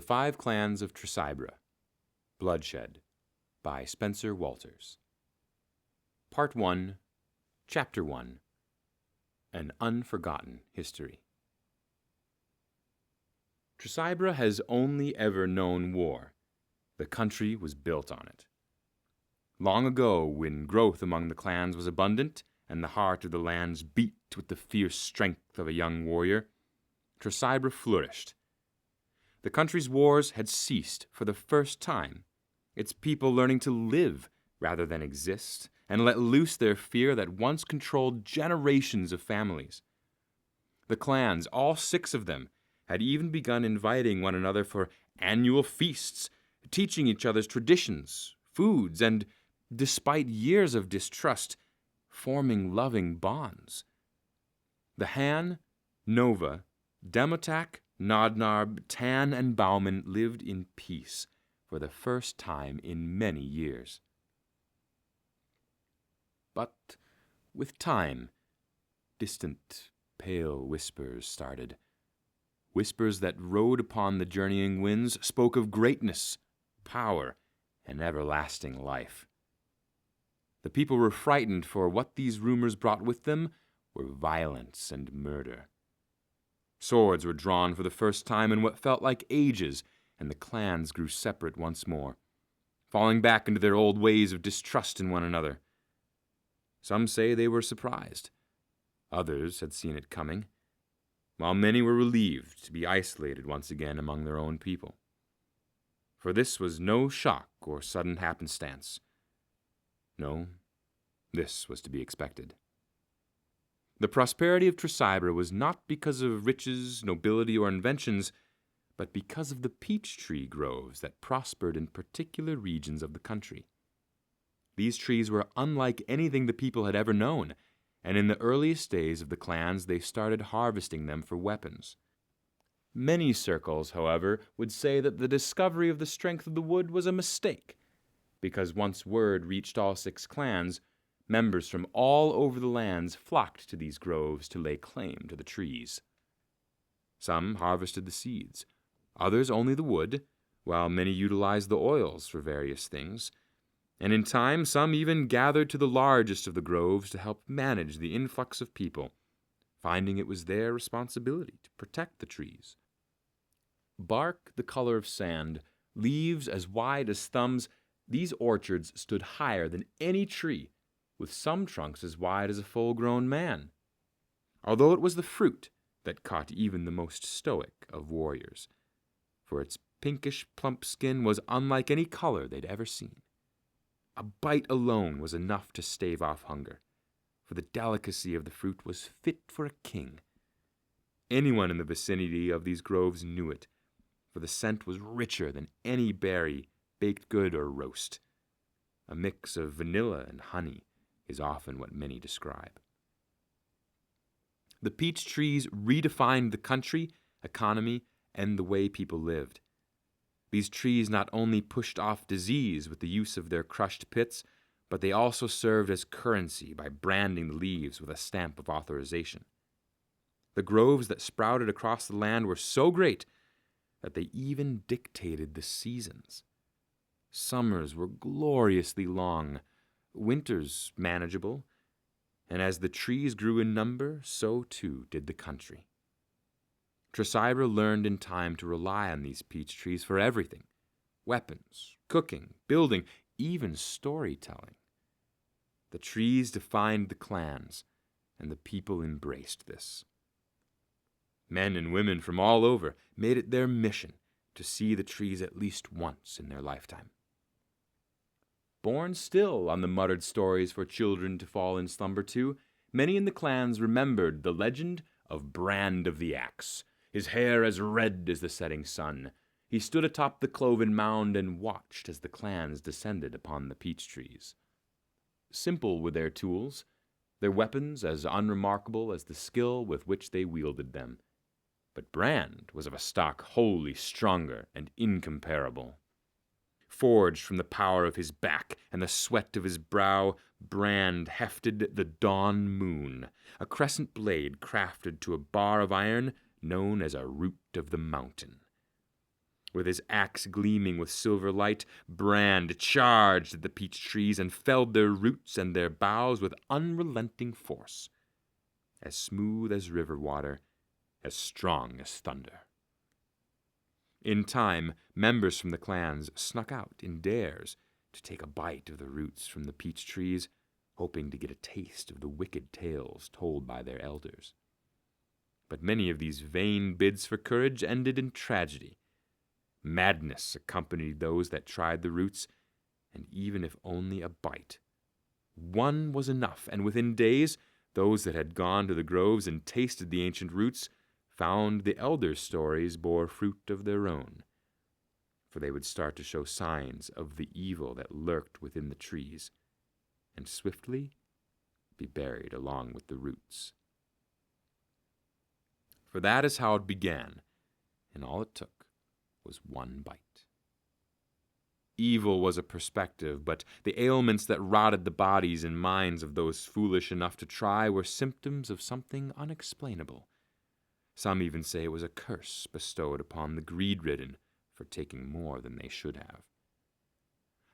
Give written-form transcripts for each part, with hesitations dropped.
The Five Clans of Tresibra, Bloodshed, by Spencer Walters. Part 1, Chapter 1, An Unforgotten History. Tresibra has only ever known war. The country was built on it. Long ago, when growth among the clans was abundant, and the heart of the lands beat with the fierce strength of a young warrior, Tresibra flourished. The country's wars had ceased for the first time, its people learning to live rather than exist, and let loose their fear that once controlled generations of families. The clans, all 6 of them, had even begun inviting one another for annual feasts, teaching each other's traditions, foods, and, despite years of distrust, forming loving bonds. The Han, Nova, Demotak, Nodnarb, Tan, and Bauman lived in peace for the first time in many years. But with time, distant, pale whispers started. Whispers that rode upon the journeying winds spoke of greatness, power, and everlasting life. The people were frightened, for what these rumors brought with them were violence and murder. Swords were drawn for the first time in what felt like ages, and the clans grew separate once more, falling back into their old ways of distrust in one another. Some say they were surprised. Others had seen it coming, while many were relieved to be isolated once again among their own people. For this was no shock or sudden happenstance. No, this was to be expected. The prosperity of Tresibra was not because of riches, nobility, or inventions, but because of the peach tree groves that prospered in particular regions of the country. These trees were unlike anything the people had ever known, and in the earliest days of the clans they started harvesting them for weapons. Many circles, however, would say that the discovery of the strength of the wood was a mistake, because once word reached all 6 clans, members from all over the lands flocked to these groves to lay claim to the trees. Some harvested the seeds, others only the wood, while many utilized the oils for various things, and in time some even gathered to the largest of the groves to help manage the influx of people, finding it was their responsibility to protect the trees. Bark the color of sand, leaves as wide as thumbs, these orchards stood higher than any tree, with some trunks as wide as a full-grown man, although it was the fruit that caught even the most stoic of warriors, for its pinkish plump skin was unlike any color they'd ever seen. A bite alone was enough to stave off hunger, for the delicacy of the fruit was fit for a king. Anyone in the vicinity of these groves knew it, for the scent was richer than any berry, baked good or roast. A mix of vanilla and honey is often what many describe. The peach trees redefined the country, economy, and the way people lived. These trees not only pushed off disease with the use of their crushed pits, but they also served as currency by branding the leaves with a stamp of authorization. The groves that sprouted across the land were so great that they even dictated the seasons. Summers were gloriously long, winters manageable, and as the trees grew in number, so too did the country. Tresibra learned in time to rely on these peach trees for everything: weapons, cooking, building, even storytelling. The trees defined the clans, and the people embraced this. Men and women from all over made it their mission to see the trees at least once in their lifetime. Born still on the muttered stories for children to fall in slumber to, many in the clans remembered the legend of Brand of the Axe, his hair as red as the setting sun. He stood atop the cloven mound and watched as the clans descended upon the peach trees. Simple were their tools, their weapons as unremarkable as the skill with which they wielded them. But Brand was of a stock wholly stronger and incomparable. Forged from the power of his back and the sweat of his brow, Brand hefted the dawn moon, a crescent blade crafted to a bar of iron known as a root of the mountain. With his axe gleaming with silver light, Brand charged at the peach trees and felled their roots and their boughs with unrelenting force, as smooth as river water, as strong as thunder. In time, members from the clans snuck out in dares to take a bite of the roots from the peach trees, hoping to get a taste of the wicked tales told by their elders. But many of these vain bids for courage ended in tragedy. Madness accompanied those that tried the roots, and even if only a bite, one was enough, and within days, those that had gone to the groves and tasted the ancient roots found the elders' stories bore fruit of their own, for they would start to show signs of the evil that lurked within the trees, and swiftly be buried along with the roots. For that is how it began, and all it took was one bite. Evil was a perspective, but the ailments that rotted the bodies and minds of those foolish enough to try were symptoms of something unexplainable. Some even say it was a curse bestowed upon the greed-ridden for taking more than they should have.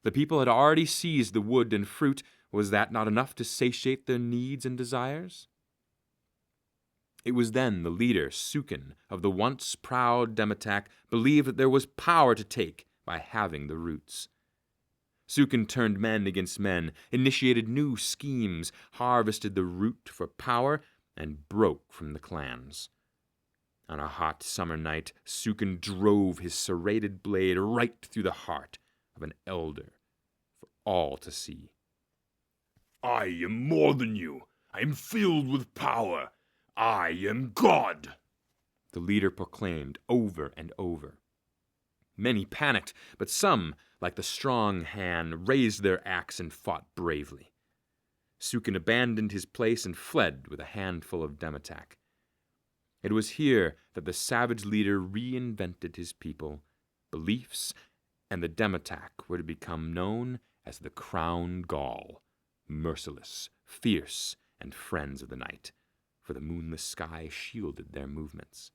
The people had already seized the wood and fruit. Was that not enough to satiate their needs and desires? It was then the leader, Sukin, of the once proud Dematak, believed that there was power to take by having the roots. Sukin turned men against men, initiated new schemes, harvested the root for power, and broke from the clans. On a hot summer night, Sukin drove his serrated blade right through the heart of an elder for all to see. "I am more than you. I am filled with power. I am God," the leader proclaimed over and over. Many panicked, but some, like the strong hand, raised their axe and fought bravely. Sukin abandoned his place and fled with a handful of Dematak. It was here that the savage leader reinvented his people, beliefs, and the Dematak were to become known as the Crown Gaul, merciless, fierce, and friends of the night, for the moonless sky shielded their movements.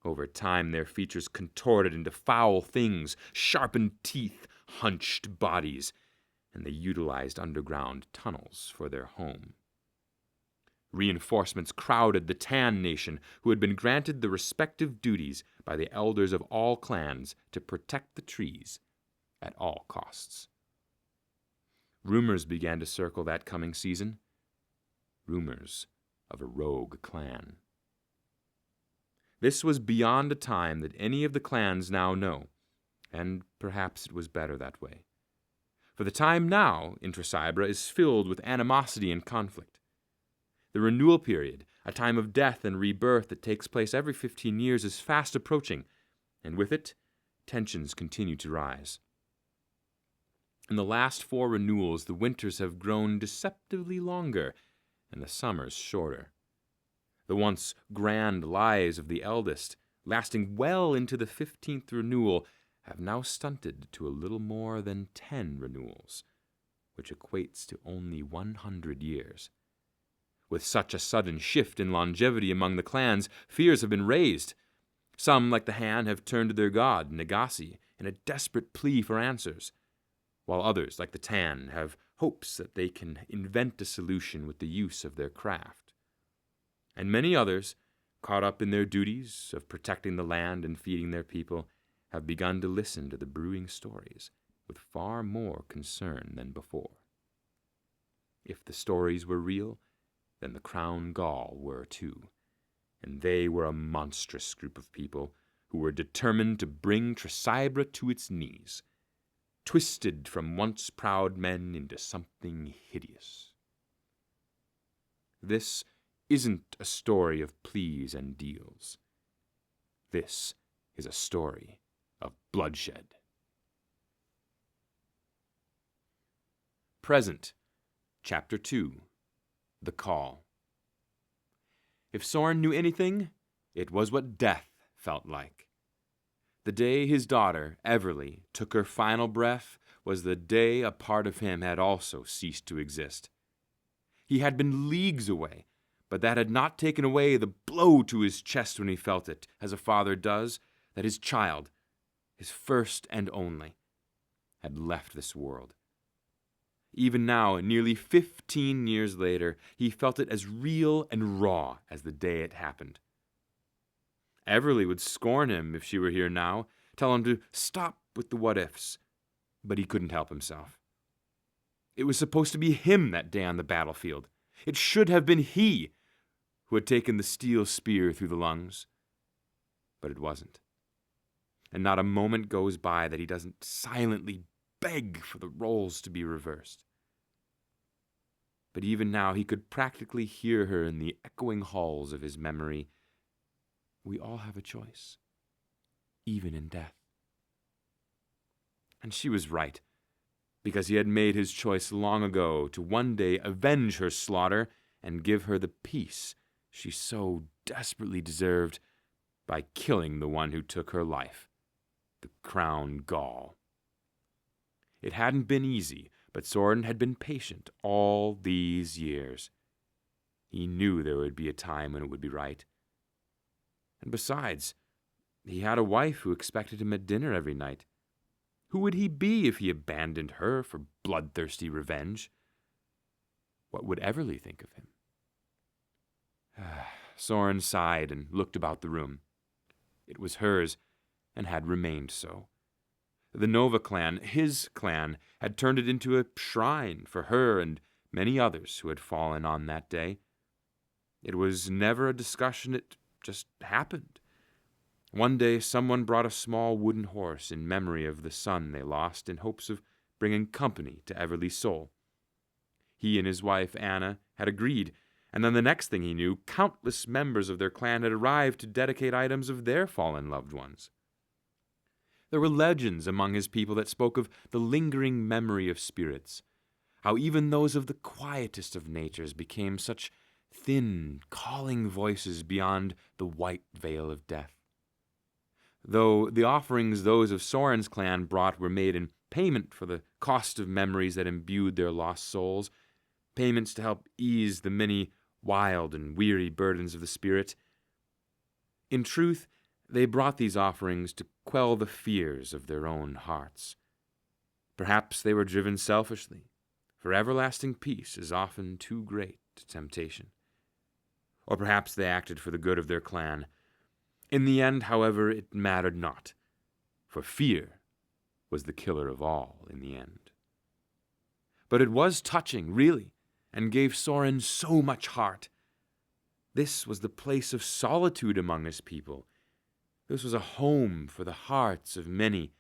Over time, their features contorted into foul things, sharpened teeth, hunched bodies, and they utilized underground tunnels for their home. Reinforcements crowded the Tan Nation, who had been granted the respective duties by the elders of all clans to protect the trees at all costs. Rumors began to circle that coming season. Rumors of a rogue clan. This was beyond a time that any of the clans now know, and perhaps it was better that way. For the time now in Tresibra is filled with animosity and conflict. The renewal period, a time of death and rebirth that takes place every 15 years, is fast approaching, and with it, tensions continue to rise. In the last 4 renewals, the winters have grown deceptively longer, and the summers shorter. The once grand lives of the eldest, lasting well into the 15th renewal, have now stunted to a little more than 10 renewals, which equates to only 100 years. With such a sudden shift in longevity among the clans, fears have been raised. Some, like the Han, have turned to their god, Nagasi, in a desperate plea for answers, while others, like the Tan, have hopes that they can invent a solution with the use of their craft. And many others, caught up in their duties of protecting the land and feeding their people, have begun to listen to the brewing stories with far more concern than before. If the stories were real, then the Crown Gaul were too, and they were a monstrous group of people who were determined to bring Tresibra to its knees, twisted from once proud men into something hideous. This isn't a story of pleas and deals. This is a story of bloodshed. Present, Chapter 2, The Call. If Soren knew anything, it was what death felt like. The day his daughter, Everly, took her final breath was the day a part of him had also ceased to exist. He had been leagues away, but that had not taken away the blow to his chest when he felt it, as a father does, that his child, his first and only, had left this world. Even now, nearly 15 years later, he felt it as real and raw as the day it happened. Everly would scorn him if she were here now, tell him to stop with the what-ifs, but he couldn't help himself. It was supposed to be him that day on the battlefield. It should have been he who had taken the steel spear through the lungs. But it wasn't. And not a moment goes by that he doesn't silently beg for the roles to be reversed. But even now he could practically hear her in the echoing halls of his memory. We all have a choice, even in death. And she was right, because he had made his choice long ago to one day avenge her slaughter and give her the peace she so desperately deserved by killing the one who took her life, the Crown Gaul. It hadn't been easy, but Soren had been patient all these years. He knew there would be a time when it would be right. And besides, he had a wife who expected him at dinner every night. Who would he be if he abandoned her for bloodthirsty revenge? What would Everly think of him? Soren sighed and looked about the room. It was hers, and had remained so. The Nova clan, his clan, had turned it into a shrine for her and many others who had fallen on that day. It was never a discussion, it just happened. One day someone brought a small wooden horse in memory of the son they lost in hopes of bringing company to Everly's soul. He and his wife, Anna, had agreed, and then the next thing he knew, countless members of their clan had arrived to dedicate items of their fallen loved ones. There were legends among his people that spoke of the lingering memory of spirits, how even those of the quietest of natures became such thin, calling voices beyond the white veil of death. Though the offerings those of Soren's clan brought were made in payment for the cost of memories that imbued their lost souls, payments to help ease the many wild and weary burdens of the spirit. In truth, they brought these offerings to quell the fears of their own hearts. Perhaps they were driven selfishly, for everlasting peace is often too great a temptation. Or perhaps they acted for the good of their clan. In the end, however, it mattered not, for fear was the killer of all in the end. But it was touching, really, and gave Soren so much heart. This was the place of solitude among his people. This was a home for the hearts of many,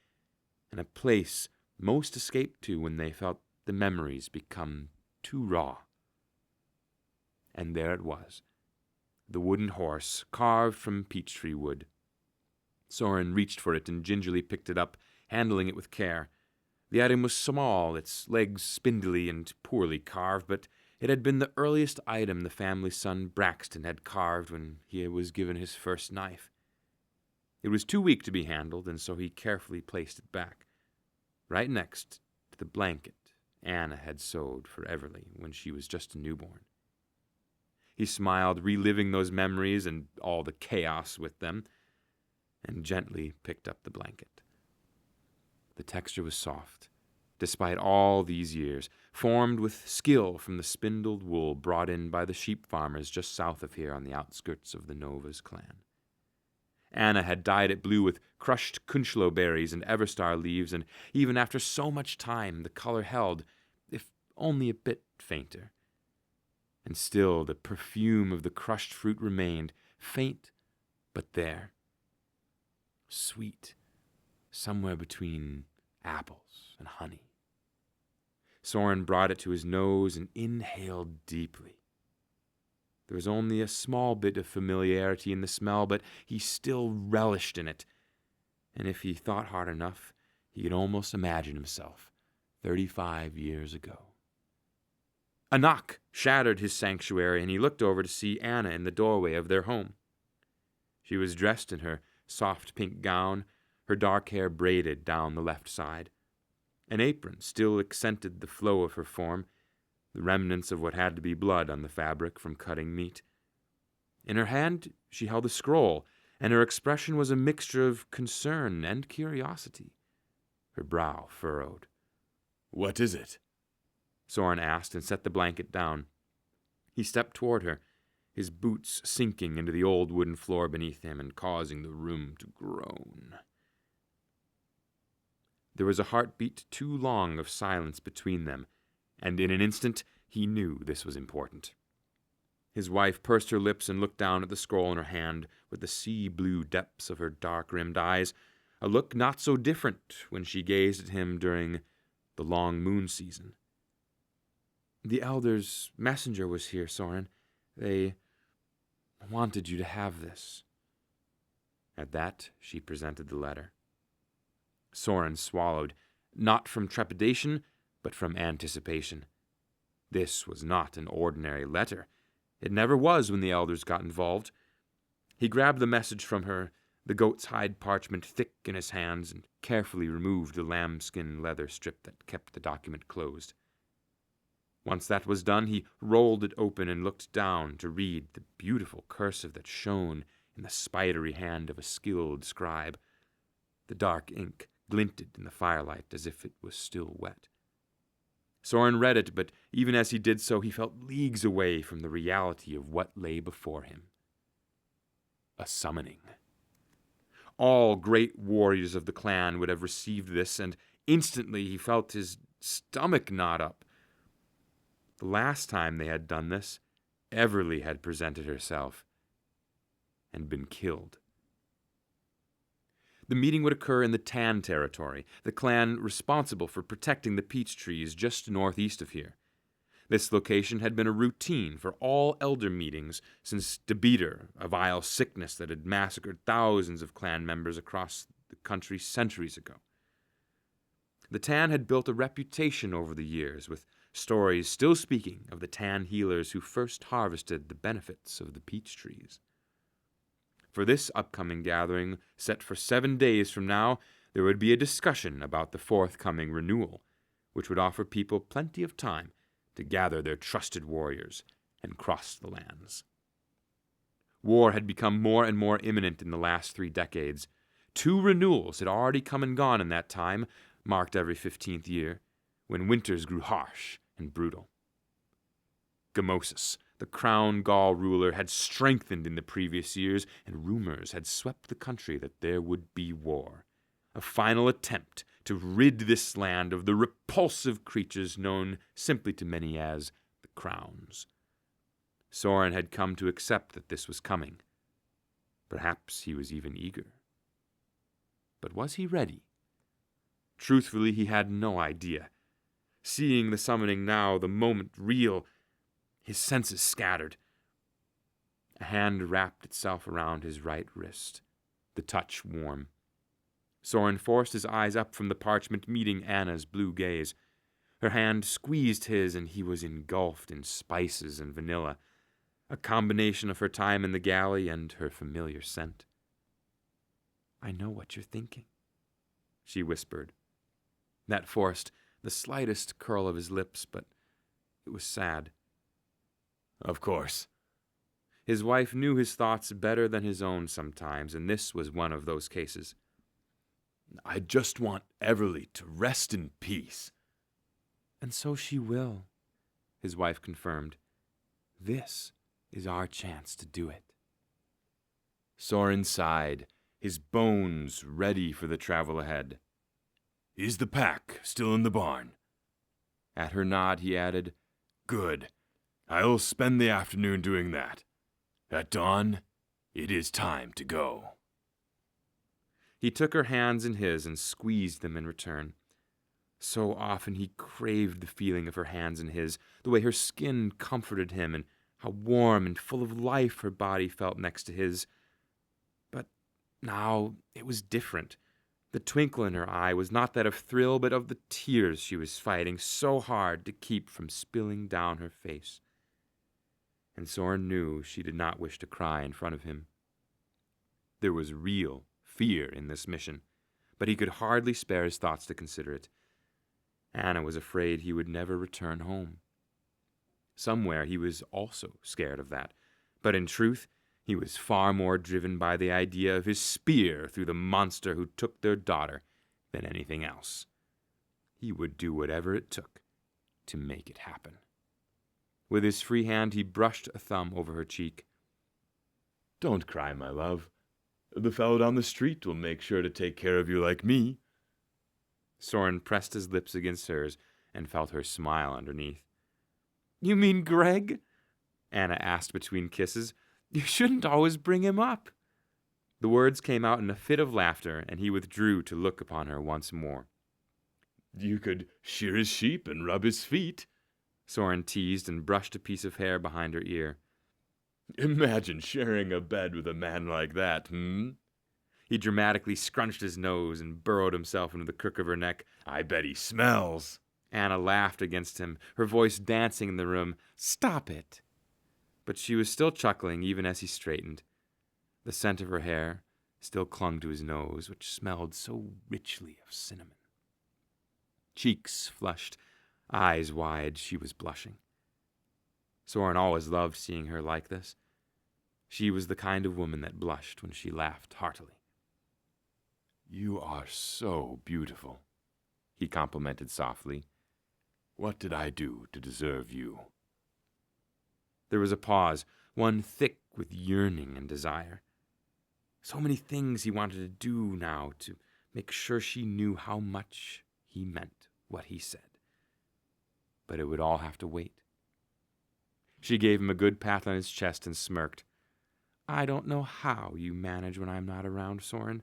and a place most escaped to when they felt the memories become too raw. And there it was, the wooden horse, carved from peach-tree wood. Soren reached for it and gingerly picked it up, handling it with care. The item was small, its legs spindly and poorly carved, but it had been the earliest item the family's son Braxton had carved when he was given his first knife. It was too weak to be handled, and so he carefully placed it back, right next to the blanket Anna had sewed for Everly when she was just a newborn. He smiled, reliving those memories and all the chaos with them, and gently picked up the blanket. The texture was soft, despite all these years, formed with skill from the spindled wool brought in by the sheep farmers just south of here on the outskirts of the Nova's clan. Anna had dyed it blue with crushed kunchlo berries and everstar leaves, and even after so much time the color held, if only a bit fainter. And still the perfume of the crushed fruit remained, faint but there. Sweet, somewhere between apples and honey. Soren brought it to his nose and inhaled deeply. There was only a small bit of familiarity in the smell, but he still relished in it. And if he thought hard enough, he could almost imagine himself 35 years ago. A knock shattered his sanctuary, and he looked over to see Anna in the doorway of their home. She was dressed in her soft pink gown, her dark hair braided down the left side. An apron still accented the flow of her form, the remnants of what had to be blood on the fabric from cutting meat. In her hand she held a scroll, and her expression was a mixture of concern and curiosity. Her brow furrowed. "What is it?" Soren asked and set the blanket down. He stepped toward her, his boots sinking into the old wooden floor beneath him and causing the room to groan. There was a heartbeat too long of silence between them, and in an instant he knew this was important. His wife pursed her lips and looked down at the scroll in her hand with the sea-blue depths of her dark-rimmed eyes, a look not so different when she gazed at him during the long moon season. "The Elder's messenger was here, Soren. They wanted you to have this." At that, she presented the letter. Soren swallowed, not from trepidation, but from anticipation. This was not an ordinary letter. It never was when the elders got involved. He grabbed the message from her, the goat's hide parchment thick in his hands, and carefully removed the lambskin leather strip that kept the document closed. Once that was done, he rolled it open and looked down to read the beautiful cursive that shone in the spidery hand of a skilled scribe. The dark ink glinted in the firelight as if it was still wet. Soren read it, but even as he did so, he felt leagues away from the reality of what lay before him. A summoning. All great warriors of the clan would have received this, and instantly he felt his stomach knot up. The last time they had done this, Everly had presented herself and been killed. The meeting would occur in the Tan territory, the clan responsible for protecting the peach trees just northeast of here. This location had been a routine for all elder meetings since Debeter, a vile sickness that had massacred thousands of clan members across the country centuries ago. The Tan had built a reputation over the years, with stories still speaking of the Tan healers who first harvested the benefits of the peach trees. For this upcoming gathering, set for 7 days from now, there would be a discussion about the forthcoming renewal, which would offer people plenty of time to gather their trusted warriors and cross the lands. War had become more and more imminent in the last 3 decades. 2 renewals had already come and gone in that time, marked every 15th year, when winters grew harsh and brutal. Gamosis, the crown Gaul ruler, had strengthened in the previous years, and rumors had swept the country that there would be war, a final attempt to rid this land of the repulsive creatures known simply to many as the Crowns. Soren had come to accept that this was coming. Perhaps he was even eager. But was he ready? Truthfully, he had no idea. Seeing the summoning now, the moment real, his senses scattered. A hand wrapped itself around his right wrist, the touch warm. Soren forced his eyes up from the parchment, meeting Anna's blue gaze. Her hand squeezed his, and he was engulfed in spices and vanilla, a combination of her time in the galley and her familiar scent. "I know what you're thinking," she whispered. That forced the slightest curl of his lips, but it was sad. "Of course." His wife knew his thoughts better than his own sometimes, and this was one of those cases. "I just want Everly to rest in peace." "And so she will," his wife confirmed. "This is our chance to do it." Soren sighed, his bones ready for the travel ahead. "Is the pack still in the barn?" At her nod, he added, "Good. I'll spend the afternoon doing that. At dawn, it is time to go." He took her hands in his and squeezed them in return. So often he craved the feeling of her hands in his, the way her skin comforted him, and how warm and full of life her body felt next to his. But now it was different. The twinkle in her eye was not that of thrill, but of the tears she was fighting so hard to keep from spilling down her face. And Soren knew she did not wish to cry in front of him. There was real fear in this mission, but he could hardly spare his thoughts to consider it. Anna was afraid he would never return home. Somewhere he was also scared of that, but in truth, He was far more driven by the idea of his spear through the monster who took their daughter than anything else. He would do whatever it took to make it happen. With his free hand, he brushed a thumb over her cheek. "Don't cry, my love. The fellow down the street will make sure to take care of you like me." Soren pressed his lips against hers and felt her smile underneath. "You mean Greg?" Anna asked between kisses. "You shouldn't always bring him up." The words came out in a fit of laughter, and he withdrew to look upon her once more. "You could shear his sheep and rub his feet," Soren teased and brushed a piece of hair behind her ear. "Imagine sharing a bed with a man like that, He dramatically scrunched his nose and burrowed himself into the crook of her neck. "I bet he smells." Anna laughed against him, her voice dancing in the room. "Stop it!" But she was still chuckling even as he straightened. The scent of her hair still clung to his nose, which smelled so richly of cinnamon. Cheeks flushed, eyes wide, she was blushing. Soren always loved seeing her like this. She was the kind of woman that blushed when she laughed heartily. "You are so beautiful," he complimented softly. "What did I do to deserve you?" There was a pause, one thick with yearning and desire. So many things he wanted to do now to make sure she knew how much he meant what he said. But it would all have to wait. She gave him a good pat on his chest and smirked. "I don't know how you manage when I'm not around, Soren.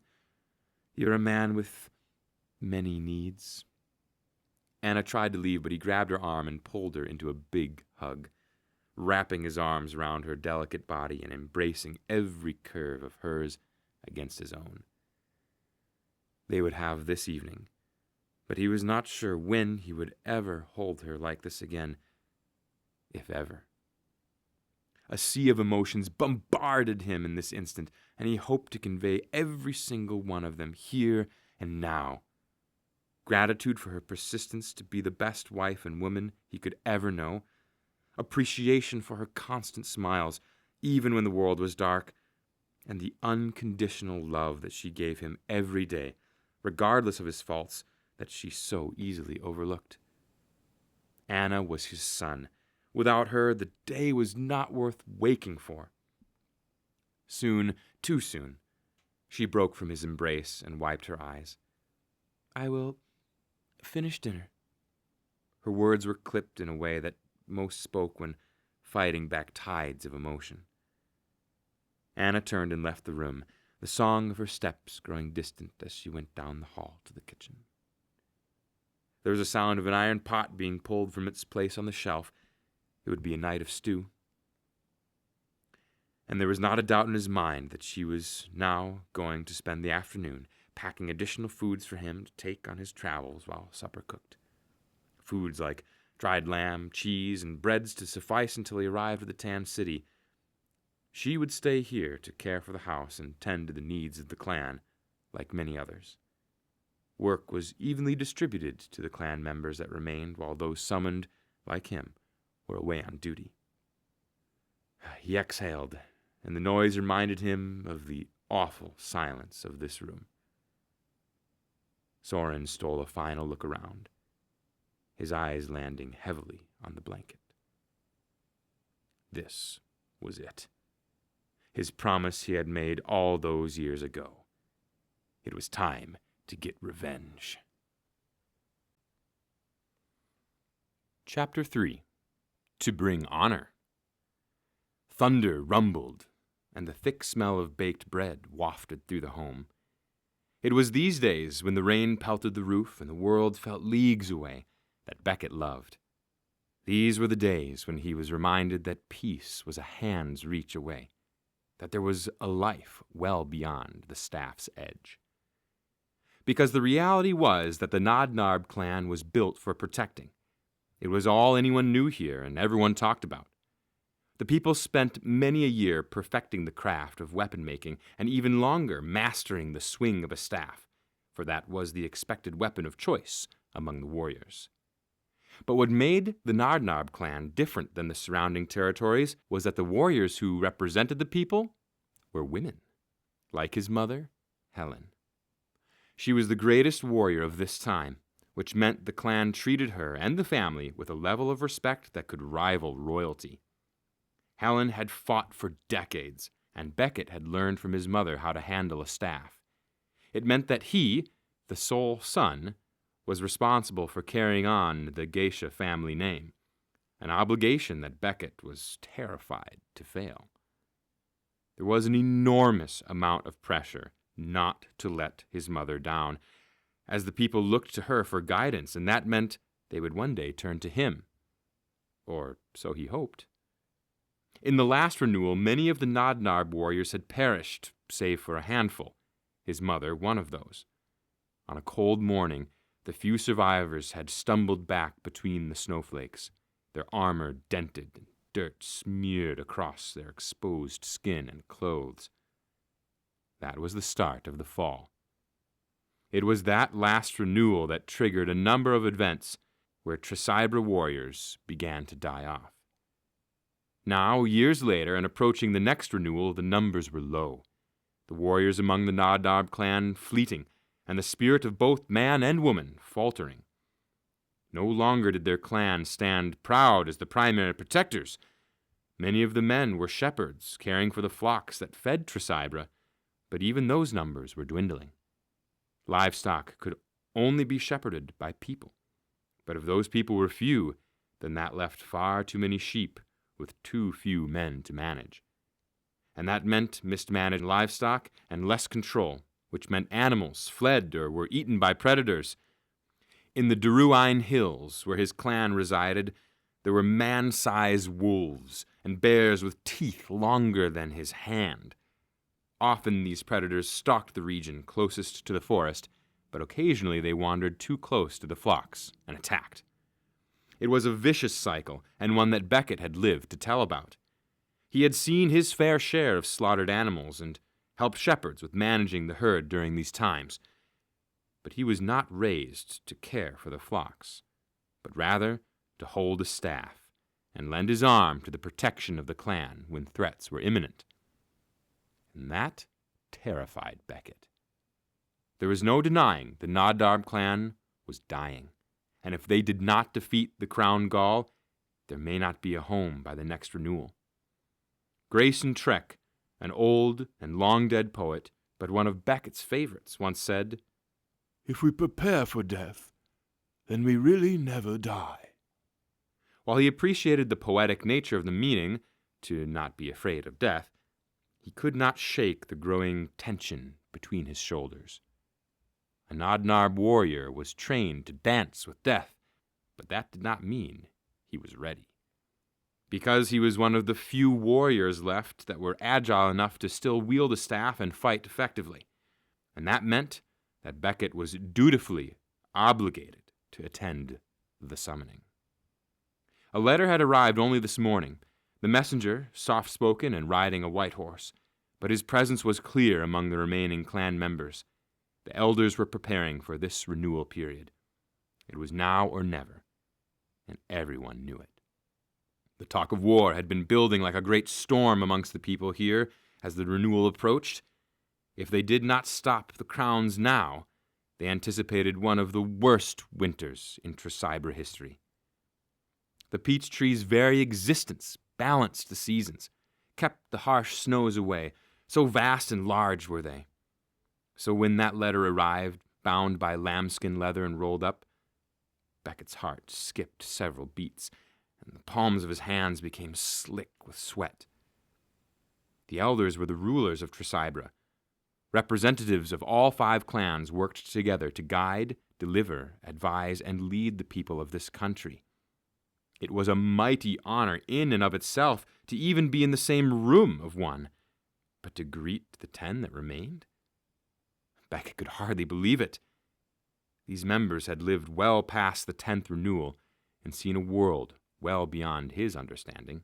You're a man with many needs." Anna tried to leave, but he grabbed her arm and pulled her into a big hug, wrapping his arms around her delicate body and embracing every curve of hers against his own. They would have this evening, but he was not sure when he would ever hold her like this again, if ever. A sea of emotions bombarded him in this instant, and he hoped to convey every single one of them here and now. Gratitude for her persistence to be the best wife and woman he could ever know. Appreciation for her constant smiles, even when the world was dark. And the unconditional love that she gave him every day, regardless of his faults, that she so easily overlooked. Anna was his sun. Without her, the day was not worth waking for. Soon, too soon, she broke from his embrace and wiped her eyes. "I will finish dinner." Her words were clipped in a way that most spoke when fighting back tides of emotion. Anna turned and left the room, the song of her steps growing distant as she went down the hall to the kitchen. There was a sound of an iron pot being pulled from its place on the shelf. It would be a night of stew. And there was not a doubt in his mind that she was now going to spend the afternoon packing additional foods for him to take on his travels while supper cooked. Foods like dried lamb, cheese, and breads to suffice until he arrived at the Tan City. She would stay here to care for the house and tend to the needs of the clan, like many others. Work was evenly distributed to the clan members that remained, while those summoned, like him, were away on duty. He exhaled, and the noise reminded him of the awful silence of this room. Soren stole a final look around, his eyes landing heavily on the blanket. This was it. His promise he had made all those years ago. It was time to get revenge. Chapter 3. To bring honor. Thunder rumbled, and the thick smell of baked bread wafted through the home. It was these days, when the rain pelted the roof and the world felt leagues away, that Beckett loved. These were the days when he was reminded that peace was a hand's reach away, that there was a life well beyond the staff's edge. Because the reality was that the Nodnarb clan was built for protecting. It was all anyone knew here and everyone talked about. The people spent many a year perfecting the craft of weapon making and even longer mastering the swing of a staff, for that was the expected weapon of choice among the warriors. But what made the Nodnarb clan different than the surrounding territories was that the warriors who represented the people were women, like his mother, Helen. She was the greatest warrior of this time, which meant the clan treated her and the family with a level of respect that could rival royalty. Helen had fought for decades, and Becket had learned from his mother how to handle a staff. It meant that he, the sole son, was responsible for carrying on the Geisha family name, an obligation that Becket was terrified to fail. There was an enormous amount of pressure not to let his mother down, as the people looked to her for guidance, and that meant they would one day turn to him. Or so he hoped. In the last renewal, many of the Nadnarb warriors had perished, save for a handful, his mother one of those. On a cold morning, the few survivors had stumbled back between the snowflakes, their armor dented and dirt smeared across their exposed skin and clothes. That was the start of the fall. It was that last renewal that triggered a number of events where Tresibra warriors began to die off. Now, years later, and approaching the next renewal, the numbers were low. The warriors among the Nadnarb clan fleeting, and the spirit of both man and woman faltering. No longer did their clan stand proud as the primary protectors. Many of the men were shepherds, caring for the flocks that fed Tresibra, but even those numbers were dwindling. Livestock could only be shepherded by people, but if those people were few, then that left far too many sheep with too few men to manage. And that meant mismanaged livestock and less control, which meant animals fled or were eaten by predators. In the Duruine Hills, where his clan resided, there were man-sized wolves and bears with teeth longer than his hand. Often these predators stalked the region closest to the forest, but occasionally they wandered too close to the flocks and attacked. It was a vicious cycle, and one that Becket had lived to tell about. He had seen his fair share of slaughtered animals and helped shepherds with managing the herd during these times. But he was not raised to care for the flocks, but rather to hold a staff and lend his arm to the protection of the clan when threats were imminent. And that terrified Becket. There was no denying the Nadnarb clan was dying, and if they did not defeat the Crown Gaul, there may not be a home by the next renewal. Grayson Trek, an old and long-dead poet, but one of Becket's favorites, once said, "If we prepare for death, then we really never die." While he appreciated the poetic nature of the meaning, to not be afraid of death, he could not shake the growing tension between his shoulders. A Nadnarb warrior was trained to dance with death, but that did not mean he was ready. Because he was one of the few warriors left that were agile enough to still wield a staff and fight effectively. And that meant that Becket was dutifully obligated to attend the summoning. A letter had arrived only this morning, the messenger soft-spoken and riding a white horse, but his presence was clear among the remaining clan members. The elders were preparing for this renewal period. It was now or never, and everyone knew it. The talk of war had been building like a great storm amongst the people here as the renewal approached. If they did not stop the crowns now, they anticipated one of the worst winters in Tresibra history. The peach tree's very existence balanced the seasons, kept the harsh snows away, so vast and large were they. So when that letter arrived, bound by lambskin leather and rolled up, Becket's heart skipped several beats, and the palms of his hands became slick with sweat. The elders were the rulers of Tresibra. Representatives of all 5 clans worked together to guide, deliver, advise, and lead the people of this country. It was a mighty honor in and of itself to even be in the same room of one, but to greet the 10 that remained? Becket could hardly believe it. These members had lived well past the 10th renewal and seen a world well beyond his understanding.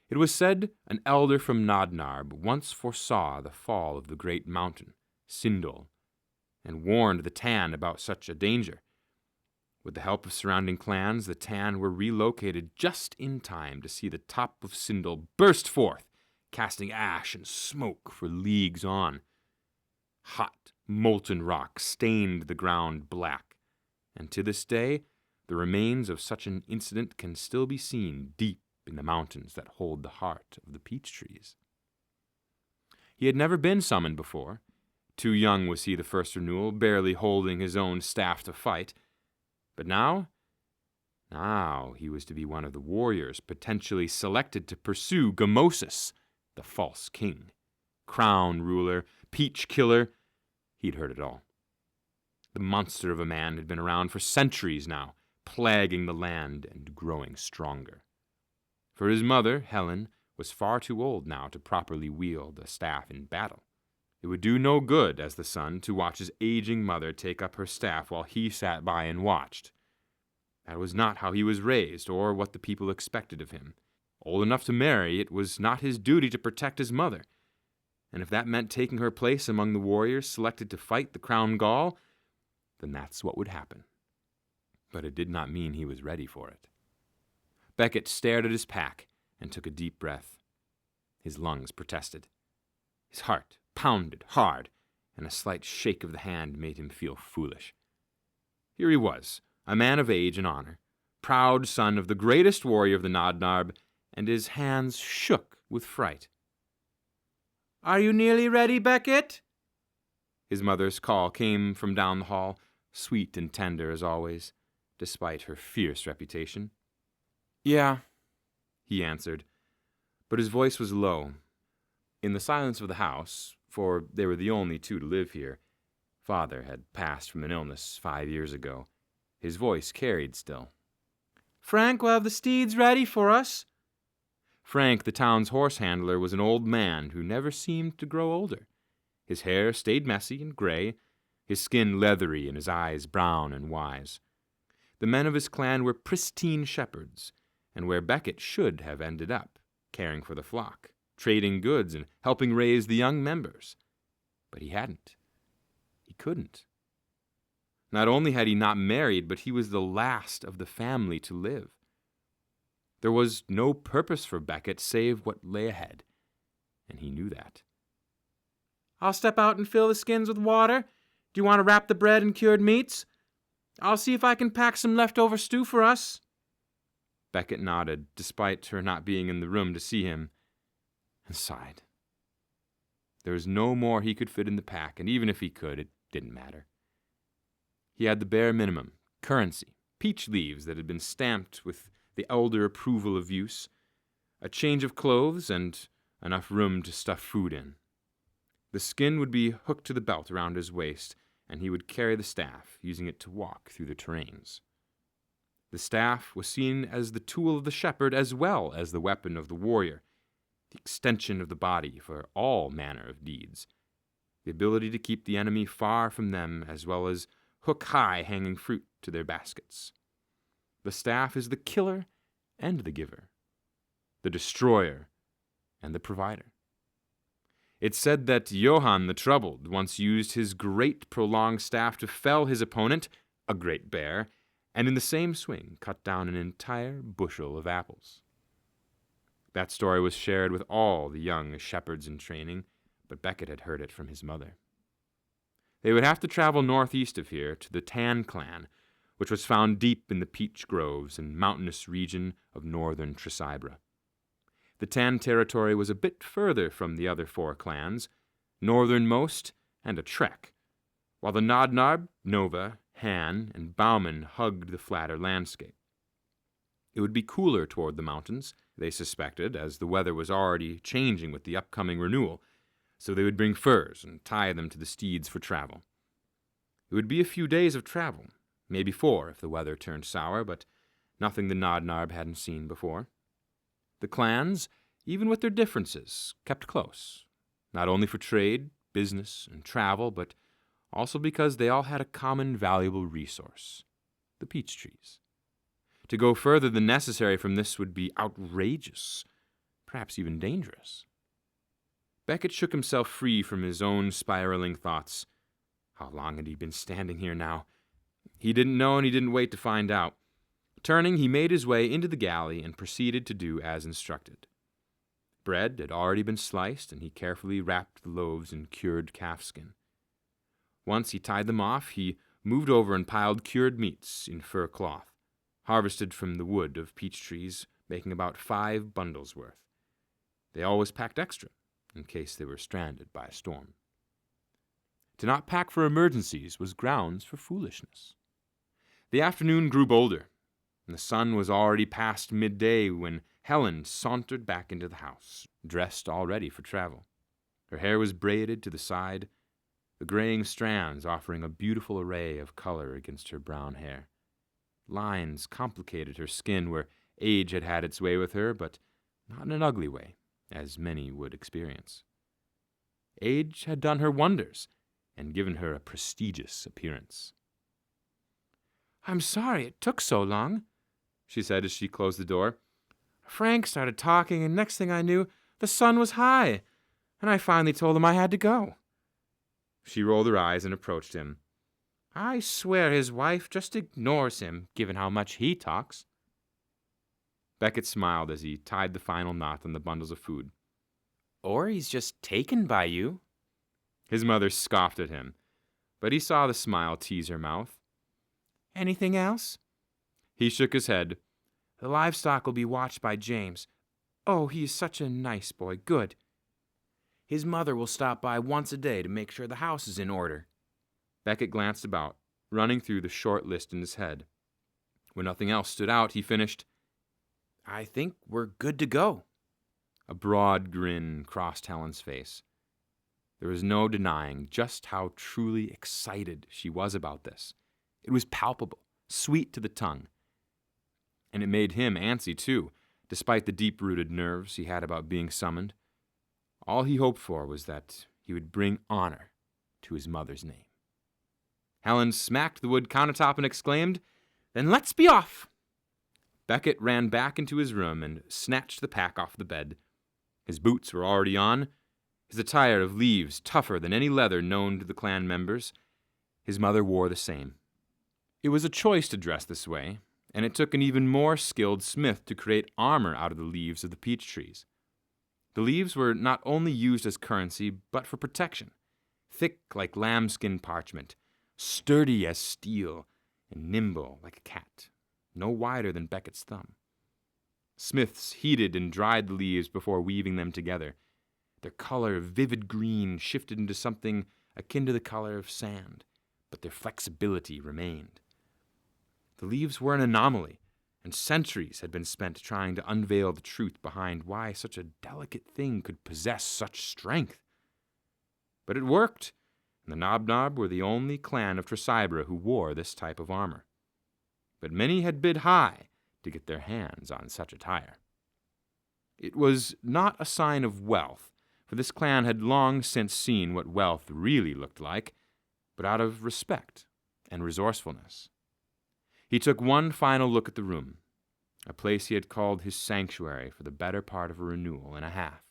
It was said an elder from Nadnarb once foresaw the fall of the great mountain, Sindol, and warned the Tan about such a danger. With the help of surrounding clans, the Tan were relocated just in time to see the top of Sindol burst forth, casting ash and smoke for leagues on. Hot, molten rock stained the ground black, and to this day, the remains of such an incident can still be seen deep in the mountains that hold the heart of the peach trees. He had never been summoned before. Too young was he the first renewal, barely holding his own staff to fight. But now he was to be one of the warriors potentially selected to pursue Gamosis, the false king. Crown ruler, peach killer, he'd heard it all. The monster of a man had been around for centuries now, plaguing the land and growing stronger. For his mother, Helen, was far too old now to properly wield a staff in battle. It would do no good, as the son, to watch his aging mother take up her staff while he sat by and watched. That was not how he was raised, or what the people expected of him. Old enough to marry, it was not his duty to protect his mother. And if that meant taking her place among the warriors selected to fight the crown Gaul, then that's what would happen. But it did not mean he was ready for it. Becket stared at his pack and took a deep breath. His lungs protested. His heart pounded hard, and a slight shake of the hand made him feel foolish. Here he was, a man of age and honor, proud son of the greatest warrior of the Nodnarb, and his hands shook with fright. "Are you nearly ready, Becket?" His mother's call came from down the hall, sweet and tender as always, despite her fierce reputation. "Yeah," he answered, but his voice was low. In the silence of the house, for they were the only two to live here, father had passed from an illness 5 years ago. His voice carried still. "Frank will have the steeds ready for us." Frank, the town's horse handler, was an old man who never seemed to grow older. His hair stayed messy and gray, his skin leathery and his eyes brown and wise. The men of his clan were pristine shepherds, and where Becket should have ended up, caring for the flock, trading goods, and helping raise the young members. But he hadn't. He couldn't. Not only had he not married, but he was the last of the family to live. There was no purpose for Becket save what lay ahead, and he knew that. "I'll step out and fill the skins with water. Do you want to wrap the bread in cured meats? I'll see if I can pack some leftover stew for us." Becket nodded, despite her not being in the room to see him, and sighed. There was no more he could fit in the pack, and even if he could, it didn't matter. He had the bare minimum, currency, peach leaves that had been stamped with the elder approval of use, a change of clothes, and enough room to stuff food in. The skin would be hooked to the belt around his waist, and he would carry the staff, using it to walk through the terrains. The staff was seen as the tool of the shepherd as well as the weapon of the warrior, the extension of the body for all manner of deeds, the ability to keep the enemy far from them as well as hook high hanging fruit to their baskets. The staff is the killer and the giver, the destroyer and the provider. It's said that Johann the Troubled once used his great prolonged staff to fell his opponent, a great bear, and in the same swing cut down an entire bushel of apples. That story was shared with all the young shepherds in training, but Becket had heard it from his mother. They would have to travel northeast of here to the Tan clan, which was found deep in the peach groves and mountainous region of northern Tresibra. The Tan territory was a bit further from the other 4 clans, northernmost and a trek, while the Nodnarb, Nova, Han, and Bauman hugged the flatter landscape. It would be cooler toward the mountains, they suspected, as the weather was already changing with the upcoming renewal, so they would bring furs and tie them to the steeds for travel. It would be a few days of travel, maybe 4 if the weather turned sour, but nothing the Nodnarb hadn't seen before. The clans, even with their differences, kept close, not only for trade, business, and travel, but also because they all had a common valuable resource, the peach trees. To go further than necessary from this would be outrageous, perhaps even dangerous. Becket shook himself free from his own spiraling thoughts. How long had he been standing here now? He didn't know, and he didn't wait to find out. Turning, he made his way into the galley and proceeded to do as instructed. Bread had already been sliced, and he carefully wrapped the loaves in cured calfskin. Once he tied them off, he moved over and piled cured meats in fur cloth, harvested from the wood of peach trees, making about 5 bundles worth. They always packed extra, in case they were stranded by a storm. To not pack for emergencies was grounds for foolishness. The afternoon grew bolder, and the sun was already past midday when Helen sauntered back into the house, dressed already for travel. Her hair was braided to the side, the graying strands offering a beautiful array of color against her brown hair. Lines complicated her skin where age had had its way with her, but not in an ugly way, as many would experience. Age had done her wonders and given her a prestigious appearance. "I'm sorry it took so long," she said as she closed the door. "Frank started talking, and next thing I knew, the sun was high, and I finally told him I had to go." She rolled her eyes and approached him. "I swear his wife just ignores him, given how much he talks." Beckett smiled as he tied the final knot on the bundles of food. "Or he's just taken by you." His mother scoffed at him, but he saw the smile tease her mouth. "Anything else?" He shook his head. "The livestock will be watched by James. Oh, he is such a nice boy. Good. His mother will stop by once a day to make sure the house is in order." Beckett glanced about, running through the short list in his head. When nothing else stood out, he finished, "I think we're good to go." A broad grin crossed Helen's face. There was no denying just how truly excited she was about this. It was palpable, sweet to the tongue. And it made him antsy, too, despite the deep-rooted nerves he had about being summoned. All he hoped for was that he would bring honor to his mother's name. Helen smacked the wood countertop and exclaimed, "Then let's be off!" Beckett ran back into his room and snatched the pack off the bed. His boots were already on, his attire of leaves tougher than any leather known to the clan members. His mother wore the same. It was a choice to dress this way, and it took an even more skilled smith to create armor out of the leaves of the peach trees. The leaves were not only used as currency, but for protection, thick like lambskin parchment, sturdy as steel, and nimble like a cat, no wider than Beckett's thumb. Smiths heated and dried the leaves before weaving them together. Their color of vivid green shifted into something akin to the color of sand, but their flexibility remained. The leaves were an anomaly, and centuries had been spent trying to unveil the truth behind why such a delicate thing could possess such strength. But it worked, and the Nob were the only clan of Tresibra who wore this type of armor. But many had bid high to get their hands on such attire. It was not a sign of wealth, for this clan had long since seen what wealth really looked like, but out of respect and resourcefulness. He took one final look at the room, a place he had called his sanctuary for the better part of a renewal and a half,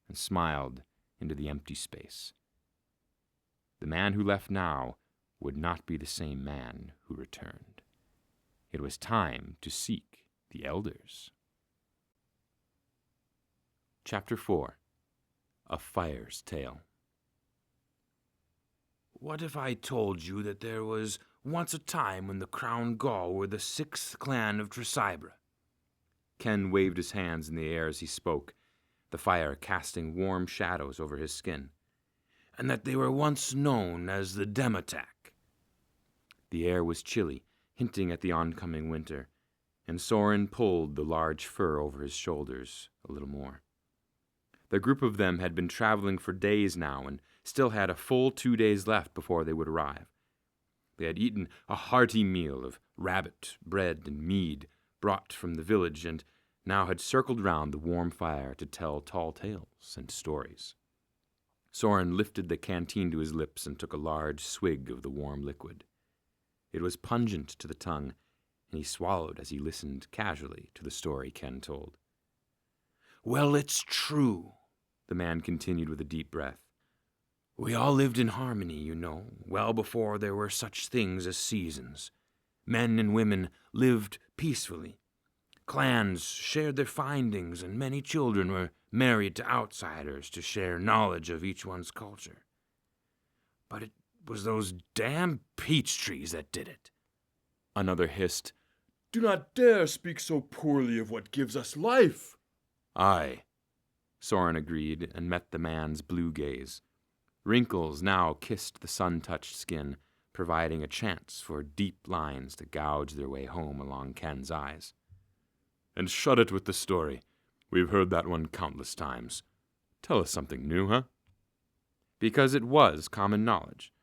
and smiled into the empty space. The man who left now would not be the same man who returned. It was time to seek the elders. Chapter 4. A Fire's Tale. "What if I told you that there was once a time when the Crown Gaul were the 6th clan of Tresibra?" Ken waved his hands in the air as he spoke, the fire casting warm shadows over his skin. "And that they were once known as the Dematak." The air was chilly, hinting at the oncoming winter, and Soren pulled the large fur over his shoulders a little more. The group of them had been traveling for days now and still had a full 2 days left before they would arrive. They had eaten a hearty meal of rabbit, bread, and mead brought from the village, and now had circled round the warm fire to tell tall tales and stories. Soren lifted the canteen to his lips and took a large swig of the warm liquid. It was pungent to the tongue, and he swallowed as he listened casually to the story Ken told. "Well, it's true," the man continued with a deep breath. "We all lived in harmony, you know, well before there were such things as seasons. Men and women lived peacefully. Clans shared their findings, and many children were married to outsiders to share knowledge of each one's culture. But it was those damn peach trees that did it. Another hissed, "Do not dare speak so poorly of what gives us life." "Aye," Soren agreed and met the man's blue gaze. Wrinkles now kissed the sun-touched skin, providing a chance for deep lines to gouge their way home along Ken's eyes. "And shut it with the story. We've heard that one countless times. Tell us something new, huh?" Because it was common knowledge.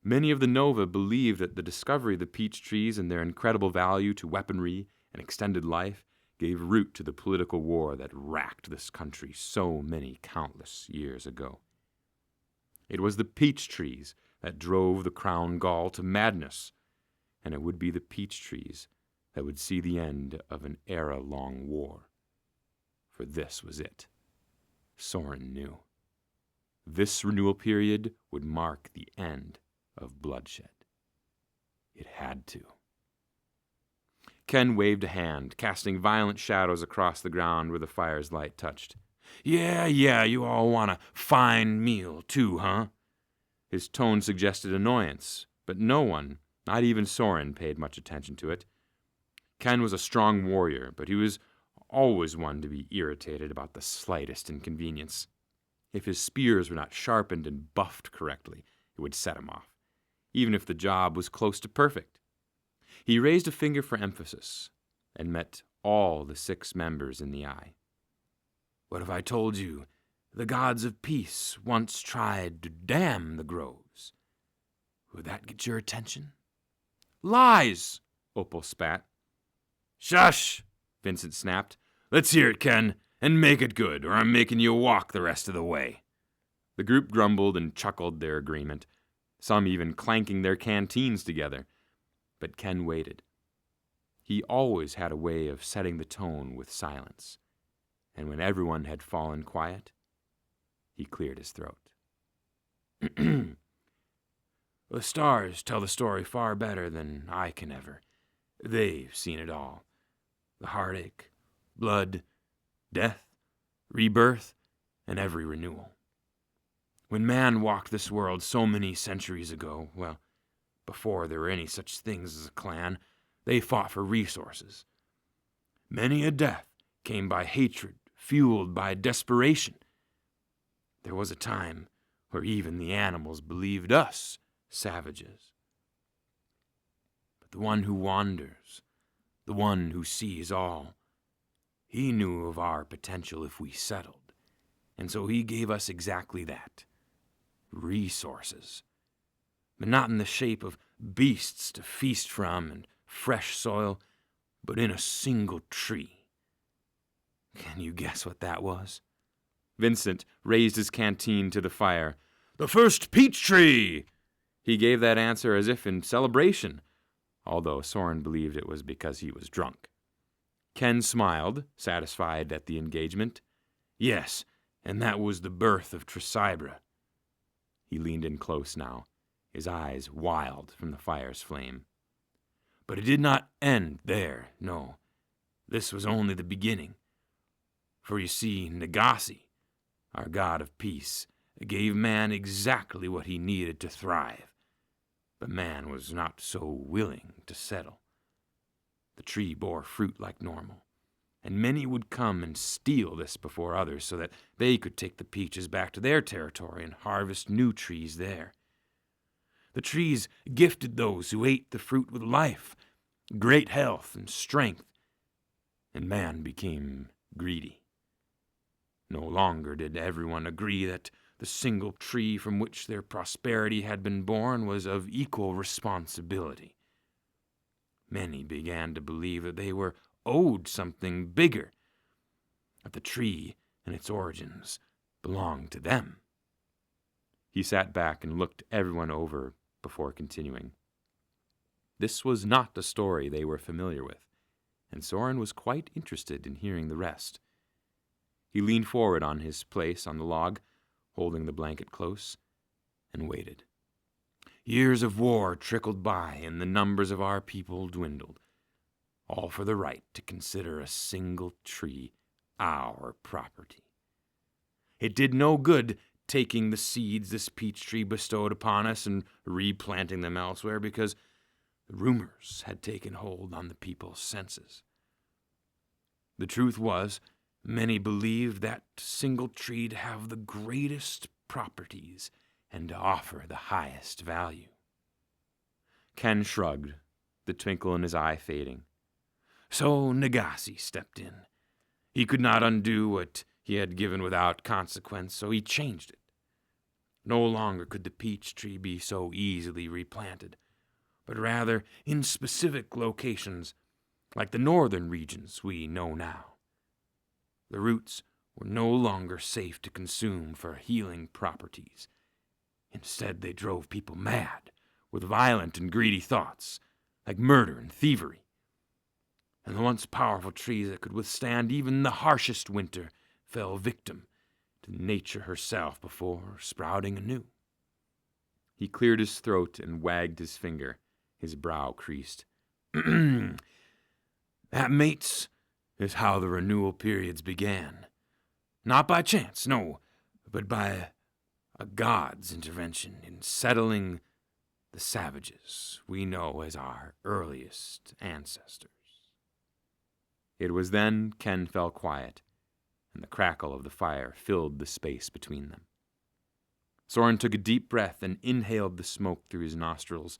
Many of the Nova believed that the discovery of the peach trees and their incredible value to weaponry and extended life gave root to the political war that racked this country so many countless years ago. It was the peach trees that drove the Crown Gaul to madness, and it would be the peach trees that would see the end of an era-long war. For this was it. Soren knew. This renewal period would mark the end of bloodshed. It had to. Ken waved a hand, casting violent shadows across the ground where the fire's light touched. Yeah, you all want a fine meal too, huh?" His tone suggested annoyance, but no one, not even Soren, paid much attention to it. Ken was a strong warrior, but he was always one to be irritated about the slightest inconvenience. If his spears were not sharpened and buffed correctly, it would set him off, even if the job was close to perfect. He raised a finger for emphasis and met all the 6 members in the eye. "What if I told you the gods of peace once tried to dam the groves? Would that get your attention?" "Lies!" Opal spat. "Shush!" Vincent snapped. "Let's hear it, Ken, and make it good, or I'm making you walk the rest of the way." The group grumbled and chuckled their agreement, some even clanking their canteens together. But Ken waited. He always had a way of setting the tone with silence, and when everyone had fallen quiet, he cleared his throat. "The stars tell the story far better than I can ever. They've seen it all. The heartache, blood, death, rebirth, and every renewal. When man walked this world so many centuries ago, well, before there were any such things as a clan, they fought for resources. Many a death came by hatred, fueled by desperation. There was a time where even the animals believed us savages. But the one who wanders, the one who sees all, he knew of our potential if we settled, and so he gave us exactly that. Resources. But not in the shape of beasts to feast from and fresh soil, but in a single tree. Can you guess what that was?" Vincent raised his canteen to the fire. "The first peach tree!" He gave that answer as if in celebration, although Soren believed it was because he was drunk. Ken smiled, satisfied at the engagement. "Yes, and that was the birth of Tresibra." He leaned in close now, his eyes wild from the fire's flame. "But it did not end there, no. This was only the beginning. For you see, Nagasi, our god of peace, gave man exactly what he needed to thrive. But man was not so willing to settle. The tree bore fruit like normal, and many would come and steal this before others so that they could take the peaches back to their territory and harvest new trees there. The trees gifted those who ate the fruit with life, great health and strength, and man became greedy. No longer did everyone agree that the single tree from which their prosperity had been born was of equal responsibility. Many began to believe that they were owed something bigger, that the tree and its origins belonged to them." He sat back and looked everyone over before continuing. This was not a story they were familiar with, and Soren was quite interested in hearing the rest. He leaned forward on his place on the log, holding the blanket close, and waited. Years of war trickled by, and the numbers of our people dwindled. all for the right to consider a single tree our property. It did no good taking the seeds this peach tree bestowed upon us and replanting them elsewhere, because rumors had taken hold on the people's senses. The truth was, many believed that single tree to have the greatest properties and to offer the highest value. Ken shrugged, the twinkle in his eye fading. So Nagasi stepped in. He could not undo what he had given without consequence, so he changed it. No longer could the peach tree be so easily replanted, but rather in specific locations, like the northern regions we know now. The roots were no longer safe to consume for healing properties. Instead, they drove people mad with violent and greedy thoughts, like murder and thievery. And the once powerful trees that could withstand even the harshest winter fell victim to nature herself before sprouting anew. He cleared his throat and wagged his finger, his brow creased. That, mates, is how the renewal periods began. Not by chance, no, but by a god's intervention in settling the savages we know as our earliest ancestors. It was then Ken fell quiet, and the crackle of the fire filled the space between them. Soren took a deep breath and inhaled the smoke through his nostrils.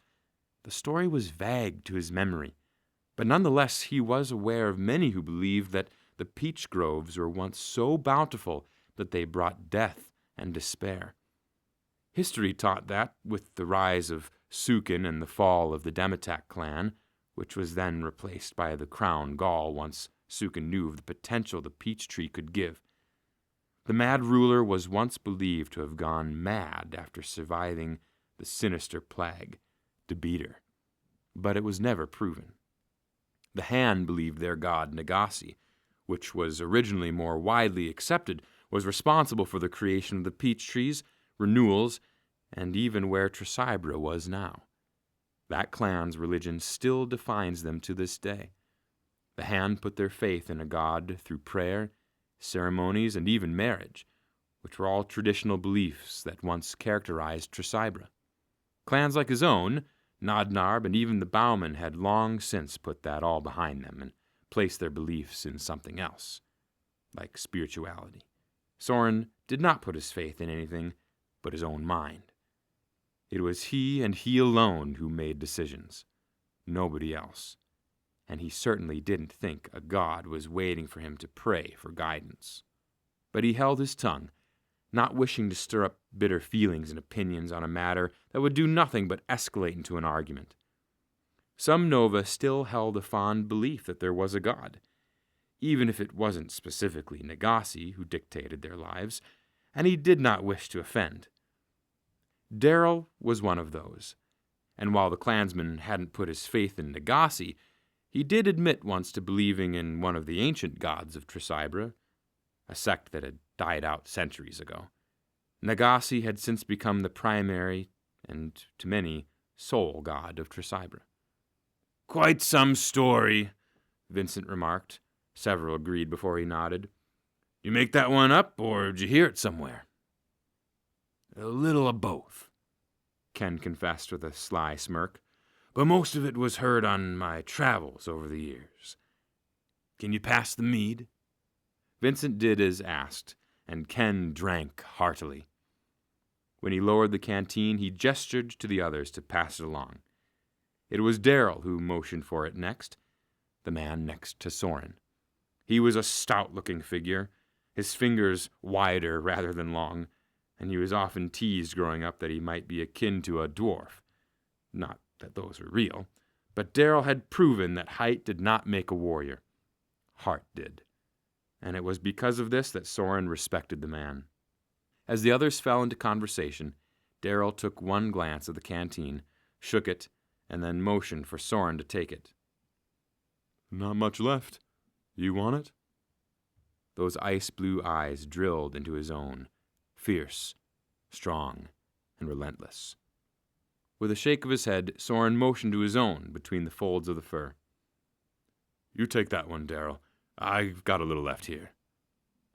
The story was vague to his memory, but nonetheless he was aware of many who believed that the peach groves were once so bountiful that they brought death and despair. History taught that, with the rise of Sukin and the fall of the Dematak clan, which was then replaced by the Crown Gaul once Sukin knew of the potential the peach tree could give. The mad ruler was once believed to have gone mad after surviving the sinister plague, Debeter, but it was never proven. The Han believed their god Nagasi, which was originally more widely accepted, was responsible for the creation of the peach trees, renewals, and even where Tresibra was now. That clan's religion still defines them to this day. The Han put their faith in a god through prayer, ceremonies, and even marriage, which were all traditional beliefs that once characterized Tresibra. Clans like his own, Nadnarb, and even the Bauman had long since put that all behind them and placed their beliefs in something else, like spirituality. Soren did not put his faith in anything but his own mind. It was he and he alone who made decisions, nobody else, and he certainly didn't think a god was waiting for him to pray for guidance. But he held his tongue, not wishing to stir up bitter feelings and opinions on a matter that would do nothing but escalate into an argument. Some Nova still held a fond belief that there was a god, even if it wasn't specifically Nagasi who dictated their lives, and he did not wish to offend. Darrell was one of those, and while the clansman hadn't put his faith in Nagasi, he did admit once to believing in one of the ancient gods of Tresibra, a sect that had died out centuries ago. Nagasi had since become the primary, and to many, sole god of Tresibra. "Quite some story," Vincent remarked. Several agreed before he nodded. "You make that one up, or did you hear it somewhere?" "A little of both," Ken confessed with a sly smirk, "but most of it was heard on my travels over the years. Can you pass the mead?" Vincent did as asked, and Ken drank heartily. When he lowered the canteen, he gestured to the others to pass it along. It was Darrell who motioned for it next, the man next to Soren. He was a stout-looking figure, his fingers wider rather than long, and he was often teased growing up that he might be akin to a dwarf. Not that those were real, but Darrell had proven that height did not make a warrior. Heart did. And it was because of this that Soren respected the man. As the others fell into conversation, Darrell took one glance at the canteen, shook it, and then motioned for Soren to take it. "Not much left. You want it?" Those ice-blue eyes drilled into his own, fierce, strong, and relentless. With a shake of his head, Soren motioned to his own between the folds of the fur. You take that one, Darrell. I've got a little left here.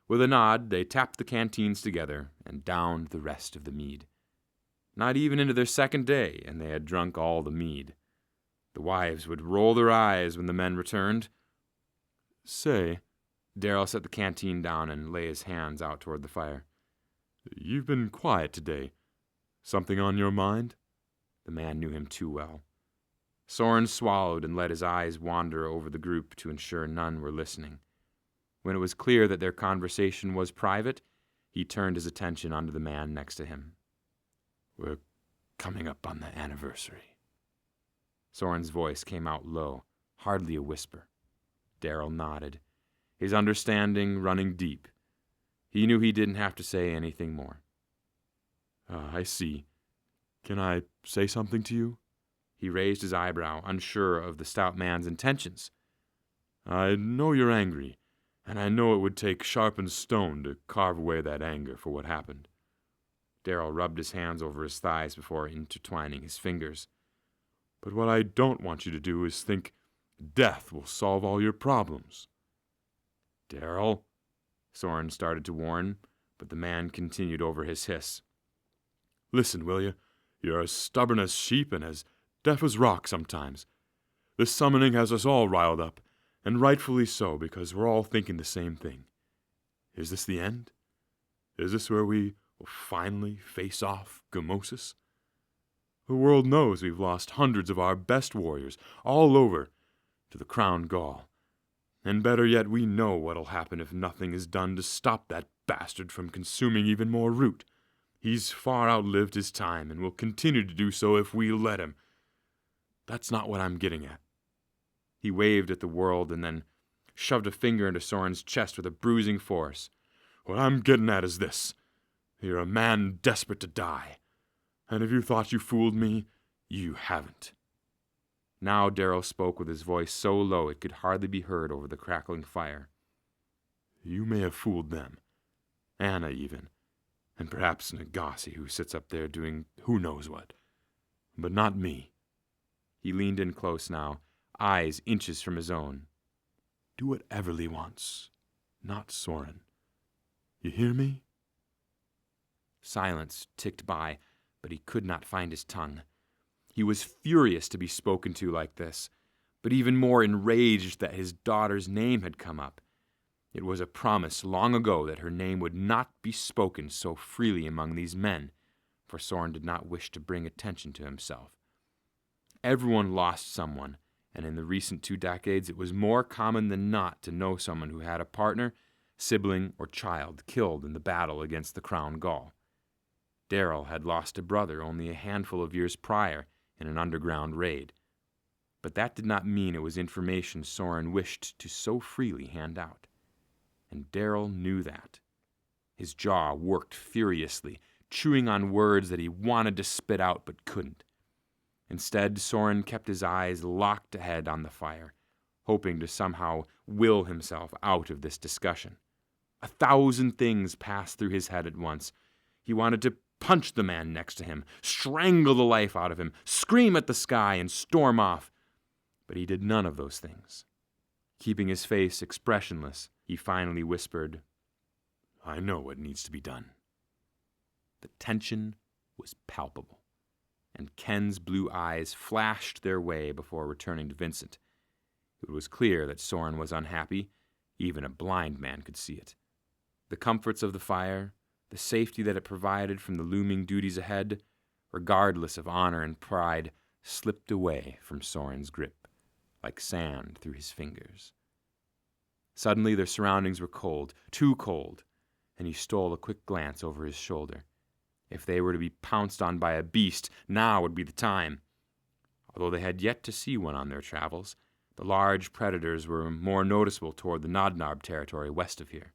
With a nod, they tapped the canteens together and downed the rest of the mead. Not even into their second day, and they had drunk all the mead. The wives would roll their eyes when the men returned. Say, Darrell set the canteen down and lay his hands out toward the fire. You've been quiet today. Something on your mind? The man knew him too well. Soren swallowed and let his eyes wander over the group to ensure none were listening. When it was clear that their conversation was private, he turned his attention onto the man next to him. We're coming up on the anniversary. Soren's voice came out low, hardly a whisper. Darrell nodded, his understanding running deep. He knew he didn't have to say anything more. I see. Can I say something to you? He raised his eyebrow, unsure of the stout man's intentions. I know you're angry, and I know it would take sharpened stone to carve away that anger for what happened. Darrell rubbed his hands over his thighs before intertwining his fingers. But what I don't want you to do is think death will solve all your problems. Darrell, Soren started to warn, but the man continued over his hiss. Listen, will you? You're as stubborn as sheep and as deaf as rock sometimes. This summoning has us all riled up, and rightfully so, because we're all thinking the same thing. Is this the end? Is this where we will finally face off Gamosis? The world knows we've lost hundreds of our best warriors, all over, to the Crown Gaul. And better yet, we know what'll happen if nothing is done to stop that bastard from consuming even more root. He's far outlived his time, and will continue to do so if we let him. That's not what I'm getting at. He waved at the world and then shoved a finger into Soren's chest with a bruising force. What I'm getting at is this. You're a man desperate to die. And if you thought you fooled me, you haven't. Now Darrell spoke with his voice so low it could hardly be heard over the crackling fire. You may have fooled them. Anna, even. And perhaps Nagasi, who sits up there doing who knows what. But not me. He leaned in close now, eyes inches from his own. Do what Everly wants, not Soren. You hear me? Silence ticked by, but he could not find his tongue. He was furious to be spoken to like this, but even more enraged that his daughter's name had come up. It was a promise long ago that her name would not be spoken so freely among these men, for Soren did not wish to bring attention to himself. Everyone lost someone, and in the recent 2 decades it was more common than not to know someone who had a partner, sibling, or child killed in the battle against the Crown Gaul. Darrell had lost a brother only a handful of years prior in an underground raid, but that did not mean it was information Soren wished to so freely hand out. And Darrell knew that. His jaw worked furiously, chewing on words that he wanted to spit out but couldn't. Instead, Soren kept his eyes locked ahead on the fire, hoping to somehow will himself out of this discussion. 1,000 things passed through his head at once. He wanted to punch the man next to him, strangle the life out of him, scream at the sky, and storm off. But he did none of those things. Keeping his face expressionless, he finally whispered, I know what needs to be done. The tension was palpable, and Ken's blue eyes flashed their way before returning to Vincent. It was clear that Soren was unhappy. Even a blind man could see it. The comforts of the fire, the safety that it provided from the looming duties ahead, regardless of honor and pride, slipped away from Soren's grip, like sand through his fingers. Suddenly their surroundings were cold, too cold, and he stole a quick glance over his shoulder. If they were to be pounced on by a beast, now would be the time. Although they had yet to see one on their travels, the large predators were more noticeable toward the Nodnarb territory west of here.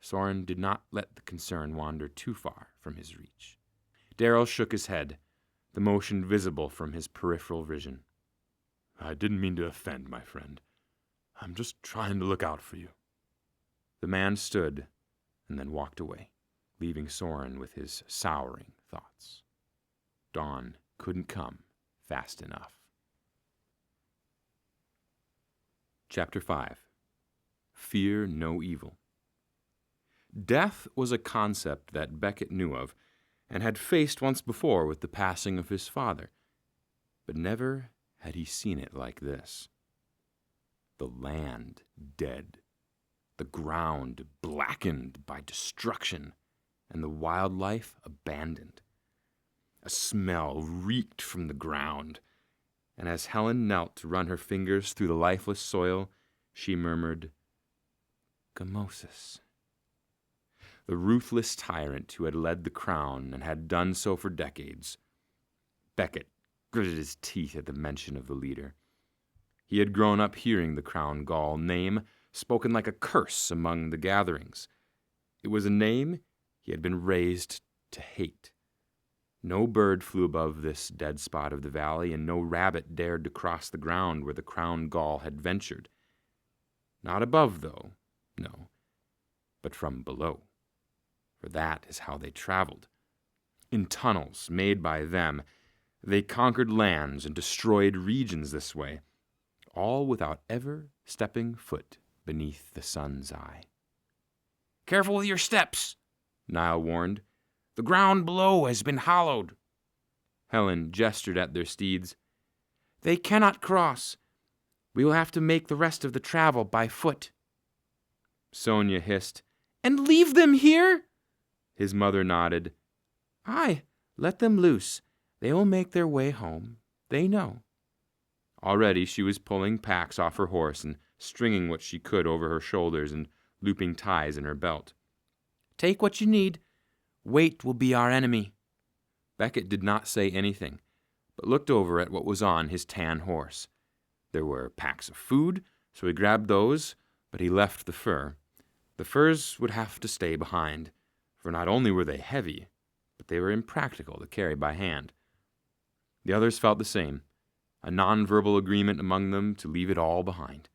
Soren did not let the concern wander too far from his reach. Darrell shook his head, the motion visible from his peripheral vision. I didn't mean to offend, my friend. I'm just trying to look out for you. The man stood and then walked away, leaving Soren with his souring thoughts. Dawn couldn't come fast enough. Chapter 5. Fear no evil. Death was a concept that Becket knew of, and had faced once before with the passing of his father, but never had he seen it like this. The land dead, the ground blackened by destruction, and the wildlife abandoned. A smell reeked from the ground, and as Helen knelt to run her fingers through the lifeless soil, she murmured, Gamosis. The ruthless tyrant who had led the crown and had done so for decades. Becket gritted his teeth at the mention of the leader. He had grown up hearing the Crown Gaul name spoken like a curse among the gatherings. It was a name he had been raised to hate. No bird flew above this dead spot of the valley, and no rabbit dared to cross the ground where the Crown Gaul had ventured. Not above, though, no, but from below, for that is how they traveled. In tunnels made by them, they conquered lands and destroyed regions this way, all without ever stepping foot beneath the sun's eye. Careful with your steps, Niall warned. The ground below has been hollowed. Helen gestured at their steeds. They cannot cross. We will have to make the rest of the travel by foot. Sonia hissed. And leave them here? His mother nodded. Aye, let them loose. They will make their way home. They know. Already she was pulling packs off her horse and stringing what she could over her shoulders and looping ties in her belt. Take what you need. Weight will be our enemy. Becket did not say anything, but looked over at what was on his tan horse. There were packs of food, so he grabbed those, but he left the fur. The furs would have to stay behind, for not only were they heavy, but they were impractical to carry by hand. The others felt the same, a non-verbal agreement among them to leave it all behind.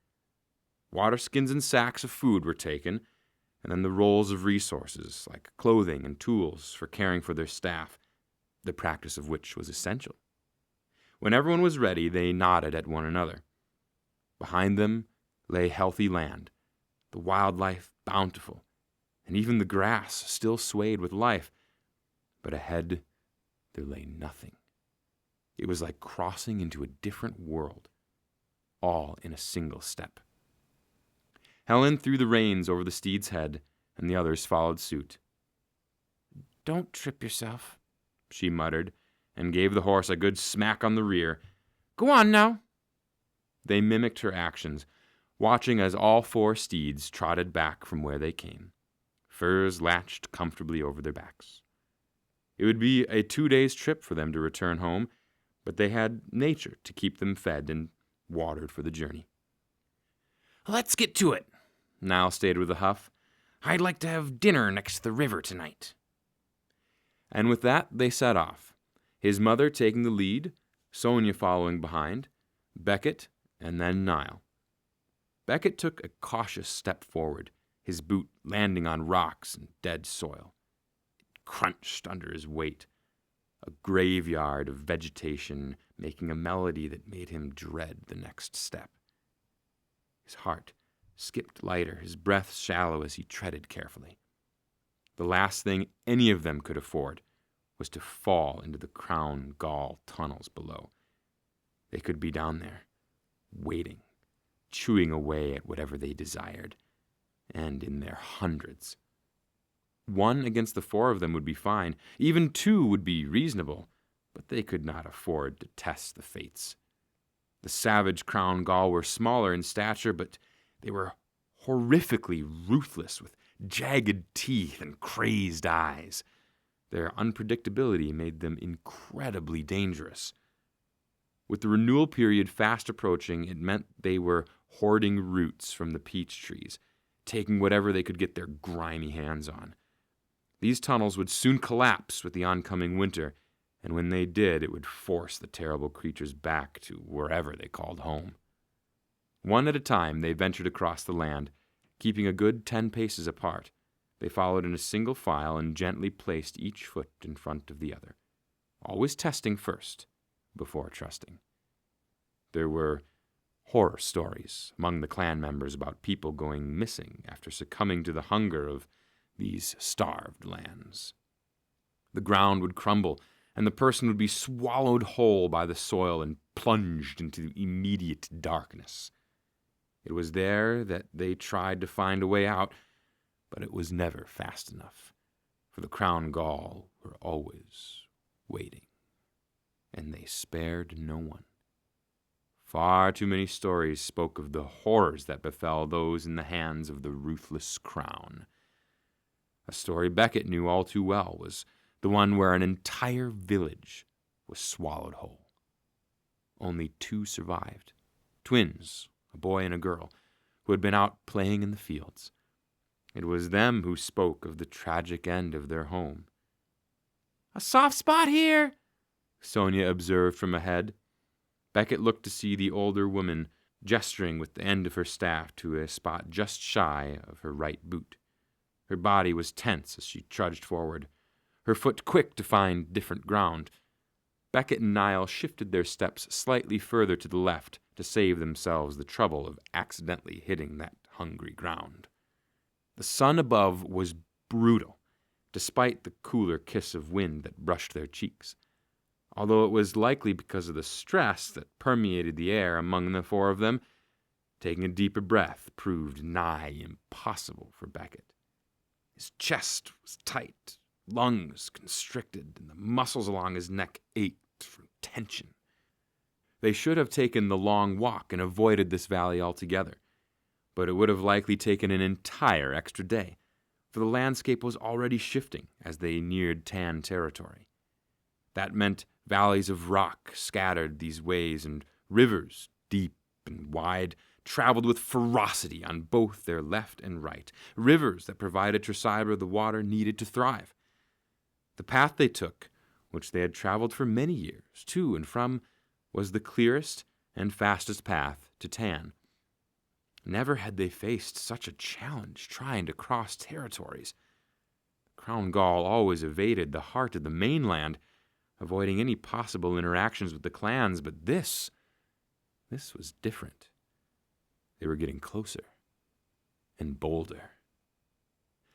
Water skins and sacks of food were taken, and then the rolls of resources, like clothing and tools for caring for their staff, the practice of which was essential. When everyone was ready, they nodded at one another. Behind them lay healthy land, the wildlife bountiful, and even the grass still swayed with life. But ahead there lay nothing. It was like crossing into a different world, all in a single step. Helen threw the reins over the steed's head, and the others followed suit. Don't trip yourself, she muttered, and gave the horse a good smack on the rear. Go on now. They mimicked her actions, watching as all four steeds trotted back from where they came, furs latched comfortably over their backs. It would be a 2 days' trip for them to return home, but they had nature to keep them fed and watered for the journey. Let's get to it, Niall stayed with a huff. I'd like to have dinner next to the river tonight. And with that, they set off, his mother taking the lead, Sonia following behind, Becket, and then Niall. Becket took a cautious step forward, his boot landing on rocks and dead soil. It crunched under his weight, a graveyard of vegetation making a melody that made him dread the next step. His heart skipped lighter, his breath shallow as he treaded carefully. The last thing any of them could afford was to fall into the Crown Gaul tunnels below. They could be down there, waiting, chewing away at whatever they desired, and in their hundreds. 1 against the 4 of them would be fine. Even 2 would be reasonable, but they could not afford to test the fates. The savage Crown Gaul were smaller in stature, but they were horrifically ruthless, with jagged teeth and crazed eyes. Their unpredictability made them incredibly dangerous. With the renewal period fast approaching, it meant they were hoarding roots from the peach trees, taking whatever they could get their grimy hands on. These tunnels would soon collapse with the oncoming winter, and when they did, it would force the terrible creatures back to wherever they called home. 1 at a time, they ventured across the land, keeping a good 10 paces apart. They followed in a single file and gently placed each foot in front of the other, always testing first, before trusting. There were horror stories among the clan members about people going missing after succumbing to the hunger of these starved lands. The ground would crumble, and the person would be swallowed whole by the soil and plunged into immediate darkness. It was there that they tried to find a way out, but it was never fast enough, for the Crown Gaul were always waiting, and they spared no one. Far too many stories spoke of the horrors that befell those in the hands of the ruthless crown. A story Becket knew all too well was the one where an entire village was swallowed whole. Only 2 survived, twins, a boy and a girl, who had been out playing in the fields. It was them who spoke of the tragic end of their home. "A soft spot here," Sonia observed from ahead. Becket looked to see the older woman gesturing with the end of her staff to a spot just shy of her right boot. Her body was tense as she trudged forward, her foot quick to find different ground. Becket and Niall shifted their steps slightly further to the left to save themselves the trouble of accidentally hitting that hungry ground. The sun above was brutal, despite the cooler kiss of wind that brushed their cheeks, although it was likely because of the stress that permeated the air among the 4 of them. Taking a deeper breath proved nigh impossible for Becket. His chest was tight, lungs constricted, and the muscles along his neck ached from tension. They should have taken the long walk and avoided this valley altogether, but it would have likely taken an entire extra day, for the landscape was already shifting as they neared Tan territory. That meant valleys of rock scattered these ways, and rivers, deep and wide, traveled with ferocity on both their left and right, rivers that provided Tresibra the water needed to thrive. The path they took, which they had traveled for many years, to and from, was the clearest and fastest path to Tan. Never had they faced such a challenge trying to cross territories. Crown Gaul always evaded the heart of the mainland, avoiding any possible interactions with the clans, but this was different. They were getting closer and bolder.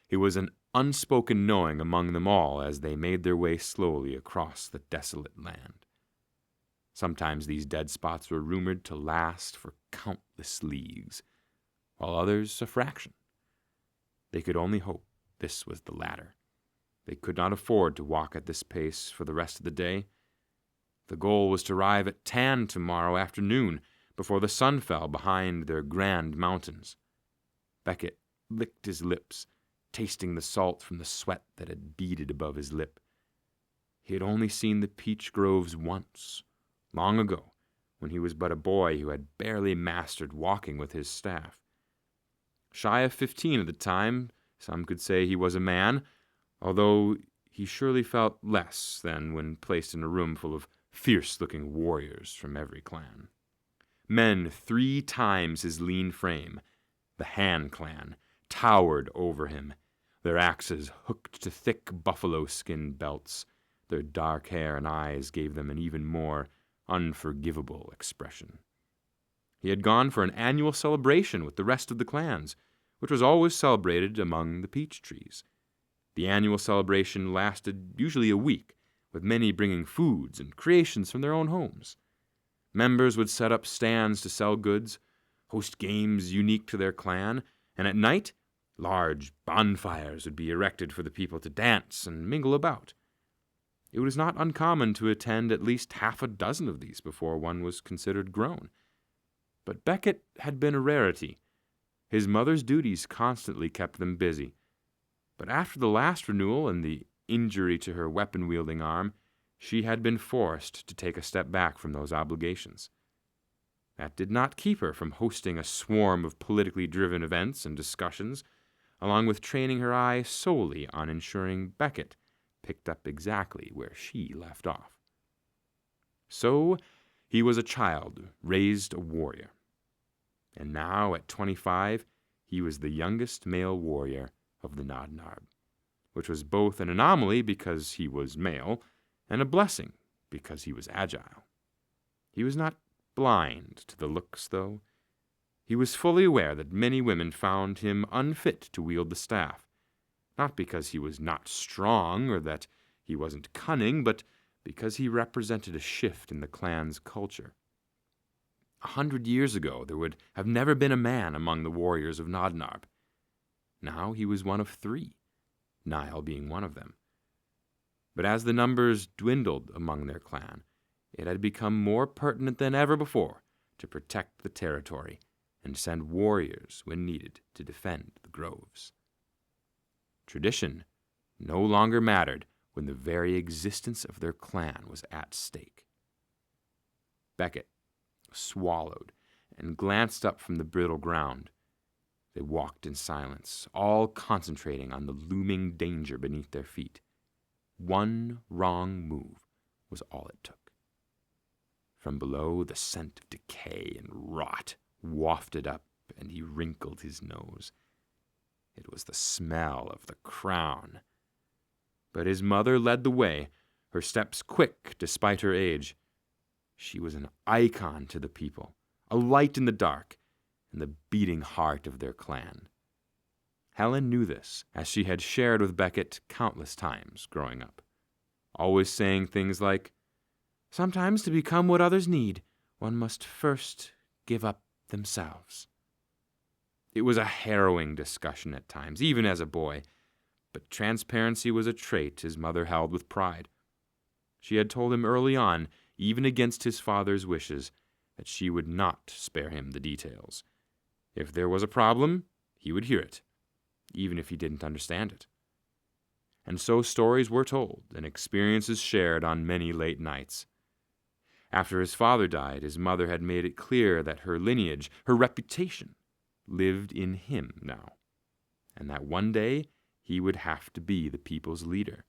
It was an unspoken knowing among them all as they made their way slowly across the desolate land. Sometimes these dead spots were rumored to last for countless leagues, while others a fraction. They could only hope this was the latter. They could not afford to walk at this pace for the rest of the day. The goal was to arrive at Tan tomorrow afternoon, before the sun fell behind their grand mountains. Becket licked his lips, tasting the salt from the sweat that had beaded above his lip. He had only seen the peach groves once, long ago, when he was but a boy who had barely mastered walking with his staff. Shy of 15 at the time, some could say he was a man, although he surely felt less than when placed in a room full of fierce-looking warriors from every clan. Men 3 times his lean frame, the Han clan, towered over him, their axes hooked to thick buffalo skin belts. Their dark hair and eyes gave them an even more unforgivable expression. He had gone for an annual celebration with the rest of the clans, which was always celebrated among the peach trees. The annual celebration lasted usually a week, with many bringing foods and creations from their own homes. Members would set up stands to sell goods, host games unique to their clan, and at night, large bonfires would be erected for the people to dance and mingle about. It was not uncommon to attend at least 6 of these before one was considered grown. But Becket had been a rarity. His mother's duties constantly kept them busy. But after the last renewal and the injury to her weapon-wielding arm, she had been forced to take a step back from those obligations. That did not keep her from hosting a swarm of politically driven events and discussions, along with training her eye solely on ensuring Becket picked up exactly where she left off. So he was a child, raised a warrior. And now, at 25, he was the youngest male warrior of the Nadnarb, which was both an anomaly because he was male and a blessing because he was agile. He was not blind to the looks, though. He was fully aware that many women found him unfit to wield the staff, not because he was not strong or that he wasn't cunning, but because he represented a shift in the clan's culture. 100 years ago, there would have never been a man among the warriors of Nodnarb. Now he was one of 3, Niall being one of them. But as the numbers dwindled among their clan, it had become more pertinent than ever before to protect the territory and send warriors when needed to defend the groves. Tradition no longer mattered when the very existence of their clan was at stake. Beckett swallowed and glanced up from the brittle ground. They walked in silence, all concentrating on the looming danger beneath their feet. One wrong move was all it took. From below, the scent of decay and rot wafted up, and he wrinkled his nose. It was the smell of the crown. But his mother led the way, her steps quick despite her age. She was an icon to the people, a light in the dark, and the beating heart of their clan. Helen knew this, as she had shared with Beckett countless times growing up, always saying things like, "Sometimes to become what others need, one must first give up themselves." It was a harrowing discussion at times, even as a boy, but transparency was a trait his mother held with pride. She had told him early on, even against his father's wishes, that she would not spare him the details. If there was a problem, he would hear it, even if he didn't understand it. And so stories were told and experiences shared on many late nights. After his father died, his mother had made it clear that her lineage, her reputation, lived in him now, and that one day he would have to be the people's leader,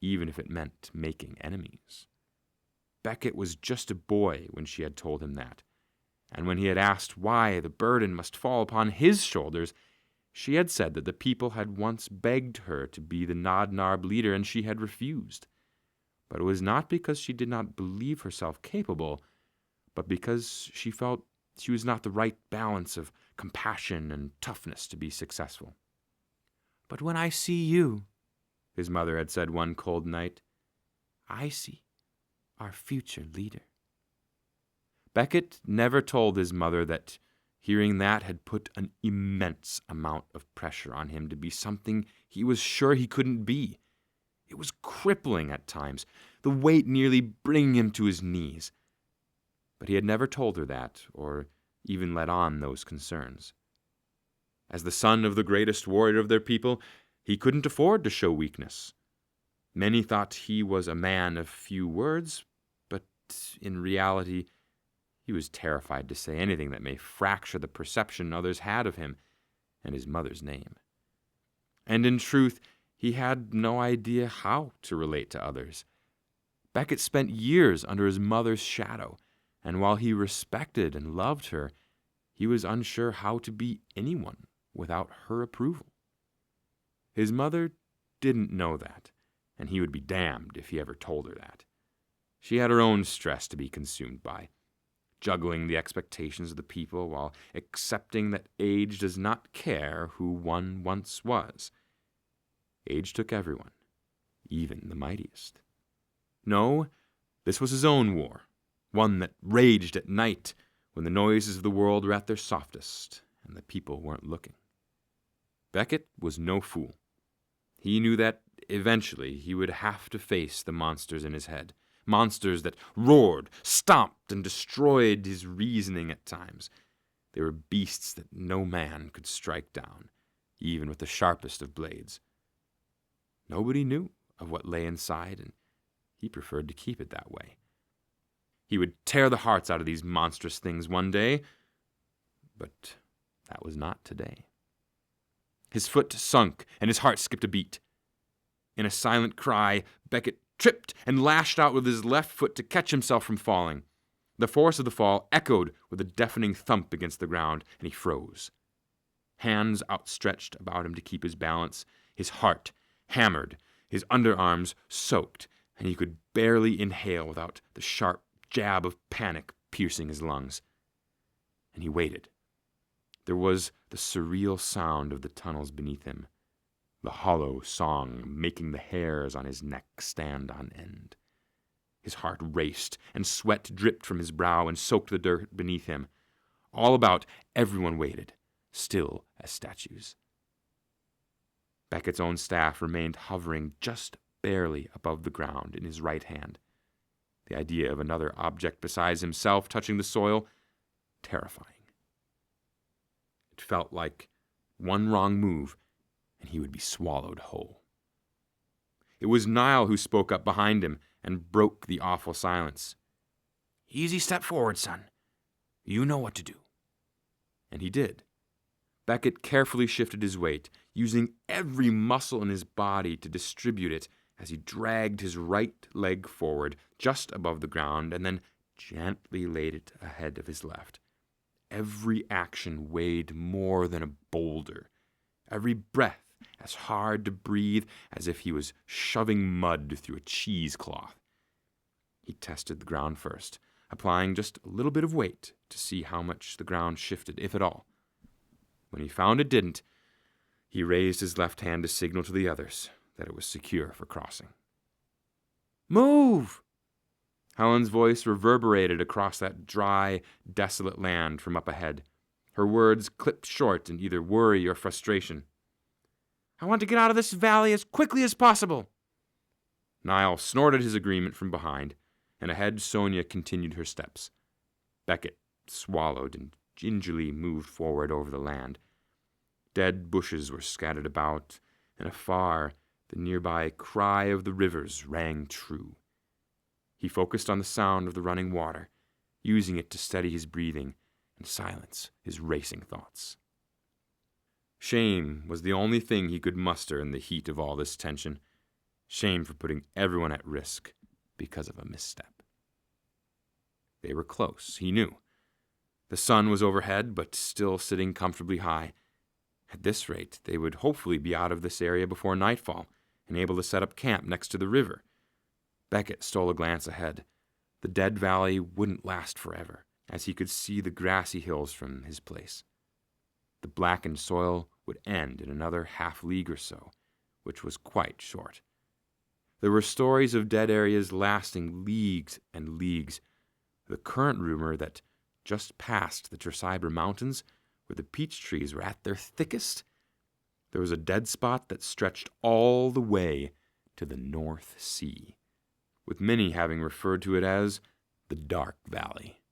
even if it meant making enemies. Beckett was just a boy when she had told him that, and when he had asked why the burden must fall upon his shoulders, she had said that the people had once begged her to be the Nodnarb leader, and she had refused. But it was not because she did not believe herself capable, but because she felt she was not the right balance of compassion and toughness to be successful. "But when I see you," his mother had said one cold night, "I see our future leader." Beckett never told his mother that hearing that had put an immense amount of pressure on him to be something he was sure he couldn't be. It was crippling at times, the weight nearly bringing him to his knees. But he had never told her that, or even let on those concerns. As the son of the greatest warrior of their people, he couldn't afford to show weakness. Many thought he was a man of few words, but in reality, he was terrified to say anything that may fracture the perception others had of him and his mother's name. And in truth, he had no idea how to relate to others. Beckett spent years under his mother's shadow, and while he respected and loved her, he was unsure how to be anyone without her approval. His mother didn't know that, and he would be damned if he ever told her that. She had her own stress to be consumed by, juggling the expectations of the people while accepting that age does not care who one once was. Age took everyone, even the mightiest. No, this was his own war, one that raged at night when the noises of the world were at their softest and the people weren't looking. Beckett was no fool. He knew that eventually he would have to face the monsters in his head, monsters that roared, stomped, and destroyed his reasoning at times. They were beasts that no man could strike down, even with the sharpest of blades. Nobody knew of what lay inside, and he preferred to keep it that way. He would tear the hearts out of these monstrous things one day, but that was not today. His foot sunk, and his heart skipped a beat. In a silent cry, Beckett tripped and lashed out with his left foot to catch himself from falling. The force of the fall echoed with a deafening thump against the ground, and he froze. Hands outstretched about him to keep his balance, his heart hammered, his underarms soaked, and he could barely inhale without the sharp jab of panic piercing his lungs. And he waited. There was the surreal sound of the tunnels beneath him, the hollow song making the hairs on his neck stand on end. His heart raced, and sweat dripped from his brow and soaked the dirt beneath him. All about, everyone waited, still as statues. Beckett's own staff remained hovering just barely above the ground in his right hand. The idea of another object besides himself touching the soil, terrifying. It felt like one wrong move, and he would be swallowed whole. It was Niall who spoke up behind him and broke the awful silence. "Easy step forward, son. You know what to do." And he did. Beckett carefully shifted his weight, using every muscle in his body to distribute it as he dragged his right leg forward just above the ground and then gently laid it ahead of his left. Every action weighed more than a boulder, every breath as hard to breathe as if he was shoving mud through a cheesecloth. He tested the ground first, applying just a little bit of weight to see how much the ground shifted, if at all. When he found it didn't, he raised his left hand to signal to the others that it was secure for crossing. "Move!" Helen's voice reverberated across that dry, desolate land from up ahead. Her words clipped short in either worry or frustration. "I want to get out of this valley as quickly as possible." Niall snorted his agreement from behind, and ahead Sonia continued her steps. Beckett swallowed and gingerly moved forward over the land. Dead bushes were scattered about, and afar the nearby cry of the rivers rang true. He focused on the sound of the running water, using it to steady his breathing and silence his racing thoughts. Shame was the only thing he could muster in the heat of all this tension. Shame for putting everyone at risk because of a misstep. They were close, he knew. The sun was overhead, but still sitting comfortably high. At this rate, they would hopefully be out of this area before nightfall and able to set up camp next to the river. Beckett stole a glance ahead. The dead valley wouldn't last forever, as he could see the grassy hills from his place. The blackened soil would end in another half-league or so, which was quite short. There were stories of dead areas lasting leagues and leagues. The current rumor that just past the Tresibra mountains, where the peach trees were at their thickest, there was a dead spot that stretched all the way to the North Sea, with many having referred to it as the Dark Valley.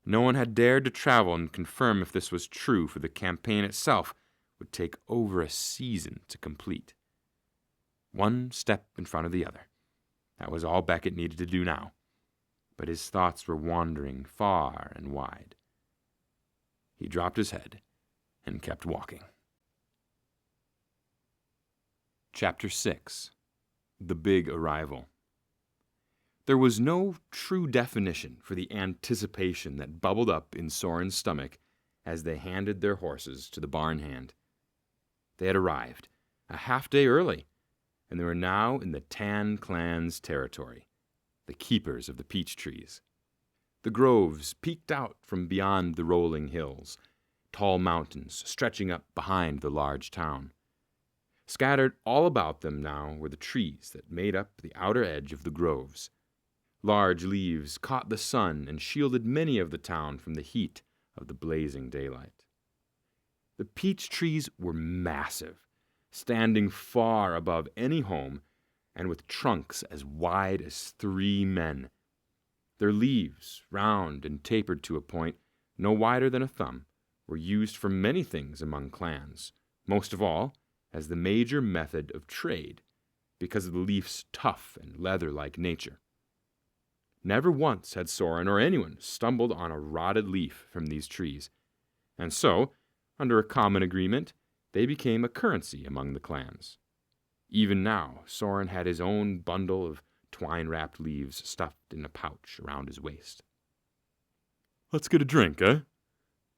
No one had dared to travel and confirm if this was true, for the campaign itself would take over a season to complete. One step in front of the other. That was all Beckett needed to do now. But his thoughts were wandering far and wide. He dropped his head and kept walking. Chapter 6. The Big Arrival. There was no true definition for the anticipation that bubbled up in Soren's stomach as they handed their horses to the barn hand. They had arrived, a half-day early, and they were now in the Tan Clan's territory, the keepers of the peach trees. The groves peeked out from beyond the rolling hills, tall mountains stretching up behind the large town. Scattered all about them now were the trees that made up the outer edge of the groves. Large leaves caught the sun and shielded many of the town from the heat of the blazing daylight. The peach trees were massive, standing far above any home and with trunks as wide as 3 men. Their leaves, round and tapered to a point no wider than a thumb, were used for many things among clans, most of all as the major method of trade, because of the leaf's tough and leather-like nature. Never once had Soren or anyone stumbled on a rotted leaf from these trees, and so, under a common agreement, they became a currency among the clans. Even now, Soren had his own bundle of twine-wrapped leaves stuffed in a pouch around his waist. "Let's get a drink, eh?"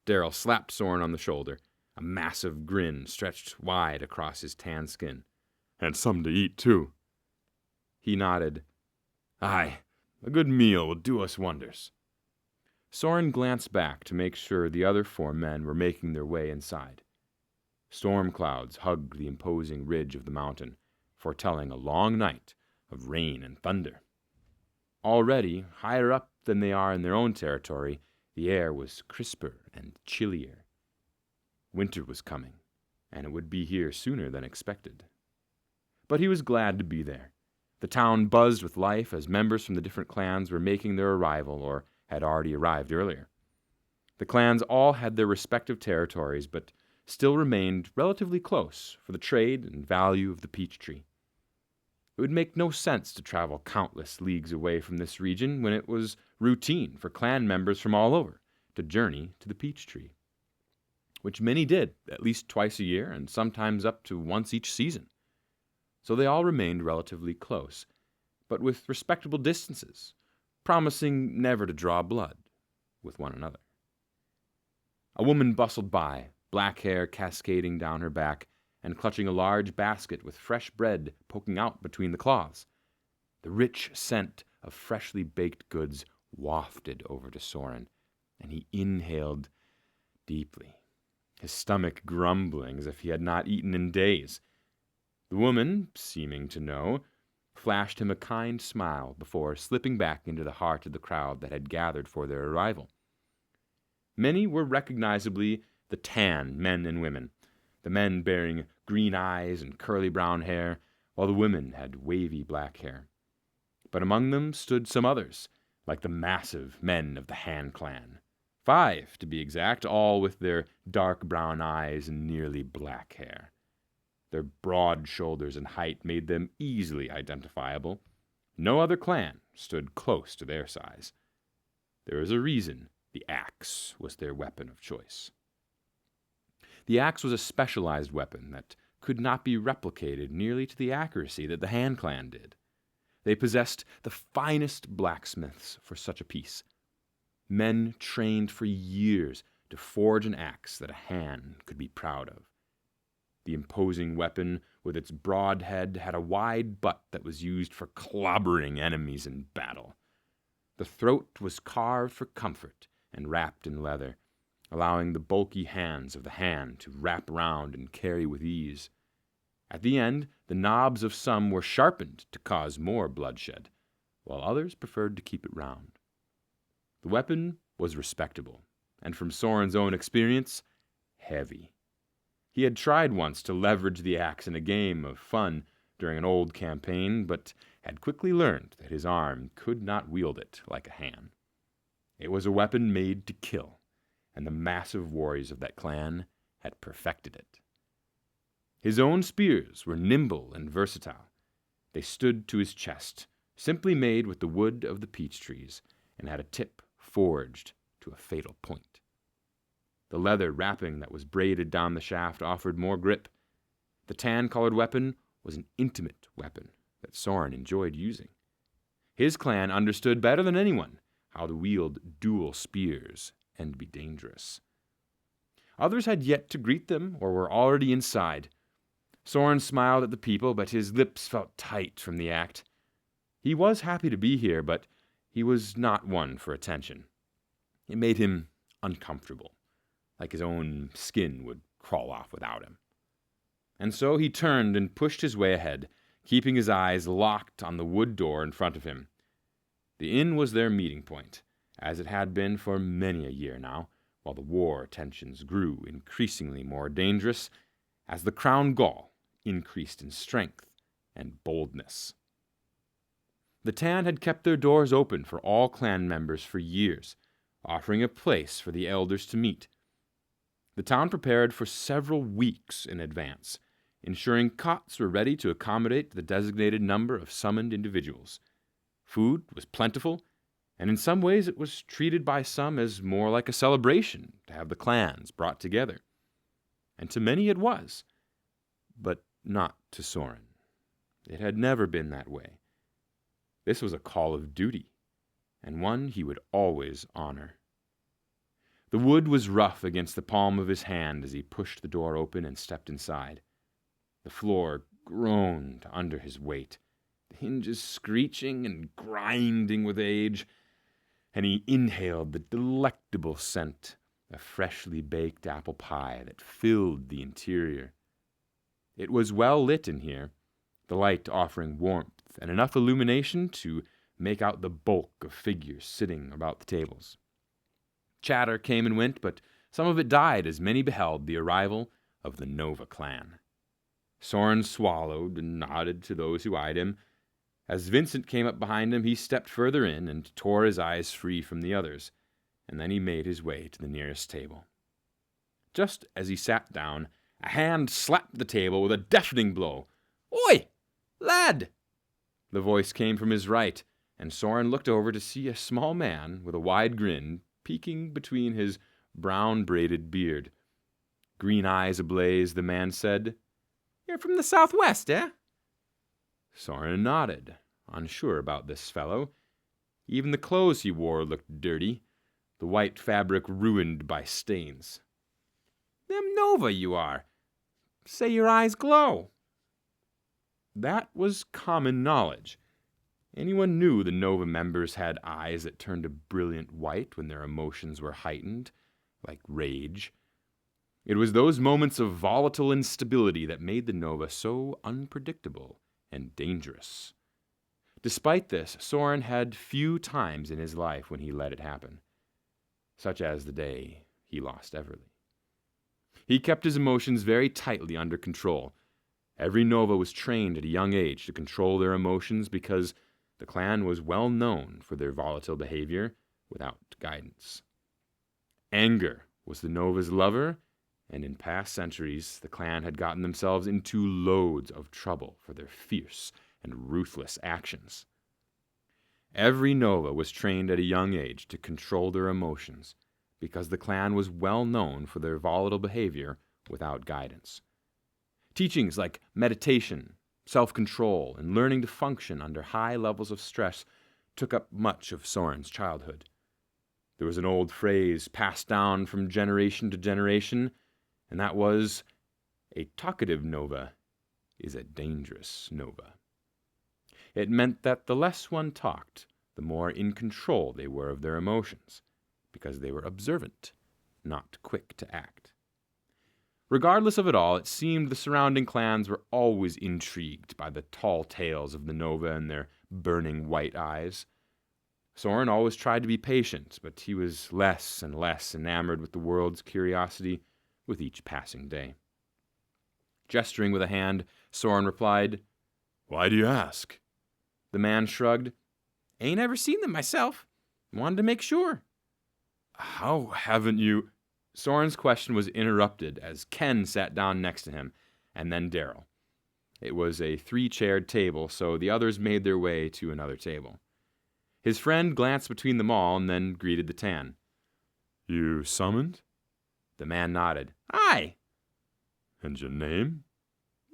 Darrell slapped Soren on the shoulder, a massive grin stretched wide across his tan skin. "And something to eat, too." He nodded. "Aye, a good meal will do us wonders." Soren glanced back to make sure the other 4 men were making their way inside. Storm clouds hugged the imposing ridge of the mountain, foretelling a long night of rain and thunder. Already, higher up than they are in their own territory, the air was crisper and chillier. Winter was coming, and it would be here sooner than expected. But he was glad to be there. The town buzzed with life as members from the different clans were making their arrival or had already arrived earlier. The clans all had their respective territories, but still remained relatively close for the trade and value of the peach tree. It would make no sense to travel countless leagues away from this region when it was routine for clan members from all over to journey to the peach tree, which many did at least twice a year and sometimes up to once each season. So they all remained relatively close, but with respectable distances, promising never to draw blood with one another. A woman bustled by, black hair cascading down her back, and clutching a large basket with fresh bread poking out between the cloths. The rich scent of freshly baked goods wafted over to Soren, and he inhaled deeply, his stomach grumbling as if he had not eaten in days. The woman, seeming to know, flashed him a kind smile before slipping back into the heart of the crowd that had gathered for their arrival. Many were recognizably the tan men and women, the men bearing green eyes and curly brown hair, while the women had wavy black hair. But among them stood some others, like the massive men of the Han clan. 5, to be exact, all with their dark brown eyes and nearly black hair. Their broad shoulders and height made them easily identifiable. No other clan stood close to their size. There is a reason the axe was their weapon of choice. The axe was a specialized weapon that could not be replicated nearly to the accuracy that the Han clan did. They possessed the finest blacksmiths for such a piece. Men trained for years to forge an axe that a Han could be proud of. The imposing weapon, with its broad head, had a wide butt that was used for clobbering enemies in battle. The throat was carved for comfort and wrapped in leather, allowing the bulky hands of the Han to wrap round and carry with ease. At the end, the knobs of some were sharpened to cause more bloodshed, while others preferred to keep it round. The weapon was respectable, and from Soren's own experience, heavy. He had tried once to leverage the axe in a game of fun during an old campaign, but had quickly learned that his arm could not wield it like a Han. It was a weapon made to kill, and the massive warriors of that clan had perfected it. His own spears were nimble and versatile. They stood to his chest, simply made with the wood of the peach trees, and had a tip forged to a fatal point. The leather wrapping that was braided down the shaft offered more grip. The tan-colored weapon was an intimate weapon that Soren enjoyed using. His clan understood better than anyone how to wield dual spears and be dangerous. Others had yet to greet them or were already inside. Soren smiled at the people, but his lips felt tight from the act. He was happy to be here, but he was not one for attention. It made him uncomfortable, like his own skin would crawl off without him. And so he turned and pushed his way ahead, keeping his eyes locked on the wood door in front of him. The inn was their meeting point, as it had been for many a year now, while the war tensions grew increasingly more dangerous as the Crown Gaul increased in strength and boldness. The Tan had kept their doors open for all clan members for years, offering a place for the elders to meet. The town prepared for several weeks in advance, ensuring cots were ready to accommodate the designated number of summoned individuals. Food was plentiful, and in some ways it was treated by some as more like a celebration to have the clans brought together. And to many it was, but not to Soren. It had never been that way. This was a call of duty, and one he would always honor. The wood was rough against the palm of his hand as he pushed the door open and stepped inside. The floor groaned under his weight, the hinges screeching and grinding with age. and he inhaled the delectable scent of freshly baked apple pie that filled the interior. It was well lit in here, the light offering warmth and enough illumination to make out the bulk of figures sitting about the tables. Chatter came and went, but some of it died as many beheld the arrival of the Nova clan. Soren swallowed and nodded to those who eyed him. As Vincent came up behind him, he stepped further in and tore his eyes free from the others, and then he made his way to the nearest table. Just as he sat down, a hand slapped the table with a deafening blow. "Oi, lad!" The voice came from his right, and Soren looked over to see a small man with a wide grin peeking between his brown braided beard. Green eyes ablaze, the man said, "You're from the southwest, eh?" Soren nodded, unsure about this fellow. Even the clothes he wore looked dirty, the white fabric ruined by stains. "Them Nova you are. Say your eyes glow." That was common knowledge. Anyone knew the Nova members had eyes that turned a brilliant white when their emotions were heightened, like rage. It was those moments of volatile instability that made the Nova so unpredictable and dangerous. Despite this, Soren had few times in his life when he let it happen, such as the day he lost Everly. He kept his emotions very tightly under control. Every Nova was trained at a young age to control their emotions because the clan was well known for their volatile behavior without guidance. Anger was the Nova's lover, and in past centuries the clan had gotten themselves into loads of trouble for their fierce and ruthless actions. Every Nova was trained at a young age to control their emotions because the clan was well known for their volatile behavior without guidance. Teachings like meditation, self-control, and learning to function under high levels of stress took up much of Soren's childhood. There was an old phrase passed down from generation to generation, and that was, "A talkative Nova is a dangerous Nova." It meant that the less one talked, the more in control they were of their emotions, because they were observant, not quick to act. Regardless of it all, it seemed the surrounding clans were always intrigued by the tall tales of the Nova and their burning white eyes. Soren always tried to be patient, but he was less and less enamored with the world's curiosity with each passing day. Gesturing with a hand, Soren replied, "Why do you ask?" The man shrugged. "Ain't ever seen them myself. Wanted to make sure." "How haven't you—" Soren's question was interrupted as Ken sat down next to him, and then Daryl. It was a 3-chaired table, so the others made their way to another table. His friend glanced between them all and then greeted the Tan. "You summoned?" The man nodded. "Aye." "And your name?"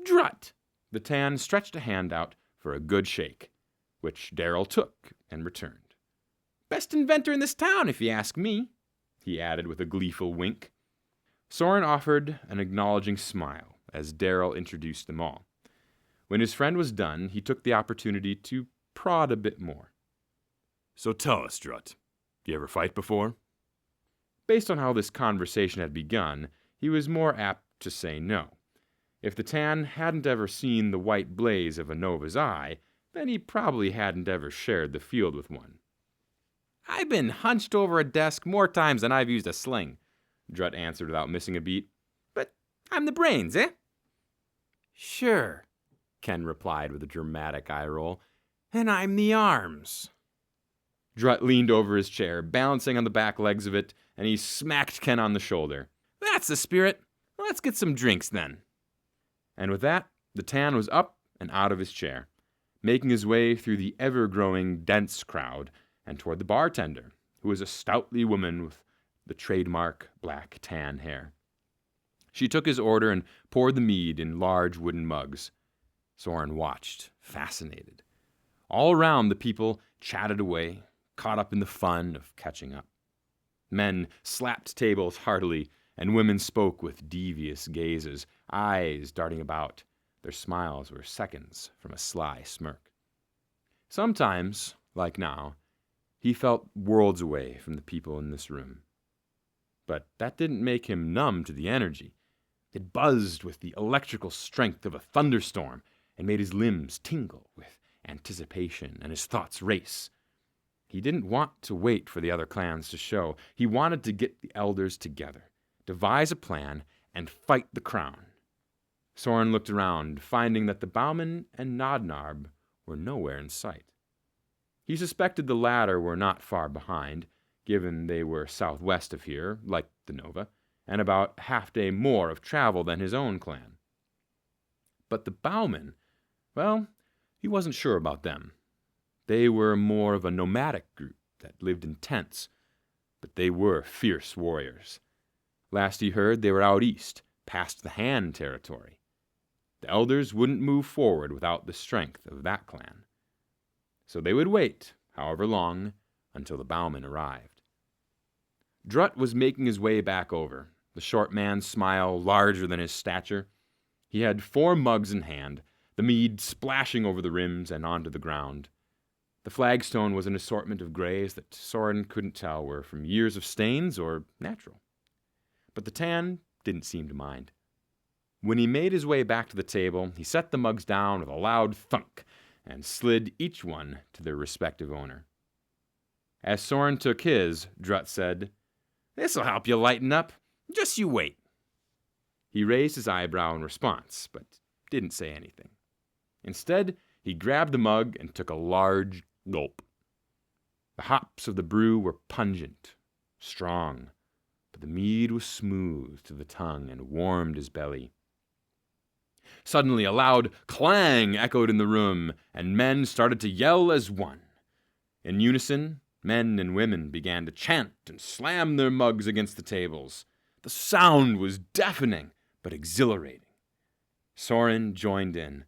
"Drut." The Tan stretched a hand out for a good shake, which Daryl took and returned. "Best inventor in this town, if you ask me," he added with a gleeful wink. Soren offered an acknowledging smile as Daryl introduced them all. When his friend was done, he took the opportunity to prod a bit more. "So tell us, Drut, you ever fight before?" Based on how this conversation had begun, he was more apt to say no. If the Tan hadn't ever seen the white blaze of a Nova's eye, then he probably hadn't ever shared the field with one. "I've been hunched over a desk more times than I've used a sling," Drut answered without missing a beat. "But I'm the brains, eh?" "Sure," Ken replied with a dramatic eye roll. "And I'm the arms." Drut leaned over his chair, balancing on the back legs of it, and he smacked Ken on the shoulder. "That's the spirit. Let's get some drinks, then." And with that, the Tan was up and out of his chair, making his way through the ever-growing dense crowd and toward the bartender, who was a stoutly woman with the trademark black tan hair. She took his order and poured the mead in large wooden mugs. Soren watched, fascinated. All around, the people chatted away, caught up in the fun of catching up. Men slapped tables heartily, and women spoke with devious gazes, eyes darting about. Their smiles were seconds from a sly smirk. Sometimes, like now, He felt worlds away from the people in this room. But that didn't make him numb to the energy. It buzzed with the electrical strength of a thunderstorm and made his limbs tingle with anticipation and his thoughts race. He didn't want to wait for the other clans to show. He wanted to get the elders together, devise a plan, and fight the crown. Soren looked around, finding that the Bowman and Nodnarb were nowhere in sight. He suspected the latter were not far behind, given they were southwest of here, like the Nova, and about half-day more of travel than his own clan. But the Bowman, well, he wasn't sure about them. They were more of a nomadic group that lived in tents, but they were fierce warriors. Last he heard, they were out east, past the Han territory. The elders wouldn't move forward without the strength of that clan. So they would wait, however long, until the Bowman arrived. Drutt was making his way back over, the short man's smile larger than his stature. He had 4 mugs in hand, the mead splashing over the rims and onto the ground. The flagstone was an assortment of grays that Soren couldn't tell were from years of stains or natural. But the tan didn't seem to mind. When he made his way back to the table, he set the mugs down with a loud thunk and slid each one to their respective owner. As Soren took his, Drutt said, "This'll help you lighten up. Just you wait." He raised his eyebrow in response, but didn't say anything. Instead, he grabbed the mug and took a large gulp. The hops of the brew were pungent, strong, but the mead was smooth to the tongue and warmed his belly. Suddenly a loud clang echoed in the room, and men started to yell as one. In unison, men and women began to chant and slam their mugs against the tables. The sound was deafening, but exhilarating. Soren joined in,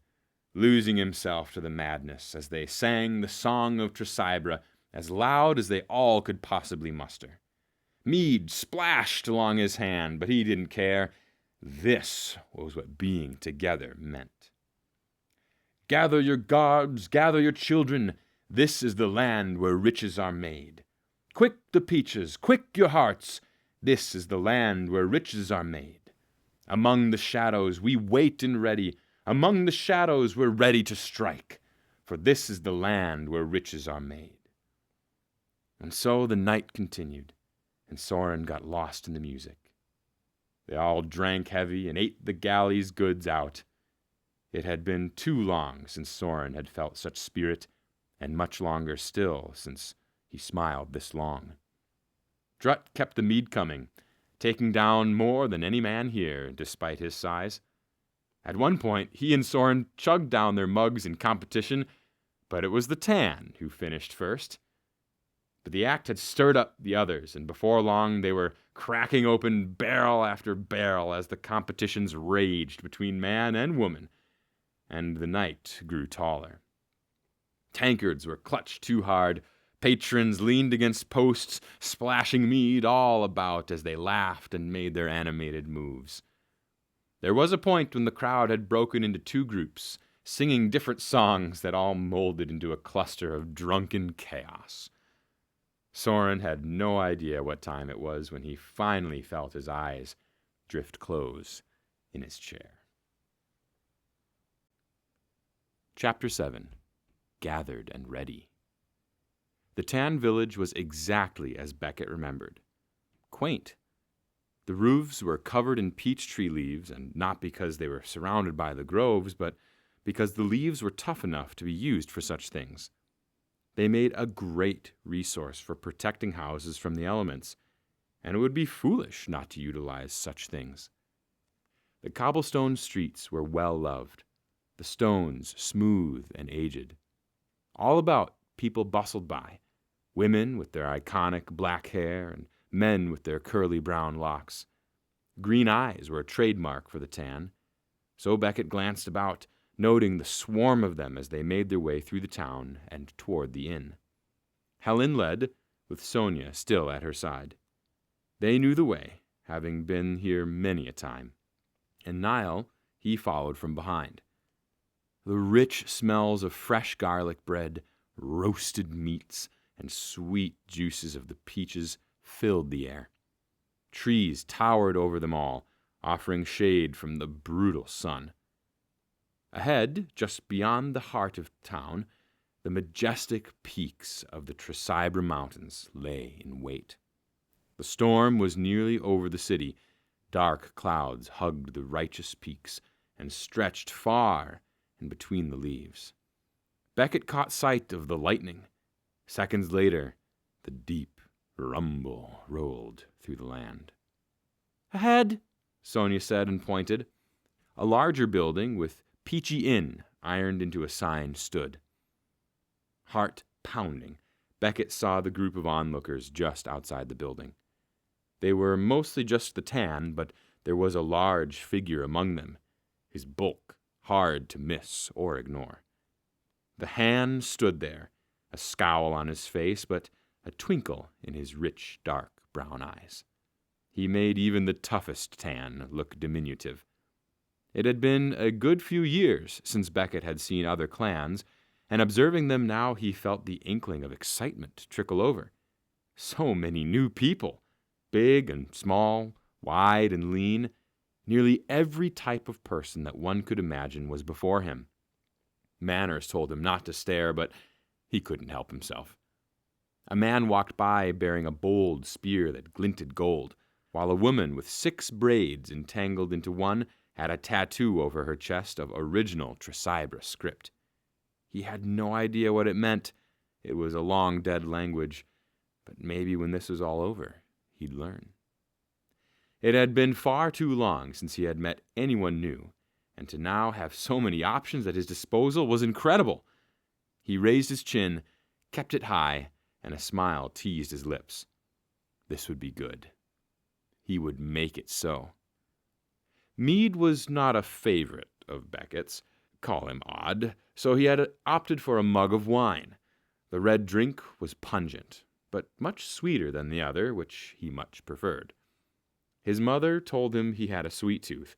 losing himself to the madness as they sang the song of Tresibra as loud as they all could possibly muster. Mead splashed along his hand, but he didn't care. This was what being together meant. "Gather your gods, gather your children. This is the land where riches are made. Quick the peaches, quick your hearts. This is the land where riches are made. Among the shadows we wait and ready. Among the shadows we're ready to strike. For this is the land where riches are made." And so the night continued, and Soren got lost in the music. They all drank heavy and ate the galley's goods out. It had been too long since Soren had felt such spirit, and much longer still since he smiled this long. Drutt kept the mead coming, taking down more than any man here, despite his size. At one point, he and Soren chugged down their mugs in competition, but it was the tan who finished first. But the act had stirred up the others, and before long they were cracking open barrel after barrel as the competitions raged between man and woman, and the night grew taller. Tankards were clutched too hard, patrons leaned against posts, splashing mead all about as they laughed and made their animated moves. There was a point when the crowd had broken into 2 groups, singing different songs that all molded into a cluster of drunken chaos. Soren had no idea what time it was when he finally felt his eyes drift close in his chair. Chapter 7. Gathered and Ready. The tan village was exactly as Beckett remembered. Quaint. The roofs were covered in peach tree leaves, and not because they were surrounded by the groves, but because the leaves were tough enough to be used for such things. They made a great resource for protecting houses from the elements, and it would be foolish not to utilize such things. The cobblestone streets were well loved, the stones smooth and aged. All about, people bustled by, women with their iconic black hair and men with their curly brown locks. Green eyes were a trademark for the tan, so Beckett glanced about, noting the swarm of them as they made their way through the town and toward the inn. Helen led, with Sonia still at her side. They knew the way, having been here many a time, and Niall, he followed from behind. The rich smells of fresh garlic bread, roasted meats, and sweet juices of the peaches filled the air. Trees towered over them all, offering shade from the brutal sun. Ahead, just beyond the heart of town, the majestic peaks of the Tresibra Mountains lay in wait. The storm was nearly over the city. Dark clouds hugged the righteous peaks and stretched far in between the leaves. Beckett caught sight of the lightning. Seconds later, the deep rumble rolled through the land. "Ahead," Sonia said and pointed. A larger building with Peachy Inn ironed into a sign stood. Heart pounding, Beckett saw the group of onlookers just outside the building. They were mostly just the tan, but there was a large figure among them, his bulk hard to miss or ignore. The Han stood there, a scowl on his face, but a twinkle in his rich, dark brown eyes. He made even the toughest tan look diminutive. It had been a good few years since Beckett had seen other clans, and observing them now he felt the inkling of excitement trickle over. So many new people, big and small, wide and lean. Nearly every type of person that one could imagine was before him. Manners told him not to stare, but he couldn't help himself. A man walked by bearing a bold spear that glinted gold, while a woman with 6 braids entangled into one had a tattoo over her chest of original Tresibra script. He had no idea what it meant. It was a long-dead language, but maybe when this was all over, he'd learn. It had been far too long since he had met anyone new, and to now have so many options at his disposal was incredible. He raised his chin, kept it high, and a smile teased his lips. This would be good. He would make it so. Mead was not a favorite of Beckett's, call him odd, so he had opted for a mug of wine. The red drink was pungent, but much sweeter than the other, which he much preferred. His mother told him he had a sweet tooth,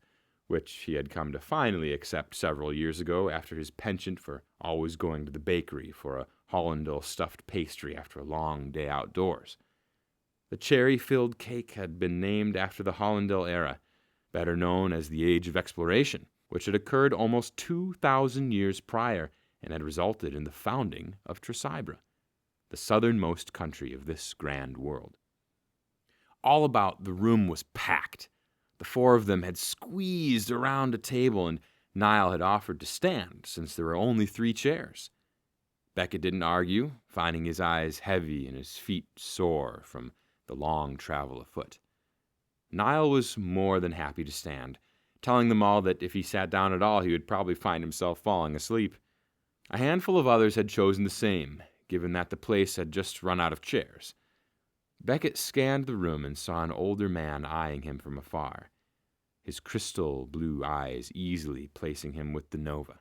which he had come to finally accept several years ago after his penchant for always going to the bakery for a Hollandale stuffed pastry after a long day outdoors. The cherry-filled cake had been named after the Hollandale era, better known as the Age of Exploration, which had occurred almost 2,000 years prior and had resulted in the founding of Tresibra, the southernmost country of this grand world. All about the room was packed. The 4 of them had squeezed around a table, and Niall had offered to stand since there were only 3 chairs. Beckett didn't argue, finding his eyes heavy and his feet sore from the long travel afoot. Niall was more than happy to stand, telling them all that if he sat down at all he would probably find himself falling asleep. A handful of others had chosen the same, given that the place had just run out of chairs. Beckett scanned the room and saw an older man eyeing him from afar, his crystal blue eyes easily placing him with the Nova.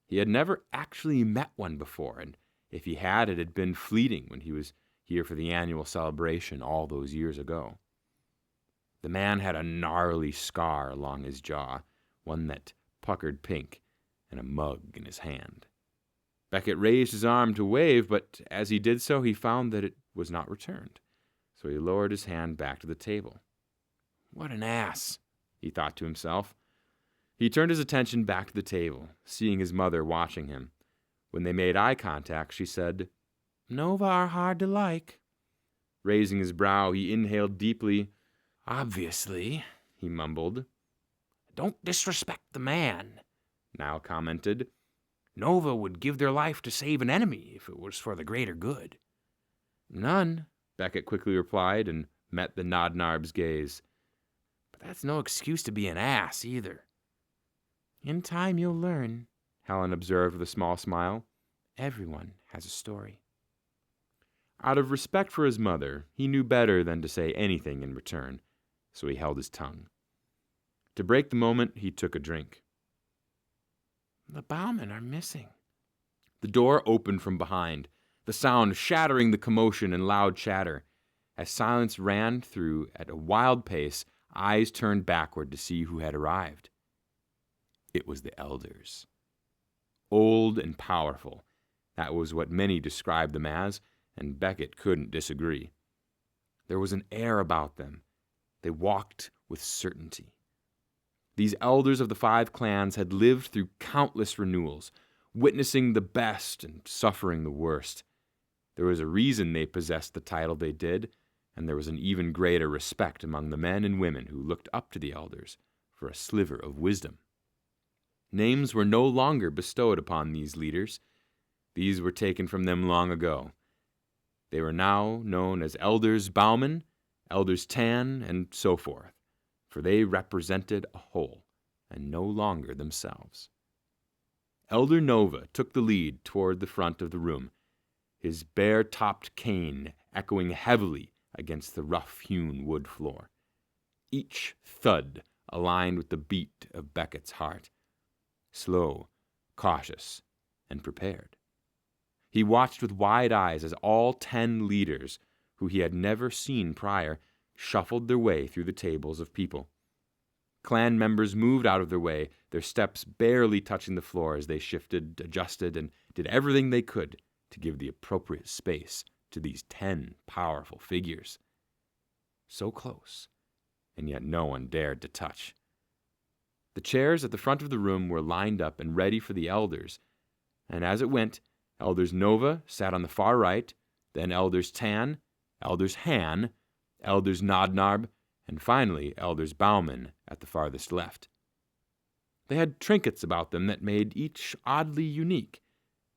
He had never actually met one before, and if he had, it had been fleeting when he was here for the annual celebration all those years ago. The man had a gnarly scar along his jaw, one that puckered pink, and a mug in his hand. Beckett raised his arm to wave, but as he did so, he found that it was not returned. So he lowered his hand back to the table. What an ass, he thought to himself. He turned his attention back to the table, seeing his mother watching him. When they made eye contact, she said, "Nova are hard to like." Raising his brow, he inhaled deeply. "Obviously," he mumbled. "Don't disrespect the man," Niall commented. "Nova would give their life to save an enemy if it was for the greater good." "None," Beckett quickly replied and met the Nodnarb's gaze. "But that's no excuse to be an ass, either." "In time you'll learn," Helen observed with a small smile. "Everyone has a story." Out of respect for his mother, he knew better than to say anything in return, so he held his tongue. To break the moment, he took a drink. "The bowmen are missing." The door opened from behind, the sound shattering the commotion and loud chatter. As silence ran through at a wild pace, eyes turned backward to see who had arrived. It was the elders. Old and powerful, that was what many described them as, and Beckett couldn't disagree. There was an air about them. They walked with certainty. These elders of the 5 clans had lived through countless renewals, witnessing the best and suffering the worst. There was a reason they possessed the title they did, and there was an even greater respect among the men and women who looked up to the elders for a sliver of wisdom. Names were no longer bestowed upon these leaders. These were taken from them long ago. They were now known as Elders Bauman, Elders Tan, and so forth, for they represented a whole, and no longer themselves. Elder Nova took the lead toward the front of the room, his bare-topped cane echoing heavily against the rough-hewn wood floor. Each thud aligned with the beat of Beckett's heart. Slow, cautious, and prepared. He watched with wide eyes as all 10 leaders, who he had never seen prior, shuffled their way through the tables of people. Clan members moved out of their way, their steps barely touching the floor as they shifted, adjusted, and did everything they could to give the appropriate space to these 10 powerful figures. So close, and yet no one dared to touch. The chairs at the front of the room were lined up and ready for the elders, and as it went, Elders Nova sat on the far right, then Elders Tan, Elders Han, Elders Nodnarb, and finally Elders Bauman at the farthest left. They had trinkets about them that made each oddly unique.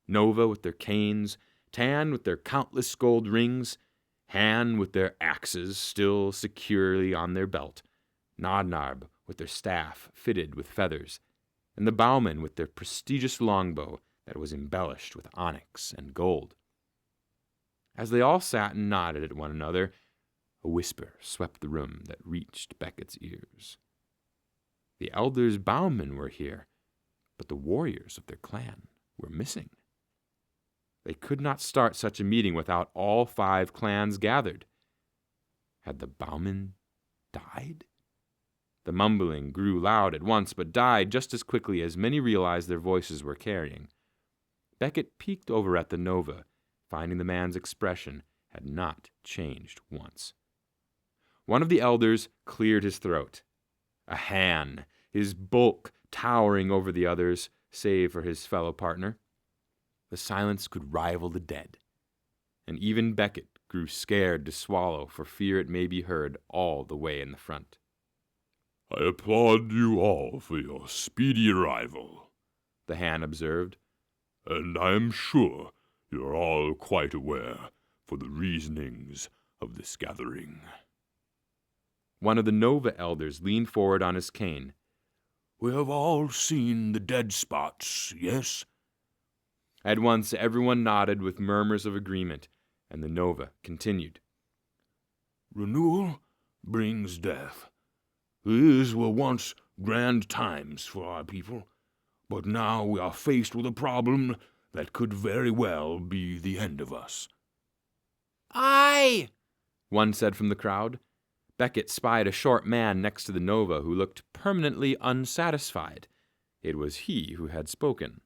Nova with their canes, Tan with their countless gold rings, Han with their axes still securely on their belt, Nodnarb with their staff fitted with feathers, and the Bauman with their prestigious longbow that was embellished with onyx and gold. As they all sat and nodded at one another, a whisper swept the room that reached Beckett's ears. The elders Bauman were here, but the warriors of their clan were missing. They could not start such a meeting without all 5 clans gathered. Had the Bauman died? The mumbling grew loud at once, but died just as quickly as many realized their voices were carrying. Beckett peeked over at the Nova, finding the man's expression had not changed once. One of the elders cleared his throat. A Han, his bulk towering over the others, save for his fellow partner. The silence could rival the dead, and even Beckett grew scared to swallow for fear it may be heard all the way in the front. "I applaud you all for your speedy arrival," the Han observed. "and I am sure you're all quite aware for the reasonings of this gathering." One of the Nova elders leaned forward on his cane. "We have all seen the dead spots, yes?" At once everyone nodded with murmurs of agreement, and the Nova continued. "Renewal brings death. These were once grand times for our people, but now we are faced with a problem that could very well be the end of us." "Aye!" one said from the crowd. Beckett spied a short man next to the Nova who looked permanently unsatisfied. It was he who had spoken.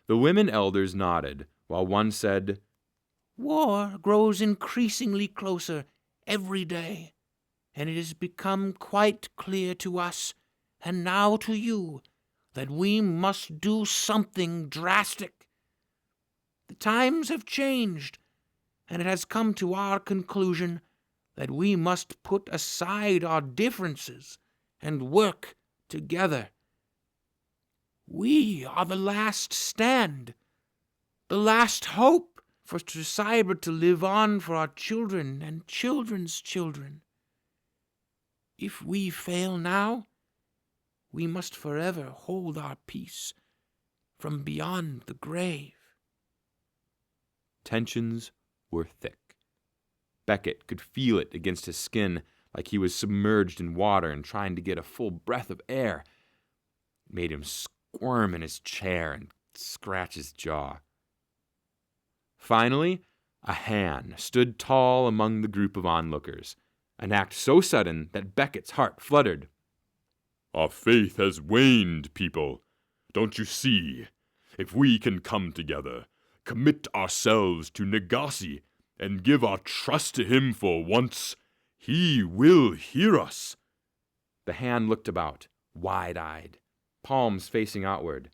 The women elders nodded, while one said, "War grows increasingly closer every day, and it has become quite clear to us, and now to you, that we must do something drastic. The times have changed, and it has come to our conclusion that we must put aside our differences and work together. We are the last stand, the last hope for Tresibra to live on for our children and children's children. If we fail now, we must forever hold our peace from beyond the grave." Tensions were thick. Beckett could feel it against his skin, like he was submerged in water and trying to get a full breath of air. It made him squirm in his chair and scratch his jaw. Finally, a Han stood tall among the group of onlookers, an act so sudden that Beckett's heart fluttered. "Our faith has waned, people. Don't you see? If we can come together, commit ourselves to Nagasi, and give our trust to him for once, he will hear us. The hand looked about, wide-eyed, palms facing outward.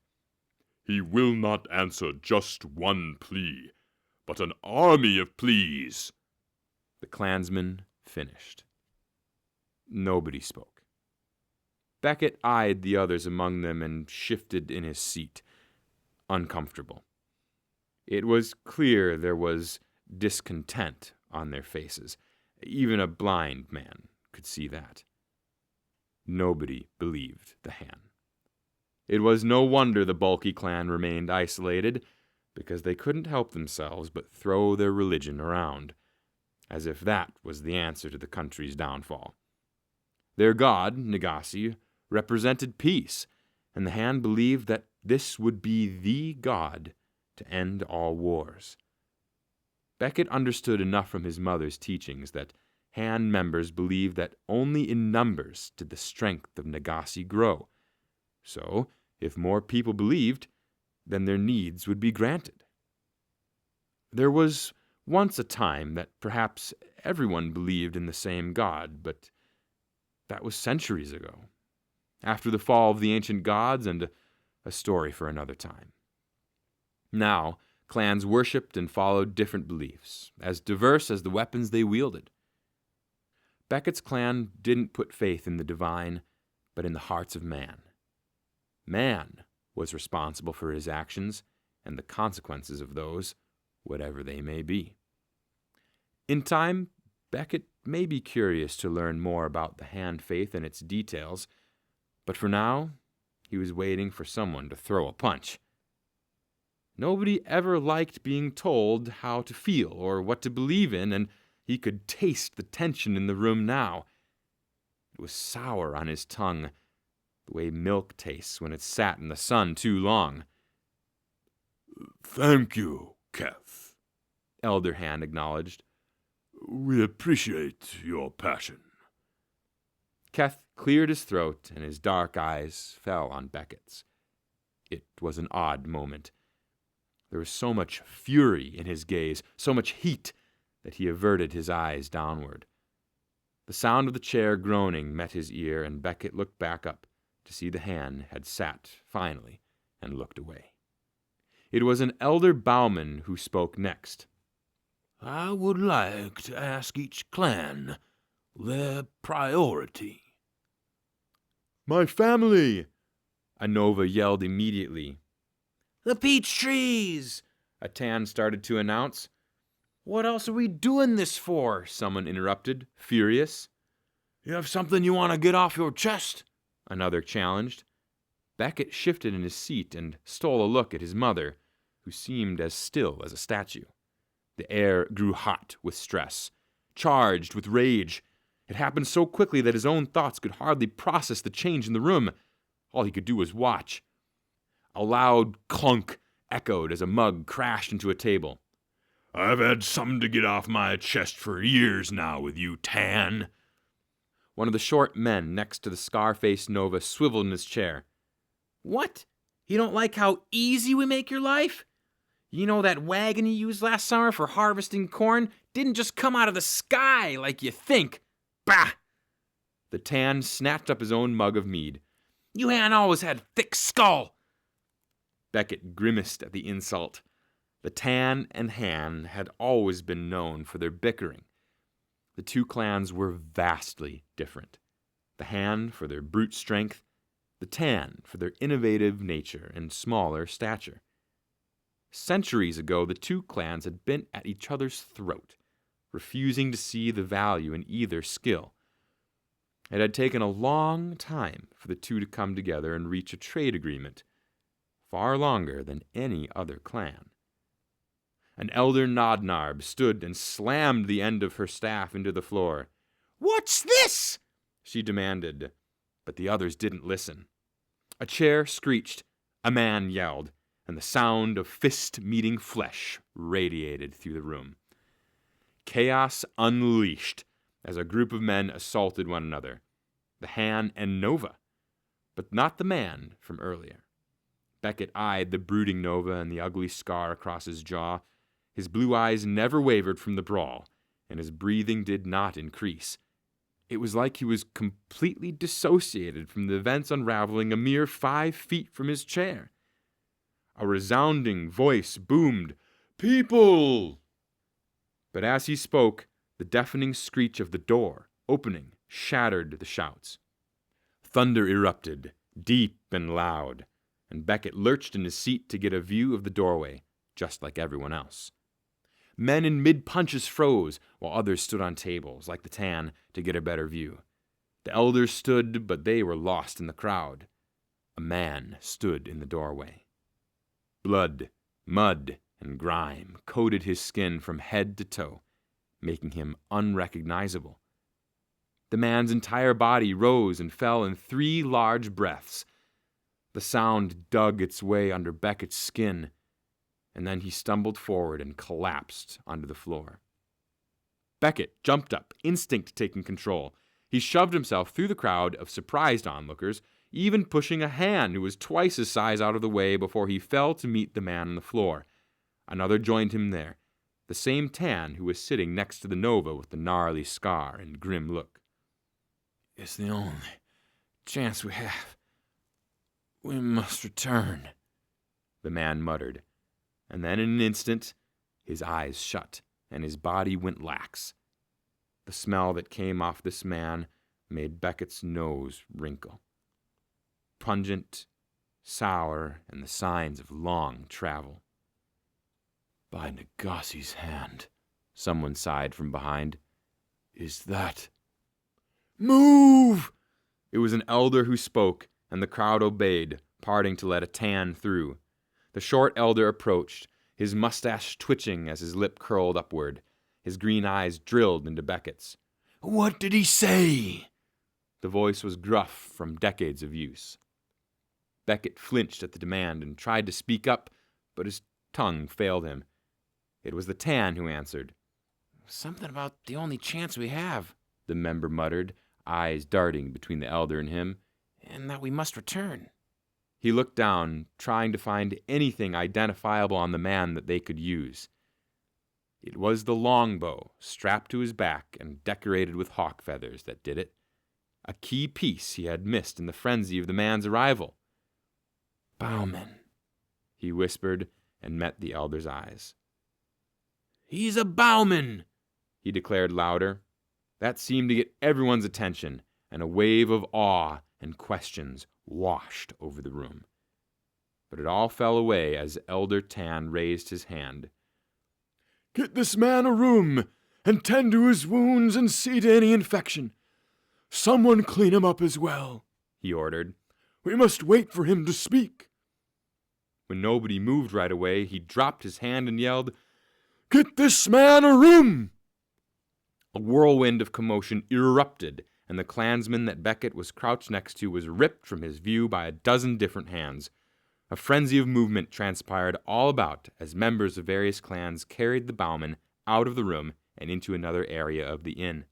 He will not answer just one plea, but an army of pleas. The clansman finished. Nobody spoke. Beckett eyed the others among them and shifted in his seat, uncomfortable. It was clear there was discontent on their faces. Even a blind man could see that. Nobody believed the hand. It was no wonder the bulky clan remained isolated, because they couldn't help themselves but throw their religion around, as if that was the answer to the country's downfall. Their god, Nagasi, represented peace, and the hand believed that this would be the god to end all wars. Beckett understood enough from his mother's teachings that Han members believed that only in numbers did the strength of Nagasi grow. So, if more people believed, then their needs would be granted. There was once a time that perhaps everyone believed in the same god, but that was centuries ago, after the fall of the ancient gods, and a story for another time. Now, clans worshipped and followed different beliefs, as diverse as the weapons they wielded. Beckett's clan didn't put faith in the divine, but in the hearts of man. Man was responsible for his actions and the consequences of those, whatever they may be. In time, Beckett may be curious to learn more about the hand faith and its details, but for now, he was waiting for someone to throw a punch. Nobody ever liked being told how to feel or what to believe in, and he could taste the tension in the room now. It was sour on his tongue, the way milk tastes when it's sat in the sun too long. Thank you, Keth, Elder Han acknowledged. We appreciate your passion. Keth cleared his throat, and his dark eyes fell on Beckett's. It was an odd moment. There was so much fury in his gaze, so much heat, that he averted his eyes downward. The sound of the chair groaning met his ear, and Beckett looked back up to see the hand had sat finally and looked away. It was an elder bowman who spoke next. I would like to ask each clan their priority. My family! A Nova yelled immediately. The peach trees! A Tan started to announce. What else are we doing this for? Someone interrupted, furious. You have something you want to get off your chest? Another challenged. Beckett shifted in his seat and stole a look at his mother, who seemed as still as a statue. The air grew hot with stress, charged with rage. It happened so quickly that his own thoughts could hardly process the change in the room. All he could do was watch. A loud clunk echoed as a mug crashed into a table. I've had something to get off my chest for years now with you, Tan. One of the short men next to the scar-faced Nova swiveled in his chair. What? You don't like how easy we make your life? You know that wagon you used last summer for harvesting corn didn't just come out of the sky like you think. Bah! The Tan snatched up his own mug of mead. You ain't always had a thick skull. Beckett grimaced at the insult. The Tan and Han had always been known for their bickering. The two clans were vastly different. The Han for their brute strength, the Tan for their innovative nature and smaller stature. Centuries ago, the two clans had been at each other's throat, refusing to see the value in either skill. It had taken a long time for the two to come together and reach a trade agreement, far longer than any other clan. An elder Nodnarb stood and slammed the end of her staff into the floor. What's this? She demanded, but the others didn't listen. A chair screeched, a man yelled, and the sound of fist meeting flesh radiated through the room. Chaos unleashed as a group of men assaulted one another, the Han and Nova, but not the man from earlier. Beckett eyed the brooding Nova and the ugly scar across his jaw. His blue eyes never wavered from the brawl, and his breathing did not increase. It was like he was completely dissociated from the events unraveling a mere 5 feet from his chair. A resounding voice boomed, "People!" But as he spoke, the deafening screech of the door, opening, shattered the shouts. Thunder erupted, deep and loud, and Beckett lurched in his seat to get a view of the doorway, just like everyone else. Men in mid-punches froze, while others stood on tables, like the tan, to get a better view. The elders stood, but they were lost in the crowd. A man stood in the doorway. Blood, mud, and grime coated his skin from head to toe, making him unrecognizable. The man's entire body rose and fell in 3 large breaths. The sound dug its way under Beckett's skin, and then he stumbled forward and collapsed onto the floor. Beckett jumped up, instinct taking control. He shoved himself through the crowd of surprised onlookers, even pushing a hand who was twice his size out of the way before he fell to meet the man on the floor. Another joined him there, the same tan who was sitting next to the Nova with the gnarly scar and grim look. "It's the only chance we have. We must return," the man muttered, and then in an instant his eyes shut and his body went lax. The smell that came off this man made Beckett's nose wrinkle. Pungent, sour, and the signs of long travel. "By Nagassi's hand," someone sighed from behind. "Is that—" "Move!" It was an elder who spoke, and the crowd obeyed, parting to let a tan through. The short elder approached, his mustache twitching as his lip curled upward. His green eyes drilled into Beckett's. "What did he say?" The voice was gruff from decades of use. Beckett flinched at the demand and tried to speak up, but his tongue failed him. It was the tan who answered. "Something about the only chance we have," the member muttered, eyes darting between the elder and him. "and that we must return." He looked down, trying to find anything identifiable on the man that they could use. It was the longbow, strapped to his back and decorated with hawk feathers, that did it. A key piece he had missed in the frenzy of the man's arrival. "Bauman," he whispered, and met the elder's eyes. "He's a Bauman," he declared louder. That seemed to get everyone's attention, and a wave of awe and questions washed over the room. But it all fell away as Elder Tan raised his hand. "Get this man a room, and tend to his wounds and see to any infection. Someone clean him up as well," he ordered. "We must wait for him to speak." When nobody moved right away, he dropped his hand and yelled, "Get this man a room!" A whirlwind of commotion erupted, and the clansman that Beckett was crouched next to was ripped from his view by a dozen different hands. A frenzy of movement transpired all about as members of various clans carried the Bauman out of the room and into another area of the inn.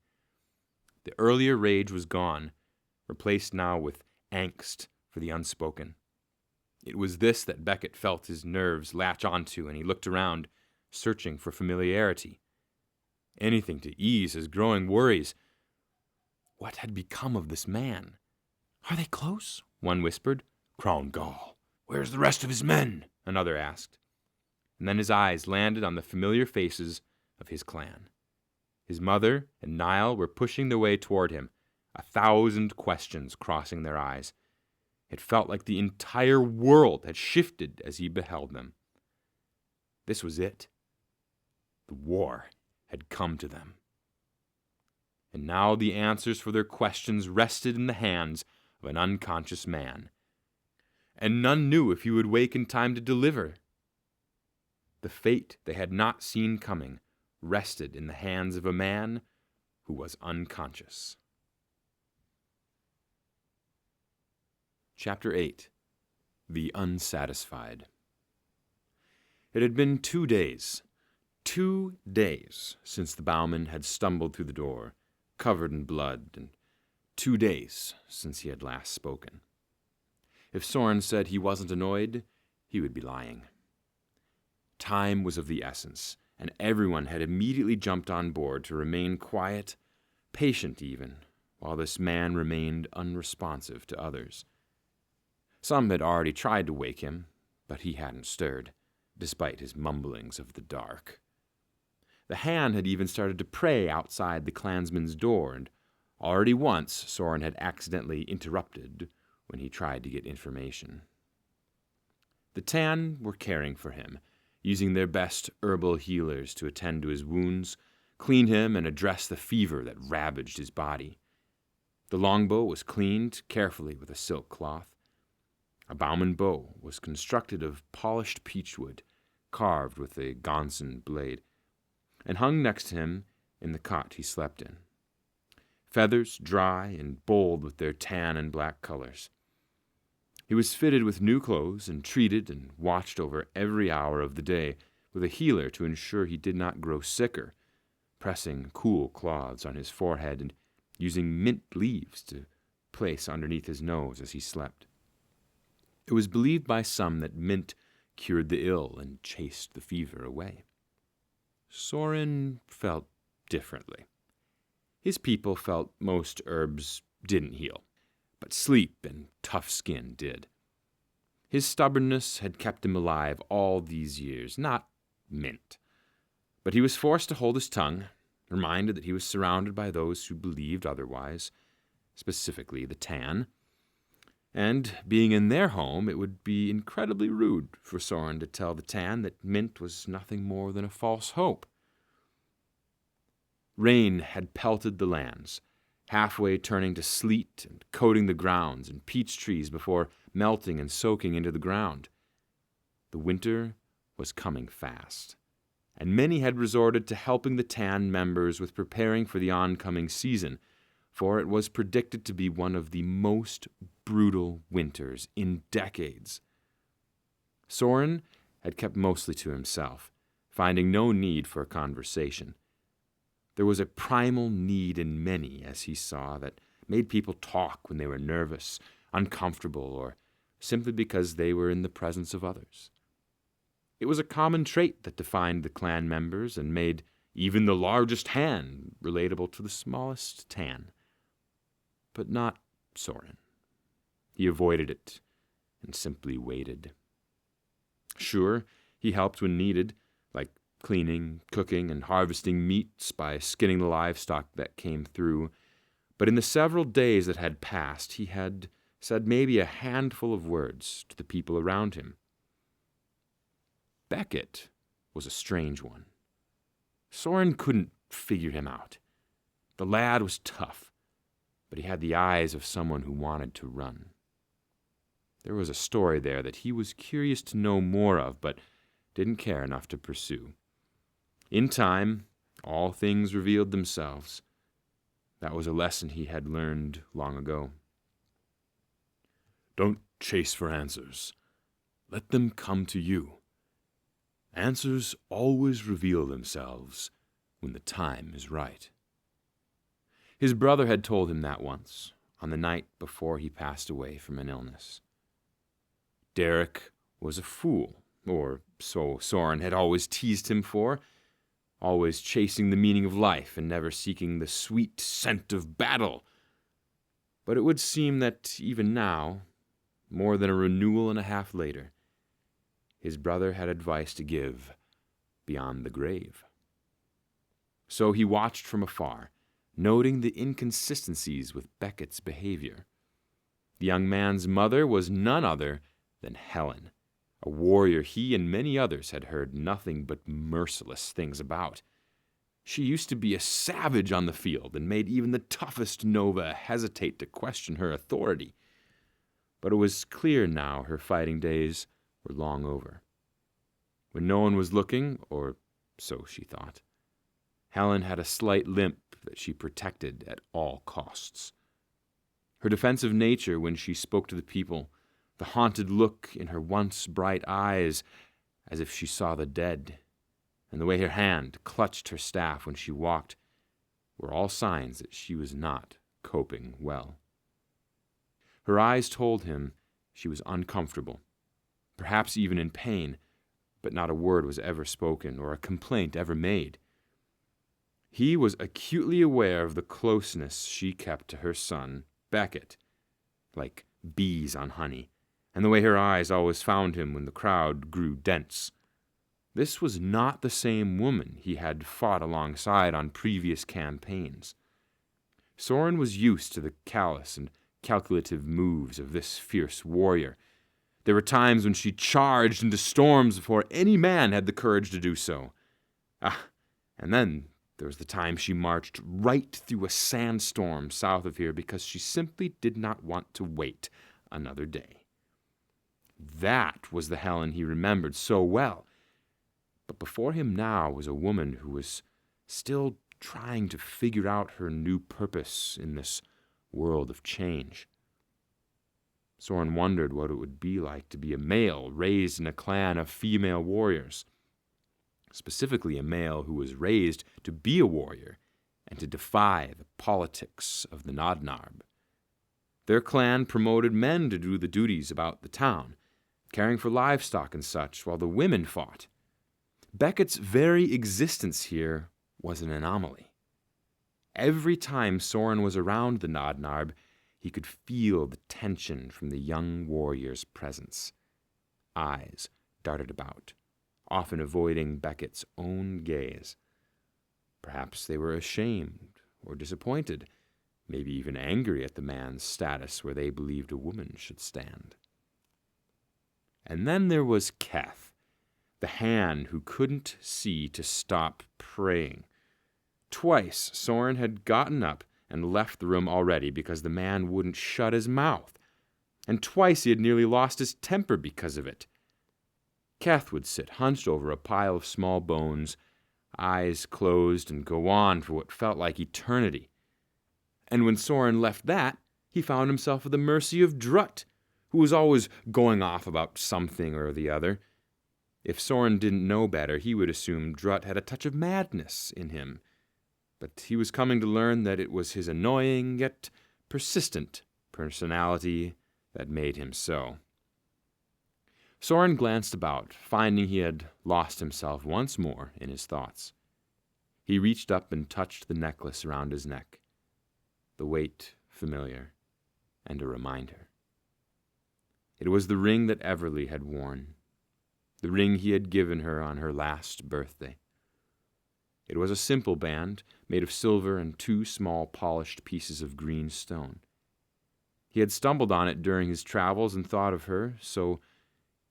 The earlier rage was gone, replaced now with angst for the unspoken. It was this that Beckett felt his nerves latch onto, and he looked around, searching for familiarity. Anything to ease his growing worries. What had become of this man? "Are they close?" one whispered. "Crown Gall. "Where's the rest of his men?" another asked. And then his eyes landed on the familiar faces of his clan. His mother and Niall were pushing their way toward him, 1,000 questions crossing their eyes. It felt like the entire world had shifted as he beheld them. This was it. The war had come to them. And now the answers for their questions rested in the hands of an unconscious man. And none knew if he would wake in time to deliver. The fate they had not seen coming rested in the hands of a man who was unconscious. Chapter 8. The Unsatisfied. It had been 2 days. 2 days since the Bauman had stumbled through the door, covered in blood, and 2 days since he had last spoken. If Soren said he wasn't annoyed, he would be lying. Time was of the essence, and everyone had immediately jumped on board to remain quiet, patient even, while this man remained unresponsive to others. Some had already tried to wake him, but he hadn't stirred, despite his mumblings of the dark. The hand had even started to pray outside the clansman's door, and already once Soren had accidentally interrupted when he tried to get information. The Tan were caring for him, using their best herbal healers to attend to his wounds, clean him, and address the fever that ravaged his body. The longbow was cleaned carefully with a silk cloth. A bowman bow was constructed of polished peachwood, carved with a gonson blade, and hung next to him in the cot he slept in. Feathers, dry and bold with their tan and black colors. He was fitted with new clothes and treated and watched over every hour of the day with a healer to ensure he did not grow sicker, pressing cool cloths on his forehead and using mint leaves to place underneath his nose as he slept. It was believed by some that mint cured the ill and chased the fever away. Soren felt differently. His people felt most herbs didn't heal, but sleep and tough skin did. His stubbornness had kept him alive all these years, not mint. But he was forced to hold his tongue, reminded that he was surrounded by those who believed otherwise, specifically the Tan. And, being in their home, it would be incredibly rude for Soren to tell the Tan that mint was nothing more than a false hope. Rain had pelted the lands, halfway turning to sleet and coating the grounds and peach trees before melting and soaking into the ground. The winter was coming fast, and many had resorted to helping the Tan members with preparing for the oncoming season, for it was predicted to be one of the most brutal winters in decades. Soren had kept mostly to himself, finding no need for a conversation. There was a primal need in many, as he saw, that made people talk when they were nervous, uncomfortable, or simply because they were in the presence of others. It was a common trait that defined the clan members and made even the largest hand relatable to the smallest Tan. But not Soren. He avoided it and simply waited. Sure, he helped when needed, like cleaning, cooking, and harvesting meats by skinning the livestock that came through, but in the several days that had passed, he had said maybe a handful of words to the people around him. Beckett was a strange one. Soren couldn't figure him out. The lad was tough, but he had the eyes of someone who wanted to run. There was a story there that he was curious to know more of, but didn't care enough to pursue. In time, all things revealed themselves. That was a lesson he had learned long ago. Don't chase for answers. Let them come to you. Answers always reveal themselves when the time is right. His brother had told him that once, on the night before he passed away from an illness. Derek was a fool, or so Soren had always teased him for, always chasing the meaning of life and never seeking the sweet scent of battle. But it would seem that even now, more than a renewal and a half later, his brother had advice to give beyond the grave. So he watched from afar, noting the inconsistencies with Beckett's behavior. The young man's mother was none other than Helen, a warrior he and many others had heard nothing but merciless things about. She used to be a savage on the field and made even the toughest Nova hesitate to question her authority. But it was clear now her fighting days were long over. When no one was looking, or so she thought, Helen had a slight limp that she protected at all costs. Her defensive nature when she spoke to the people, the haunted look in her once bright eyes as if she saw the dead, and the way her hand clutched her staff when she walked, were all signs that she was not coping well. Her eyes told him she was uncomfortable, perhaps even in pain, but not a word was ever spoken or a complaint ever made. He was acutely aware of the closeness she kept to her son, Becket, like bees on honey, and the way her eyes always found him when the crowd grew dense. This was not the same woman he had fought alongside on previous campaigns. Soren was used to the callous and calculative moves of this fierce warrior. There were times when she charged into storms before any man had the courage to do so. And then there was the time she marched right through a sandstorm south of here because she simply did not want to wait another day. That was the Helen he remembered so well. But before him now was a woman who was still trying to figure out her new purpose in this world of change. Soren wondered what it would be like to be a male raised in a clan of female warriors, specifically a male who was raised to be a warrior and to defy the politics of the Nodnarb. Their clan promoted men to do the duties about the town, caring for livestock and such, while the women fought. Becket's very existence here was an anomaly. Every time Soren was around the Nodnarb, he could feel the tension from the young warrior's presence. Eyes darted about, often avoiding Becket's own gaze. Perhaps they were ashamed or disappointed, maybe even angry at the man's status where they believed a woman should stand. And then there was Keth, the hand who couldn't see to stop praying. Twice Soren had gotten up and left the room already because the man wouldn't shut his mouth, and twice he had nearly lost his temper because of it. Keth would sit hunched over a pile of small bones, eyes closed, and go on for what felt like eternity. And when Soren left that, he found himself at the mercy of Drut, who was always going off about something or the other. If Soren didn't know better, he would assume Drut had a touch of madness in him. But he was coming to learn that it was his annoying yet persistent personality that made him so. Soren glanced about, finding he had lost himself once more in his thoughts. He reached up and touched the necklace around his neck, the weight familiar and a reminder. It was the ring that Everly had worn, the ring he had given her on her last birthday. It was a simple band, made of silver and 2 small polished pieces of green stone. He had stumbled on it during his travels and thought of her, so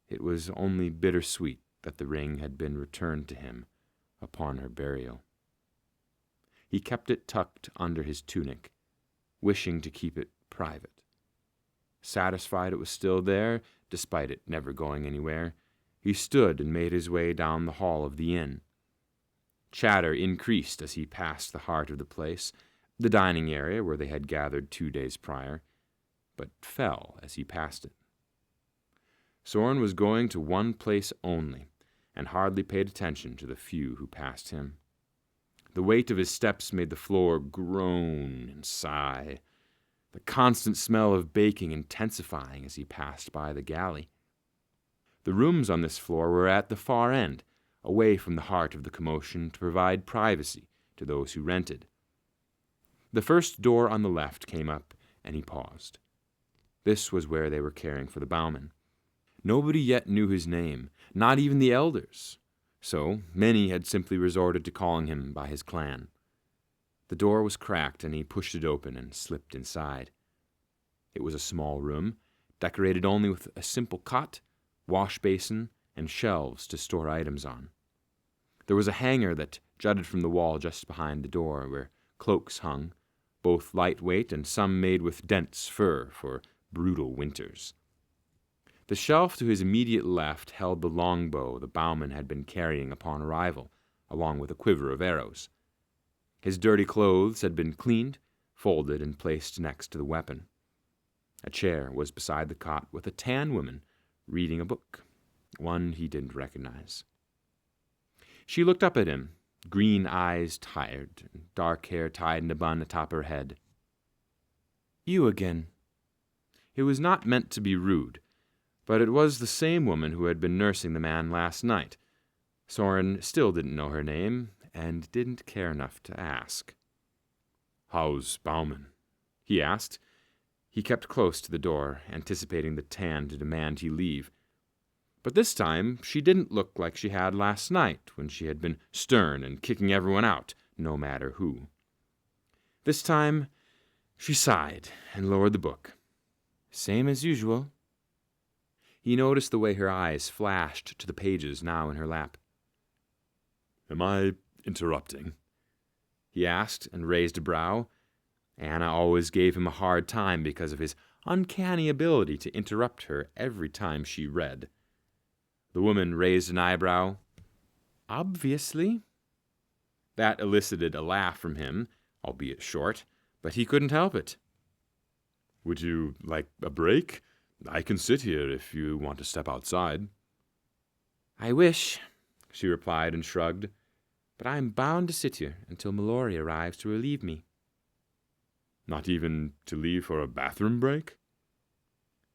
it was only bittersweet that the ring had been returned to him upon her burial. He kept it tucked under his tunic, wishing to keep it private. Satisfied it was still there, despite it never going anywhere, he stood and made his way down the hall of the inn. Chatter increased as he passed the heart of the place, the dining area where they had gathered 2 days prior, but fell as he passed it. Soren was going to one place only, and hardly paid attention to the few who passed him. The weight of his steps made the floor groan and sigh, the constant smell of baking intensifying as he passed by the galley. The rooms on this floor were at the far end, away from the heart of the commotion to provide privacy to those who rented. The first door on the left came up, and he paused. This was where they were caring for the bowman. Nobody yet knew his name, not even the elders, so many had simply resorted to calling him by his clan. The door was cracked, and he pushed it open and slipped inside. It was a small room, decorated only with a simple cot, wash basin, and shelves to store items on. There was a hanger that jutted from the wall just behind the door, where cloaks hung, both lightweight and some made with dense fur for brutal winters. The shelf to his immediate left held the longbow the bowman had been carrying upon arrival, along with a quiver of arrows. His dirty clothes had been cleaned, folded, and placed next to the weapon. A chair was beside the cot with a tan woman reading a book, one he didn't recognize. She looked up at him, green eyes tired, dark hair tied in a bun atop her head. "You again." It was not meant to be rude. But it was the same woman who had been nursing the man last night. Soren still didn't know her name, and didn't care enough to ask. "How's Bauman?" he asked. He kept close to the door, anticipating the tan to demand he leave. But this time she didn't look like she had last night, when she had been stern and kicking everyone out, no matter who. This time she sighed and lowered the book. Same as usual. He noticed the way her eyes flashed to the pages now in her lap. "Am I interrupting?" he asked, and raised a brow. Anna always gave him a hard time because of his uncanny ability to interrupt her every time she read. The woman raised an eyebrow. Obviously. That elicited a laugh from him, albeit short, but he couldn't help it. "Would you like a break? I can sit here if you want to step outside." I wish, she replied and shrugged, but I am bound to sit here until Mallory arrives to relieve me. "Not even to leave for a bathroom break?"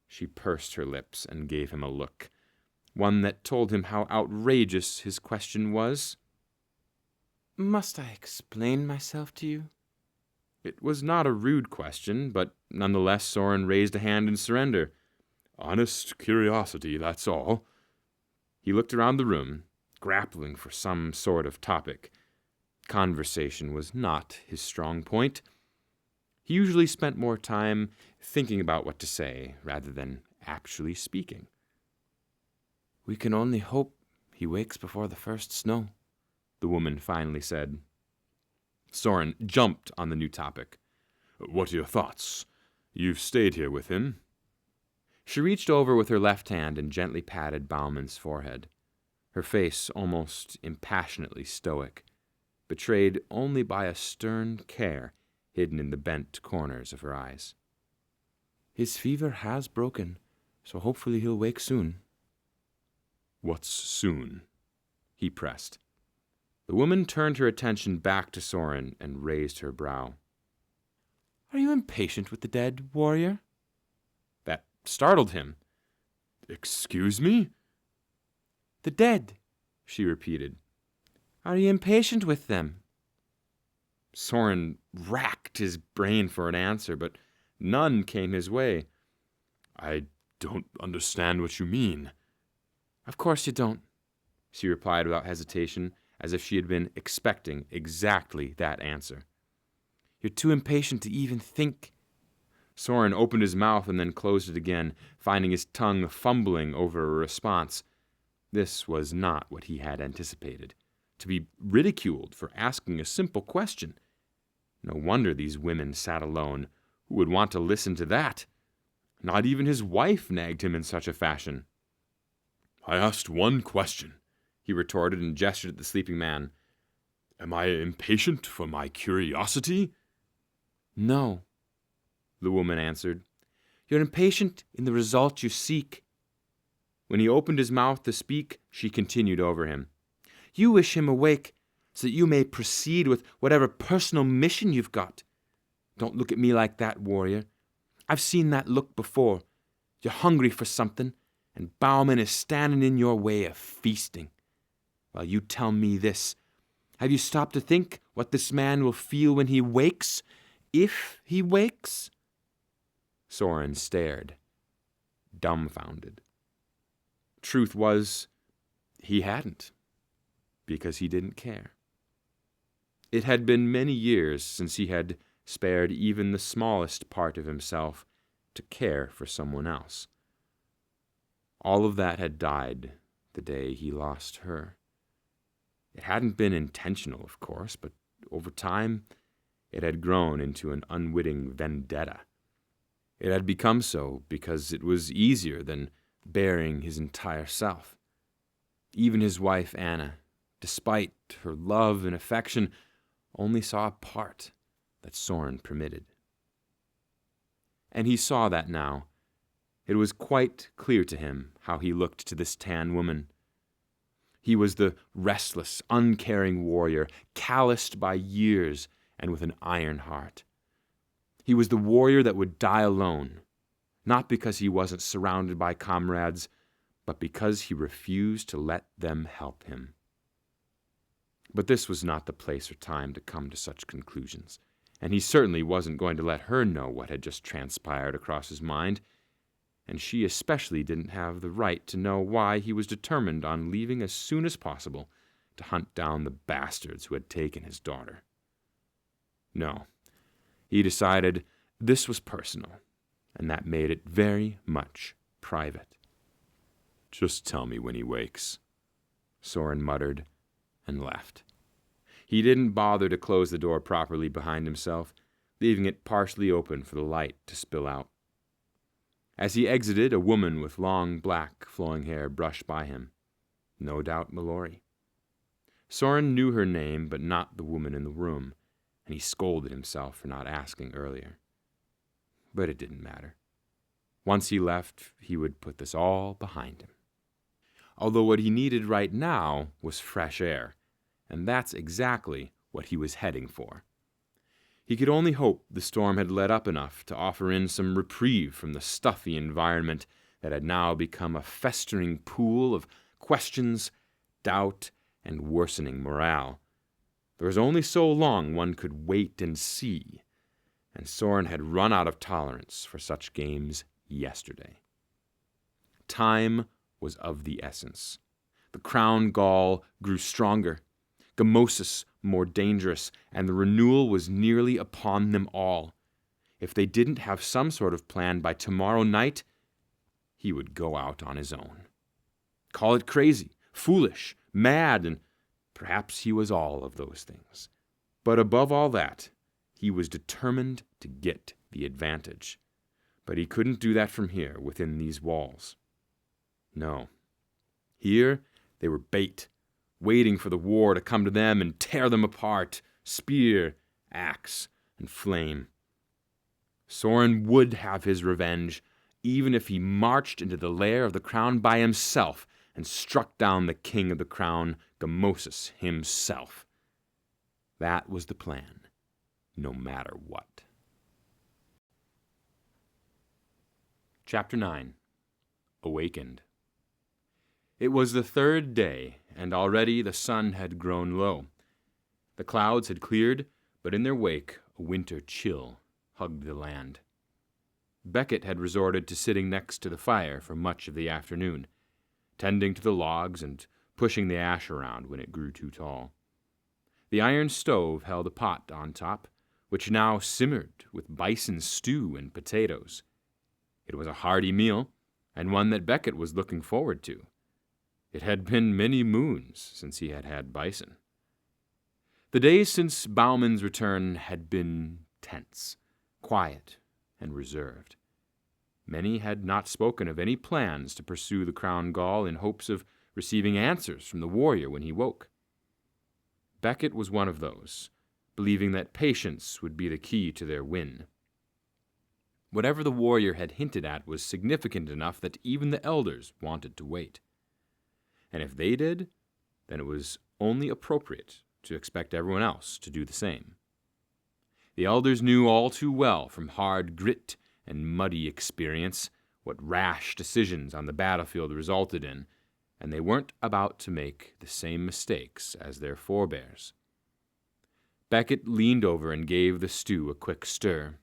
She pursed her lips and gave him a look, one that told him how outrageous his question was. Must I explain myself to you? It was not a rude question, but nonetheless Soren raised a hand in surrender. "Honest curiosity, that's all." He looked around the room, grappling for some sort of topic. Conversation was not his strong point. He usually spent more time thinking about what to say rather than actually speaking. We can only hope he wakes before the first snow, the woman finally said. Soren jumped on the new topic. "What are your thoughts? You've stayed here with him." She reached over with her left hand and gently patted Bauman's forehead, her face almost impassionately stoic, betrayed only by a stern care hidden in the bent corners of her eyes. His fever has broken, so hopefully he'll wake soon. "What's soon?" he pressed. The woman turned her attention back to Soren and raised her brow. Are you impatient with the dead, warrior? That startled him. "Excuse me?" The dead, she repeated. Are you impatient with them? Soren racked his brain for an answer, but none came his way. "I don't understand what you mean." Of course you don't, she replied without hesitation, as if she had been expecting exactly that answer. You're too impatient to even think. Soren opened his mouth and then closed it again, finding his tongue fumbling over a response. This was not what he had anticipated. To be ridiculed for asking a simple question. No wonder these women sat alone. Who would want to listen to that? Not even his wife nagged him in such a fashion. "I asked one question," he retorted and gestured at the sleeping man. "Am I impatient for my curiosity?" No, the woman answered. You're impatient in the result you seek. When he opened his mouth to speak, she continued over him. You wish him awake so that you may proceed with whatever personal mission you've got. Don't look at me like that, warrior. I've seen that look before. You're hungry for something, and Bauman is standing in your way of feasting. Well, you tell me this. Have you stopped to think what this man will feel when he wakes? If he wakes? Soren stared, dumbfounded. Truth was, he hadn't, because he didn't care. It had been many years since he had spared even the smallest part of himself to care for someone else. All of that had died the day he lost her. It hadn't been intentional, of course, but over time it had grown into an unwitting vendetta. It had become so because it was easier than bearing his entire self. Even his wife, Anna, despite her love and affection, only saw a part that Soren permitted. And he saw that now. It was quite clear to him how he looked to this tan woman. He was the restless, uncaring warrior, calloused by years and with an iron heart. He was the warrior that would die alone, not because he wasn't surrounded by comrades, but because he refused to let them help him. But this was not the place or time to come to such conclusions, and he certainly wasn't going to let her know what had just transpired across his mind, and she especially didn't have the right to know why he was determined on leaving as soon as possible to hunt down the bastards who had taken his daughter. No, he decided this was personal, and that made it very much private. Just tell me when he wakes, Soren muttered and left. He didn't bother to close the door properly behind himself, leaving it partially open for the light to spill out. As he exited, a woman with long, black, flowing hair brushed by him. No doubt Mallory. Soren knew her name, but not the woman in the room, and he scolded himself for not asking earlier. But it didn't matter. Once he left, he would put this all behind him. Although what he needed right now was fresh air, and that's exactly what he was heading for. He could only hope the storm had let up enough to offer in some reprieve from the stuffy environment that had now become a festering pool of questions, doubt, and worsening morale. There was only so long one could wait and see, and Soren had run out of tolerance for such games yesterday. Time was of the essence. The crown gall grew stronger, Gamosis more dangerous, and the renewal was nearly upon them all. If they didn't have some sort of plan by tomorrow night, he would go out on his own. Call it crazy, foolish, mad, and perhaps he was all of those things. But above all that, he was determined to get the advantage. But he couldn't do that from here, within these walls. No. Here, they were bait, waiting for the war to come to them and tear them apart, spear, axe, and flame. Soren would have his revenge, even if he marched into the lair of the crown by himself and struck down the king of the crown, Gamosis himself. That was the plan, no matter what. Chapter 9. Awakened. It was the third day, and already the sun had grown low. The clouds had cleared, but in their wake a winter chill hugged the land. Beckett had resorted to sitting next to the fire for much of the afternoon, tending to the logs and pushing the ash around when it grew too tall. The iron stove held a pot on top, which now simmered with bison stew and potatoes. It was a hearty meal, and one that Beckett was looking forward to. It had been many moons since he had had bison. The days since Bauman's return had been tense, quiet, and reserved. Many had not spoken of any plans to pursue the crown gall in hopes of receiving answers from the warrior when he woke. Beckett was one of those, believing that patience would be the key to their win. Whatever the warrior had hinted at was significant enough that even the elders wanted to wait. And if they did, then it was only appropriate to expect everyone else to do the same. The elders knew all too well from hard grit and muddy experience what rash decisions on the battlefield resulted in, and they weren't about to make the same mistakes as their forebears. Beckett leaned over and gave the stew a quick stir.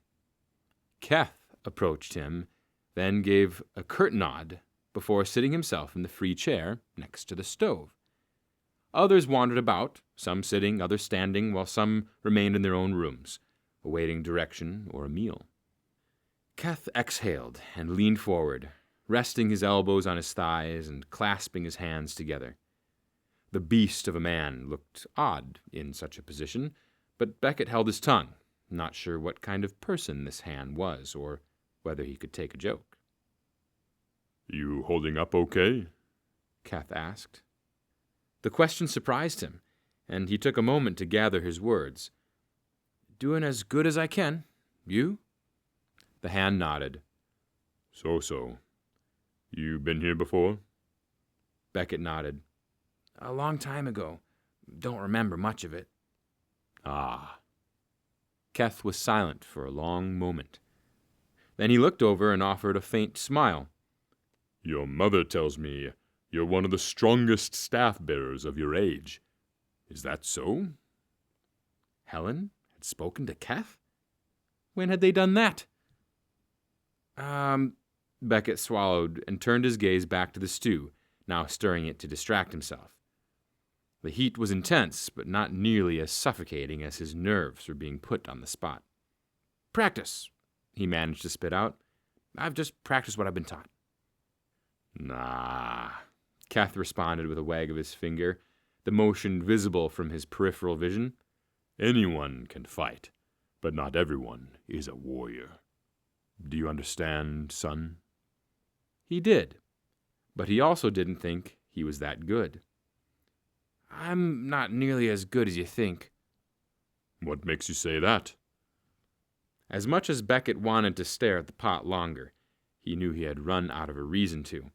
Keth approached him, then gave a curt nod before sitting himself in the free chair next to the stove. Others wandered about, some sitting, others standing, while some remained in their own rooms, awaiting direction or a meal. Keth exhaled and leaned forward, resting his elbows on his thighs and clasping his hands together. The beast of a man looked odd in such a position, but Beckett held his tongue, not sure what kind of person this hand was, or whether he could take a joke. "You holding up okay?" Keth asked. The question surprised him, and he took a moment to gather his words. "Doing as good as I can. You?" The hand nodded. So. You been here before?" Beckett nodded. "A long time ago. Don't remember much of it." "Ah." Keth was silent for a long moment. Then he looked over and offered a faint smile. Your mother tells me you're one of the strongest staff-bearers of your age. Is that so? Helen had spoken to Keth? When had they done that? Beckett swallowed and turned his gaze back to the stew, now stirring it to distract himself. The heat was intense, but not nearly as suffocating as his nerves were being put on the spot. Practice, he managed to spit out. I've just practiced what I've been taught. Nah, Keth responded with a wag of his finger, the motion visible from his peripheral vision. Anyone can fight, but not everyone is a warrior. Do you understand, son? He did, but he also didn't think he was that good. I'm not nearly as good as you think. What makes you say that? As much as Beckett wanted to stare at the pot longer, he knew he had run out of a reason to.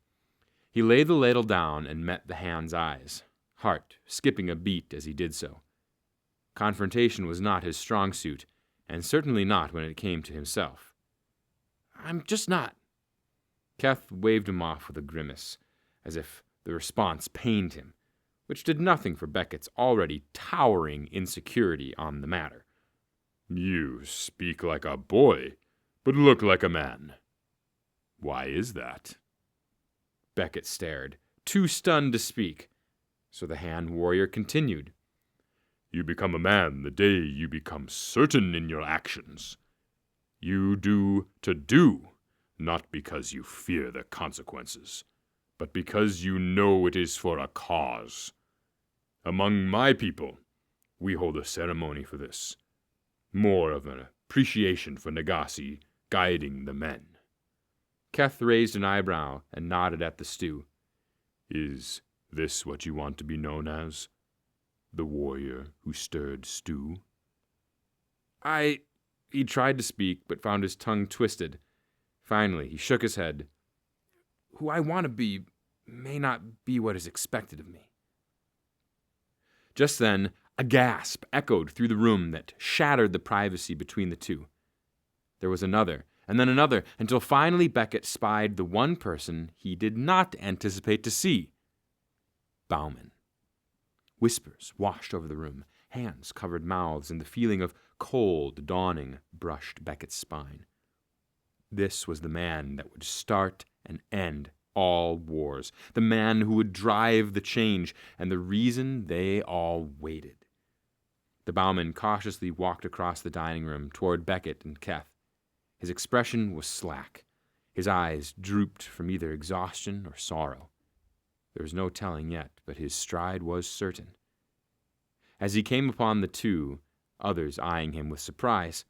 He laid the ladle down and met the hand's eyes, heart skipping a beat as he did so. Confrontation was not his strong suit, and certainly not when it came to himself. I'm just not. Keth waved him off with a grimace, as if the response pained him, which did nothing for Beckett's already towering insecurity on the matter. You speak like a boy, but look like a man. Why is that? Beckett stared, too stunned to speak, so the hand warrior continued. You become a man the day you become certain in your actions. You do to do, not because you fear the consequences, but because you know it is for a cause. Among my people, we hold a ceremony for this, more of an appreciation for Nagasi guiding the men. Keth raised an eyebrow and nodded at the stew. Is this what you want to be known as? The warrior who stirred stew? He tried to speak, but found his tongue twisted. Finally, he shook his head. Who I want to be may not be what is expected of me. Just then, a gasp echoed through the room that shattered the privacy between the two. There was another, and then another, until finally Beckett spied the one person he did not anticipate to see. Bauman. Whispers washed over the room, hands covered mouths, and the feeling of cold dawning brushed Beckett's spine. This was the man that would start and end all wars, the man who would drive the change, and the reason they all waited. The Bauman cautiously walked across the dining room toward Beckett and Keth. His expression was slack. His eyes drooped from either exhaustion or sorrow. There was no telling yet, but his stride was certain. As he came upon the two, others eyeing him with surprise,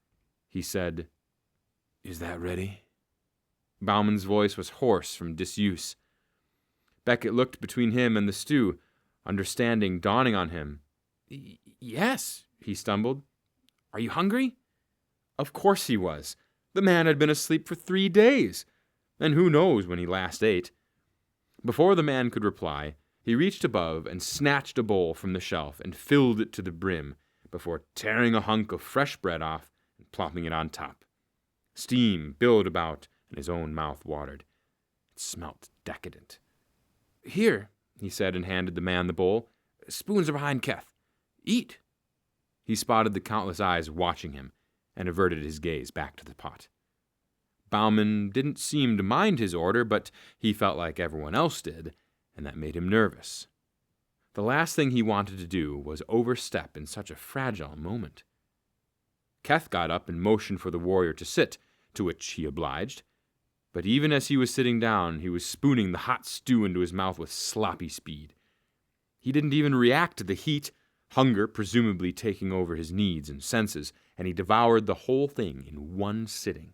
he said, "Is that ready?" Bauman's voice was hoarse from disuse. Beckett looked between him and the stew, understanding dawning on him. Yes, he stumbled. Are you hungry? Of course he was. The man had been asleep for 3 days, and who knows when he last ate. Before the man could reply, he reached above and snatched a bowl from the shelf and filled it to the brim before tearing a hunk of fresh bread off and plopping it on top. Steam billowed about, and his own mouth watered. It smelt decadent. Here, he said and handed the man the bowl. Spoons are behind Keth. Eat. He spotted the countless eyes watching him and averted his gaze back to the pot. Bauman didn't seem to mind his order, but he felt like everyone else did, and that made him nervous. The last thing he wanted to do was overstep in such a fragile moment. Keth got up and motioned for the warrior to sit, to which he obliged. But even as he was sitting down, he was spooning the hot stew into his mouth with sloppy speed. He didn't even react to the heat, hunger presumably taking over his needs and senses, and he devoured the whole thing in one sitting.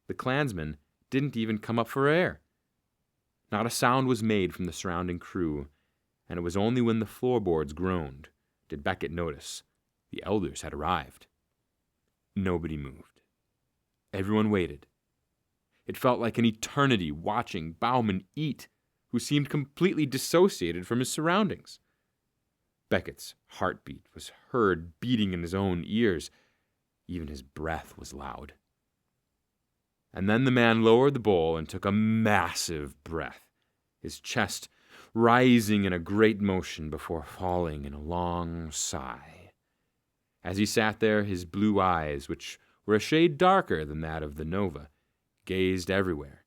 The clansmen didn't even come up for air. Not a sound was made from the surrounding crew, and it was only when the floorboards groaned did Beckett notice the elders had arrived. Nobody moved. Everyone waited. It felt like an eternity watching Bauman eat, who seemed completely dissociated from his surroundings. Beckett's heartbeat was heard beating in his own ears. Even his breath was loud. And then the man lowered the bowl and took a massive breath, his chest rising in a great motion before falling in a long sigh. As he sat there, his blue eyes, which were a shade darker than that of the Nova, gazed everywhere,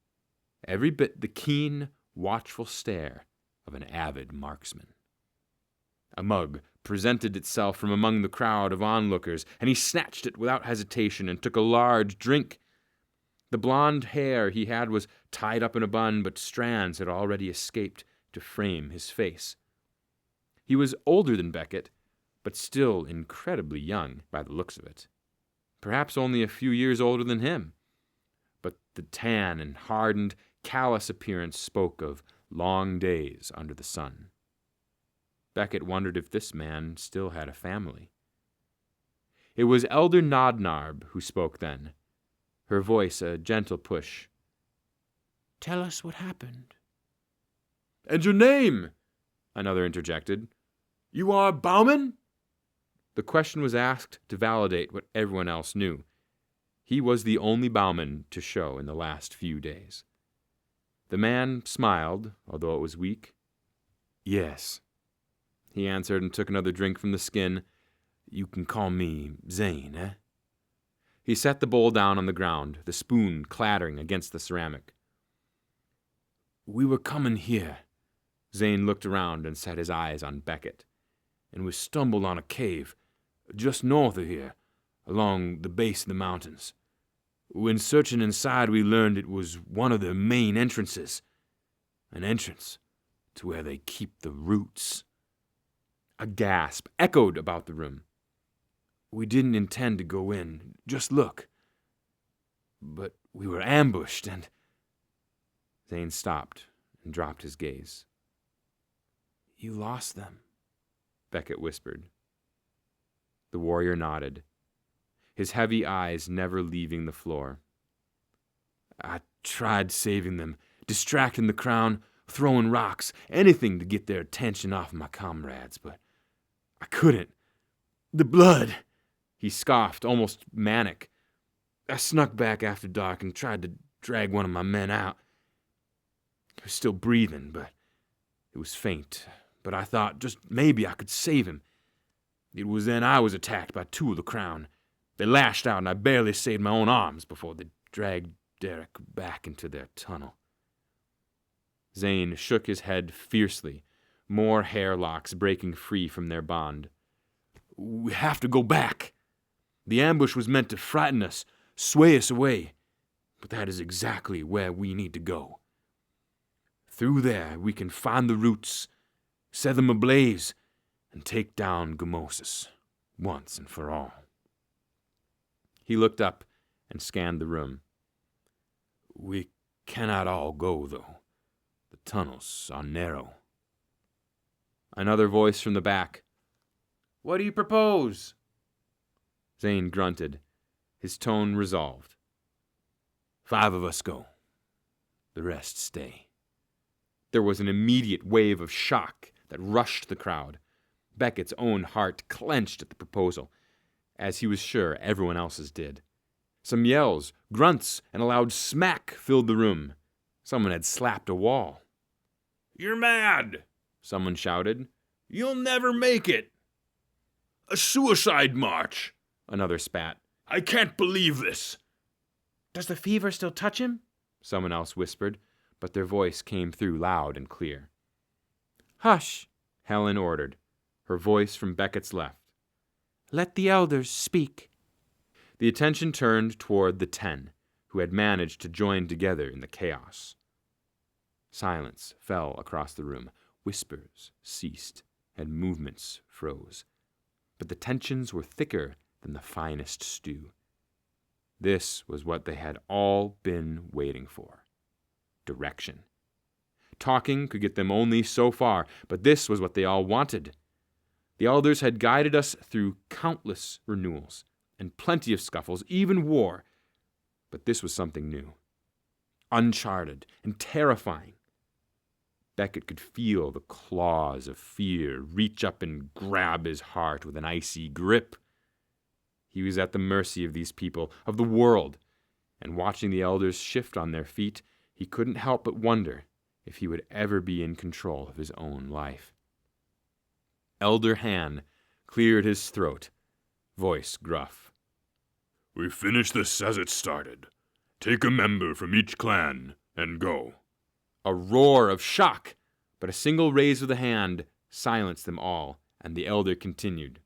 every bit the keen, watchful stare of an avid marksman. A mug presented itself from among the crowd of onlookers, and he snatched it without hesitation and took a large drink. The blonde hair he had was tied up in a bun, but strands had already escaped to frame his face. He was older than Beckett, but still incredibly young by the looks of it. Perhaps only a few years older than him. But the tan and hardened, callous appearance spoke of long days under the sun. Beckett wondered if this man still had a family. It was Elder Nodnarb who spoke then, her voice a gentle push. "Tell us what happened." "And your name?" another interjected. "You are Bauman?" The question was asked to validate what everyone else knew. He was the only Bauman to show in the last few days. The man smiled, although it was weak. "Yes," he answered and took another drink from the skin. "You can call me Zane, eh?" He set the bowl down on the ground, the spoon clattering against the ceramic. "We were coming here." Zane looked around and set his eyes on Beckett. "And we stumbled on a cave, just north of here, along the base of the mountains. When searching inside, we learned it was one of their main entrances. An entrance to where they keep the roots." A gasp echoed about the room. "We didn't intend to go in, just look. But we were ambushed and—" Zane stopped and dropped his gaze. "You lost them," Beckett whispered. The warrior nodded, his heavy eyes never leaving the floor. "I tried saving them, distracting the crown, throwing rocks, anything to get their attention off my comrades, but I couldn't. The blood!" He scoffed, almost manic. "I snuck back after dark and tried to drag one of my men out. He was still breathing, but it was faint. But I thought just maybe I could save him. It was then I was attacked by two of the crown. They lashed out and I barely saved my own arms before they dragged Derek back into their tunnel." Zane shook his head fiercely, more hair locks breaking free from their bond. "We have to go back. The ambush was meant to frighten us, sway us away, but that is exactly where we need to go. Through there we can find the roots, set them ablaze, and take down Gamosis once and for all." He looked up and scanned the room. "We cannot all go, though. The tunnels are narrow." Another voice from the back. "What do you propose?" Zane grunted, his tone resolved. 5 of us go. The rest stay." There was an immediate wave of shock that rushed the crowd. Beckett's own heart clenched at the proposal, as he was sure everyone else's did. Some yells, grunts, and a loud smack filled the room. Someone had slapped a wall. "You're mad!" someone shouted. "You'll never make it!" "A suicide march!" another spat. "I can't believe this!" "Does the fever still touch him?" someone else whispered, but their voice came through loud and clear. "Hush," Helen ordered, her voice from Beckett's left. "Let the elders speak." The attention turned toward the 10, who had managed to join together in the chaos. Silence fell across the room. Whispers ceased, and movements froze. But the tensions were thicker than the finest stew. This was what they had all been waiting for. Direction. Talking could get them only so far, but this was what they all wanted. The elders had guided us through countless renewals, and plenty of scuffles, even war. But this was something new, uncharted, and terrifying. Beckett could feel the claws of fear reach up and grab his heart with an icy grip. He was at the mercy of these people, of the world, and watching the elders shift on their feet, he couldn't help but wonder if he would ever be in control of his own life. Elder Han cleared his throat, voice gruff. We finish this as it started. Take a member from each clan and go. A roar of shock, but a single raise of the hand silenced them all, and the elder continued.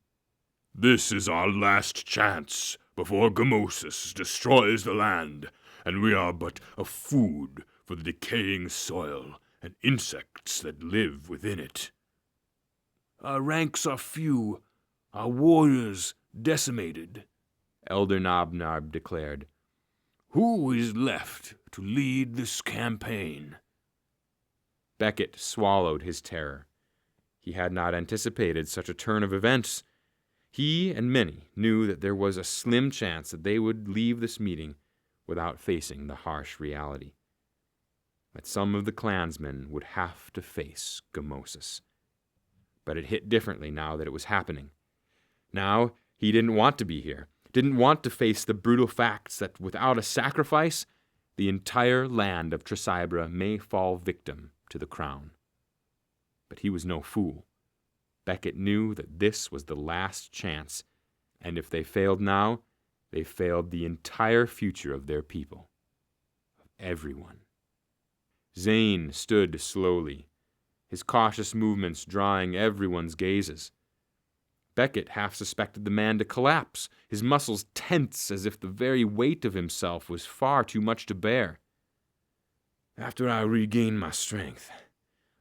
This is our last chance before Gamosis destroys the land, and we are but a food for the decaying soil and insects that live within it. Our ranks are few, our warriors decimated, Elder Nobnarb declared. Who is left to lead this campaign? Beckett swallowed his terror. He had not anticipated such a turn of events. He and many knew that there was a slim chance that they would leave this meeting without facing the harsh reality. That some of the clansmen would have to face Gamosis. But it hit differently now that it was happening. Now he didn't want to be here, didn't want to face the brutal facts that without a sacrifice, the entire land of Tresibra may fall victim to the crown. But he was no fool. Beckett knew that this was the last chance, and if they failed now, they failed the entire future of their people, of everyone. Zane stood slowly, his cautious movements drawing everyone's gazes. Beckett half suspected the man to collapse, his muscles tense as if the very weight of himself was far too much to bear. After I regain my strength,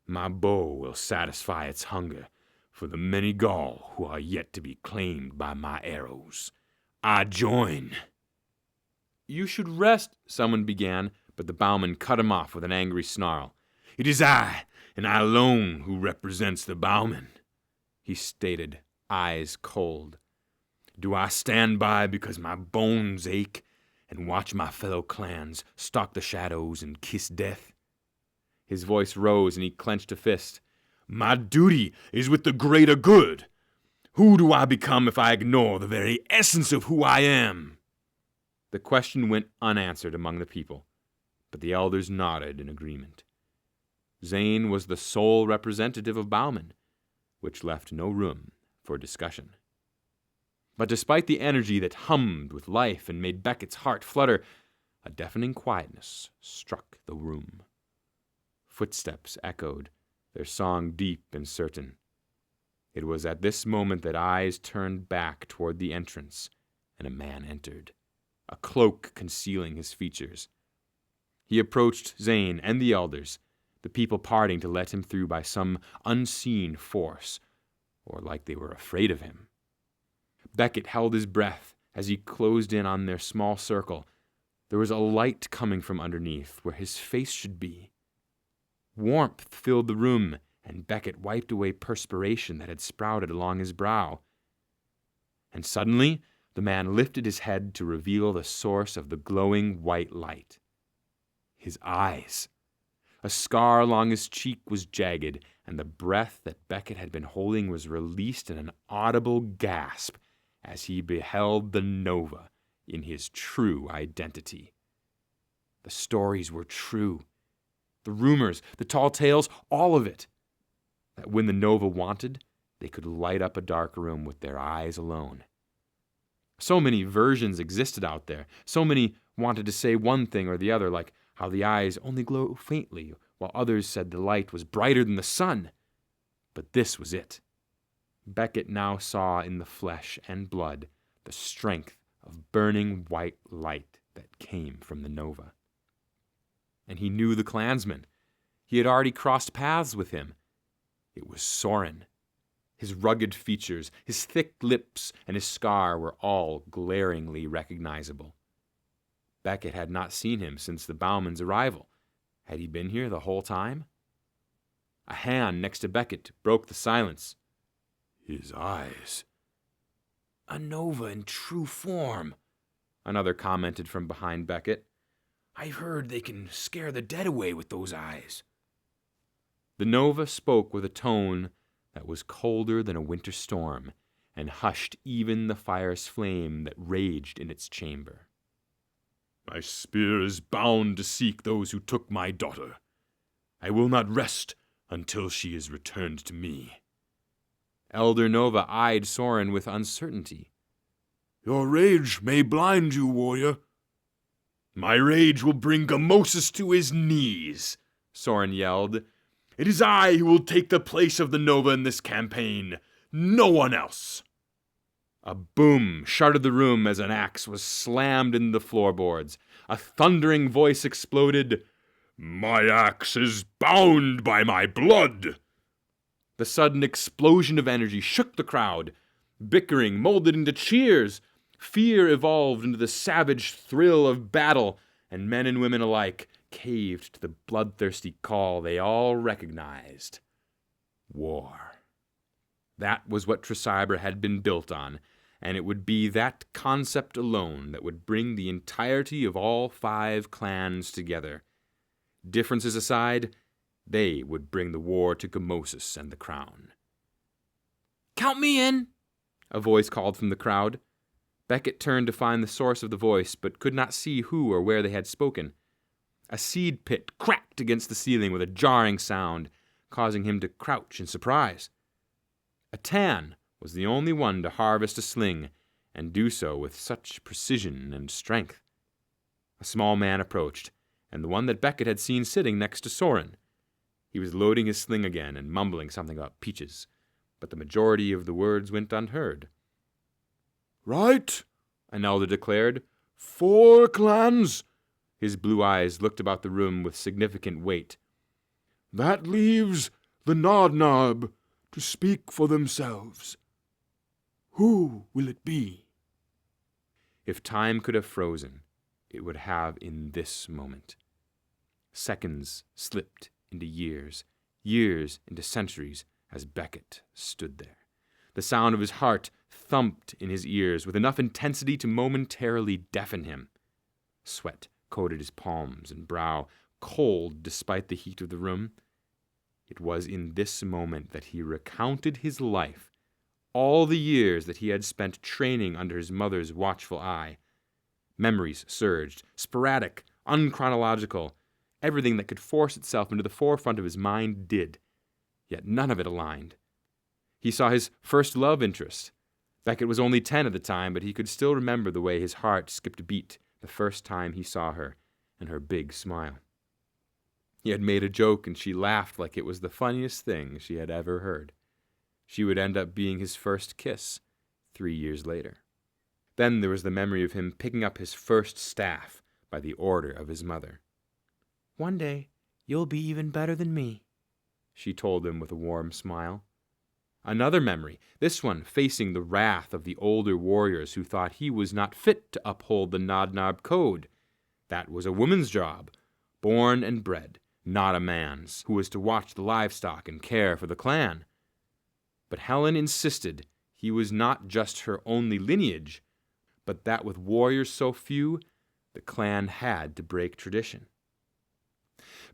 my bow will satisfy its hunger for the many Gaul who are yet to be claimed by my arrows. I join. You should rest, someone began, but the bowman cut him off with an angry snarl. It is I, and I alone, who represents the bowman, he stated, eyes cold. Do I stand by because my bones ache and watch my fellow clans stalk the shadows and kiss death? His voice rose and he clenched a fist. My duty is with the greater good. Who do I become if I ignore the very essence of who I am? The question went unanswered among the people, but the elders nodded in agreement. Zane was the sole representative of Bauman, which left no room for discussion. But despite the energy that hummed with life and made Beckett's heart flutter, a deafening quietness struck the room. Footsteps echoed, their song deep and certain. It was at this moment that eyes turned back toward the entrance, and a man entered, a cloak concealing his features. He approached Zane and the elders, the people parting to let him through by some unseen force, or like they were afraid of him. Beckett held his breath as he closed in on their small circle. There was a light coming from underneath where his face should be. Warmth filled the room, and Beckett wiped away perspiration that had sprouted along his brow. And suddenly, the man lifted his head to reveal the source of the glowing white light. His eyes. A scar along his cheek was jagged, and the breath that Beckett had been holding was released in an audible gasp as he beheld the Nova in his true identity. The stories were true. The rumors, the tall tales, all of it. That when the Nova wanted, they could light up a dark room with their eyes alone. So many versions existed out there. So many wanted to say one thing or the other, like how the eyes only glow faintly, while others said the light was brighter than the sun. But this was it. Beckett now saw in the flesh and blood the strength of burning white light that came from the Nova. And he knew the clansman. He had already crossed paths with him. It was Soren. His rugged features, his thick lips, and his scar were all glaringly recognizable. Beckett had not seen him since the bowman's arrival. Had he been here the whole time? A hand next to Beckett broke the silence. His eyes. A Nova in true form, another commented from behind Beckett. I've heard they can scare the dead away with those eyes. The Nova spoke with a tone that was colder than a winter storm, and hushed even the fire's flame that raged in its chamber. My spear is bound to seek those who took my daughter. I will not rest until she is returned to me." Elder Nova eyed Soren with uncertainty. "Your rage may blind you, warrior." "My rage will bring Gamosis to his knees," Soren yelled. "It is I who will take the place of the Nova in this campaign, no one else." A boom shuddered the room as an axe was slammed into the floorboards. A thundering voice exploded. "My axe is bound by my blood." The sudden explosion of energy shook the crowd. Bickering molded into cheers. Fear evolved into the savage thrill of battle, and men and women alike caved to the bloodthirsty call they all recognized. War. That was what Tresibra had been built on, and it would be that concept alone that would bring the entirety of all 5 clans together. Differences aside, they would bring the war to Gamosis and the crown. "Count me in," a voice called from the crowd. Beckett turned to find the source of the voice, but could not see who or where they had spoken. A seed pit cracked against the ceiling with a jarring sound, causing him to crouch in surprise. A Tan was the only one to harvest a sling, and do so with such precision and strength. A small man approached, and the one that Beckett had seen sitting next to Soren. He was loading his sling again and mumbling something about peaches, but the majority of the words went unheard. "Right," an elder declared. 4 clans. His blue eyes looked about the room with significant weight. That leaves the Nodnob to speak for themselves. Who will it be? If time could have frozen, it would have in this moment. Seconds slipped into years, years into centuries, as Beckett stood there. The sound of his heart thumped in his ears with enough intensity to momentarily deafen him. Sweat coated his palms and brow, cold despite the heat of the room. It was in this moment that he recounted his life, all the years that he had spent training under his mother's watchful eye. Memories surged, sporadic, unchronological. Everything that could force itself into the forefront of his mind did, yet none of it aligned. He saw his first love interest. Beckett was only 10 at the time, but he could still remember the way his heart skipped a beat the first time he saw her, and her big smile. He had made a joke, and she laughed like it was the funniest thing she had ever heard. She would end up being his first kiss 3 years later. Then there was the memory of him picking up his first staff by the order of his mother. "One day, you'll be even better than me," she told him with a warm smile. Another memory, this one facing the wrath of the older warriors who thought he was not fit to uphold the Nodnob code. That was a woman's job, born and bred, not a man's, who was to watch the livestock and care for the clan. But Helen insisted he was not just her only lineage, but that with warriors so few, the clan had to break tradition.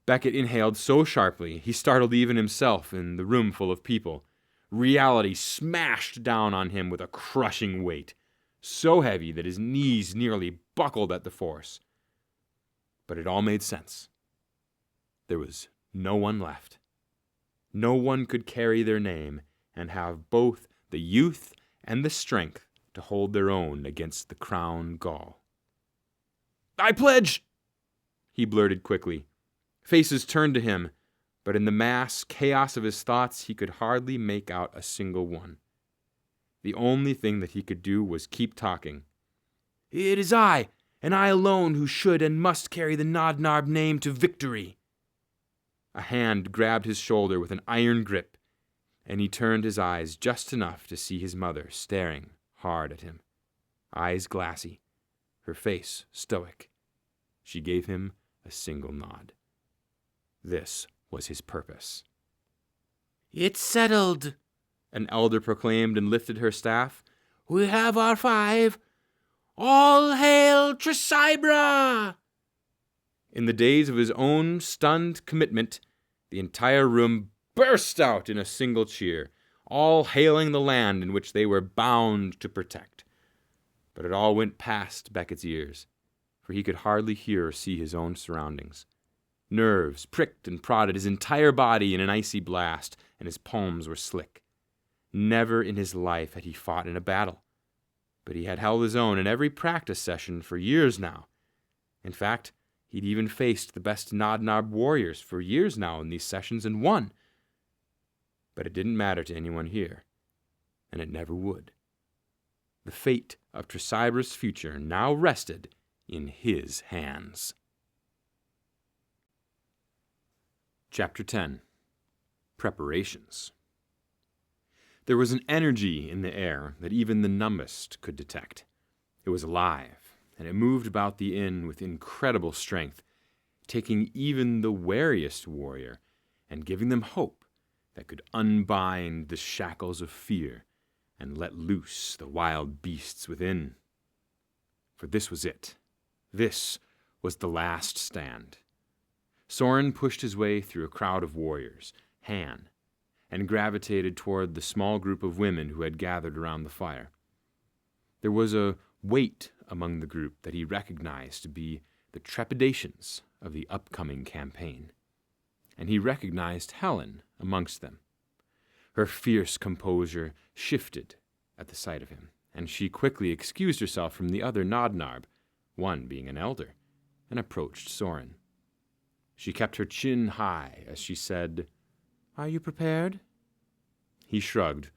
Beckett inhaled so sharply he startled even himself in the room full of people. Reality smashed down on him with a crushing weight, so heavy that his knees nearly buckled at the force. But it all made sense. There was no one left. No one could carry their name and have both the youth and the strength to hold their own against the crown Gaul. "I pledge!" he blurted quickly. Faces turned to him, but in the mass chaos of his thoughts he could hardly make out a single one. The only thing that he could do was keep talking. "It is I, and I alone, who should and must carry the Nodnob name to victory." A hand grabbed his shoulder with an iron grip, and he turned his eyes just enough to see his mother staring hard at him. Eyes glassy, her face stoic. She gave him a single nod. This was his purpose. "It's settled," an elder proclaimed and lifted her staff. "We have our 5. All hail Tresibra!" In the days of his own stunned commitment, the entire room burst out in a single cheer, all hailing the land in which they were bound to protect. But it all went past Beckett's ears, for for he could hardly hear or see his own surroundings. Nerves pricked and prodded his entire body in an icy blast, and his palms were slick. Never in his life had he fought in a battle, but he had held his own in every practice session for years now. In fact, he'd even faced the best Nodnob warriors for years now in these sessions and won. But it didn't matter to anyone here, and it never would. The fate of Tresibra's future now rested in his hands. Chapter 10. Preparations. There was an energy in the air that even the numbest could detect. It was alive, and it moved about the inn with incredible strength, taking even the wariest warrior and giving them hope that could unbind the shackles of fear and let loose the wild beasts within. For this was it. This was the last stand. Soren pushed his way through a crowd of warriors, Han, and gravitated toward the small group of women who had gathered around the fire. There was a weight among the group that he recognized to be the trepidations of the upcoming campaign, and he recognized Helen amongst them. Her fierce composure shifted at the sight of him, and she quickly excused herself from the other Nodnarb, one being an elder, and approached Soren. She kept her chin high as she said, "Are you prepared?" He shrugged,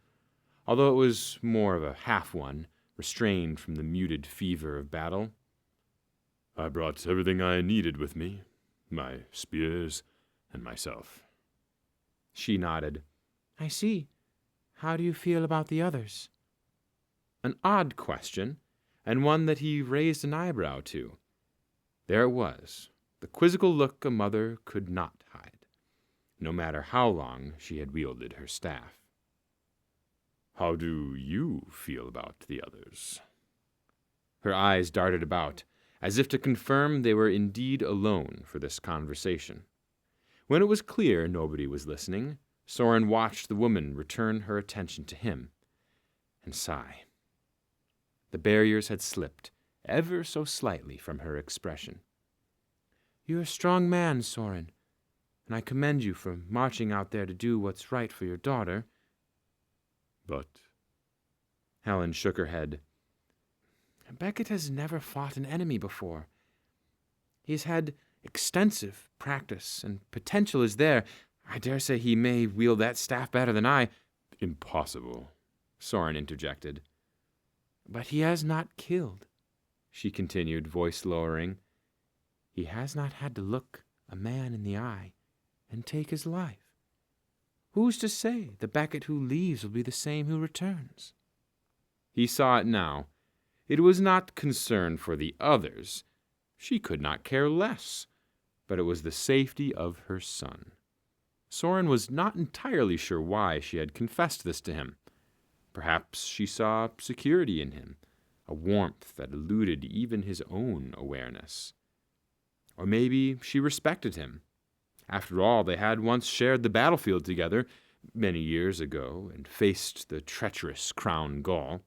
although it was more of a half one, restrained from the muted fever of battle. "I brought everything I needed with me, my spears and myself." She nodded. "I see. How do you feel about the others?" An odd question, and one that he raised an eyebrow to. There it was, the quizzical look a mother could not hide, no matter how long she had wielded her staff. "How do you feel about the others?" Her eyes darted about, as if to confirm they were indeed alone for this conversation. When it was clear nobody was listening, Soren watched the woman return her attention to him and sigh. The barriers had slipped ever so slightly from her expression. "You're a strong man, Soren, and I commend you for marching out there to do what's right for your daughter." "But—" Helen shook her head. "Beckett has never fought an enemy before. He's had extensive practice, and potential is there. I dare say he may wield that staff better than I." "Impossible," Soren interjected. "But he has not killed," she continued, voice lowering. "He has not had to look a man in the eye and take his life. Who's to say the Beckett who leaves will be the same who returns?" He saw it now. It was not concern for the others. She could not care less, but it was the safety of her son. Soren was not entirely sure why she had confessed this to him. Perhaps she saw security in him, a warmth that eluded even his own awareness. Or maybe she respected him. After all, they had once shared the battlefield together, many years ago, and faced the treacherous Crown Gaul.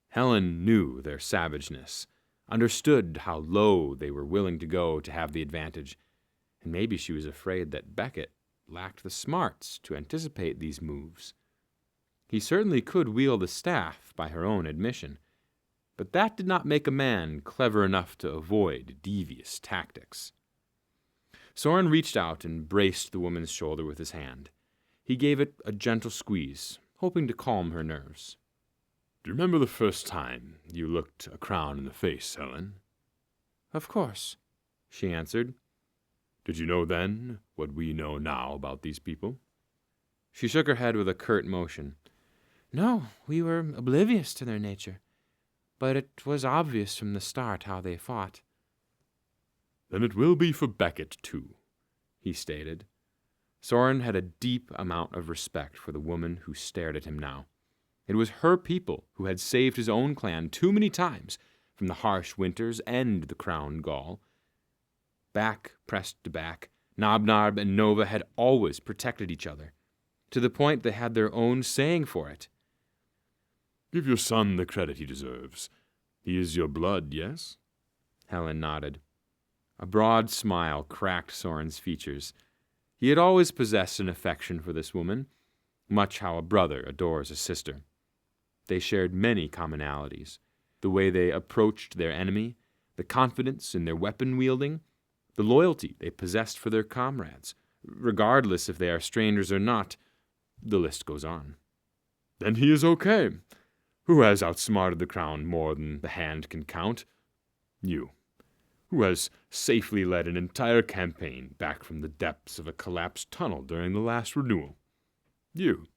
Helen knew their savageness, understood how low they were willing to go to have the advantage, and maybe she was afraid that Beckett lacked the smarts to anticipate these moves. He certainly could wield a staff, by her own admission, but that did not make a man clever enough to avoid devious tactics. Soren reached out and braced the woman's shoulder with his hand. He gave it a gentle squeeze, hoping to calm her nerves. "Do you remember the first time you looked a crown in the face, Helen?" "Of course," she answered. "Did you know then what we know now about these people?" She shook her head with a curt motion. "No, we were oblivious to their nature, but it was obvious from the start how they fought." "Then it will be for Beckett, too," he stated. Soren had a deep amount of respect for the woman who stared at him now. It was her people who had saved his own clan too many times from the harsh winters and the Crown Gaul. Back pressed to back, Nobnarb and Nova had always protected each other, to the point they had their own saying for it. "Give your son the credit he deserves. He is your blood, yes?" Helen nodded. A broad smile cracked Soren's features. He had always possessed an affection for this woman, much how a brother adores a sister. They shared many commonalities: the way they approached their enemy, the confidence in their weapon-wielding, the loyalty they possessed for their comrades, regardless if they are strangers or not. The list goes on. Then he is okay. Who has outsmarted the crown more than the hand can count? You. Who has safely led an entire campaign back from the depths of a collapsed tunnel during the last renewal? You.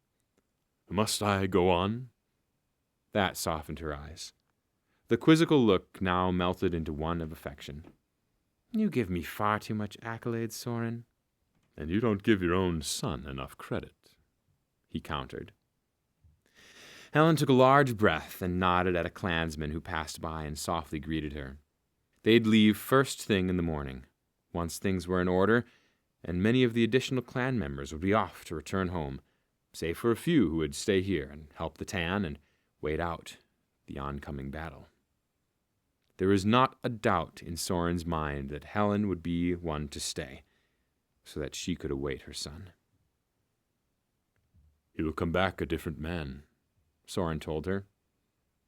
Must I go on? That softened her eyes. The quizzical look now melted into one of affection. You give me far too much accolades, Soren. And you don't give your own son enough credit, he countered. Helen took a large breath and nodded at a clansman who passed by and softly greeted her. They'd leave first thing in the morning, once things were in order, and many of the additional clan members would be off to return home, save for a few who would stay here and help the tan and wait out the oncoming battle. There was not a doubt in Soren's mind that Helen would be one to stay, so that she could await her son. He will come back a different man, Soren told her.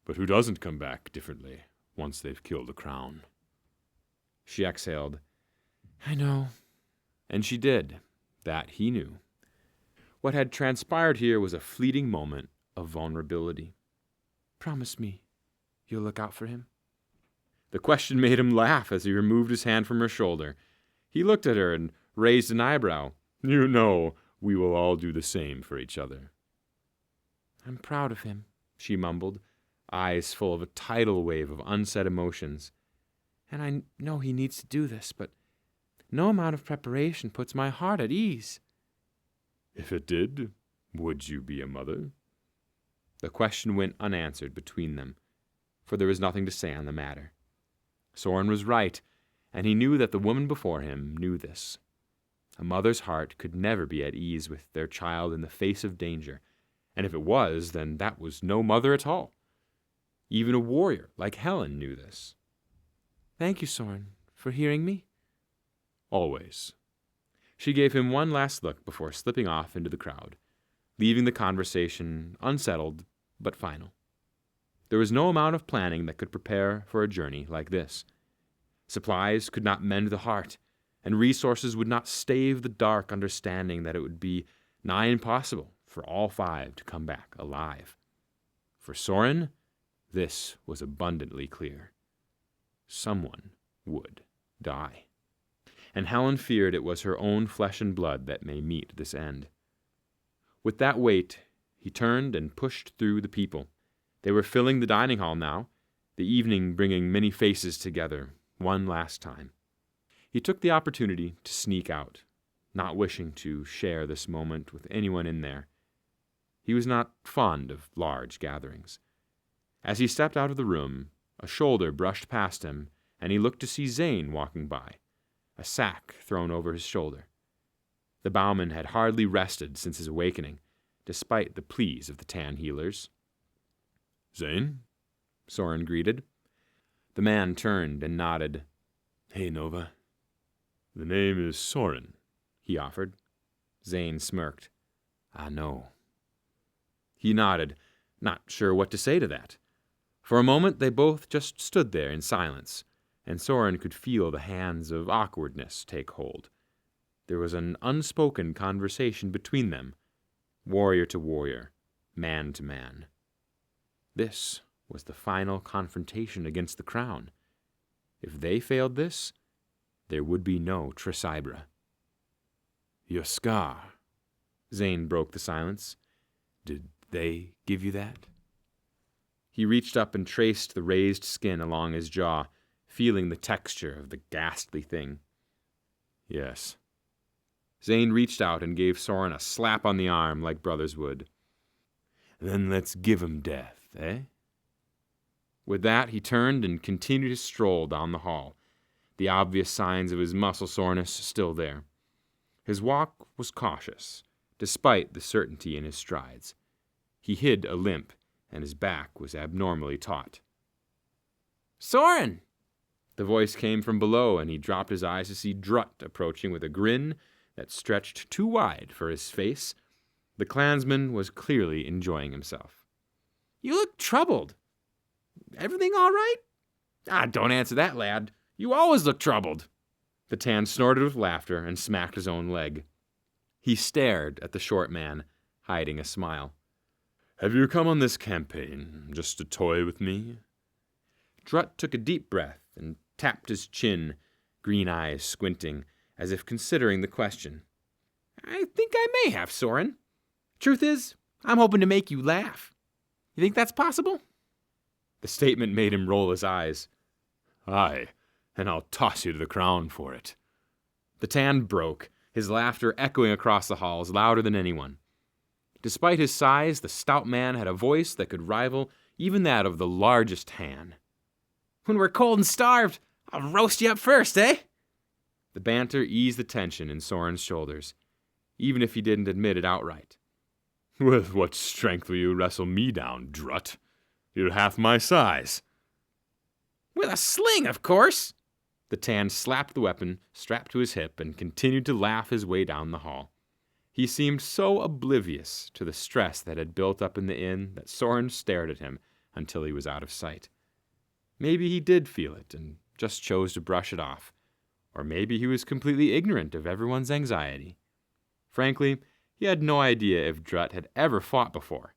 But who doesn't come back differently once they've killed the crown? She exhaled. I know. And she did. That he knew. What had transpired here was a fleeting moment of vulnerability. Promise me you'll look out for him. The question made him laugh as he removed his hand from her shoulder. He looked at her and raised an eyebrow. You know we will all do the same for each other. I'm proud of him, she mumbled, eyes full of a tidal wave of unsaid emotions. And I know he needs to do this, but no amount of preparation puts my heart at ease. If it did, would you be a mother? The question went unanswered between them, for there was nothing to say on the matter. Soren was right, and he knew that the woman before him knew this. A mother's heart could never be at ease with their child in the face of danger, and if it was, then that was no mother at all. Even a warrior like Helen knew this. Thank you, Soren, for hearing me. Always. She gave him one last look before slipping off into the crowd, leaving the conversation unsettled but final. There was no amount of planning that could prepare for a journey like this. Supplies could not mend the heart, and resources would not stave the dark understanding that it would be nigh impossible for all five to come back alive. For Soren, this was abundantly clear. Someone would die. And Helen feared it was her own flesh and blood that may meet this end. With that weight, he turned and pushed through the people. They were filling the dining hall now, the evening bringing many faces together one last time. He took the opportunity to sneak out, not wishing to share this moment with anyone in there. He was not fond of large gatherings. As he stepped out of the room, a shoulder brushed past him, and he looked to see Zane walking by, a sack thrown over his shoulder. The bowman had hardly rested since his awakening, despite the pleas of the tan healers. Zane? Soren greeted. The man turned and nodded. Hey, Nova. The name is Soren, he offered. Zane smirked. I know. He nodded, not sure what to say to that. For a moment they both just stood there in silence, and Soren could feel the hands of awkwardness take hold. There was an unspoken conversation between them, warrior to warrior, man to man. This was the final confrontation against the crown. If they failed this, there would be no Tresibra. Your scar, Zane broke the silence. did they give you that? He reached up and traced the raised skin along his jaw, feeling the texture of the ghastly thing. Yes. Zane reached out and gave Soren a slap on the arm like brothers would. Then let's give him death, eh? With that, he turned and continued his stroll down the hall, the obvious signs of his muscle soreness still there. His walk was cautious, despite the certainty in his strides. He hid a limp, and his back was abnormally taut. Soren! The voice came from below, and he dropped his eyes to see Drut approaching with a grin that stretched too wide for his face. The clansman was clearly enjoying himself. "You look troubled. Everything all right?" "Ah, don't answer that, lad. You always look troubled." The Tan snorted with laughter and smacked his own leg. He stared at the short man, hiding a smile. "Have you come on this campaign just to toy with me?" Drut took a deep breath and tapped his chin, green eyes squinting, as if considering the question. "I think I may have, Soren. Truth is, I'm hoping to make you laugh. You think that's possible?" The statement made him roll his eyes. "Aye, and I'll toss you to the crown for it." The Tan broke, his laughter echoing across the halls louder than anyone. Despite his size, the stout man had a voice that could rival even that of the largest Han. "When we're cold and starved, I'll roast you up first, eh?" The banter eased the tension in Soren's shoulders, even if he didn't admit it outright. "With what strength will you wrestle me down, Drut? You're half my size." "With a sling, of course." The Tan slapped the weapon strapped to his hip and continued to laugh his way down the hall. He seemed so oblivious to the stress that had built up in the inn that Soren stared at him until he was out of sight. Maybe he did feel it and just chose to brush it off, or maybe he was completely ignorant of everyone's anxiety. Frankly, he had no idea if Drut had ever fought before.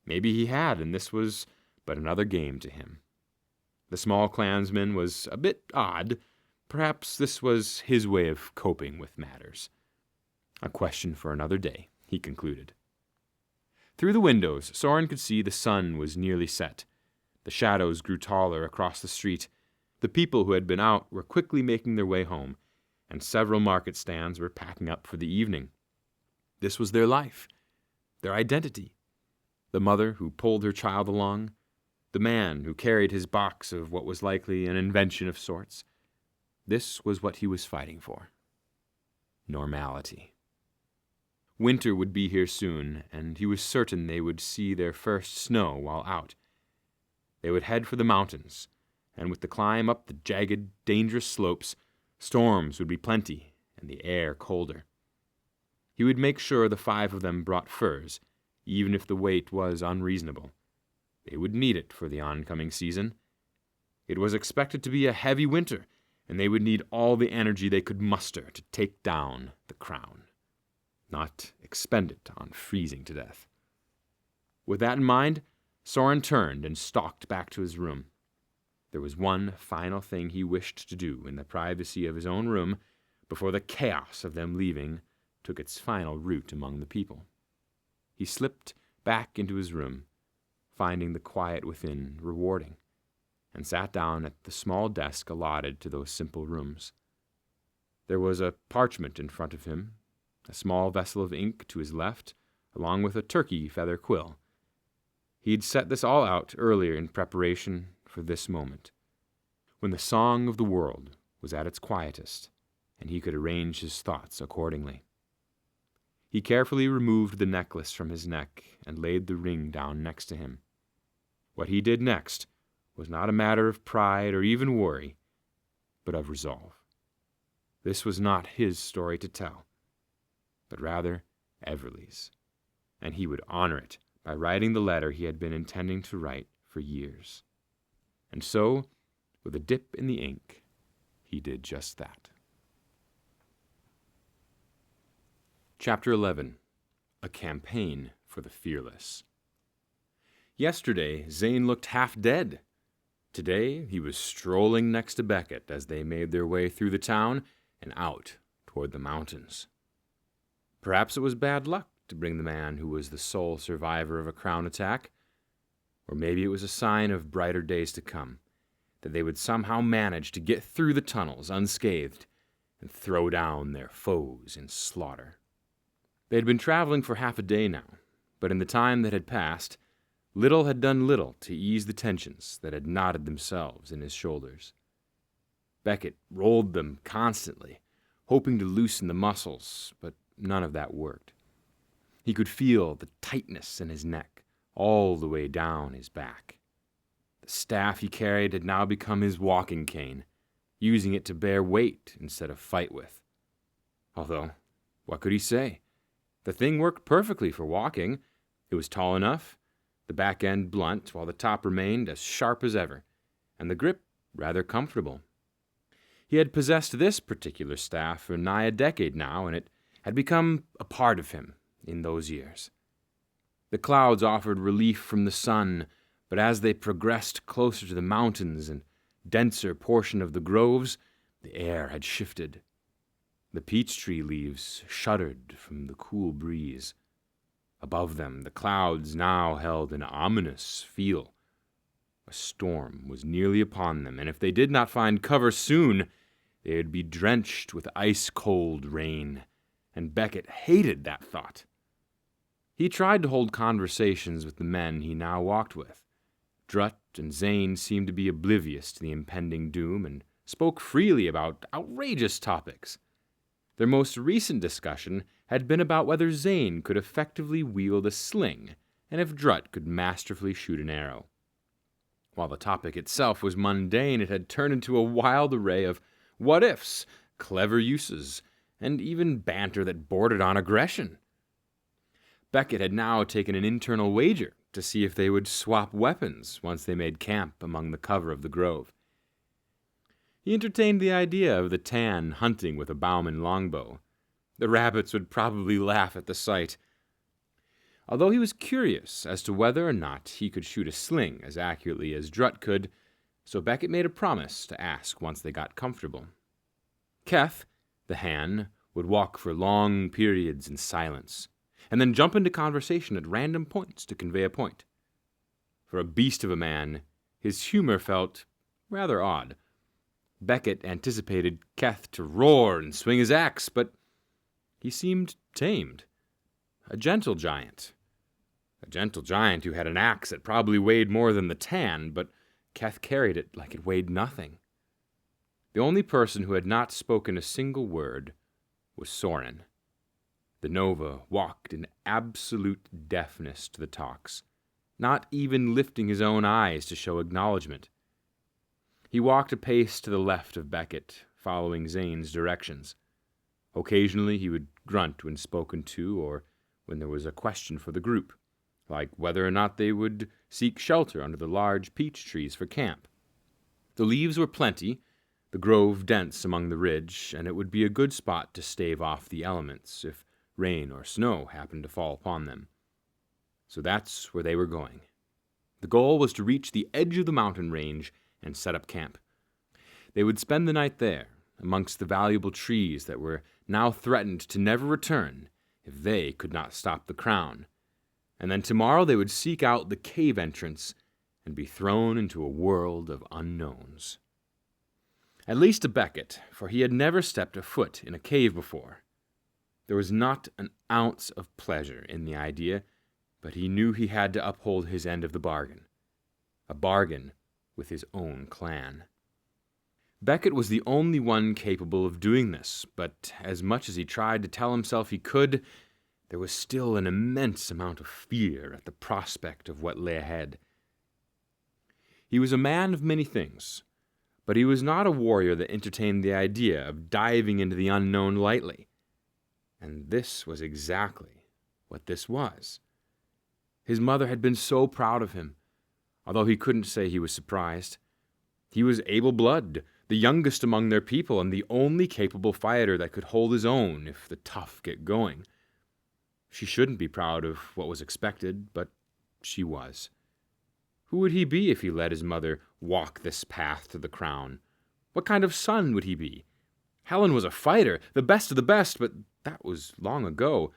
Maybe he had, and this was but another game to him. The small clansman was a bit odd. Perhaps this was his way of coping with matters. A question for another day, he concluded. Through the windows, Soren could see the sun was nearly set. The shadows grew taller across the street. The people who had been out were quickly making their way home, and several market stands were packing up for the evening. This was their life, their identity. The mother who pulled her child along, the man who carried his box of what was likely an invention of sorts. This was what he was fighting for. Normality. Winter would be here soon, and he was certain they would see their first snow while out. They would head for the mountains, and with the climb up the jagged, dangerous slopes, storms would be plenty and the air colder. He would make sure the 5 of them brought furs, even if the weight was unreasonable. They would need it for the oncoming season. It was expected to be a heavy winter, and they would need all the energy they could muster to take down the crown, not expend it on freezing to death. With that in mind, Soren turned and stalked back to his room. There was one final thing he wished to do in the privacy of his own room before the chaos of them leaving took its final root among the people. He slipped back into his room, finding the quiet within rewarding, and sat down at the small desk allotted to those simple rooms. There was a parchment in front of him, a small vessel of ink to his left, along with a turkey feather quill. He'd set this all out earlier in preparation for this moment, when the song of the world was at its quietest, and he could arrange his thoughts accordingly. He carefully removed the necklace from his neck and laid the ring down next to him. What he did next was not a matter of pride or even worry, but of resolve. This was not his story to tell, but rather Everly's, and he would honor it by writing the letter he had been intending to write for years. And so, with a dip in the ink, he did just that. Chapter 11. A Campaign for the Fearless. Yesterday, Zane looked half dead. Today, he was strolling next to Beckett as they made their way through the town and out toward the mountains. Perhaps it was bad luck to bring the man who was the sole survivor of a crown attack, or maybe it was a sign of brighter days to come, that they would somehow manage to get through the tunnels unscathed and throw down their foes in slaughter. They had been traveling for half a day now, but in the time that had passed, little had done little to ease the tensions that had knotted themselves in his shoulders. Beckett rolled them constantly, hoping to loosen the muscles, but none of that worked. He could feel the tightness in his neck, all the way down his back. The staff he carried had now become his walking cane, using it to bear weight instead of fight with. Although, what could he say? The thing worked perfectly for walking. It was tall enough, the back end blunt, while the top remained as sharp as ever, and the grip rather comfortable. He had possessed this particular staff for nigh a decade now, and it had become a part of him in those years. The clouds offered relief from the sun, but as they progressed closer to the mountains and denser portion of the groves, the air had shifted. The peach tree leaves shuddered from the cool breeze. Above them, the clouds now held an ominous feel. A storm was nearly upon them, and if they did not find cover soon, they would be drenched with ice-cold rain, and Beckett hated that thought. He tried to hold conversations with the men he now walked with. Drutt and Zane seemed to be oblivious to the impending doom and spoke freely about outrageous topics. Their most recent discussion had been about whether Zane could effectively wield a sling and if Drutt could masterfully shoot an arrow. While the topic itself was mundane, it had turned into a wild array of what-ifs, clever uses, and even banter that bordered on aggression. Beckett had now taken an internal wager to see if they would swap weapons once they made camp among the cover of the grove. He entertained the idea of the tan hunting with a Bauman longbow. The rabbits would probably laugh at the sight. Although he was curious as to whether or not he could shoot a sling as accurately as Drutt could, so Beckett made a promise to ask once they got comfortable. Keth, the Han, would walk for long periods in silence, and then jump into conversation at random points to convey a point. For a beast of a man, his humor felt rather odd. Beckett anticipated Keth to roar and swing his axe, but he seemed tamed. A gentle giant who had an axe that probably weighed more than the tan, but Keth carried it like it weighed nothing. The only person who had not spoken a single word was Soren. The Nova walked in absolute deafness to the talks, not even lifting his own eyes to show acknowledgement. He walked a pace to the left of Beckett, following Zane's directions. Occasionally he would grunt when spoken to or when there was a question for the group, like whether or not they would seek shelter under the large peach trees for camp. The leaves were plenty, the grove dense among the ridge, and it would be a good spot to stave off the elements if rain or snow happened to fall upon them. So that's where they were going. The goal was to reach the edge of the mountain range and set up camp. They would spend the night there, amongst the valuable trees that were now threatened to never return if they could not stop the crown, and then tomorrow they would seek out the cave entrance and be thrown into a world of unknowns. At least to Beckett, for he had never stepped a foot in a cave before. There was not an ounce of pleasure in the idea, but he knew he had to uphold his end of the bargain. A bargain with his own clan. Beckett was the only one capable of doing this, but as much as he tried to tell himself he could, there was still an immense amount of fear at the prospect of what lay ahead. He was a man of many things, but he was not a warrior that entertained the idea of diving into the unknown lightly. And this was exactly what this was. His mother had been so proud of him, although he couldn't say he was surprised. He was able-blood, the youngest among their people, and the only capable fighter that could hold his own if the tough get going. She shouldn't be proud of what was expected, but she was. Who would he be if he let his mother walk this path to the crown? What kind of son would he be? Helen was a fighter, the best of the best, but that was long ago.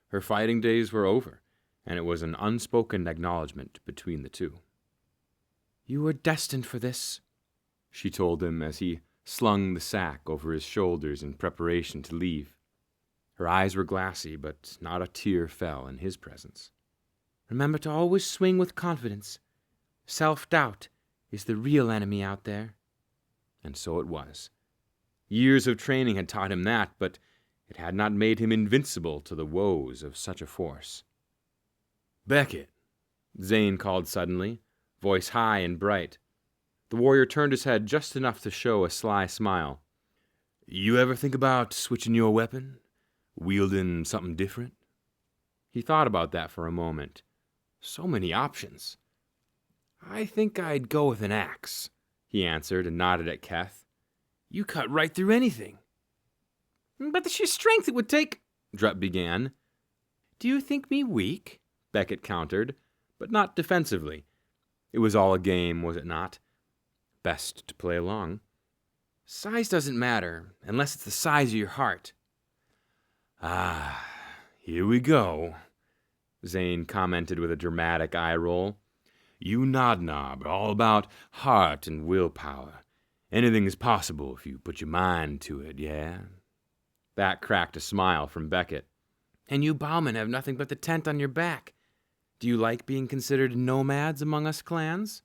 Her fighting days were over, and it was an unspoken acknowledgment between the two. "You were destined for this," she told him as he slung the sack over his shoulders in preparation to leave. Her eyes were glassy, but not a tear fell in his presence. "Remember to always swing with confidence. Self-doubt is the real enemy out there." And so it was. Years of training had taught him that, but it had not made him invincible to the woes of such a force. "Beckett," Zane called suddenly, voice high and bright. The warrior turned his head just enough to show a sly smile. "You ever think about switching your weapon? Wielding something different?" He thought about that for a moment. So many options. "I think I'd go with an axe," he answered and nodded at Keth. "You cut right through anything." "But the sheer strength it would take," Drup began. "Do you think me weak?" Beckett countered, but not defensively. It was all a game, was it not? Best to play along. "Size doesn't matter, unless it's the size of your heart." "Ah, here we go," Zane commented with a dramatic eye roll. "You Nodnob are all about heart and willpower. Anything is possible if you put your mind to it, yeah?" That cracked a smile from Beckett. "And you bowmen have nothing but the tent on your back. Do you like being considered nomads among us clans?"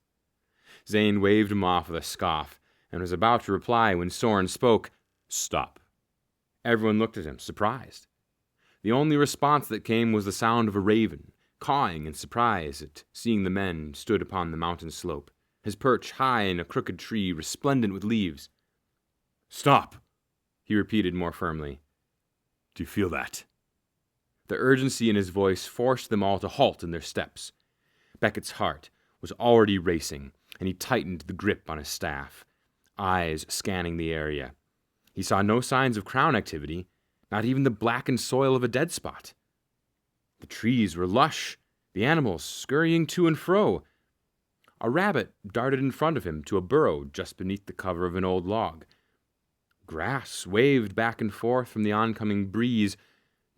Zane waved him off with a scoff, and was about to reply when Soren spoke. "Stop." Everyone looked at him, surprised. The only response that came was the sound of a raven, cawing in surprise at seeing the men stood upon the mountain slope, his perch high in a crooked tree resplendent with leaves. "Stop," he repeated more firmly. "Do you feel that?" The urgency in his voice forced them all to halt in their steps. Beckett's heart was already racing, and he tightened the grip on his staff, eyes scanning the area. He saw no signs of crown activity, not even the blackened soil of a dead spot. The trees were lush, the animals scurrying to and fro. A rabbit darted in front of him to a burrow just beneath the cover of an old log. Grass waved back and forth from the oncoming breeze,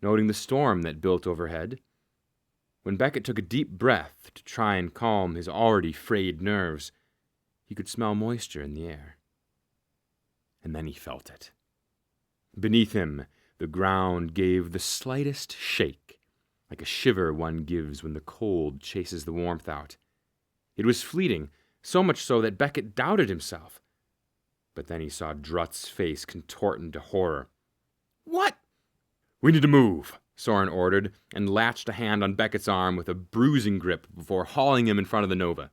noting the storm that built overhead. When Beckett took a deep breath to try and calm his already frayed nerves, he could smell moisture in the air. And then he felt it. Beneath him, the ground gave the slightest shake, like a shiver one gives when the cold chases the warmth out. It was fleeting, so much so that Beckett doubted himself. But then he saw Drut's face contort into horror. "What?" "We need to move," Soren ordered, and latched a hand on Beckett's arm with a bruising grip before hauling him in front of the Nova.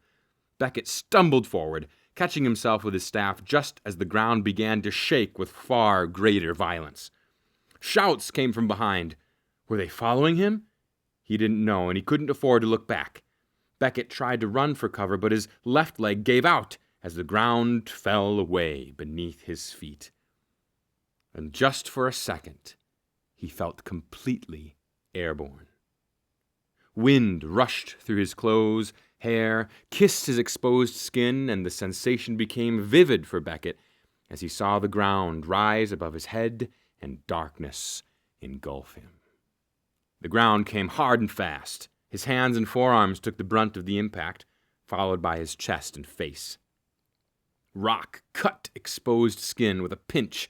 Beckett stumbled forward, catching himself with his staff just as the ground began to shake with far greater violence. Shouts came from behind. Were they following him? He didn't know, and he couldn't afford to look back. Beckett tried to run for cover, but his left leg gave out as the ground fell away beneath his feet. And just for a second, he felt completely airborne. Wind rushed through his clothes, hair, kissed his exposed skin, and the sensation became vivid for Beckett as he saw the ground rise above his head and darkness engulf him. The ground came hard and fast. His hands and forearms took the brunt of the impact, followed by his chest and face. Rock cut exposed skin with a pinch.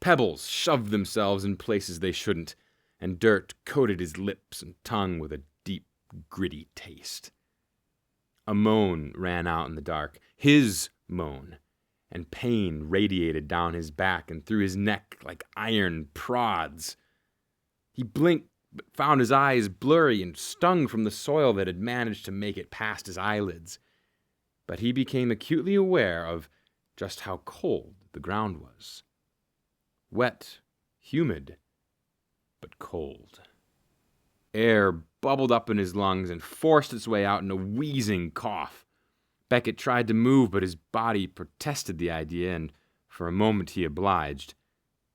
Pebbles shoved themselves in places they shouldn't, and dirt coated his lips and tongue with a deep, gritty taste. A moan ran out in the dark, his moan, and pain radiated down his back and through his neck like iron prods. He blinked, but found his eyes blurry and stung from the soil that had managed to make it past his eyelids. But he became acutely aware of just how cold the ground was. Wet, humid, but cold. Air bubbled up in his lungs and forced its way out in a wheezing cough. Beckett tried to move, but his body protested the idea, and for a moment he obliged.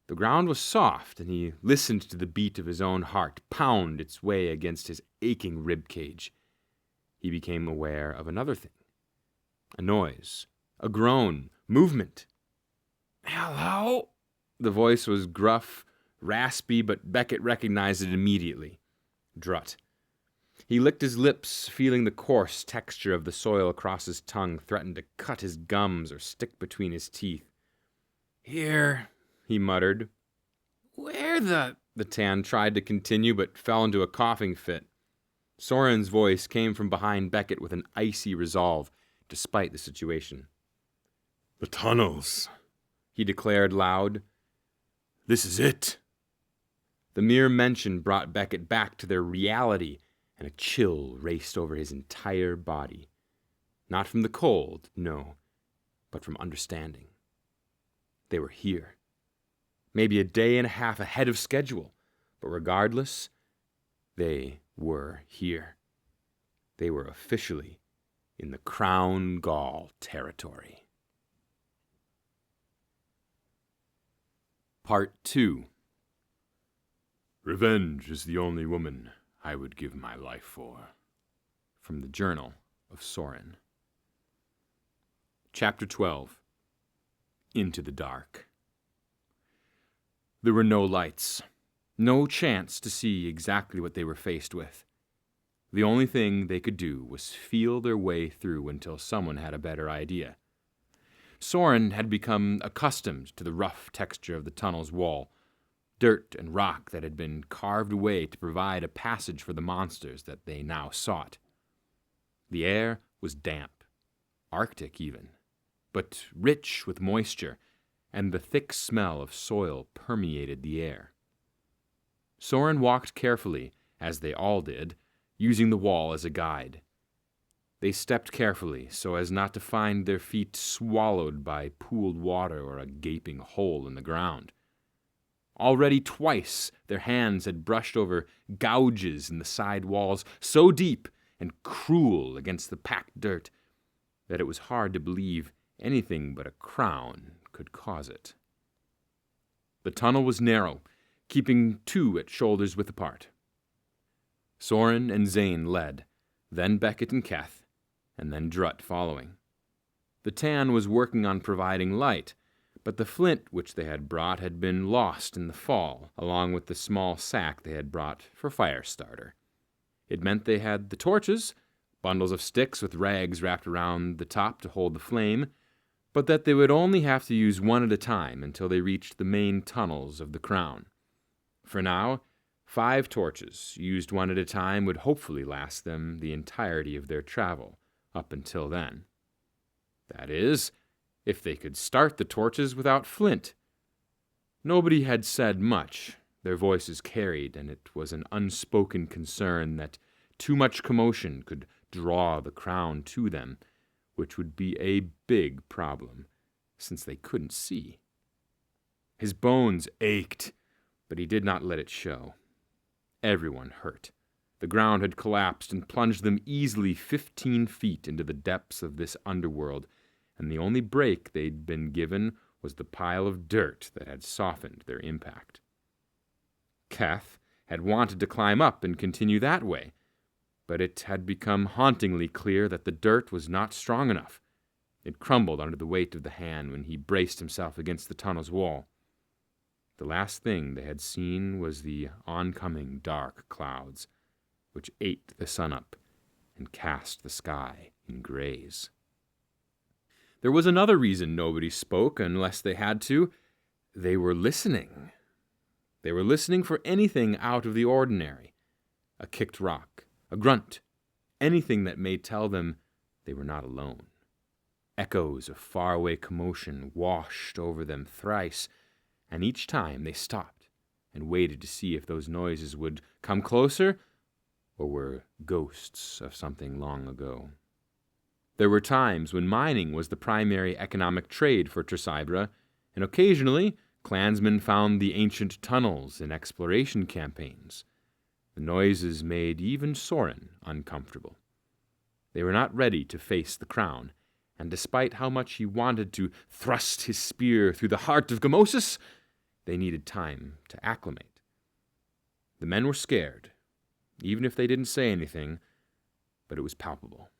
The ground was soft, and he listened to the beat of his own heart pound its way against his aching rib cage. He became aware of another thing. A noise, a groan, movement. "Hello?" The voice was gruff, raspy, but Beckett recognized it immediately. Drut. He licked his lips, feeling the coarse texture of the soil across his tongue threaten to cut his gums or stick between his teeth. "Here," he muttered. "Where the—" The Tan tried to continue, but fell into a coughing fit. Soren's voice came from behind Beckett with an icy resolve, despite the situation. "The tunnels," he declared loud. "This is it." The mere mention brought Beckett back to their reality, and a chill raced over his entire body. Not from the cold, no, but from understanding. They were here. Maybe a day and a half ahead of schedule, but regardless, they were here. They were officially in the Crown Gaul territory. Part 2. Revenge is the only woman I would give my life for. From the Journal of Soren. Chapter 12. Into the Dark. There were no lights, no chance to see exactly what they were faced with. The only thing they could do was feel their way through until someone had a better idea. Soren had become accustomed to the rough texture of the tunnel's wall, dirt and rock that had been carved away to provide a passage for the monsters that they now sought. The air was damp, arctic even, but rich with moisture, and the thick smell of soil permeated the air. Soren walked carefully, as they all did, using the wall as a guide. They stepped carefully so as not to find their feet swallowed by pooled water or a gaping hole in the ground. Already twice their hands had brushed over gouges in the side walls so deep and cruel against the packed dirt that it was hard to believe anything but a crown could cause it. The tunnel was narrow, keeping two at shoulders width apart. Soren and Zane led, then Beckett and Keth, and then Drutt following. The Tan was working on providing light, but the flint which they had brought had been lost in the fall, along with the small sack they had brought for fire starter. It meant they had the torches, bundles of sticks with rags wrapped around the top to hold the flame, but that they would only have to use one at a time until they reached the main tunnels of the Crown. For now, 5 torches, used one at a time, would hopefully last them the entirety of their travel, up until then. That is, if they could start the torches without flint. Nobody had said much. Their voices carried, and it was an unspoken concern that too much commotion could draw the Crown to them, which would be a big problem, since they couldn't see. His bones ached, but he did not let it show. Everyone hurt. The ground had collapsed and plunged them easily 15 feet into the depths of this underworld, and the only break they'd been given was the pile of dirt that had softened their impact. Keth had wanted to climb up and continue that way, but it had become hauntingly clear that the dirt was not strong enough. It crumbled under the weight of the hand when he braced himself against the tunnel's wall. The last thing they had seen was the oncoming dark clouds, which ate the sun up and cast the sky in grays. There was another reason nobody spoke unless they had to. They were listening. They were listening for anything out of the ordinary. A kicked rock, a grunt, anything that may tell them they were not alone. Echoes of faraway commotion washed over them thrice, and each time they stopped and waited to see if those noises would come closer or were ghosts of something long ago. There were times when mining was the primary economic trade for Tresibra, and occasionally clansmen found the ancient tunnels in exploration campaigns. The noises made even Soren uncomfortable. They were not ready to face the Crown, and despite how much he wanted to thrust his spear through the heart of Gamosis, they needed time to acclimate. The men were scared, even if they didn't say anything, but it was palpable.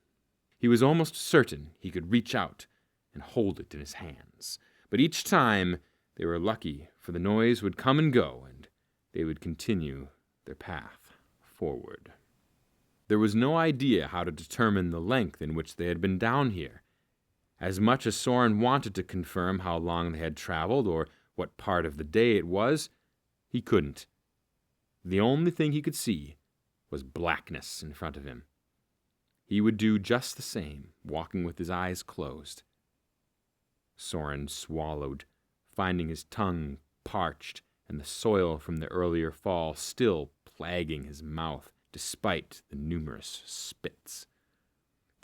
He was almost certain he could reach out and hold it in his hands, but each time they were lucky, for the noise would come and go, and they would continue their path forward. There was no idea how to determine the length in which they had been down here. As much as Soren wanted to confirm how long they had traveled or what part of the day it was, he couldn't. The only thing he could see was blackness in front of him. He would do just the same, walking with his eyes closed. Soren swallowed, finding his tongue parched and the soil from the earlier fall still plaguing his mouth despite the numerous spits.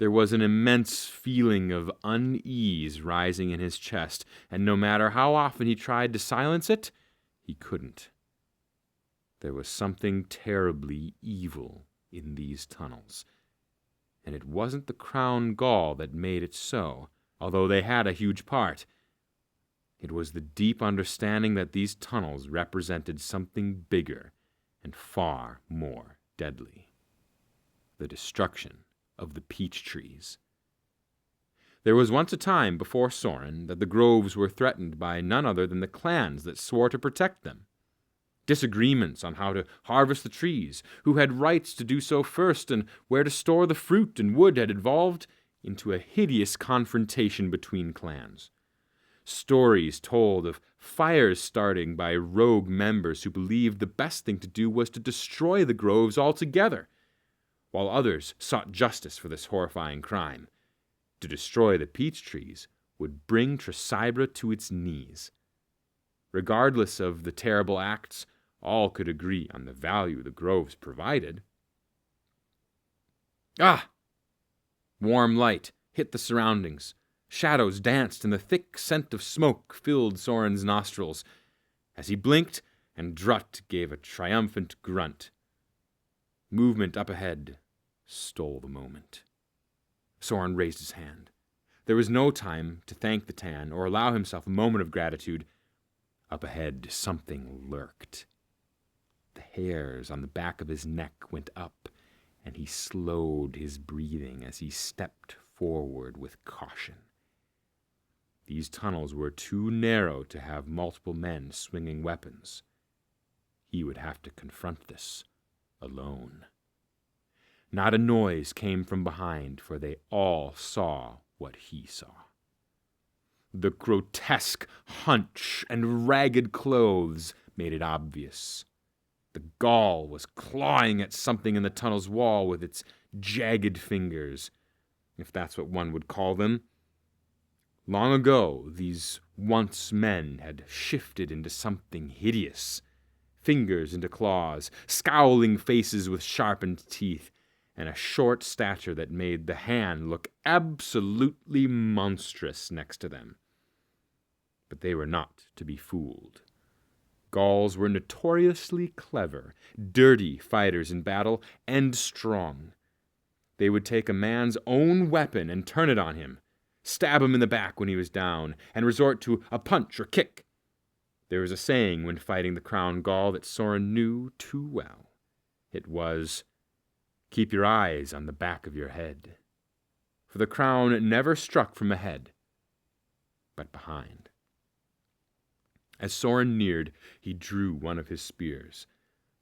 There was an immense feeling of unease rising in his chest, and no matter how often he tried to silence it, he couldn't. There was something terribly evil in these tunnels, and it wasn't the crown gall that made it so, although they had a huge part. It was the deep understanding that these tunnels represented something bigger and far more deadly: the destruction of the peach trees. There was once a time before Soren that the groves were threatened by none other than the clans that swore to protect them. Disagreements on how to harvest the trees, who had rights to do so first, and where to store the fruit and wood had evolved into a hideous confrontation between clans. Stories told of fires starting by rogue members who believed the best thing to do was to destroy the groves altogether, while others sought justice for this horrifying crime. To destroy the peach trees would bring Tresibra to its knees. Regardless of the terrible acts, all could agree on the value the groves provided. Ah! Warm light hit the surroundings. Shadows danced, and the thick scent of smoke filled Soren's nostrils. As he blinked, and Drut gave a triumphant grunt. Movement up ahead stole the moment. Soren raised his hand. There was no time to thank the tan or allow himself a moment of gratitude. Up ahead, something lurked. The hairs on the back of his neck went up, and he slowed his breathing as he stepped forward with caution. These tunnels were too narrow to have multiple men swinging weapons. He would have to confront this alone. Not a noise came from behind, for they all saw what he saw. The grotesque hunch and ragged clothes made it obvious. The gall was clawing at something in the tunnel's wall with its jagged fingers, if that's what one would call them. Long ago, these once men had shifted into something hideous. Fingers into claws, scowling faces with sharpened teeth, and a short stature that made the hand look absolutely monstrous next to them. But they were not to be fooled. Galls were notoriously clever, dirty fighters in battle, and strong. They would take a man's own weapon and turn it on him, stab him in the back when he was down, and resort to a punch or kick. There was a saying when fighting the crown gall that Soren knew too well. It was, "Keep your eyes on the back of your head." For the crown never struck from ahead, but behind. As Soren neared, he drew one of his spears.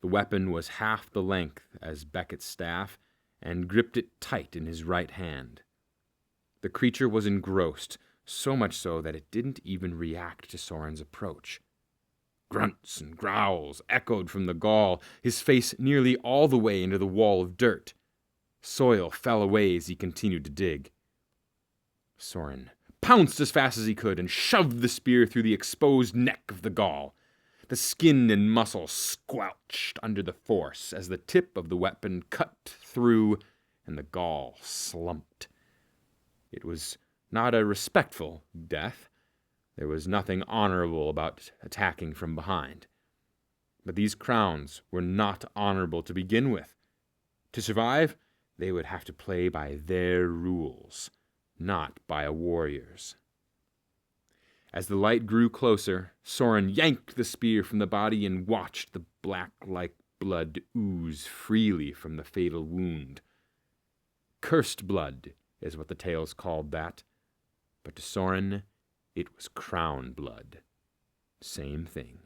The weapon was half the length as Beckett's staff, and gripped it tight in his right hand. The creature was engrossed, so much so that it didn't even react to Soren's approach. Grunts and growls echoed from the gall, his face nearly all the way into the wall of dirt. Soil fell away as he continued to dig. Soren pounced as fast as he could and shoved the spear through the exposed neck of the gall. The skin and muscle squelched under the force as the tip of the weapon cut through and the gall slumped. It was not a respectful death. There was nothing honorable about attacking from behind. But these crowns were not honorable to begin with. To survive, they would have to play by their rules, not by a warrior's. As the light grew closer, Soren yanked the spear from the body and watched the black-like blood ooze freely from the fatal wound. Cursed blood is what the tales called that, but to Soren, it was crown blood. Same thing.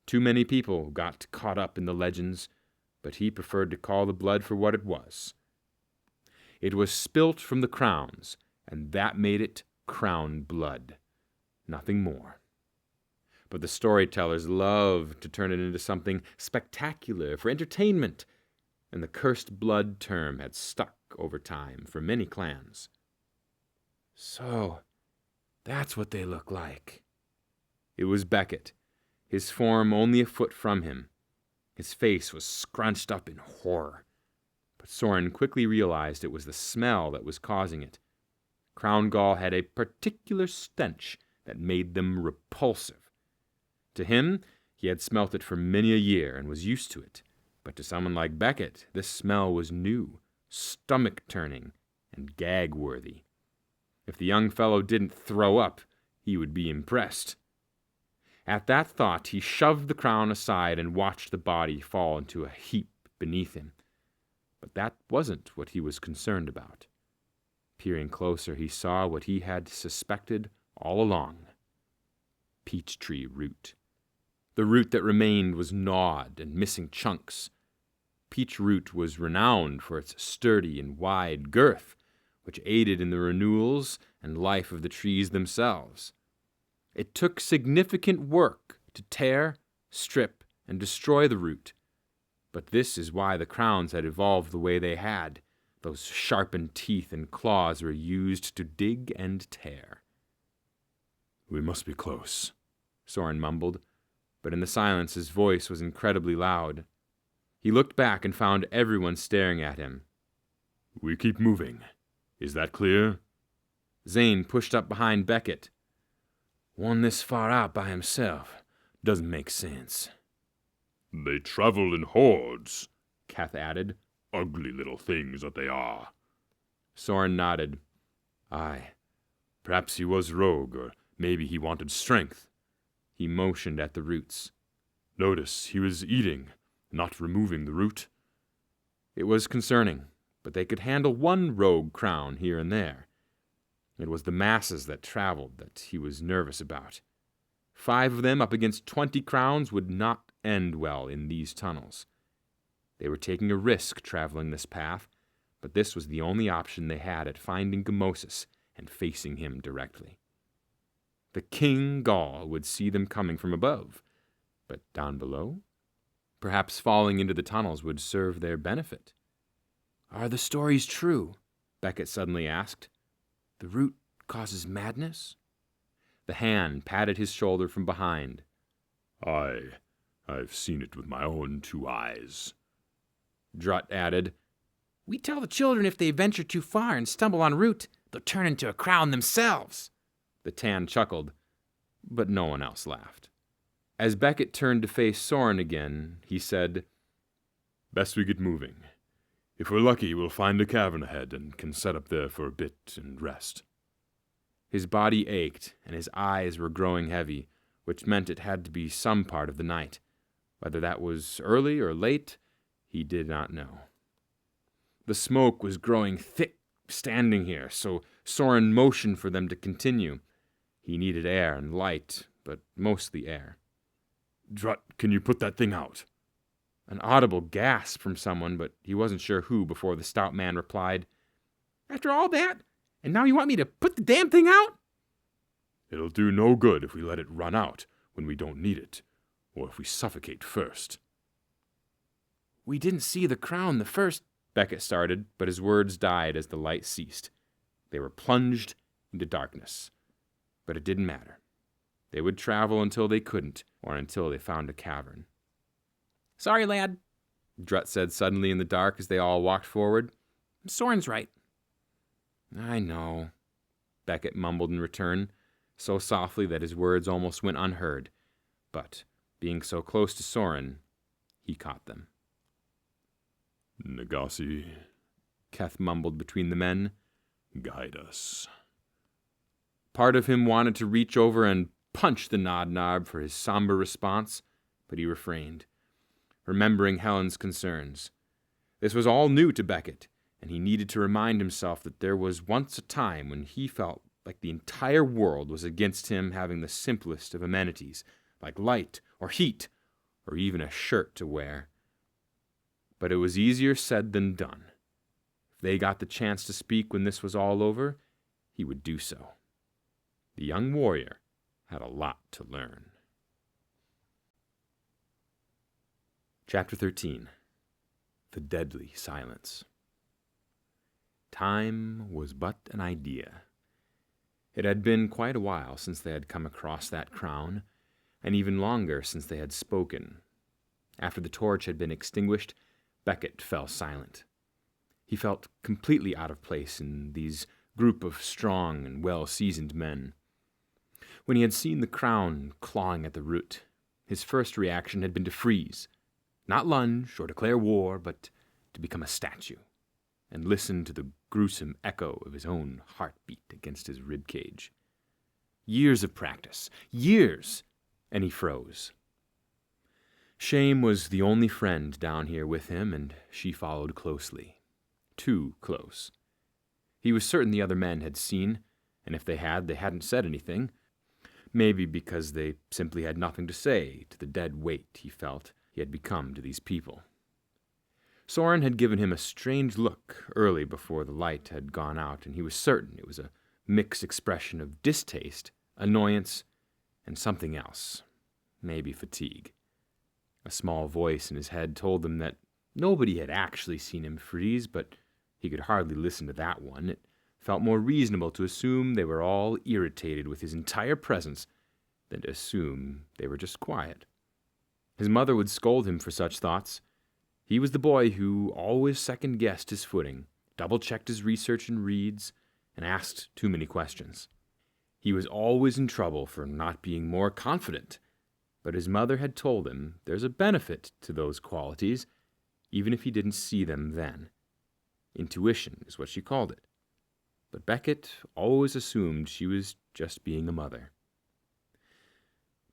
Too many people got caught up in the legends, but he preferred to call the blood for what it was. It was spilt from the crowns, and that made it crown blood. Nothing more. But the storytellers loved to turn it into something spectacular for entertainment, and the cursed blood term had stuck over time for many clans. So, that's what they look like. It was Beckett, his form only a foot from him. His face was scrunched up in horror, but Soren quickly realized it was the smell that was causing it. Crown gall had a particular stench that made them repulsive. To him, he had smelt it for many a year and was used to it, but to someone like Beckett, this smell was new, stomach-turning, and gag-worthy. If the young fellow didn't throw up, he would be impressed. At that thought, he shoved the crown aside and watched the body fall into a heap beneath him. But that wasn't what he was concerned about. Peering closer, he saw what he had suspected all along. Peach-tree root. The root that remained was gnawed and missing chunks. Peach root was renowned for its sturdy and wide girth, which aided in the renewals and life of the trees themselves. It took significant work to tear, strip, and destroy the root, but this is why the crowns had evolved the way they had. Those sharpened teeth and claws were used to dig and tear. "We must be close," Soren mumbled, but in the silence his voice was incredibly loud. He looked back and found everyone staring at him. "We keep moving. Is that clear?" Zane pushed up behind Beckett. One this far out by himself doesn't make sense. "They travel in hordes," Keth added. "Ugly little things that they are." Soren nodded. "Aye. Perhaps he was rogue, or maybe he wanted strength." He motioned at the roots. "Notice he was eating, not removing the root." It was concerning, but they could handle one rogue crown here and there. It was the masses that traveled that he was nervous about. 5 of them up against 20 crowns would not end well in these tunnels. They were taking a risk traveling this path, but this was the only option they had at finding Gamosis and facing him directly. The King Gaul would see them coming from above, but down below? Perhaps falling into the tunnels would serve their benefit. Are the stories true? Beckett suddenly asked. The root causes madness? The hand patted his shoulder from behind. "Aye, I've seen it with my own 2 eyes. Drutt added, We tell the children if they venture too far and stumble on root, they'll turn into a crown themselves. The Tan chuckled, but no one else laughed. As Beckett turned to face Soren again, he said, "Best we get moving. If we're lucky, we'll find a cavern ahead and can set up there for a bit and rest." His body ached, and his eyes were growing heavy, which meant it had to be some part of the night. Whether that was early or late, he did not know. The smoke was growing thick standing here, so Soren motioned for them to continue. He needed air and light, but mostly air. "Drutt, can you put that thing out?" An audible gasp from someone, but he wasn't sure who before the stout man replied, After all that? And now you want me to put the damn thing out? "It'll do no good if we let it run out when we don't need it, or if we suffocate first." We didn't see the crown the first... Beckett started, but his words died as the light ceased. They were plunged into darkness. But it didn't matter. They would travel until they couldn't, or until they found a cavern. Sorry, lad, Drutt said suddenly in the dark as they all walked forward. Soren's right. I know, Beckett mumbled in return, so softly that his words almost went unheard. But, being so close to Soren, he caught them. "Nagasi," Keth mumbled between the men. "Guide us." Part of him wanted to reach over and punch the Nodnob for his somber response, but he refrained, remembering Helen's concerns. This was all new to Beckett, and he needed to remind himself that there was once a time when he felt like the entire world was against him having the simplest of amenities, like light or heat, or even a shirt to wear. But it was easier said than done. If they got the chance to speak when this was all over, he would do so. The young warrior had a lot to learn. Chapter 13. The Deadly Silence. Time was but an idea. It had been quite a while since they had come across that crown, and even longer since they had spoken. After the torch had been extinguished, Beckett fell silent. He felt completely out of place in these group of strong and well-seasoned men. When he had seen the crown clawing at the root, his first reaction had been to freeze, not lunge or declare war, but to become a statue, and listen to the gruesome echo of his own heartbeat against his ribcage. Years of practice, years, and he froze. Shame was the only friend down here with him, and she followed closely. Too close. He was certain the other men had seen, and if they hadn't said anything, maybe because they simply had nothing to say to the dead weight he felt he had become to these people. Soren had given him a strange look early before the light had gone out, and he was certain it was a mixed expression of distaste, annoyance, and something else, maybe fatigue. A small voice in his head told him that nobody had actually seen him freeze, but he could hardly listen to that one. It felt more reasonable to assume they were all irritated with his entire presence than to assume they were just quiet. His mother would scold him for such thoughts. He was the boy who always second-guessed his footing, double-checked his research and reads, and asked too many questions. He was always in trouble for not being more confident, but his mother had told him there's a benefit to those qualities, even if he didn't see them then. Intuition is what she called it. But Beckett always assumed she was just being a mother.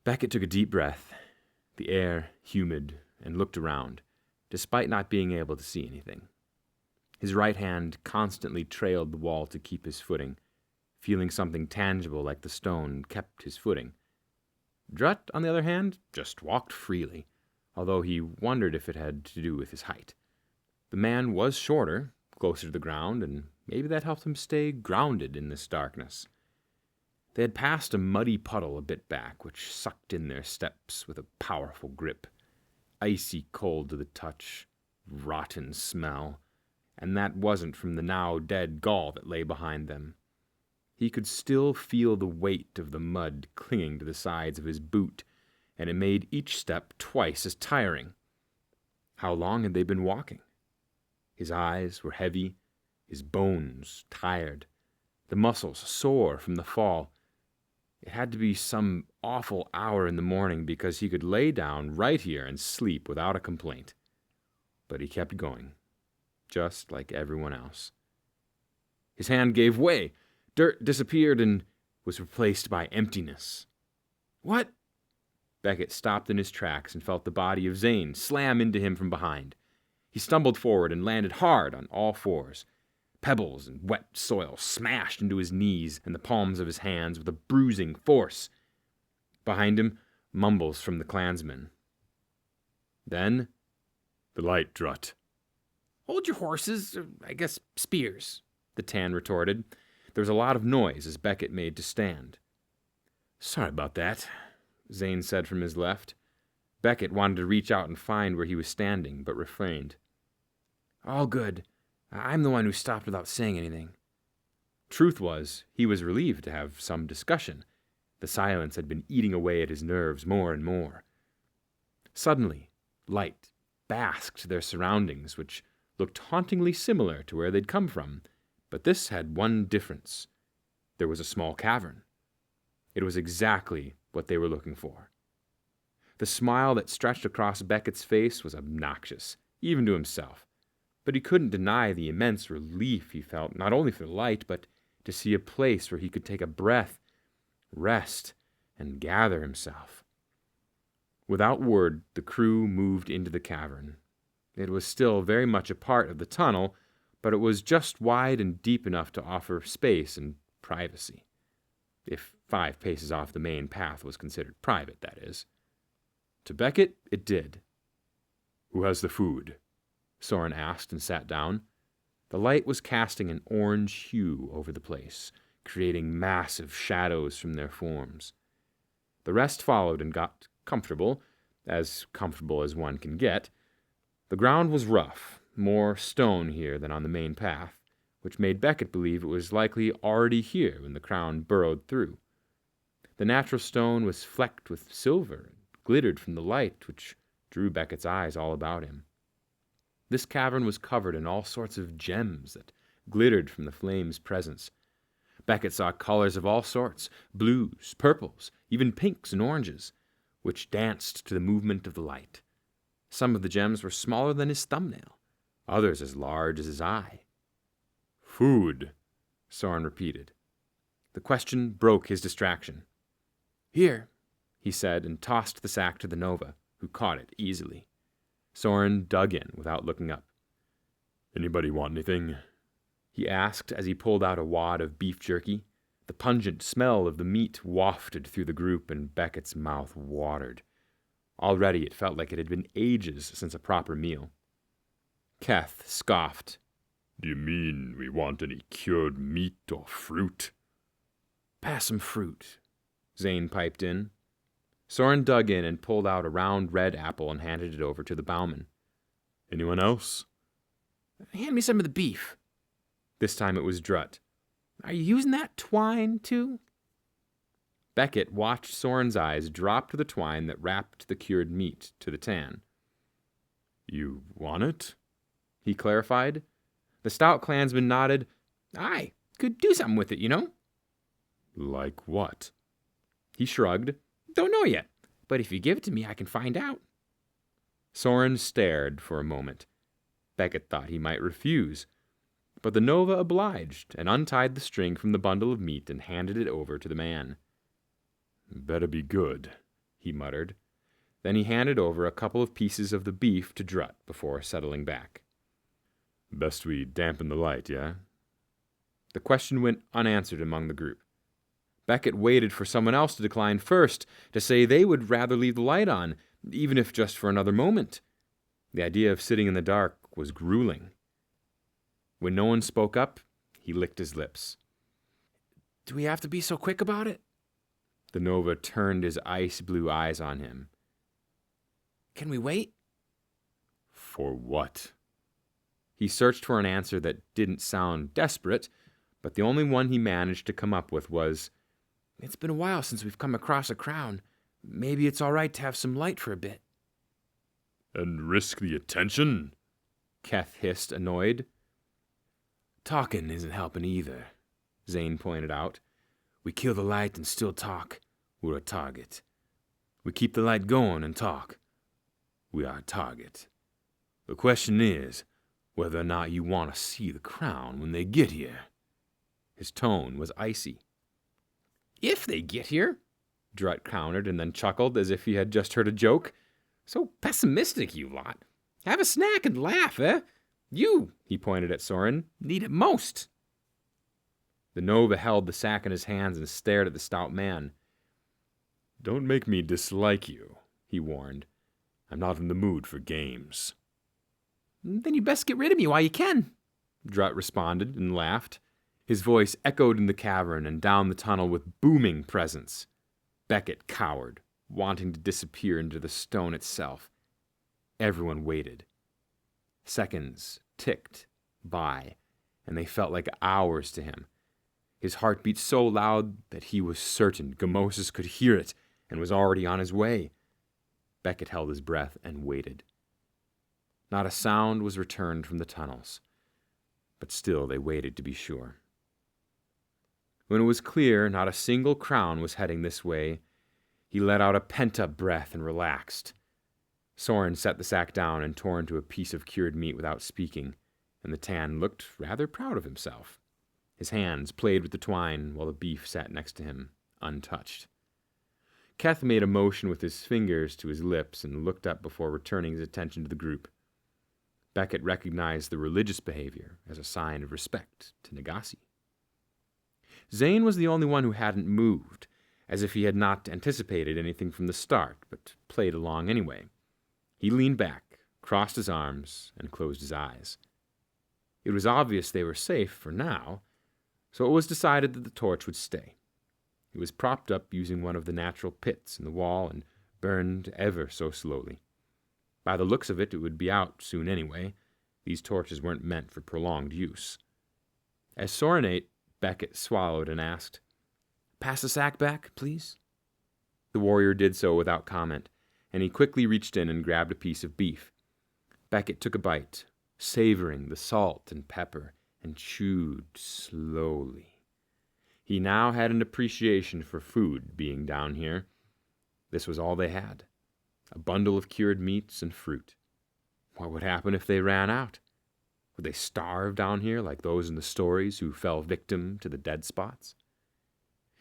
Beckett took a deep breath, the air humid, and looked around, despite not being able to see anything. His right hand constantly trailed the wall to keep his footing, feeling something tangible like the stone kept his footing. Drutt, on the other hand, just walked freely, although he wondered if it had to do with his height. The man was shorter, closer to the ground, and maybe that helped him stay grounded in this darkness. They had passed a muddy puddle a bit back, which sucked in their steps with a powerful grip. Icy cold to the touch, rotten smell, and that wasn't from the now dead Gaul that lay behind them. He could still feel the weight of the mud clinging to the sides of his boot, and it made each step twice as tiring. How long had they been walking? His eyes were heavy, his bones tired, the muscles sore from the fall. It had to be some awful hour in the morning, because he could lay down right here and sleep without a complaint. But he kept going, just like everyone else. His hand gave way. Dirt disappeared and was replaced by emptiness. What? Beckett stopped in his tracks and felt the body of Zane slam into him from behind. He stumbled forward and landed hard on all fours. Pebbles and wet soil smashed into his knees and the palms of his hands with a bruising force. Behind him, mumbles from the clansmen. Then, "The light, Drutt." "Hold your horses, or I guess spears," the Tan retorted. There was a lot of noise as Beckett made to stand. "Sorry about that," Zane said from his left. Beckett wanted to reach out and find where he was standing, but refrained. "All good. I'm the one who stopped without saying anything." Truth was, he was relieved to have some discussion. The silence had been eating away at his nerves more and more. Suddenly, light basked their surroundings, which looked hauntingly similar to where they'd come from, but this had one difference. There was a small cavern. It was exactly what they were looking for. The smile that stretched across Beckett's face was obnoxious, even to himself, but he couldn't deny the immense relief he felt, not only for the light, but to see a place where he could take a breath, rest, and gather himself. Without word, the crew moved into the cavern. It was still very much a part of the tunnel, but it was just wide and deep enough to offer space and privacy. If 5 paces off the main path was considered private, that is. To Beckett, it did. "Who has the food?" Soren asked and sat down. The light was casting an orange hue over the place, creating massive shadows from their forms. The rest followed and got comfortable as one can get. The ground was rough, more stone here than on the main path, which made Beckett believe it was likely already here when the crown burrowed through. The natural stone was flecked with silver and glittered from the light, which drew Beckett's eyes all about him. This cavern was covered in all sorts of gems that glittered from the flame's presence. Beckett saw colors of all sorts, blues, purples, even pinks and oranges, which danced to the movement of the light. Some of the gems were smaller than his thumbnail, others as large as his eye. Food, Soren repeated. The question broke his distraction. Here, he said, and tossed the sack to the Nova, who caught it easily. Soren dug in without looking up. Anybody want anything? He asked as he pulled out a wad of beef jerky. The pungent smell of the meat wafted through the group, and Beckett's mouth watered. Already it felt like it had been ages since a proper meal. Keth scoffed. Do you mean we want any cured meat or fruit? Pass some fruit, Zane piped in. Soren dug in and pulled out a round red apple and handed it over to the bowman. Anyone else? Hand me some of the beef. This time it was Drutt. Are you using that twine, too? Beckett watched Soren's eyes drop to the twine that wrapped the cured meat to the tan. You want it? He clarified. The stout clansman nodded. Aye, could do something with it, you know. Like what? He shrugged. Don't know yet, but if you give it to me, I can find out. Soren stared for a moment. Beckett thought he might refuse, but the Nova obliged and untied the string from the bundle of meat and handed it over to the man. Better be good, he muttered. Then he handed over a couple of pieces of the beef to Drutt before settling back. Best we dampen the light, yeah? The question went unanswered among the group. Beckett waited for someone else to decline first, to say they would rather leave the light on, even if just for another moment. The idea of sitting in the dark was grueling. When no one spoke up, he licked his lips. Do we have to be so quick about it? The Nova turned his ice-blue eyes on him. Can we wait? For what? He searched for an answer that didn't sound desperate, but the only one he managed to come up with was, It's been a while since we've come across a crown. Maybe it's all right to have some light for a bit. And risk the attention? Keth hissed, annoyed. Talking isn't helping either, Zane pointed out. We kill the light and still talk. We're a target. We keep the light going and talk. We are a target. The question is whether or not you want to see the crown when they get here. His tone was icy. If they get here, Drutt countered and then chuckled as if he had just heard a joke. So pessimistic, you lot. Have a snack and laugh, eh? You, he pointed at Soren, need it most. The Nova held the sack in his hands and stared at the stout man. Don't make me dislike you, he warned. I'm not in the mood for games. Then you best get rid of me while you can, Drutt responded and laughed. His voice echoed in the cavern and down the tunnel with booming presence. Beckett cowered, wanting to disappear into the stone itself. Everyone waited. Seconds ticked by, and they felt like hours to him. His heart beat so loud that he was certain Gamosis could hear it and was already on his way. Beckett held his breath and waited. Not a sound was returned from the tunnels, but still they waited to be sure. When it was clear not a single crown was heading this way, he let out a pent-up breath and relaxed. Soren set the sack down and tore into a piece of cured meat without speaking, and the tan looked rather proud of himself. His hands played with the twine while the beef sat next to him, untouched. Keth made a motion with his fingers to his lips and looked up before returning his attention to the group. Beckett recognized the religious behavior as a sign of respect to Nagasi. Zane was the only one who hadn't moved, as if he had not anticipated anything from the start, but played along anyway. He leaned back, crossed his arms, and closed his eyes. It was obvious they were safe for now, so it was decided that the torch would stay. It was propped up using one of the natural pits in the wall and burned ever so slowly. By the looks of it, it would be out soon anyway. These torches weren't meant for prolonged use. As Soren ate, Beckett swallowed and asked, Pass the sack back, please? The warrior did so without comment, and he quickly reached in and grabbed a piece of beef. Beckett took a bite, savoring the salt and pepper, and chewed slowly. He now had an appreciation for food being down here. This was all they had, a bundle of cured meats and fruit. What would happen if they ran out? Would they starve down here like those in the stories who fell victim to the dead spots?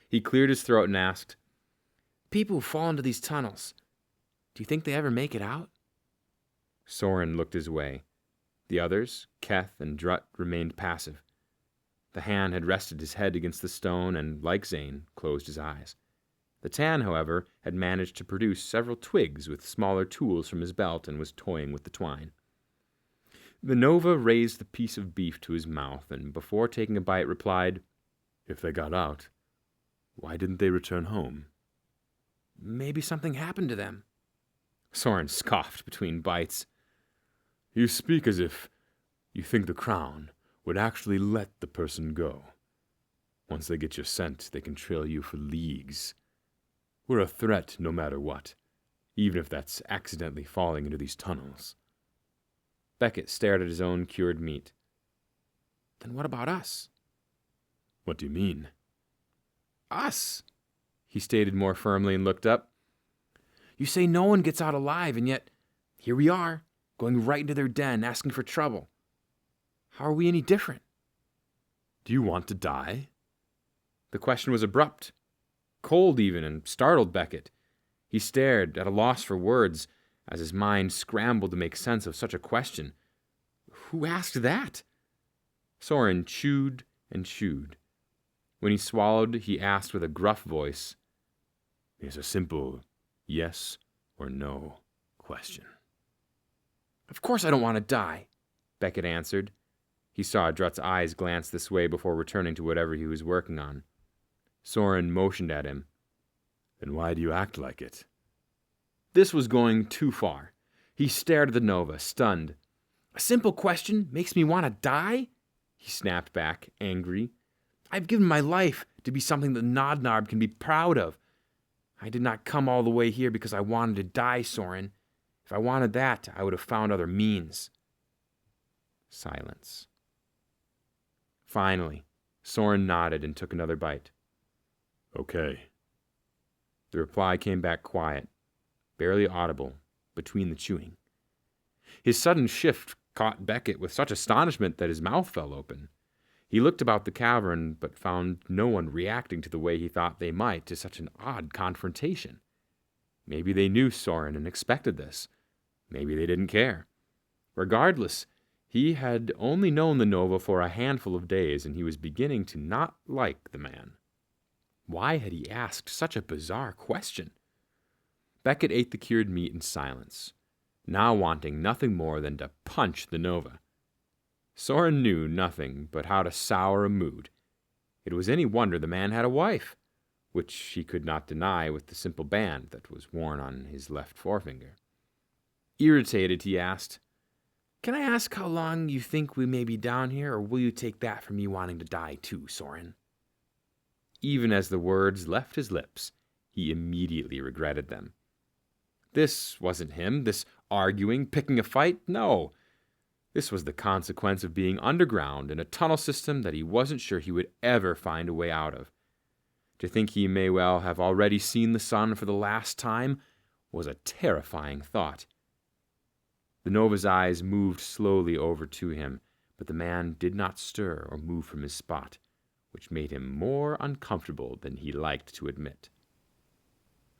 He cleared his throat and asked, "People who fall into these tunnels, do you think they ever make it out?" Soren looked his way. The others, Keth and Drut, remained passive. The Han had rested his head against the stone and, like Zane, closed his eyes. The Tan, however, had managed to produce several twigs with smaller tools from his belt and was toying with the twine. The Nova raised the piece of beef to his mouth and, before taking a bite, replied, "If they got out, why didn't they return home?" "Maybe something happened to them." Soren scoffed between bites. "You speak as if you think the Crown would actually let the person go. Once they get your scent, they can trail you for leagues. We're a threat no matter what, even if that's accidentally falling into these tunnels." Beckett stared at his own cured meat. "Then what about us?" "What do you mean?" "Us," he stated more firmly and looked up. "You say no one gets out alive, and yet here we are, going right into their den, asking for trouble. How are we any different?" "Do you want to die?" The question was abrupt, cold even, and startled Beckett. He stared, at a loss for words, as his mind scrambled to make sense of such a question. Who asked that? Soren chewed and chewed. When he swallowed, he asked with a gruff voice, "It's a simple yes or no question." "Of course I don't want to die," Beckett answered. He saw Drut's eyes glance this way before returning to whatever he was working on. Soren motioned at him. "Then why do you act like it?" This was going too far. He stared at the Nova, stunned. "A simple question makes me want to die?" he snapped back, angry. "I've given my life to be something that Nodnarb can be proud of. I did not come all the way here because I wanted to die, Soren. If I wanted that, I would have found other means." Silence. Finally, Soren nodded and took another bite. "Okay." The reply came back quiet, barely audible, between the chewing. His sudden shift caught Beckett with such astonishment that his mouth fell open. He looked about the cavern, but found no one reacting to the way he thought they might to such an odd confrontation. Maybe they knew Soren and expected this. Maybe they didn't care. Regardless, he had only known the Nova for a handful of days, and he was beginning to not like the man. Why had he asked such a bizarre question? Beckett ate the cured meat in silence, now wanting nothing more than to punch the Nova. Soren knew nothing but how to sour a mood. It was any wonder the man had a wife, which he could not deny with the simple band that was worn on his left forefinger. Irritated, he asked, "Can I ask how long you think we may be down here, or will you take that for me wanting to die too, Soren?" Even as the words left his lips, he immediately regretted them. This wasn't him, this arguing, picking a fight, no. This was the consequence of being underground in a tunnel system that he wasn't sure he would ever find a way out of. To think he may well have already seen the sun for the last time was a terrifying thought. The Nova's eyes moved slowly over to him, but the man did not stir or move from his spot, which made him more uncomfortable than he liked to admit.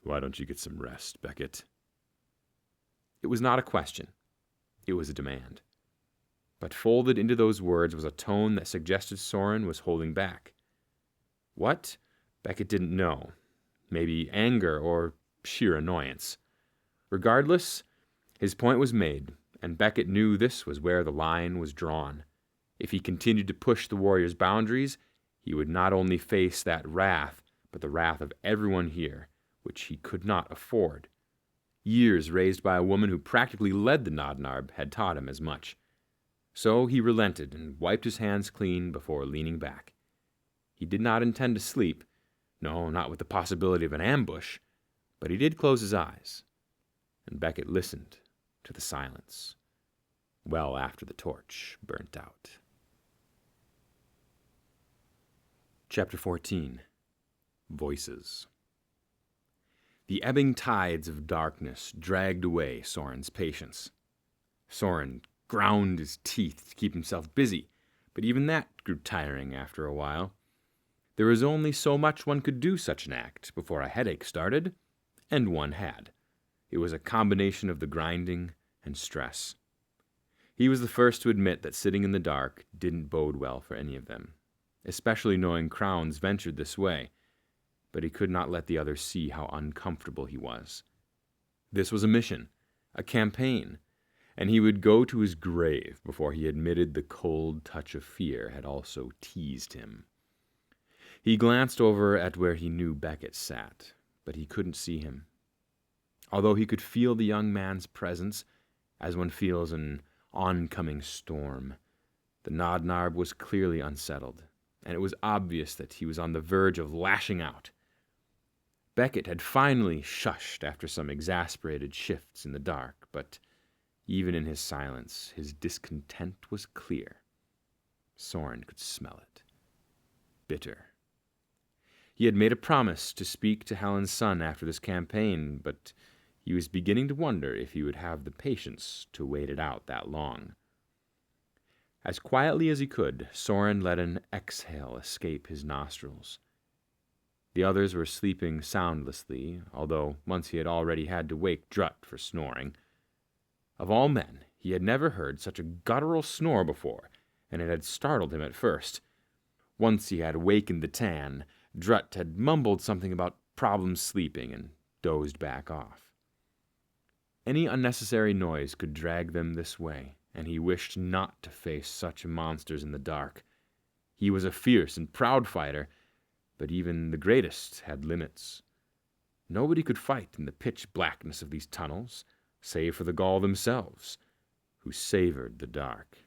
"Why don't you get some rest, Beckett?" It was not a question. It was a demand. But folded into those words was a tone that suggested Soren was holding back. What? Beckett didn't know. Maybe anger or sheer annoyance. Regardless, his point was made, and Beckett knew this was where the line was drawn. If he continued to push the warrior's boundaries, he would not only face that wrath, but the wrath of everyone here, which he could not afford. Years raised by a woman who practically led the Nodnarb had taught him as much. So he relented and wiped his hands clean before leaning back. He did not intend to sleep, no, not with the possibility of an ambush, but he did close his eyes, and Beckett listened to the silence. well after the torch burnt out. Chapter 14. Voices. The ebbing tides of darkness dragged away Soren's patience. Soren ground his teeth to keep himself busy, but even that grew tiring after a while. There was only so much one could do such an act before a headache started, and one had. It was a combination of the grinding and stress. He was the first to admit that sitting in the dark didn't bode well for any of them, especially knowing Crowns ventured this way, but he could not let the others see how uncomfortable he was. This was a mission, a campaign, and he would go to his grave before he admitted the cold touch of fear had also teased him. He glanced over at where he knew Beckett sat, but he couldn't see him. Although he could feel the young man's presence, as one feels an oncoming storm, the Nodnarb was clearly unsettled, and it was obvious that he was on the verge of lashing out. Beckett had finally shushed after some exasperated shifts in the dark, but even in his silence, his discontent was clear. Soren could smell it. Bitter. He had made a promise to speak to Helen's son after this campaign, but he was beginning to wonder if he would have the patience to wait it out that long. As quietly as he could, Soren let an exhale escape his nostrils. The others were sleeping soundlessly, although once he had already had to wake Drutt for snoring. Of all men, he had never heard such a guttural snore before, and it had startled him at first. Once he had awakened the Tan, Drutt had mumbled something about problems sleeping and dozed back off. Any unnecessary noise could drag them this way, and he wished not to face such monsters in the dark. He was a fierce and proud fighter, but even the greatest had limits. Nobody could fight in the pitch blackness of these tunnels, save for the Gaul themselves, who savored the dark.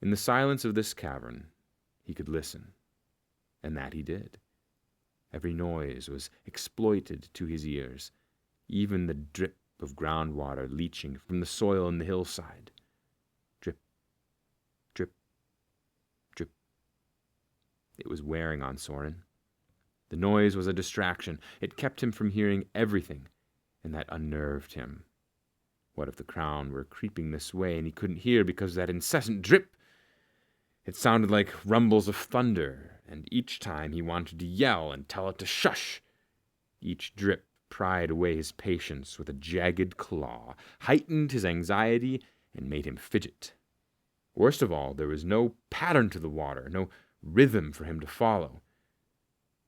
In the silence of this cavern, he could listen, and that he did. Every noise was exploited to his ears, even the drip of groundwater leaching from the soil in the hillside. Drip, drip, drip. It was wearing on Soren. The noise was a distraction. It kept him from hearing everything, and that unnerved him. What if the crown were creeping this way and he couldn't hear because of that incessant drip? It sounded like rumbles of thunder, and each time he wanted to yell and tell it to shush. Each drip pried away his patience with a jagged claw, heightened his anxiety, and made him fidget. Worst of all, there was no pattern to the water, no rhythm for him to follow.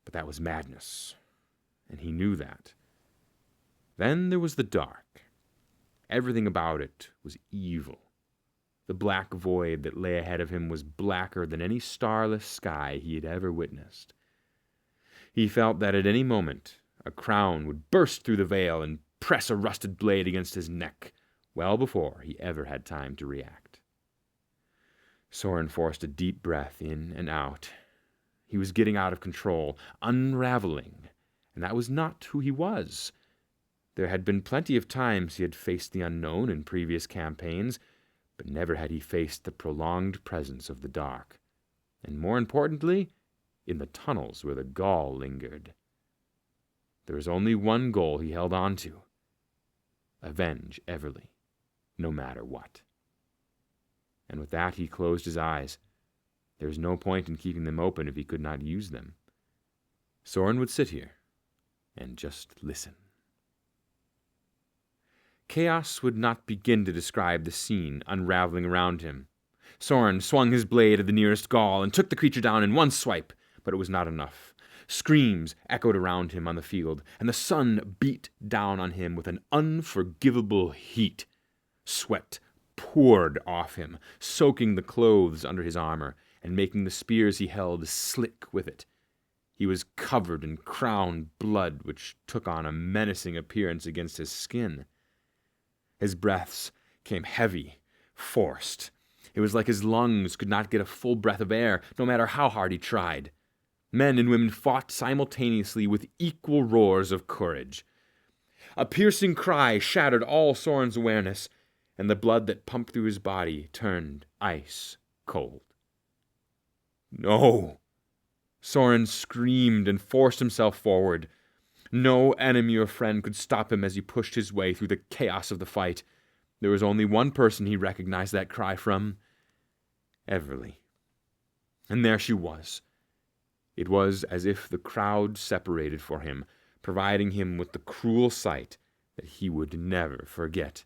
But that was madness, and he knew that. Then there was the dark. Everything about it was evil. The black void that lay ahead of him was blacker than any starless sky he had ever witnessed. He felt that at any moment a crown would burst through the veil and press a rusted blade against his neck, well before he ever had time to react. Soren forced a deep breath in and out. He was getting out of control, unraveling, and that was not who he was. There had been plenty of times he had faced the unknown in previous campaigns, but never had he faced the prolonged presence of the dark, and more importantly, in the tunnels where the Gaul lingered. There was only one goal he held on to: avenge Everly, no matter what. And with that he closed his eyes. There was no point in keeping them open if he could not use them. Soren would sit here and just listen. Chaos would not begin to describe the scene unraveling around him. Soren swung his blade at the nearest Gaul and took the creature down in one swipe, but it was not enough. Screams echoed around him on the field, and the sun beat down on him with an unforgivable heat. Sweat poured off him, soaking the clothes under his armor and making the spears he held slick with it. He was covered in crown blood, which took on a menacing appearance against his skin. His breaths came heavy, forced. It was like his lungs could not get a full breath of air, no matter how hard he tried. Men and women fought simultaneously with equal roars of courage. A piercing cry shattered all Soren's awareness, and the blood that pumped through his body turned ice cold. No! Soren screamed and forced himself forward. No enemy or friend could stop him as he pushed his way through the chaos of the fight. There was only one person he recognized that cry from: Everly. And there she was. It was as if the crowd separated for him, providing him with the cruel sight that he would never forget.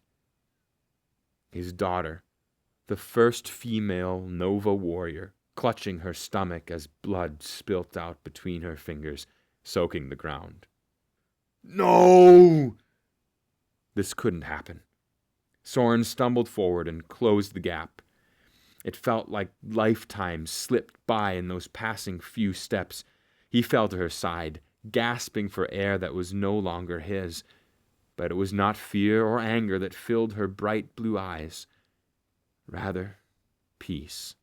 His daughter, the first female Nova warrior, clutching her stomach as blood spilt out between her fingers, soaking the ground. No! This couldn't happen. Soren stumbled forward and closed the gap. It felt like lifetimes slipped by in those passing few steps. He fell to her side, gasping for air that was no longer his. But it was not fear or anger that filled her bright blue eyes. Rather, peace.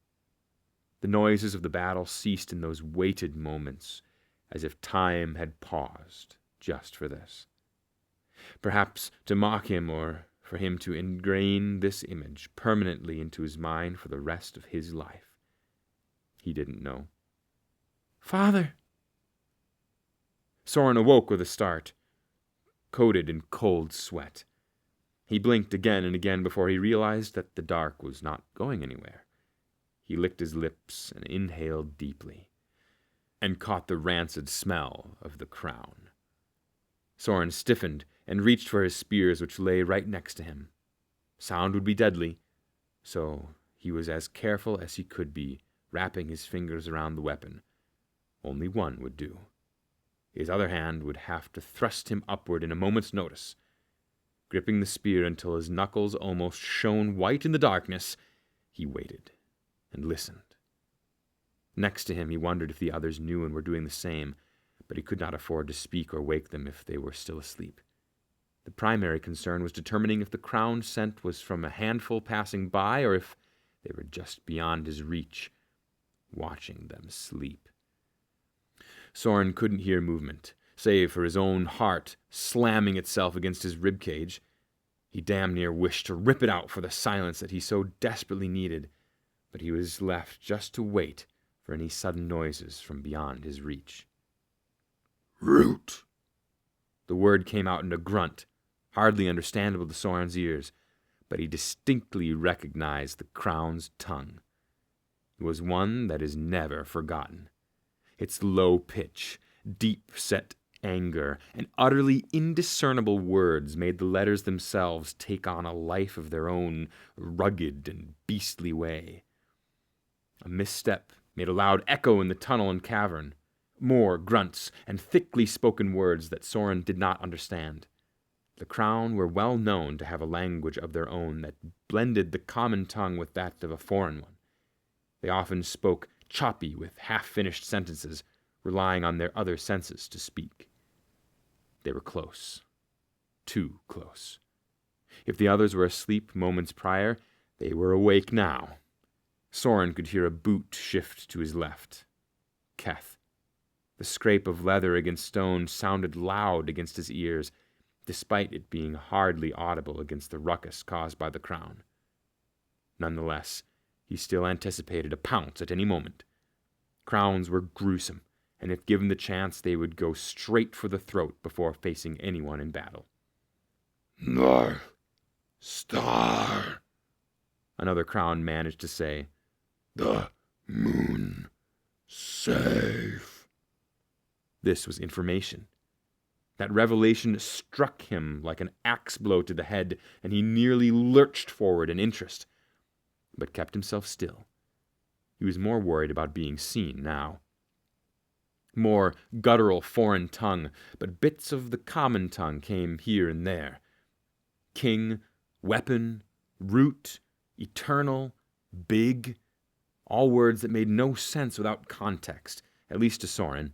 The noises of the battle ceased in those weighted moments, as if time had paused just for this. Perhaps to mock him, or for him to ingrain this image permanently into his mind for the rest of his life. He didn't know. "Father!" Soren awoke with a start, coated in cold sweat. He blinked again and again before he realized that the dark was not going anywhere. He licked his lips and inhaled deeply, and caught the rancid smell of the crown. Soren stiffened and reached for his spears, which lay right next to him. Sound would be deadly, so he was as careful as he could be, wrapping his fingers around the weapon. Only one would do. His other hand would have to thrust him upward in a moment's notice. Gripping the spear until his knuckles almost shone white in the darkness, he waited and listened. Next to him, he wondered if the others knew and were doing the same, but he could not afford to speak or wake them if they were still asleep. The primary concern was determining if the crown scent was from a handful passing by or if they were just beyond his reach, watching them sleep. Soren couldn't hear movement, save for his own heart slamming itself against his ribcage. He damn near wished to rip it out for the silence that he so desperately needed, but he was left just to wait for any sudden noises from beyond his reach. "Root!" The word came out in a grunt, hardly understandable to Soren's ears, but he distinctly recognized the crown's tongue. It was one that is never forgotten. Its low pitch, deep-set anger, and utterly indiscernible words made the letters themselves take on a life of their own rugged and beastly way. A misstep made a loud echo in the tunnel and cavern. More grunts and thickly spoken words that Soren did not understand. The Crown were well known to have a language of their own that blended the common tongue with that of a foreign one. They often spoke choppy with half-finished sentences, relying on their other senses to speak. They were close. Too close. If the others were asleep moments prior, they were awake now. Soren could hear a boot shift to his left. Keth. The scrape of leather against stone sounded loud against his ears, despite it being hardly audible against the ruckus caused by the crown. Nonetheless, he still anticipated a pounce at any moment. Crowns were gruesome, and if given the chance, they would go straight for the throat before facing anyone in battle. "North Star," another crown managed to say. "The moon safe." This was information. That revelation struck him like an axe blow to the head, and he nearly lurched forward in interest, but kept himself still. He was more worried about being seen now. More guttural foreign tongue, but bits of the common tongue came here and there. King, weapon, root, eternal, big, all words that made no sense without context, at least to Soren.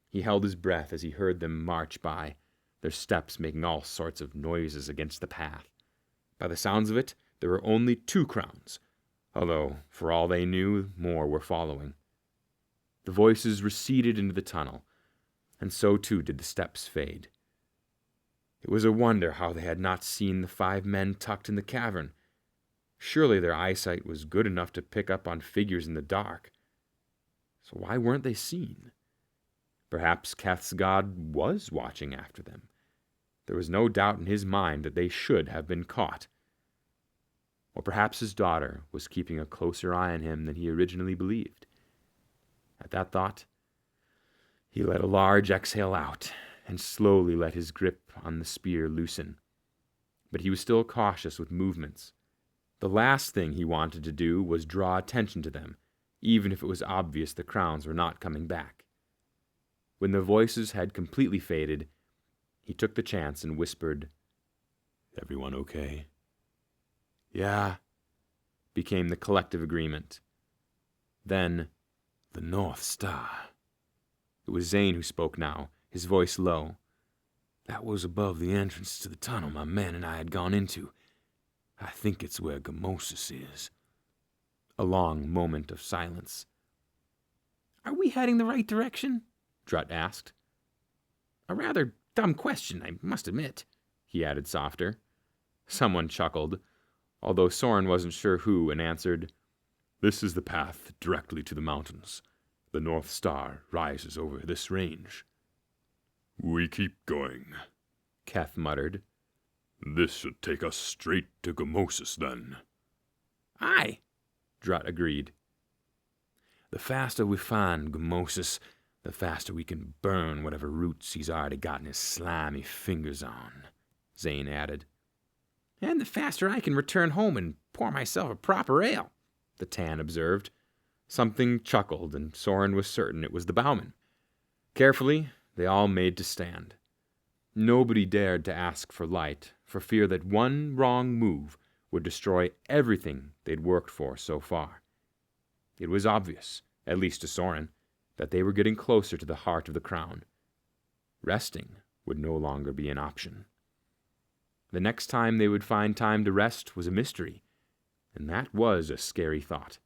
He held his breath as he heard them march by, their steps making all sorts of noises against the path. By the sounds of it, there were only 2 crowns, although, for all they knew, more were following. The voices receded into the tunnel, and so too did the steps fade. It was a wonder how they had not seen the 5 men tucked in the cavern. Surely their eyesight was good enough to pick up on figures in the dark. So why weren't they seen? Perhaps Keth's god was watching after them. There was no doubt in his mind that they should have been caught. Or perhaps his daughter was keeping a closer eye on him than he originally believed. At that thought, he let a large exhale out and slowly let his grip on the spear loosen. But he was still cautious with movements. The last thing he wanted to do was draw attention to them, even if it was obvious the crowns were not coming back. When the voices had completely faded, he took the chance and whispered, "Everyone okay?" "Yeah," became the collective agreement. Then, "The North Star." it was Zane who spoke now, his voice low. "That was above the entrance to the tunnel my men and I had gone into. I think it's where Gamosis is." A long moment of silence. "Are we heading the right direction?" Drut asked. "A rather dumb question, I must admit," he added softer. Someone chuckled, although Soren wasn't sure who, and answered, "This is the path directly to the mountains. The North Star rises over this range." "We keep going," Keth muttered. "This should take us straight to Gamosis, then." "Aye," Drut agreed. "The faster we find Gamosis, the faster we can burn whatever roots he's already gotten his slimy fingers on," Zane added. "And the faster I can return home and pour myself a proper ale," the Tan observed. Something chuckled, and Soren was certain it was the bowman. Carefully, they all made to stand. Nobody dared to ask for light, for fear that one wrong move would destroy everything they'd worked for so far. It was obvious, at least to Soren, that they were getting closer to the heart of the crown. Resting would no longer be an option. The next time they would find time to rest was a mystery, and that was a scary thought.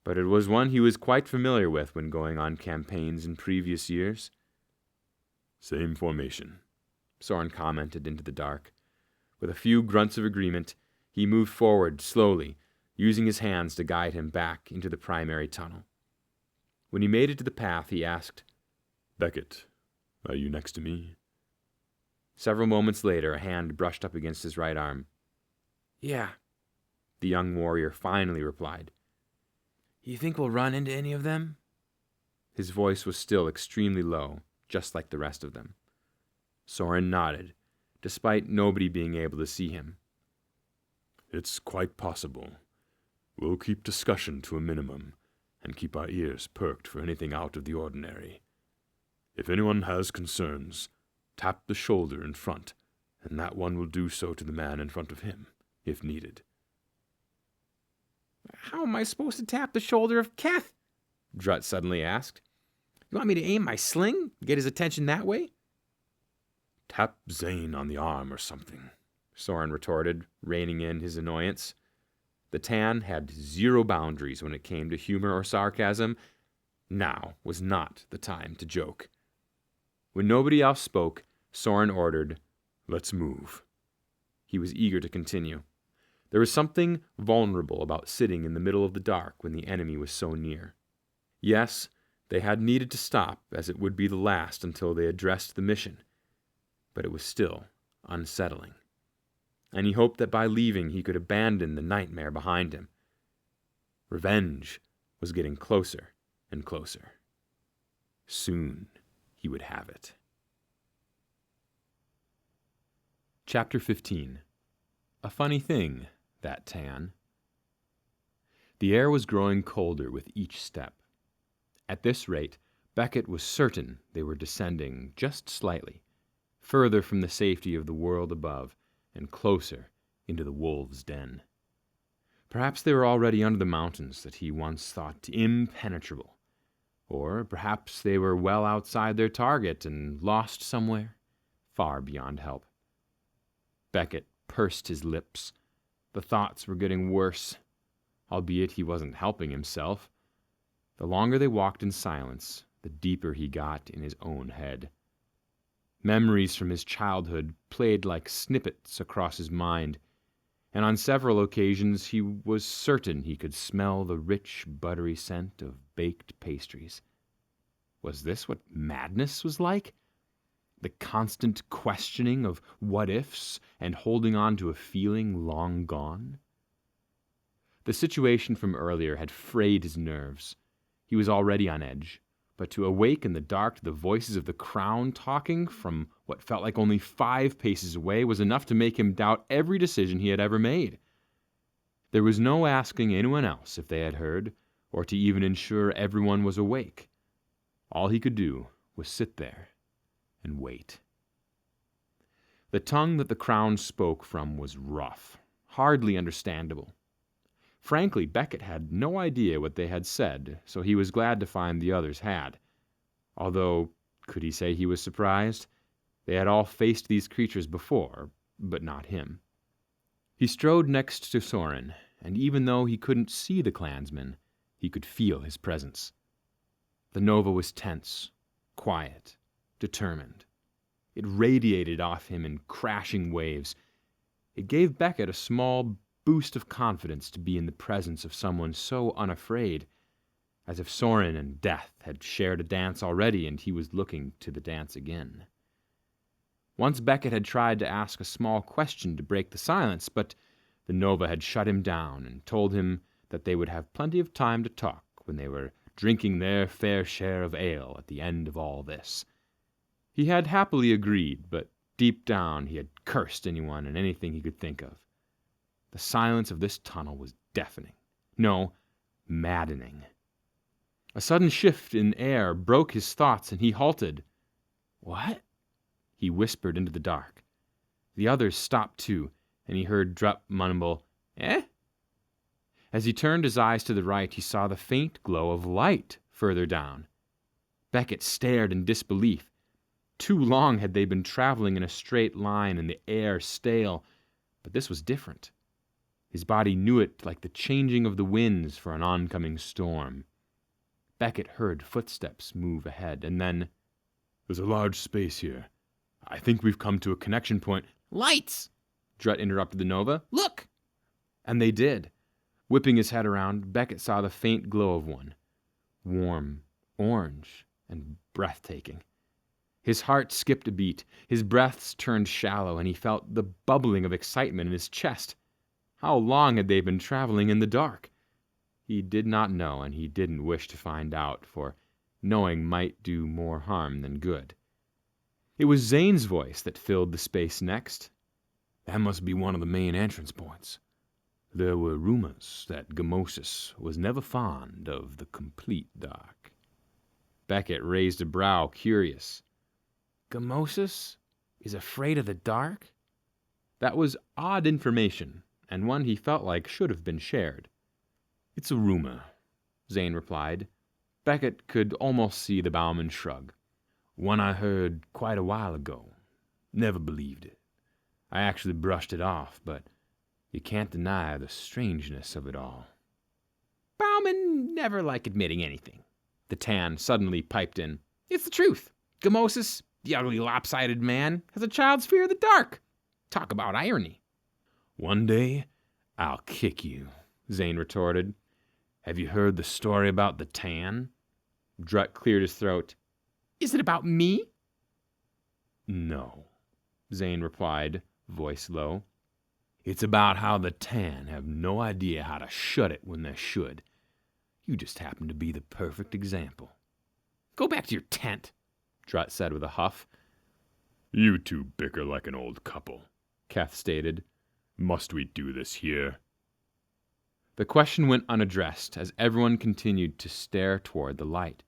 But it was one he was quite familiar with when going on campaigns in previous years. "Same formation," Soren commented into the dark. With a few grunts of agreement, he moved forward slowly, using his hands to guide him back into the primary tunnel. When he made it to the path, he asked, "Beckett, are you next to me?" Several moments later, a hand brushed up against his right arm. "Yeah," the young warrior finally replied. "You think we'll run into any of them?" His voice was still extremely low, just like the rest of them. Soren nodded, despite nobody being able to see him. "It's quite possible. We'll keep discussion to a minimum, and keep our ears perked for anything out of the ordinary. If anyone has concerns, tap the shoulder in front, and that one will do so to the man in front of him, if needed." "How am I supposed to tap the shoulder of Keth?" Drut suddenly asked. "You want me to aim my sling? Get his attention that way?" "Tap Zane on the arm or something," Soren retorted, reining in his annoyance. The Tan had zero boundaries when it came to humor or sarcasm. Now was not the time to joke. When nobody else spoke, Soren ordered, "Let's move." He was eager to continue. There was something vulnerable about sitting in the middle of the dark when the enemy was so near. Yes, they had needed to stop, as it would be the last until they addressed the mission, but it was still unsettling. And he hoped that by leaving he could abandon the nightmare behind him. Revenge was getting closer and closer. Soon he would have it. Chapter 15. A funny thing, that tan. The air was growing colder with each step. At this rate, Beckett was certain they were descending just slightly, further from the safety of the world above and closer into the wolves' den. Perhaps they were already under the mountains that he once thought impenetrable, or perhaps they were well outside their target and lost somewhere, far beyond help. Beckett pursed his lips. The thoughts were getting worse, albeit he wasn't helping himself. The longer they walked in silence, the deeper he got in his own head. Memories from his childhood played like snippets across his mind, and on several occasions he was certain he could smell the rich, buttery scent of baked pastries. Was this what madness was like? The constant questioning of what-ifs and holding on to a feeling long gone? The situation from earlier had frayed his nerves. He was already on edge, but to awake in the dark to the voices of the Crown talking from what felt like only 5 paces away was enough to make him doubt every decision he had ever made. There was no asking anyone else if they had heard, or to even ensure everyone was awake. All he could do was sit there and wait. The tongue that the Crown spoke from was rough, hardly understandable. Frankly, Beckett had no idea what they had said, so he was glad to find the others had. Although, could he say he was surprised? They had all faced these creatures before, but not him. He strode next to Soren, and even though he couldn't see the clansman, he could feel his presence. The Nova was tense, quiet, determined. It radiated off him in crashing waves. It gave Beckett a small boost of confidence to be in the presence of someone so unafraid, as if Soren and death had shared a dance already and he was looking to the dance again. Once Beckett had tried to ask a small question to break the silence, but the Nova had shut him down and told him that they would have plenty of time to talk when they were drinking their fair share of ale at the end of all this. He had happily agreed, but deep down he had cursed anyone and anything he could think of. The silence of this tunnel was deafening. No, maddening. A sudden shift in air broke his thoughts, and he halted. "What?" he whispered into the dark. The others stopped too, and he heard Drup mumble, "Eh?" As he turned his eyes to the right, he saw the faint glow of light further down. Beckett stared in disbelief. Too long had they been traveling in a straight line and the air stale, but this was different. His body knew it like the changing of the winds for an oncoming storm. Beckett heard footsteps move ahead, and then, "There's a large space here. I think we've come to a connection point." "Lights!" Drutt interrupted the Nova. "Look!" And they did. Whipping his head around, Beckett saw the faint glow of one. Warm, orange, and breathtaking. His heart skipped a beat, his breaths turned shallow, and he felt the bubbling of excitement in his chest. How long had they been traveling in the dark? He did not know, and he didn't wish to find out, for knowing might do more harm than good. It was Zane's voice that filled the space next. "That must be one of the main entrance points. There were rumors that Gamosis was never fond of the complete dark." Beckett raised a brow, curious. "Gamosis is afraid of the dark?" That was odd information, and one he felt like should have been shared. "It's a rumor," Zane replied. Beckett could almost see the bowman shrug. "One I heard quite a while ago. Never believed it. I actually brushed it off, but you can't deny the strangeness of it all." "Bowmen never like admitting anything," The Tan suddenly piped in. "It's the truth. Gamosis, the ugly lopsided man, has a child's fear of the dark. Talk about irony." "One day, I'll kick you," Zane retorted. "Have you heard the story about the Tan?" Drutt cleared his throat. "Is it about me?" "No," Zane replied, voice low. "It's about how the Tan have no idea how to shut it when they should. You just happen to be the perfect example." "Go back to your tent," Drutt said with a huff. "You two bicker like an old couple," Keth stated. "Must we do this here?" The question went unaddressed as everyone continued to stare toward the light.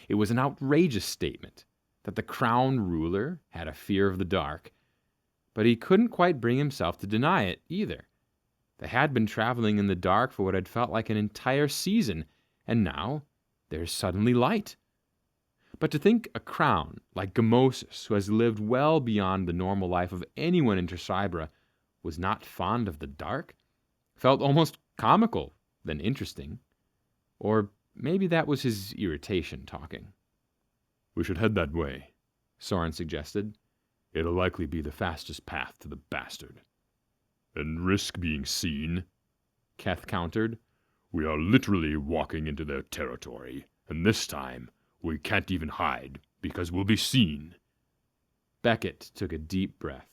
It was an outrageous statement that the crown ruler had a fear of the dark, but he couldn't quite bring himself to deny it either. They had been traveling in the dark for what had felt like an entire season, and now there's suddenly light. But to think a crown like Gamosis, who has lived well beyond the normal life of anyone in Tresibra, was not fond of the dark, felt almost comical than interesting. Or maybe that was his irritation talking. "We should head that way," Soren suggested. It'll likely be the fastest path to the bastard. And risk being seen, Keth countered. We are literally walking into their territory, and this time we can't even hide, because we'll be seen. Beckett took a deep breath.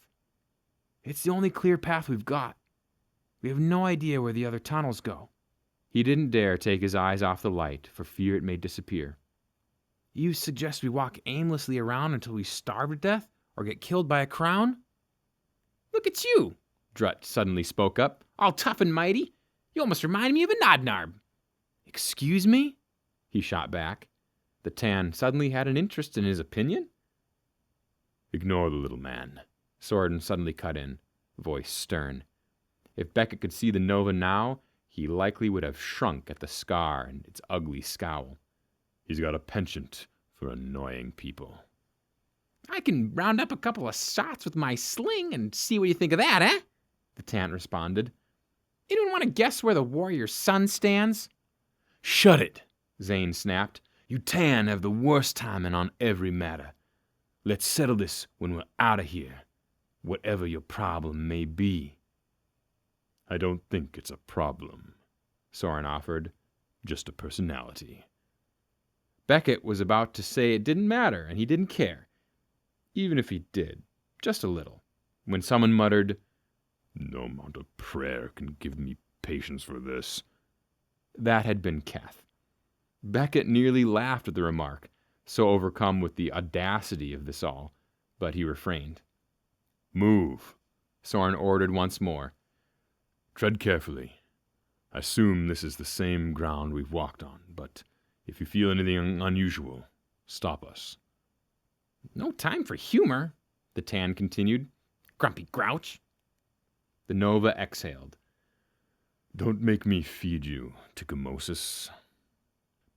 It's the only clear path we've got. We have no idea where the other tunnels go. He didn't dare take his eyes off the light for fear it may disappear. You suggest we walk aimlessly around until we starve to death or get killed by a crown? Look at you, Drut suddenly spoke up, all tough and mighty. You almost remind me of a Nodnarb. Excuse me? He shot back. The Tan suddenly had an interest in his opinion. Ignore the little man, Soren suddenly cut in, voice stern. If Beckett could see the Nova now, he likely would have shrunk at the scar and its ugly scowl. He's got a penchant for annoying people. I can round up a couple of shots with my sling and see what you think of that, eh? The Tant responded. Anyone want to guess where the warrior's son stands? Shut it, Zane snapped. You Tan have the worst timing on every matter. Let's settle this when we're out of here, whatever your problem may be. I don't think it's a problem, Soren offered. Just a personality. Beckett was about to say it didn't matter and he didn't care. Even if he did, just a little, when someone muttered, No amount of prayer can give me patience for this. That had been Keth. Beckett nearly laughed at the remark, so overcome with the audacity of this all, but he refrained. Move, Soren ordered once more. Tread carefully. I assume this is the same ground we've walked on, but if you feel anything unusual, stop us. No time for humor, the Tan continued. Grumpy grouch. The Nova exhaled. Don't make me feed you, Ticomosis.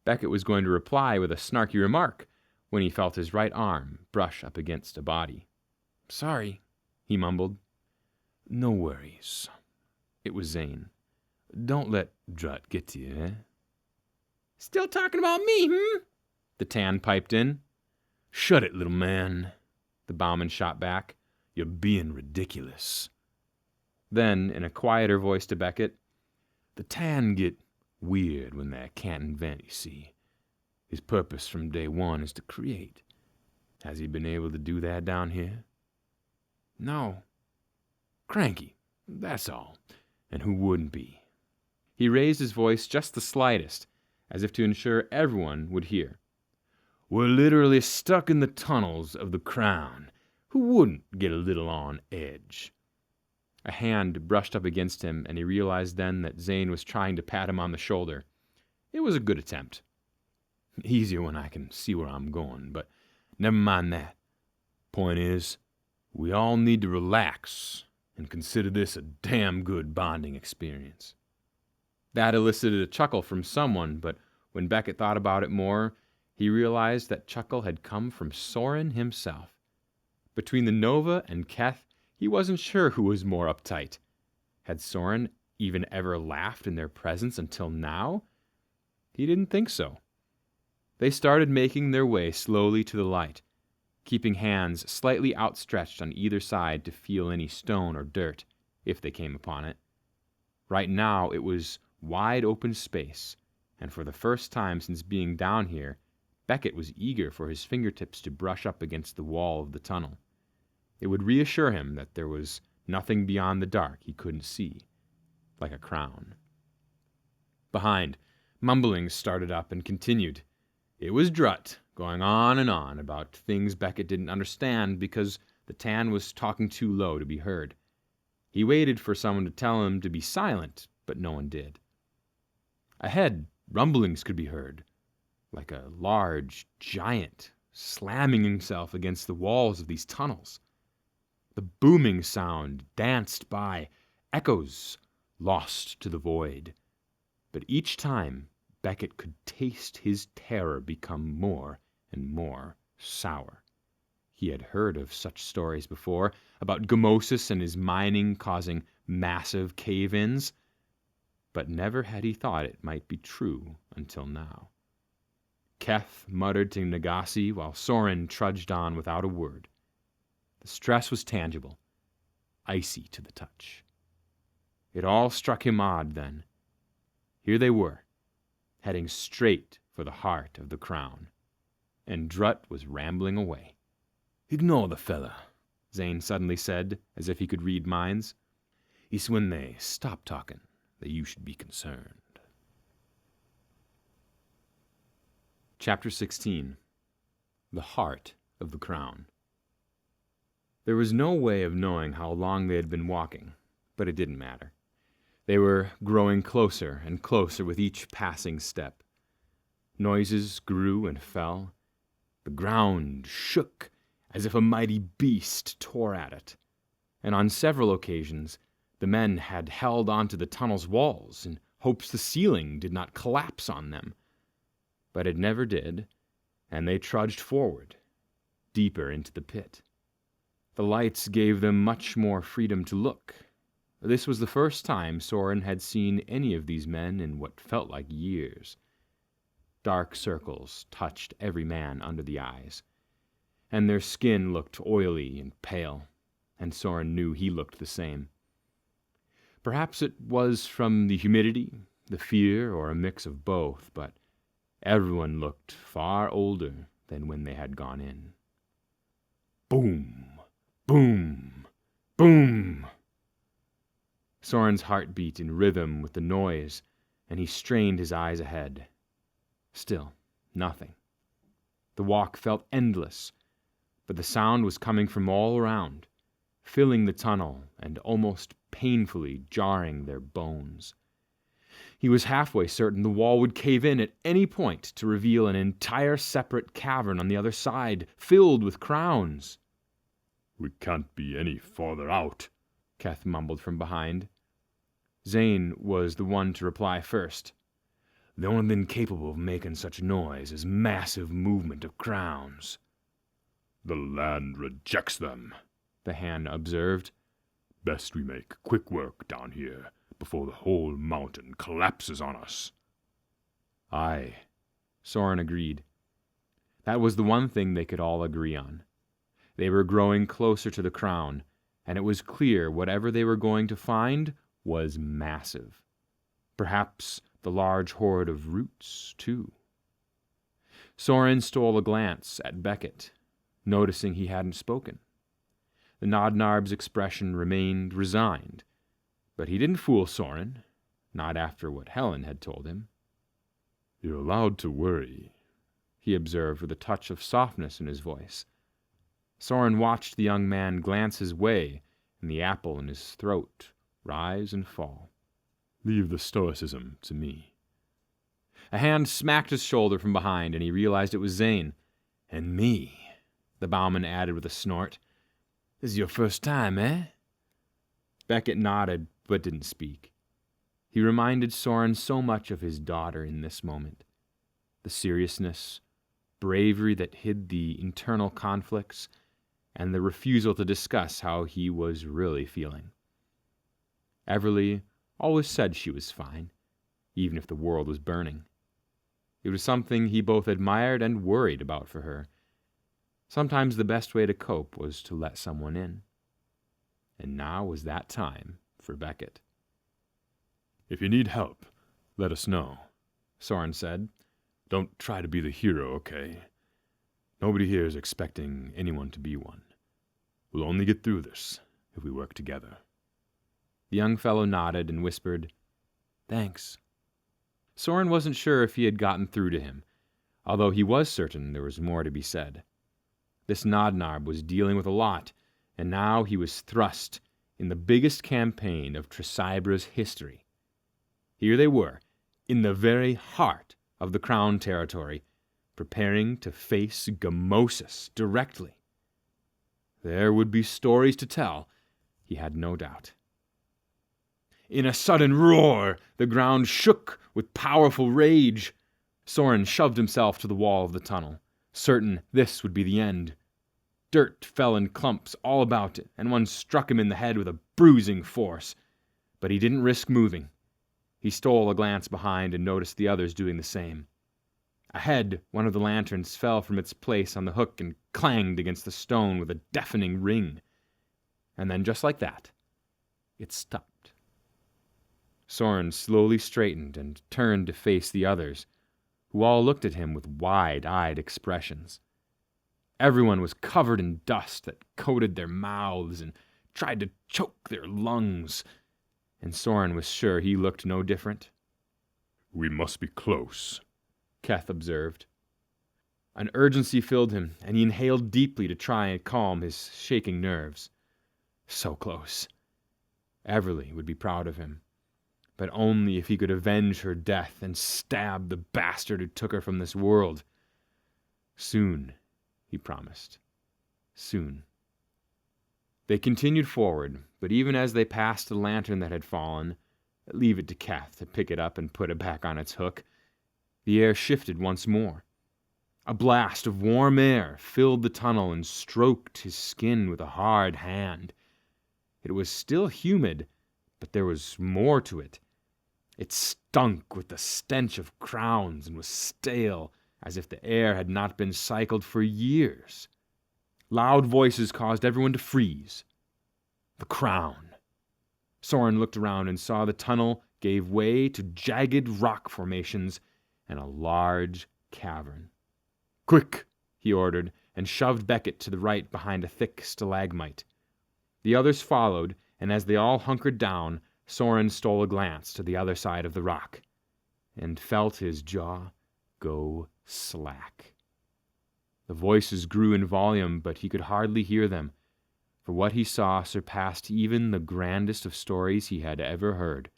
Beckett was going to reply with a snarky remark when he felt his right arm brush up against a body. Sorry, he mumbled. No worries. It was Zane. Don't let Drut get to you, eh? Still talking about me, The Tan piped in. Shut it, little man, the bowman shot back. You're being ridiculous. Then, in a quieter voice to Beckett, The Tan get weird when they can't invent, you see. His purpose from day one is to create. Has he been able to do that down here? No. Cranky, that's all. And who wouldn't be? He raised his voice just the slightest, as if to ensure everyone would hear. We're literally stuck in the tunnels of the crown. Who wouldn't get a little on edge? A hand brushed up against him, and he realized then that Zane was trying to pat him on the shoulder. It was a good attempt. Easier when I can see where I'm going, but never mind that. Point is, we all need to relax and consider this a damn good bonding experience. That elicited a chuckle from someone, but when Beckett thought about it more, he realized that chuckle had come from Soren himself. Between the Nova and Keth, he wasn't sure who was more uptight. Had Soren even ever laughed in their presence until now? He didn't think so. They started making their way slowly to the light, keeping hands slightly outstretched on either side to feel any stone or dirt, if they came upon it. Right now it was wide open space, and for the first time since being down here, Beckett was eager for his fingertips to brush up against the wall of the tunnel. It would reassure him that there was nothing beyond the dark he couldn't see, like a crown. Behind, mumblings started up and continued. It was Drut, going on and on about things Beckett didn't understand because the Tan was talking too low to be heard. He waited for someone to tell him to be silent, but no one did. Ahead, rumblings could be heard, like a large giant slamming himself against the walls of these tunnels. The booming sound danced by, echoes lost to the void. But each time, Beckett could taste his terror become more and more sour. He had heard of such stories before, about Gamosis and his mining causing massive cave-ins, but never had he thought it might be true until now. Keth muttered to Nagasi while Soren trudged on without a word. The stress was tangible, icy to the touch. It all struck him odd then. Here they were, heading straight for the heart of the crown, and Drutt was rambling away. "Ignore the fella," Zane suddenly said, as if he could read minds. "It's when they stop talking that you should be concerned." Chapter 16. The Heart of the Crown. There was no way of knowing how long they had been walking, but it didn't matter. They were growing closer and closer with each passing step. Noises grew and fell. The ground shook as if a mighty beast tore at it, and on several occasions the men had held onto the tunnel's walls in hopes the ceiling did not collapse on them. But it never did, and they trudged forward, deeper into the pit. The lights gave them much more freedom to look. This was the first time Soren had seen any of these men in what felt like years. Dark circles touched every man under the eyes, and their skin looked oily and pale, and Soren knew he looked the same. Perhaps it was from the humidity, the fear, or a mix of both, but everyone looked far older than when they had gone in. Boom! Boom! Boom! Soren's heart beat in rhythm with the noise, and he strained his eyes ahead. Still, nothing. The walk felt endless, but the sound was coming from all around, filling the tunnel and almost painfully jarring their bones. He was halfway certain the wall would cave in at any point to reveal an entire separate cavern on the other side, filled with crowns. "We can't be any farther out," Keth mumbled from behind. Zane was the one to reply first. "The only thing capable of making such noise is massive movement of crowns." "The land rejects them," the hand observed. "Best we make quick work down here before the whole mountain collapses on us." Aye, Soren agreed. That was the one thing they could all agree on. They were growing closer to the crown, and it was clear whatever they were going to find was massive. Perhaps the large hoard of roots, too. Soren stole a glance at Beckett, noticing he hadn't spoken. The Nodnarb's expression remained resigned, but he didn't fool Soren, not after what Helen had told him. "You're allowed to worry," he observed with a touch of softness in his voice. Soren watched the young man glance his way and the apple in his throat rise and fall. "Leave the stoicism to me." A hand smacked his shoulder from behind, and he realized it was Zane. "And me," the bowman added with a snort. "This is your first time, eh?" Beckett nodded, but didn't speak. He reminded Soren so much of his daughter in this moment. The seriousness, bravery that hid the internal conflicts, and the refusal to discuss how he was really feeling. Everly always said she was fine, even if the world was burning. It was something he both admired and worried about for her. Sometimes the best way to cope was to let someone in. And now was that time for Beckett. "If you need help, let us know," Soren said. "Don't try to be the hero, okay? Nobody here is expecting anyone to be one. We'll only get through this if we work together." The young fellow nodded and whispered, "Thanks." Soren wasn't sure if he had gotten through to him, although he was certain there was more to be said. This Nodnarb was dealing with a lot, and now he was thrust in the biggest campaign of Tresibra's history. Here they were, in the very heart of the Crown territory, preparing to face Gamosis directly. There would be stories to tell, he had no doubt. In a sudden roar, the ground shook with powerful rage. Soren shoved himself to the wall of the tunnel, certain this would be the end. Dirt fell in clumps all about it, and one struck him in the head with a bruising force. But he didn't risk moving. He stole a glance behind and noticed the others doing the same. Ahead, one of the lanterns fell from its place on the hook and clanged against the stone with a deafening ring. And then, just like that, it stopped. Soren slowly straightened and turned to face the others, who all looked at him with wide-eyed expressions. Everyone was covered in dust that coated their mouths and tried to choke their lungs, and Soren was sure he looked no different. "We must be close," Keth observed. An urgency filled him, and he inhaled deeply to try and calm his shaking nerves. So close. Everly would be proud of him, but only if he could avenge her death and stab the bastard who took her from this world. Soon, he promised. Soon. They continued forward, but even as they passed the lantern that had fallen, leave it to Keth to pick it up and put it back on its hook, the air shifted once more. A blast of warm air filled the tunnel and stroked his skin with a hard hand. It was still humid, but there was more to it. It stunk with the stench of crowns and was stale, as if the air had not been cycled for years. Loud voices caused everyone to freeze. The crown. Soren looked around and saw the tunnel gave way to jagged rock formations and a large cavern. "Quick," he ordered, and shoved Beckett to the right behind a thick stalagmite. The others followed, and as they all hunkered down, Soren stole a glance to the other side of the rock, and felt his jaw go slack. The voices grew in volume, but he could hardly hear them, for what he saw surpassed even the grandest of stories he had ever heard.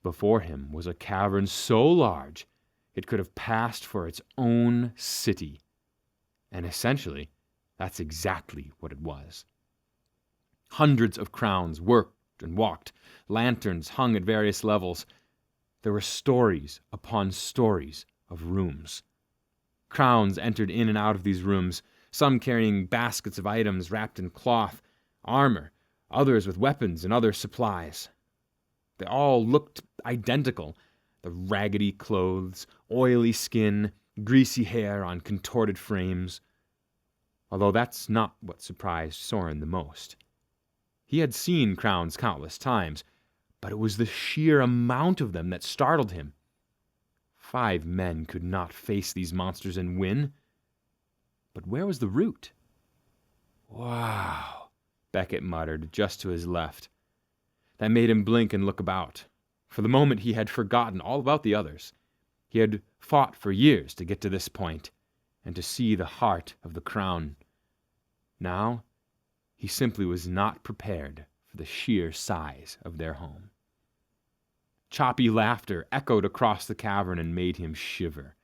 Before him was a cavern so large it could have passed for its own city, and essentially, that's exactly what it was. Hundreds of crowns worked and walked. Lanterns hung at various levels. There were stories upon stories of rooms. Crowns entered in and out of these rooms, some carrying baskets of items wrapped in cloth, armor, others with weapons and other supplies. They all looked identical, the raggedy clothes, oily skin, greasy hair on contorted frames. Although that's not what surprised Soren the most. He had seen crowns countless times, but it was the sheer amount of them that startled him. 5 men could not face these monsters and win. But where was the root? "Wow," Beckett muttered, just to his left. That made him blink and look about. For the moment he had forgotten all about the others. He had fought for years to get to this point, and to see the heart of the crown. Now, he simply was not prepared for the sheer size of their home. Choppy laughter echoed across the cavern and made him shiver.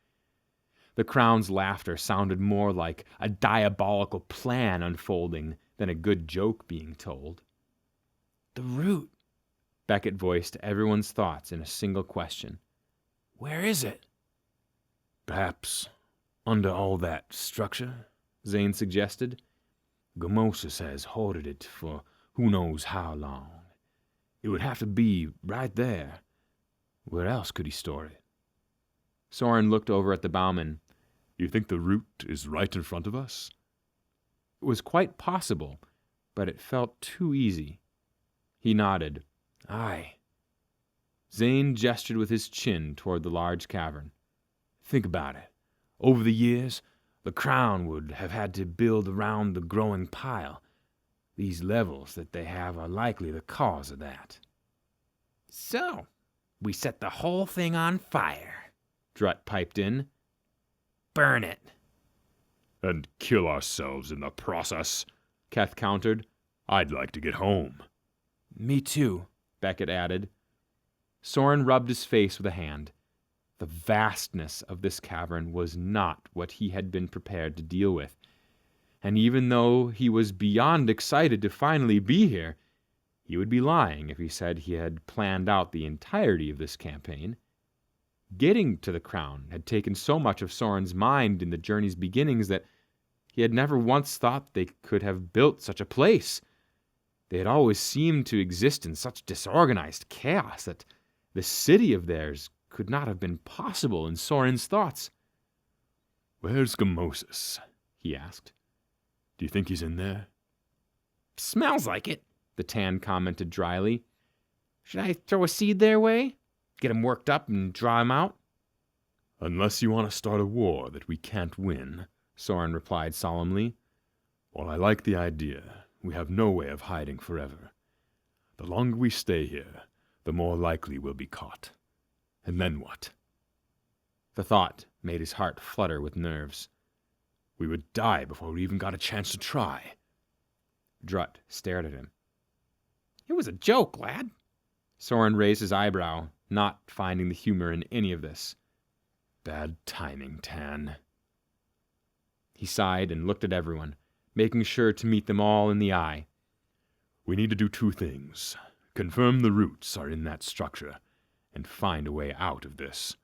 The crown's laughter sounded more like a diabolical plan unfolding than a good joke being told. "The root," Beckett voiced everyone's thoughts in a single question. "Where is it?" "Perhaps under all that structure," Zane suggested. "Gamosis has hoarded it for who knows how long. It would have to be right there. Where else could he store it?" Soren looked over at the bowman. "You think the root is right in front of us?" It was quite possible, but it felt too easy. He nodded. "Aye." Zane gestured with his chin toward the large cavern. "Think about it. Over the years, the crown would have had to build around the growing pile. These levels that they have are likely the cause of that." "So, we set the whole thing on fire," Drut piped in. "Burn it." "And kill ourselves in the process," Keth countered. "I'd like to get home." "Me too," Beckett added. Soren rubbed his face with a hand. The vastness of this cavern was not what he had been prepared to deal with. And even though he was beyond excited to finally be here, he would be lying if he said he had planned out the entirety of this campaign. Getting to the crown had taken so much of Soren's mind in the journey's beginnings that he had never once thought they could have built such a place. They had always seemed to exist in such disorganized chaos that this city of theirs could not have been possible in Soren's thoughts. "Where's Gamosis?" he asked. "Do you think he's in there?" "Smells like it," the Tan commented dryly. "Should I throw a seed their way? Get 'em worked up and draw 'em out?" "Unless you want to start a war that we can't win," Soren replied solemnly. "While I like the idea, we have no way of hiding forever. The longer we stay here, the more likely we'll be caught. And then what?" The thought made his heart flutter with nerves. "We would die before we even got a chance to try." Drutt stared at him. "It was a joke, lad." Soren raised his eyebrow, not finding the humor in any of this. "Bad timing, Tan." He sighed and looked at everyone, making sure to meet them all in the eye. "We need to do two things. Confirm the roots are in that structure, and find a way out of this.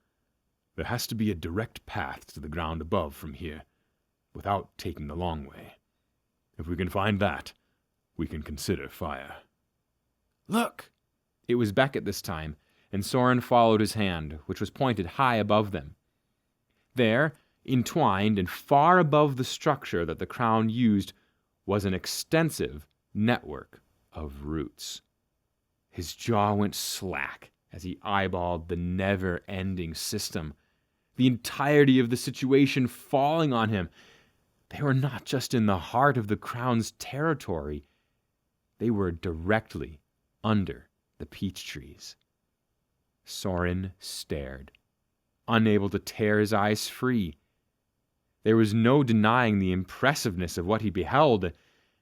There has to be a direct path to the ground above from here, without taking the long way. If we can find that, we can consider fire." "Look!" It was Beckett this time, and Soren followed his hand, which was pointed high above them. There, entwined and far above the structure that the crown used, was an extensive network of roots. His jaw went slack as he eyeballed the never-ending system, the entirety of the situation falling on him. They were not just in the heart of the crown's territory. They were directly under the peach trees. Soren stared, unable to tear his eyes free. There was no denying the impressiveness of what he beheld,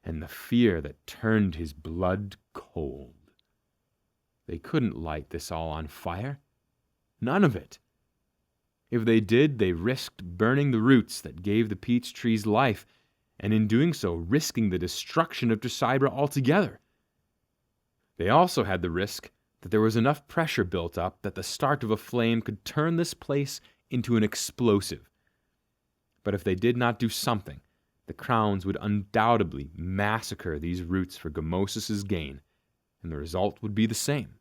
and the fear that turned his blood cold. They couldn't light this all on fire. None of it. If they did, they risked burning the roots that gave the peach trees life, and in doing so, risking the destruction of Tresibra altogether. They also had the risk that there was enough pressure built up that the start of a flame could turn this place into an explosive. But if they did not do something, the crowns would undoubtedly massacre these roots for Gamosis's gain, and the result would be the same.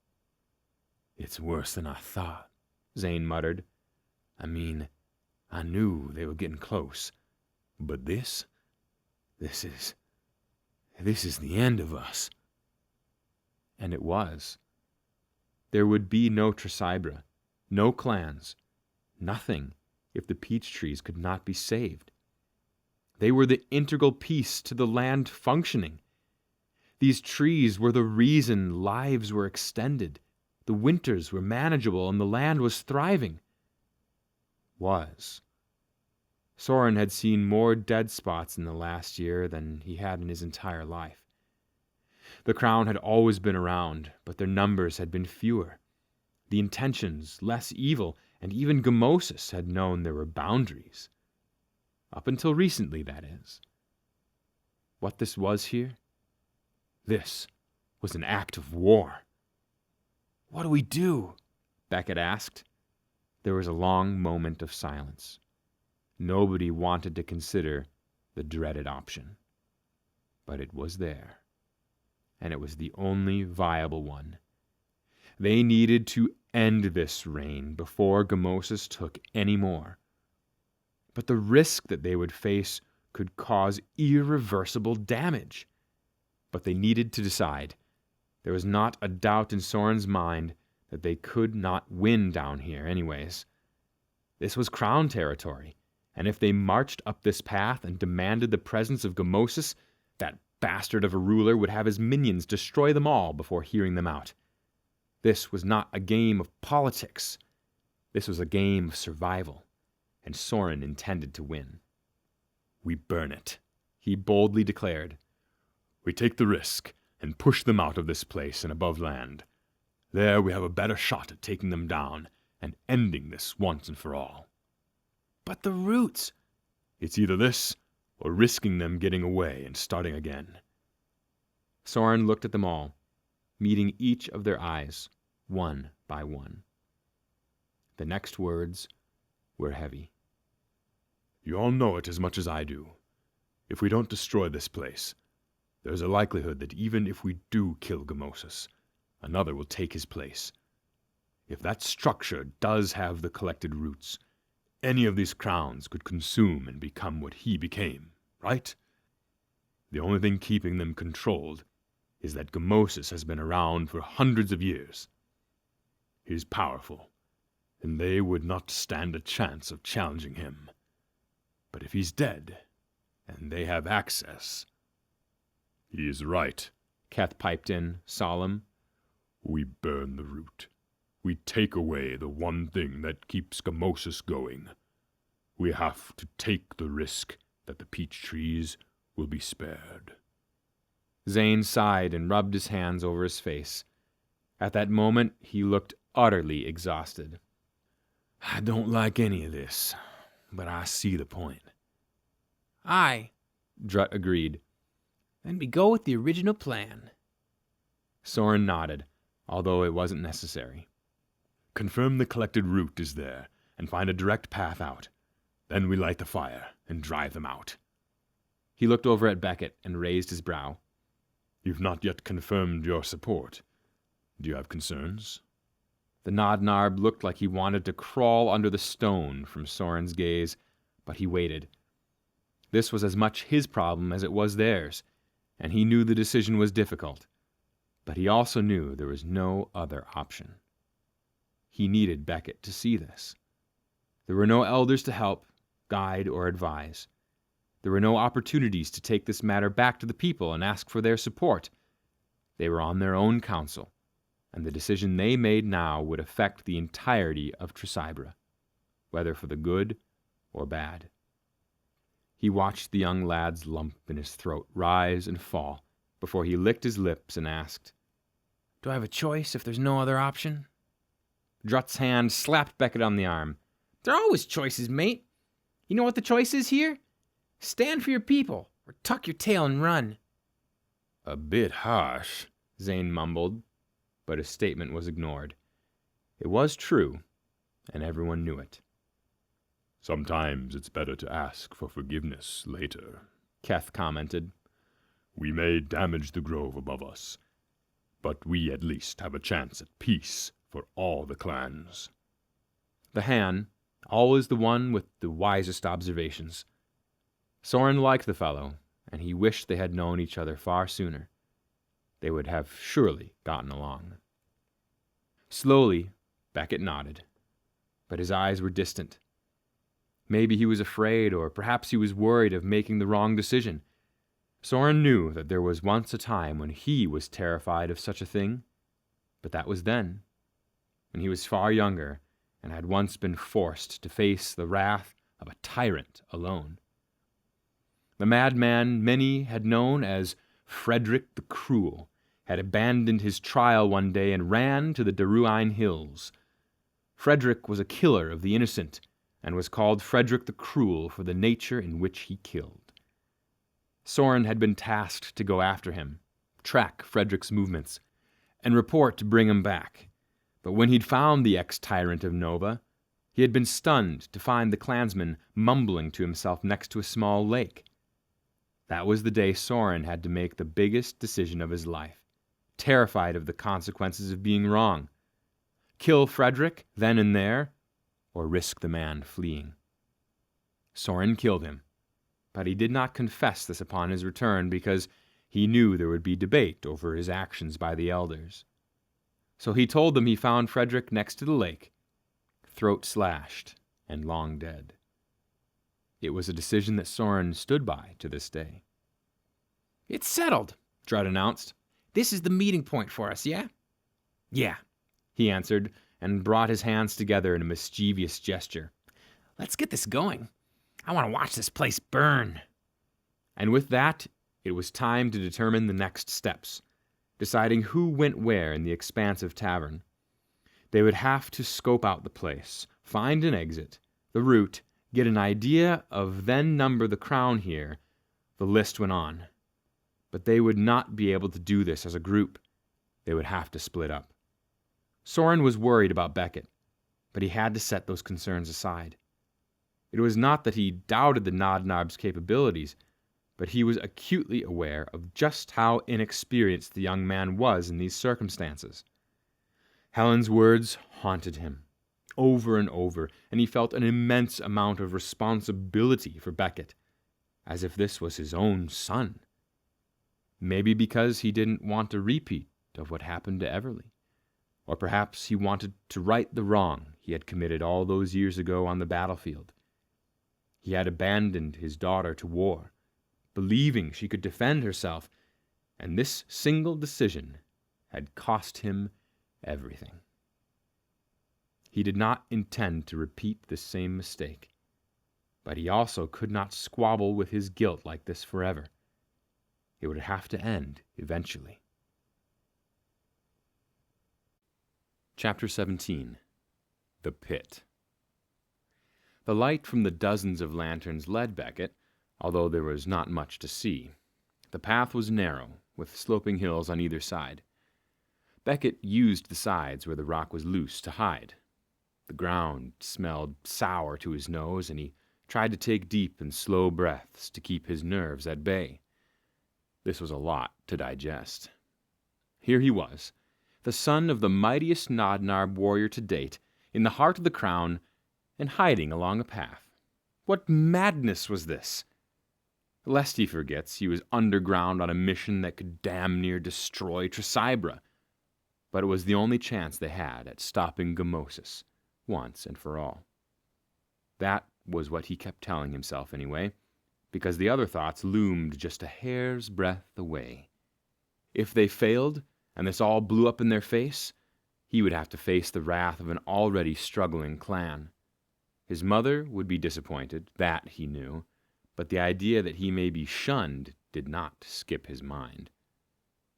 "It's worse than I thought," Zane muttered. "I mean, I knew they were getting close, but this is the end of us." And it was. There would be no Tresibra, no clans, nothing if the peach trees could not be saved. They were the integral piece to the land functioning. These trees were the reason lives were extended, the winters were manageable, and the land was thriving. Soren had seen more dead spots in the last year than he had in his entire life. The crown had always been around, but their numbers had been fewer, the intentions less evil, and even Gamosis had known there were boundaries. Up until recently, that is. What this was here? This was an act of war. "What do we do?" Beckett asked. There was a long moment of silence. Nobody wanted to consider the dreaded option. But it was there, and it was the only viable one. They needed to end this reign before Gamosis took any more. But the risk that they would face could cause irreversible damage. But they needed to decide. There was not a doubt in Soren's mind that they could not win down here anyways. This was crown territory, and if they marched up this path and demanded the presence of Gamosis, that bastard of a ruler would have his minions destroy them all before hearing them out. This was not a game of politics. This was a game of survival, and Soren intended to win. "We burn it," he boldly declared. "We take the risk and push them out of this place and above land. There we have a better shot at taking them down and ending this once and for all." "But the roots—" "It's either this or risking them getting away and starting again." Soren looked at them all, meeting each of their eyes, one by one. The next words were heavy. "You all know it as much as I do. If we don't destroy this place, there's a likelihood that even if we do kill Gamosis, another will take his place. If that structure does have the collected roots, any of these crowns could consume and become what he became, right? The only thing keeping them controlled is that Gamosis has been around for hundreds of years. He's powerful, and they would not stand a chance of challenging him. But if he's dead, and they have access... He is right, Keth piped in, solemn. We burn the root. We take away the one thing that keeps Gamosis going. We have to take the risk that the peach trees will be spared. Zane sighed and rubbed his hands over his face. At that moment, he looked utterly exhausted. I don't like any of this, but I see the point. Aye, Drut agreed. then we go with the original plan. Soren nodded, although it wasn't necessary. Confirm the collected root is there, and find a direct path out. Then we light the fire and drive them out. He looked over at Beckett and raised his brow. You've not yet confirmed your support. Do you have concerns? The Nodnarb looked like he wanted to crawl under the stone from Soren's gaze, but he waited. This was as much his problem as it was theirs, and he knew the decision was difficult. But he also knew there was no other option. He needed Beckett to see this. There were no elders to help, guide, or advise. There were no opportunities to take this matter back to the people and ask for their support. They were on their own council, and the decision they made now would affect the entirety of Tresibra, whether for the good or bad. He watched the young lad's lump in his throat rise and fall before he licked his lips and asked, Do I have a choice if there's no other option? Drut's hand slapped Beckett on the arm. There are always choices, mate. You know what the choice is here? Stand for your people, or tuck your tail and run. A bit harsh, Zane mumbled, but his statement was ignored. It was true, and everyone knew it. Sometimes it's better to ask for forgiveness later, Keth commented. We may damage the grove above us, but we at least have a chance at peace for all the clans. The Han, always the one with the wisest observations. Soren liked the fellow, and he wished they had known each other far sooner. They would have surely gotten along. Slowly, Beckett nodded, but his eyes were distant. Maybe he was afraid, or perhaps he was worried of making the wrong decision. Soren knew that there was once a time when he was terrified of such a thing, but that was then, when he was far younger and had once been forced to face the wrath of a tyrant alone. The madman many had known as Frederick the Cruel had abandoned his trial one day and ran to the Daruine Hills. Frederick was a killer of the innocent, and was called Frederick the Cruel for the nature in which he killed. Soren had been tasked to go after him, track Frederick's movements, and report to bring him back. But when he'd found the ex-tyrant of Nova, he had been stunned to find the clansman mumbling to himself next to a small lake. That was the day Soren had to make the biggest decision of his life, terrified of the consequences of being wrong. Kill Frederick then and there, or risk the man fleeing. Soren killed him, but he did not confess this upon his return because he knew there would be debate over his actions by the elders. So he told them he found Frederick next to the lake, throat slashed and long dead. It was a decision that Soren stood by to this day. It's settled, Drut announced. This is the meeting point for us, yeah? Yeah, he answered, and brought his hands together in a mischievous gesture. Let's get this going. I want to watch this place burn. And with that, it was time to determine the next steps, deciding who went where in the expansive tavern. They would have to scope out the place, find an exit, the route, get an idea of then number the crown here. The list went on. But they would not be able to do this as a group. They would have to split up. Soren was worried about Beckett, but he had to set those concerns aside. It was not that he doubted the Nodnarb's capabilities, but he was acutely aware of just how inexperienced the young man was in these circumstances. Helen's words haunted him. over and over, and he felt an immense amount of responsibility for Beckett, as if this was his own son. Maybe because he didn't want a repeat of what happened to Everly. Or perhaps he wanted to right the wrong he had committed all those years ago on the battlefield. He had abandoned his daughter to war, believing she could defend herself, and this single decision had cost him everything. He did not intend to repeat this same mistake, but he also could not squabble with his guilt like this forever. It would have to end eventually. Chapter 17. The Pit. The light from the dozens of lanterns led Beckett, although there was not much to see. The path was narrow, with sloping hills on either side. Beckett used the sides where the rock was loose to hide. The ground smelled sour to his nose, and he tried to take deep and slow breaths to keep his nerves at bay. This was a lot to digest. Here he was, the son of the mightiest Nodnarb warrior to date, in the heart of the crown, and hiding along a path. What madness was this? Lest he forgets, he was underground on a mission that could damn near destroy Tresibra. But it was the only chance they had at stopping Gamosis, once and for all. That was what he kept telling himself anyway, because the other thoughts loomed just a hair's breadth away. If they failed, and this all blew up in their face, he would have to face the wrath of an already struggling clan. His mother would be disappointed, that he knew, but the idea that he may be shunned did not skip his mind.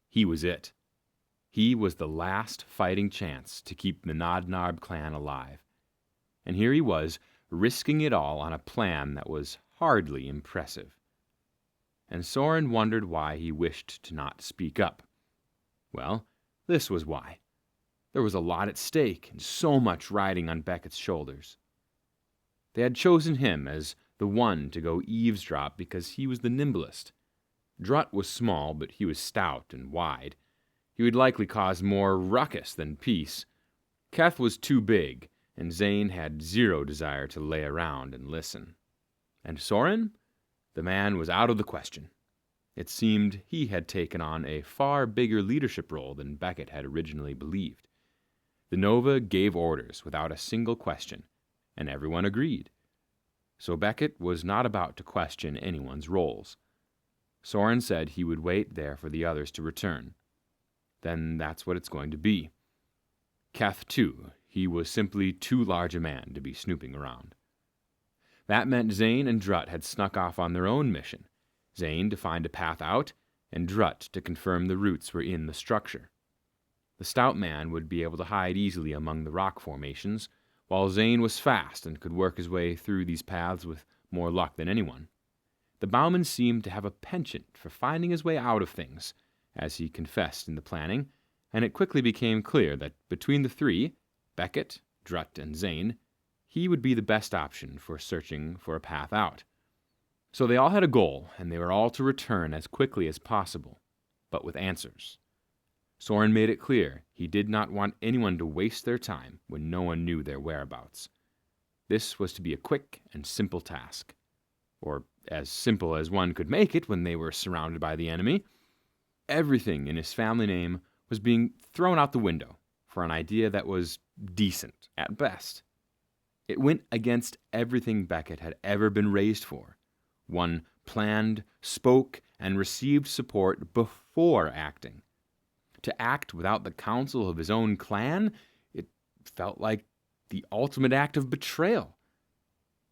He was it. He was the last fighting chance to keep the Nodnarb clan alive. And here he was, risking it all on a plan that was hardly impressive. And Soren wondered why he wished to not speak up. Well, this was why. There was a lot at stake, and so much riding on Beckett's shoulders. They had chosen him as the one to go eavesdrop because he was the nimblest. Drutt was small, but he was stout and wide. He would likely cause more ruckus than peace. Keth was too big, and Zane had zero desire to lay around and listen. And Soren? The man was out of the question. It seemed he had taken on a far bigger leadership role than Beckett had originally believed. The Nova gave orders without a single question, and everyone agreed. So Beckett was not about to question anyone's roles. Soren said he would wait there for the others to return. Then that's what it's going to be. Keth, too, he was simply too large a man to be snooping around. That meant Zane and Drutt had snuck off on their own mission, Zane to find a path out, and Drutt to confirm the roots were in the structure. The stout man would be able to hide easily among the rock formations, while Zane was fast and could work his way through these paths with more luck than anyone. The bowman seemed to have a penchant for finding his way out of things, as he confessed in the planning, and it quickly became clear that between the three, Beckett, Drutt, and Zane, he would be the best option for searching for a path out. So they all had a goal, and they were all to return as quickly as possible, but with answers. Soren made it clear he did not want anyone to waste their time when no one knew their whereabouts. This was to be a quick and simple task, or as simple as one could make it when they were surrounded by the enemy. Everything in his family name was being thrown out the window for an idea that was decent at best. It went against everything Beckett had ever been raised for. One planned, spoke, and received support before acting. To act without the counsel of his own clan, it felt like the ultimate act of betrayal.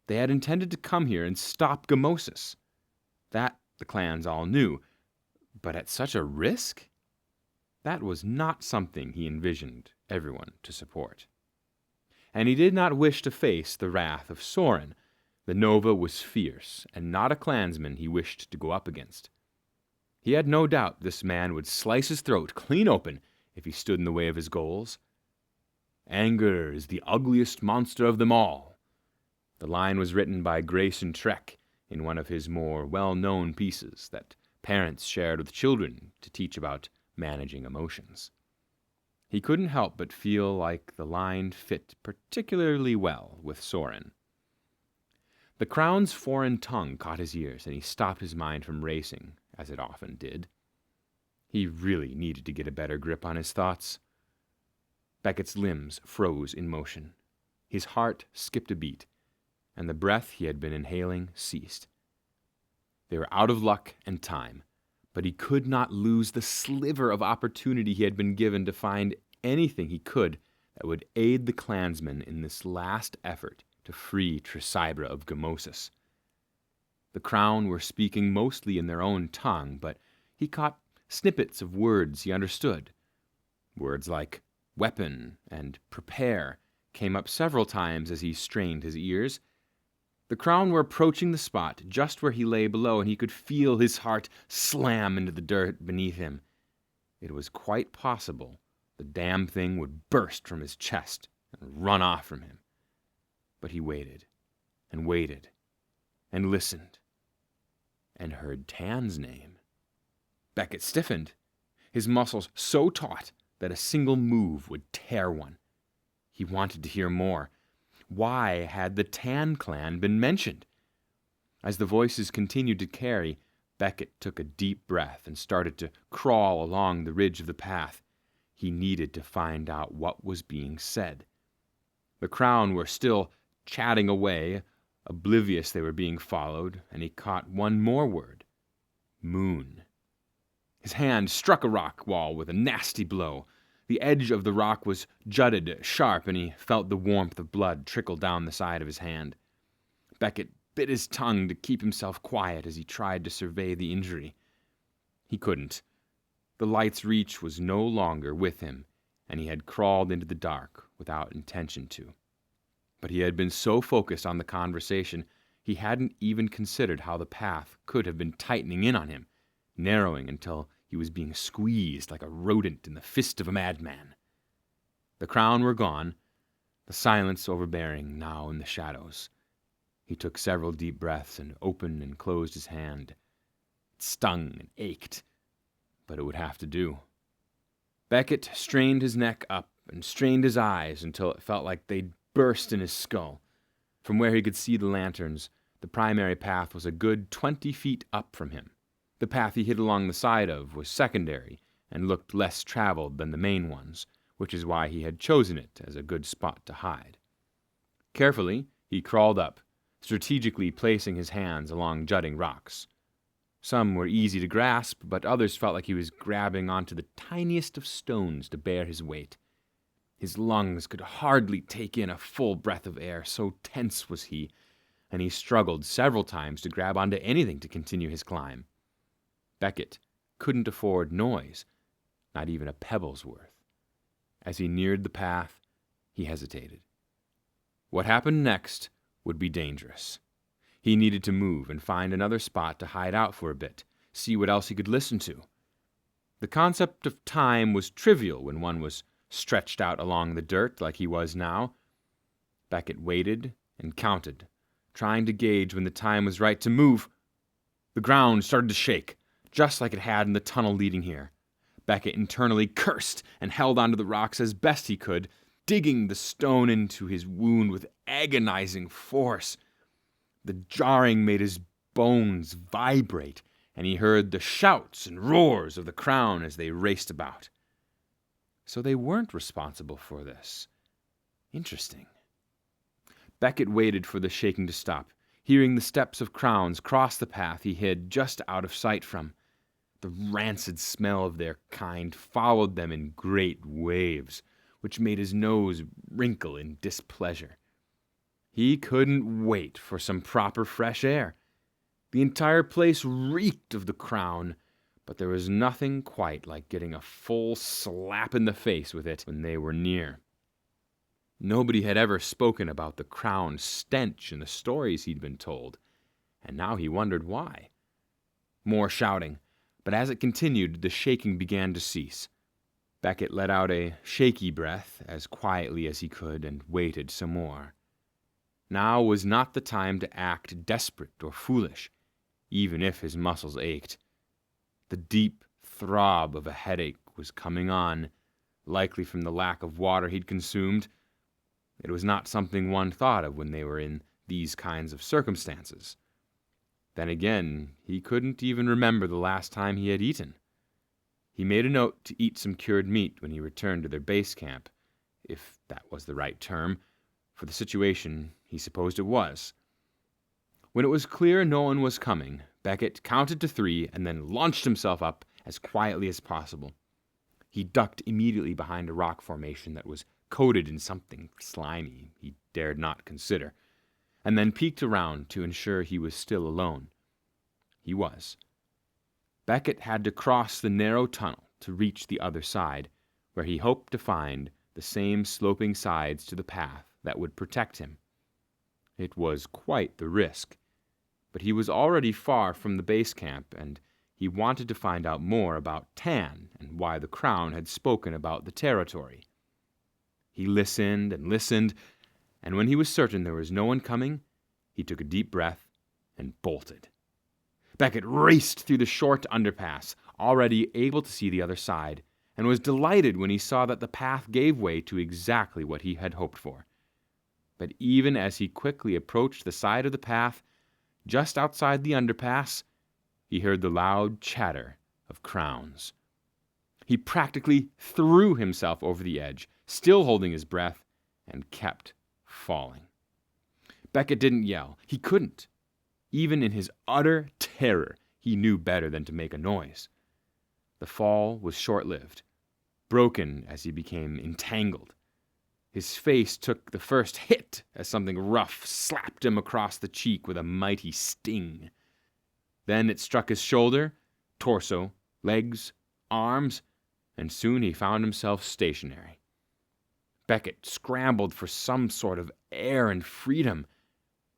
They had intended to come here and stop Gamosis. That the clans all knew, but at such a risk? That was not something he envisioned everyone to support. And he did not wish to face the wrath of Soren. The Nova was fierce, and not a clansman he wished to go up against. He had no doubt this man would slice his throat clean open if he stood in the way of his goals. Anger is the ugliest monster of them all. The line was written by Grayson Trek in one of his more well-known pieces that parents shared with children to teach about managing emotions. He couldn't help but feel like the line fit particularly well with Soren. The crown's foreign tongue caught his ears, and he stopped his mind from racing, as it often did. He really needed to get a better grip on his thoughts. Beckett's limbs froze in motion. His heart skipped a beat, and the breath he had been inhaling ceased. They were out of luck and time, but he could not lose the sliver of opportunity he had been given to find anything he could that would aid the clansmen in this last effort to free Tresibra of Gamosis. The Crown were speaking mostly in their own tongue, but he caught snippets of words he understood. Words like weapon and prepare came up several times as he strained his ears. The Crown were approaching the spot just where he lay below, and he could feel his heart slam into the dirt beneath him. It was quite possible the damn thing would burst from his chest and run off from him. But he waited, and waited, and listened, and heard Tan's name. Beckett stiffened, his muscles so taut that a single move would tear one. He wanted to hear more. Why had the Tan clan been mentioned? As the voices continued to carry, Beckett took a deep breath and started to crawl along the ridge of the path. He needed to find out what was being said. The Crown were still chatting away, oblivious they were being followed, and he caught one more word: moon. His hand struck a rock wall with a nasty blow. The edge of the rock was jutted sharp, and he felt the warmth of blood trickle down the side of his hand. Beckett bit his tongue to keep himself quiet as he tried to survey the injury. He couldn't. The light's reach was no longer with him, and he had crawled into the dark without intention to. But he had been so focused on the conversation, he hadn't even considered how the path could have been tightening in on him, narrowing until he was being squeezed like a rodent in the fist of a madman. The Crown were gone, the silence overbearing now in the shadows. He took several deep breaths and opened and closed his hand. It stung and ached, but it would have to do. Beckett strained his neck up and strained his eyes until it felt like they'd burst in his skull. From where he could see the lanterns, the primary path was a good 20 feet up from him. The path he hid along the side of was secondary and looked less traveled than the main ones, which is why he had chosen it as a good spot to hide. Carefully, he crawled up, strategically placing his hands along jutting rocks. Some were easy to grasp, but others felt like he was grabbing onto the tiniest of stones to bear his weight. His lungs could hardly take in a full breath of air, so tense was he, and he struggled several times to grab onto anything to continue his climb. Beckett couldn't afford noise, not even a pebble's worth. As he neared the path, he hesitated. What happened next would be dangerous. He needed to move and find another spot to hide out for a bit, see what else he could listen to. The concept of time was trivial when one was stretched out along the dirt like he was now. Beckett waited and counted, trying to gauge when the time was right to move. The ground started to shake, just like it had in the tunnel leading here. Beckett internally cursed and held onto the rocks as best he could, digging the stone into his wound with agonizing force. The jarring made his bones vibrate, and he heard the shouts and roars of the Crown as they raced about. So they weren't responsible for this. Interesting. Beckett waited for the shaking to stop, hearing the steps of Crowns cross the path he hid just out of sight from. The rancid smell of their kind followed them in great waves, which made his nose wrinkle in displeasure. He couldn't wait for some proper fresh air. The entire place reeked of the Crown, but there was nothing quite like getting a full slap in the face with it when they were near. Nobody had ever spoken about the Crown's stench in the stories he'd been told, and now he wondered why. More shouting, but as it continued, the shaking began to cease. Beckett let out a shaky breath as quietly as he could and waited some more. Now was not the time to act desperate or foolish, even if his muscles ached. The deep throb of a headache was coming on, likely from the lack of water he'd consumed. It was not something one thought of when they were in these kinds of circumstances. Then again, he couldn't even remember the last time he had eaten. He made a note to eat some cured meat when he returned to their base camp, if that was the right term. For the situation, he supposed it was. When it was clear no one was coming, Beckett counted to 3 and then launched himself up as quietly as possible. He ducked immediately behind a rock formation that was coated in something slimy he dared not consider, and then peeked around to ensure he was still alone. He was. Beckett had to cross the narrow tunnel to reach the other side, where he hoped to find the same sloping sides to the path that would protect him. It was quite the risk, but he was already far from the base camp, and he wanted to find out more about Tan and why the Crown had spoken about the territory. He listened and listened, and when he was certain there was no one coming, he took a deep breath and bolted. Beckett raced through the short underpass, already able to see the other side, and was delighted when he saw that the path gave way to exactly what he had hoped for. But even as he quickly approached the side of the path, just outside the underpass, he heard the loud chatter of crowns. He practically threw himself over the edge, still holding his breath, and kept falling. Beckett didn't yell. He couldn't. Even in his utter terror, he knew better than to make a noise. The fall was short-lived, broken as he became entangled. His face took the first hit as something rough slapped him across the cheek with a mighty sting. Then it struck his shoulder, torso, legs, arms, and soon he found himself stationary. Beckett scrambled for some sort of air and freedom.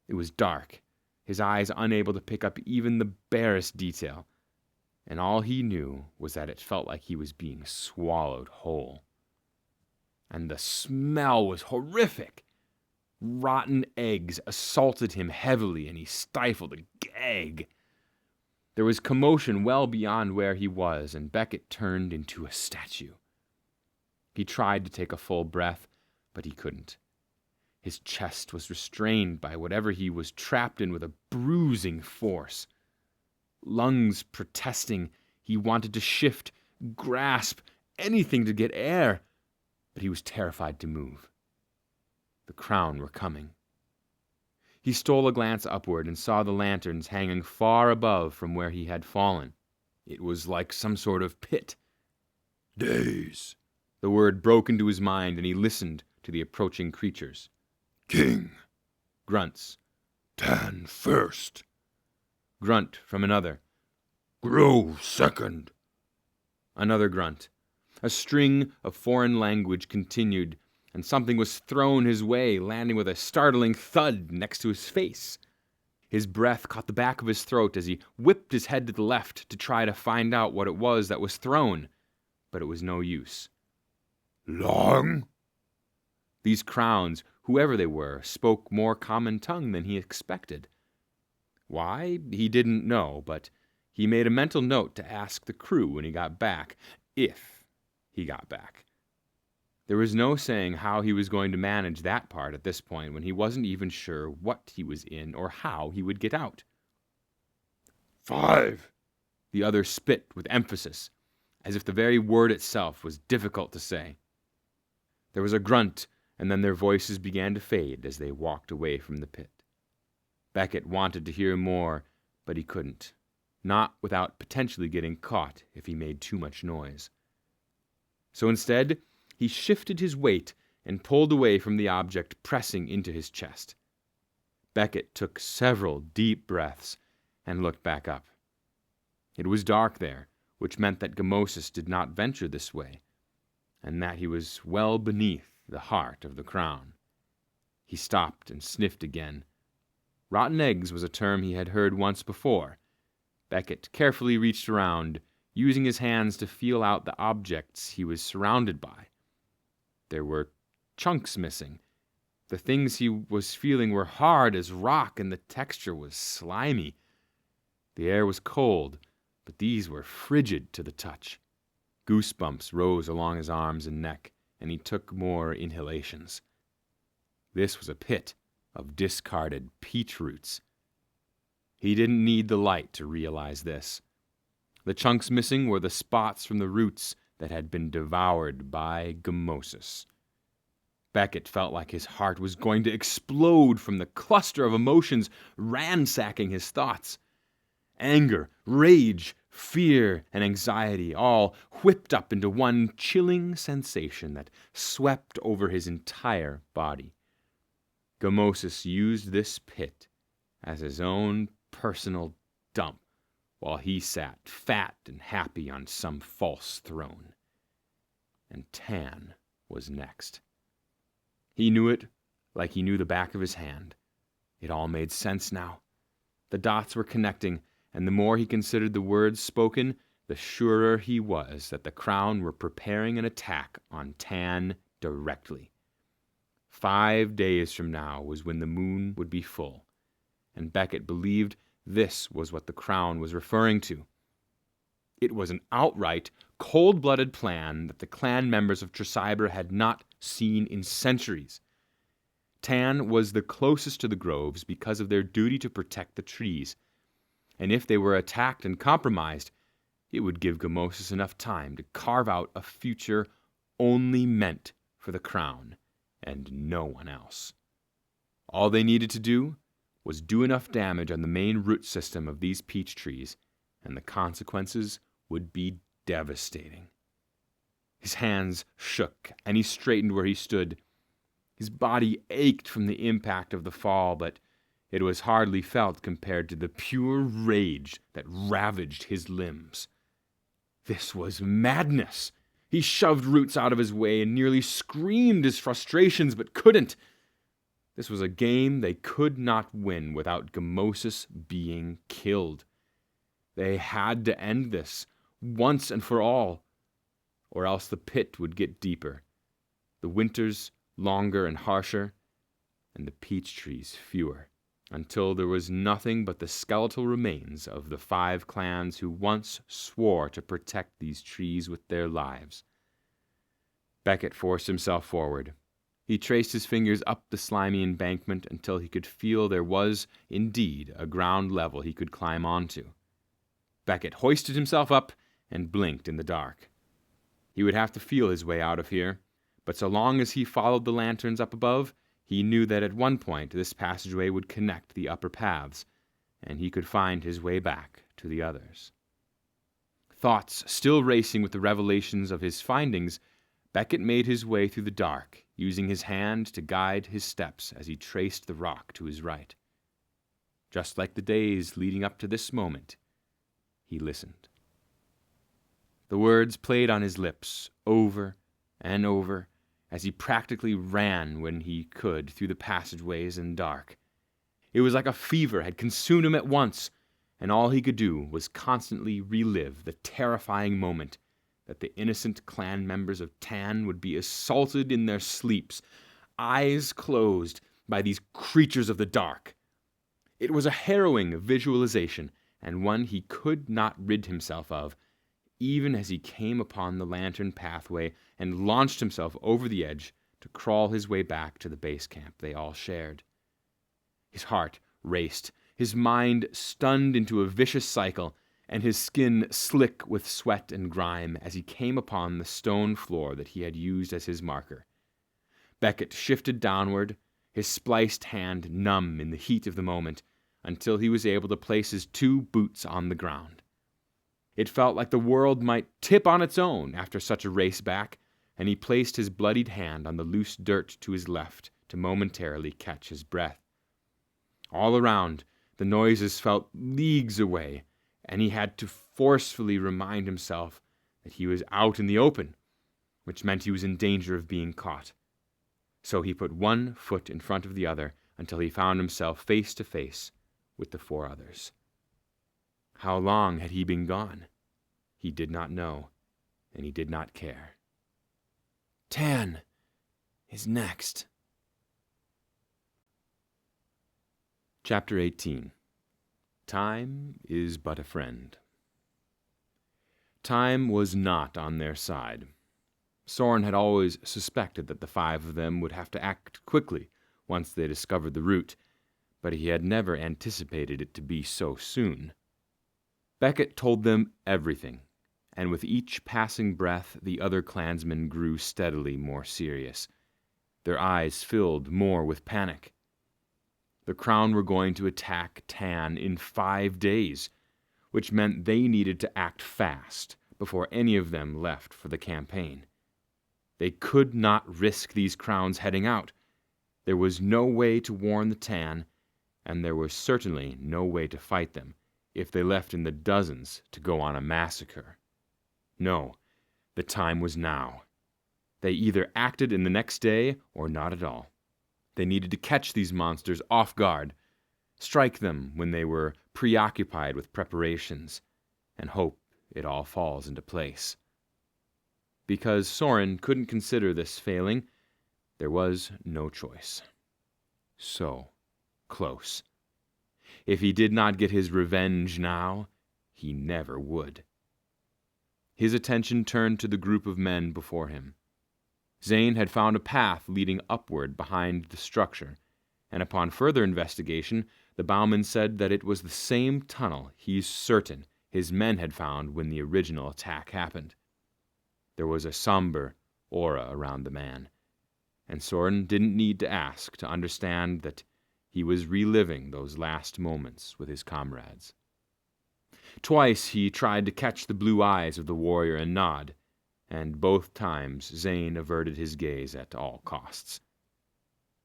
It was dark, his eyes unable to pick up even the barest detail, and all he knew was that it felt like he was being swallowed whole. And the smell was horrific. Rotten eggs assaulted him heavily, and he stifled a gag. There was commotion well beyond where he was, and Beckett turned into a statue. He tried to take a full breath, but he couldn't. His chest was restrained by whatever he was trapped in with a bruising force. Lungs protesting, he wanted to shift, grasp, anything to get air, but he was terrified to move. The Crown were coming. He stole a glance upward and saw the lanterns hanging far above from where he had fallen. It was like some sort of pit. Days. The word broke into his mind, and he listened to the approaching creatures. King. Grunts. Tan first. Grunt from another. Grow second. Another grunt. A string of foreign language continued, and something was thrown his way, landing with a startling thud next to his face. His breath caught the back of his throat as he whipped his head to the left to try to find out what it was that was thrown, but it was no use. Long? These crowns, whoever they were, spoke more common tongue than he expected. Why, he didn't know, but he made a mental note to ask the crew when he got back, if he got back. There was no saying how he was going to manage that part at this point when he wasn't even sure what he was in or how he would get out. 5. The other spit with emphasis, as if the very word itself was difficult to say. There was a grunt, and then their voices began to fade as they walked away from the pit. Beckett wanted to hear more, but he couldn't, not without potentially getting caught if he made too much noise. So instead, he shifted his weight and pulled away from the object pressing into his chest. Beckett took several deep breaths and looked back up. It was dark there, which meant that Gamosis did not venture this way, and that he was well beneath the heart of the Crown. He stopped and sniffed again. Rotten eggs was a term he had heard once before. Beckett carefully reached around, using his hands to feel out the objects he was surrounded by. There were chunks missing. The things he was feeling were hard as rock, and the texture was slimy. The air was cold, but these were frigid to the touch. Goosebumps rose along his arms and neck, and he took more inhalations. This was a pit of discarded peach roots. He didn't need the light to realize this. The chunks missing were the spots from the roots that had been devoured by Gamosis. Beckett felt like his heart was going to explode from the cluster of emotions ransacking his thoughts. Anger, rage, fear, and anxiety all whipped up into one chilling sensation that swept over his entire body. Gamosis used this pit as his own personal dump while he sat fat and happy on some false throne. And Tan was next. He knew it like he knew the back of his hand. It all made sense now. The dots were connecting, and the more he considered the words spoken, the surer he was that the Crown were preparing an attack on Tan directly. 5 days from now was when the moon would be full, and Beckett believed this was what the Crown was referring to. It was an outright, cold-blooded plan that the clan members of Tresibra had not seen in centuries. Tan was the closest to the groves because of their duty to protect the trees, and if they were attacked and compromised, it would give Gamosis enough time to carve out a future only meant for the Crown and no one else. All they needed to do was do enough damage on the main root system of these peach trees, and the consequences would be devastating. His hands shook, and he straightened where he stood. His body ached from the impact of the fall, but it was hardly felt compared to the pure rage that ravaged his limbs. This was madness. He shoved roots out of his way and nearly screamed his frustrations, but couldn't. This was a game they could not win without Gamosis being killed. They had to end this, once and for all, or else the pit would get deeper, the winters longer and harsher, and the peach trees fewer, until there was nothing but the skeletal remains of the 5 clans who once swore to protect these trees with their lives. Beckett forced himself forward. He traced his fingers up the slimy embankment until he could feel there was, indeed, a ground level he could climb onto. Beckett hoisted himself up and blinked in the dark. He would have to feel his way out of here, but so long as he followed the lanterns up above, he knew that at one point this passageway would connect the upper paths, and he could find his way back to the others. Thoughts still racing with the revelations of his findings, Beckett made his way through the dark, using his hand to guide his steps as he traced the rock to his right. Just like the days leading up to this moment, he listened. The words played on his lips over and over as he practically ran when he could through the passageways and dark. It was like a fever had consumed him at once, and all he could do was constantly relive the terrifying moment that the innocent clan members of Tan would be assaulted in their sleeps, eyes closed, by these creatures of the dark. It was a harrowing visualization, and one he could not rid himself of, even as he came upon the lantern pathway and launched himself over the edge to crawl his way back to the base camp they all shared. His heart raced, his mind stunned into a vicious cycle, and his skin slick with sweat and grime as he came upon the stone floor that he had used as his marker. Beckett shifted downward, his spliced hand numb in the heat of the moment, until he was able to place his 2 boots on the ground. It felt like the world might tip on its own after such a race back, and he placed his bloodied hand on the loose dirt to his left to momentarily catch his breath. All around, the noises felt leagues away, and he had to forcefully remind himself that he was out in the open, which meant he was in danger of being caught. So he put one foot in front of the other until he found himself face to face with the 4 others. How long had he been gone? He did not know, and he did not care. Tan is next. Chapter 18. Time is but a friend. Time was not on their side. Soren had always suspected that the 5 of them would have to act quickly once they discovered the route, but he had never anticipated it to be so soon. Beckett told them everything, and with each passing breath the other clansmen grew steadily more serious. Their eyes filled more with panic. The Crown were going to attack Tan in 5 days, which meant they needed to act fast before any of them left for the campaign. They could not risk these crowns heading out. There was no way to warn the Tan, and there was certainly no way to fight them if they left in the dozens to go on a massacre. No, the time was now. They either acted in the next day or not at all. They needed to catch these monsters off guard, strike them when they were preoccupied with preparations, and hope it all falls into place. Because Soren couldn't consider this failing, there was no choice. So close. If he did not get his revenge now, he never would. His attention turned to the group of men before him. Zane had found a path leading upward behind the structure, and upon further investigation, the bowman said that it was the same tunnel he's certain his men had found when the original attack happened. There was a somber aura around the man, and Soren didn't need to ask to understand that he was reliving those last moments with his comrades. Twice he tried to catch the blue eyes of the warrior and nod, and both times Zane averted his gaze at all costs.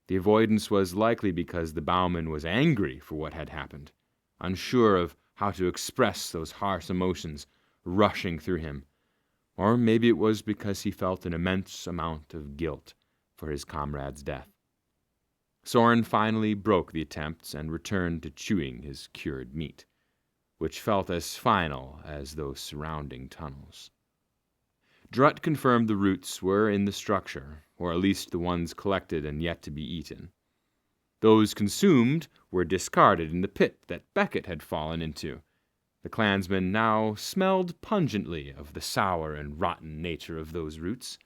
The avoidance was likely because the bowman was angry for what had happened, unsure of how to express those harsh emotions rushing through him, or maybe it was because he felt an immense amount of guilt for his comrade's death. Soren finally broke the attempts and returned to chewing his cured meat, which felt as final as those surrounding tunnels. Drutt confirmed the roots were in the structure, or at least the ones collected and yet to be eaten. Those consumed were discarded in the pit that Beckett had fallen into. The clansmen now smelled pungently of the sour and rotten nature of those roots.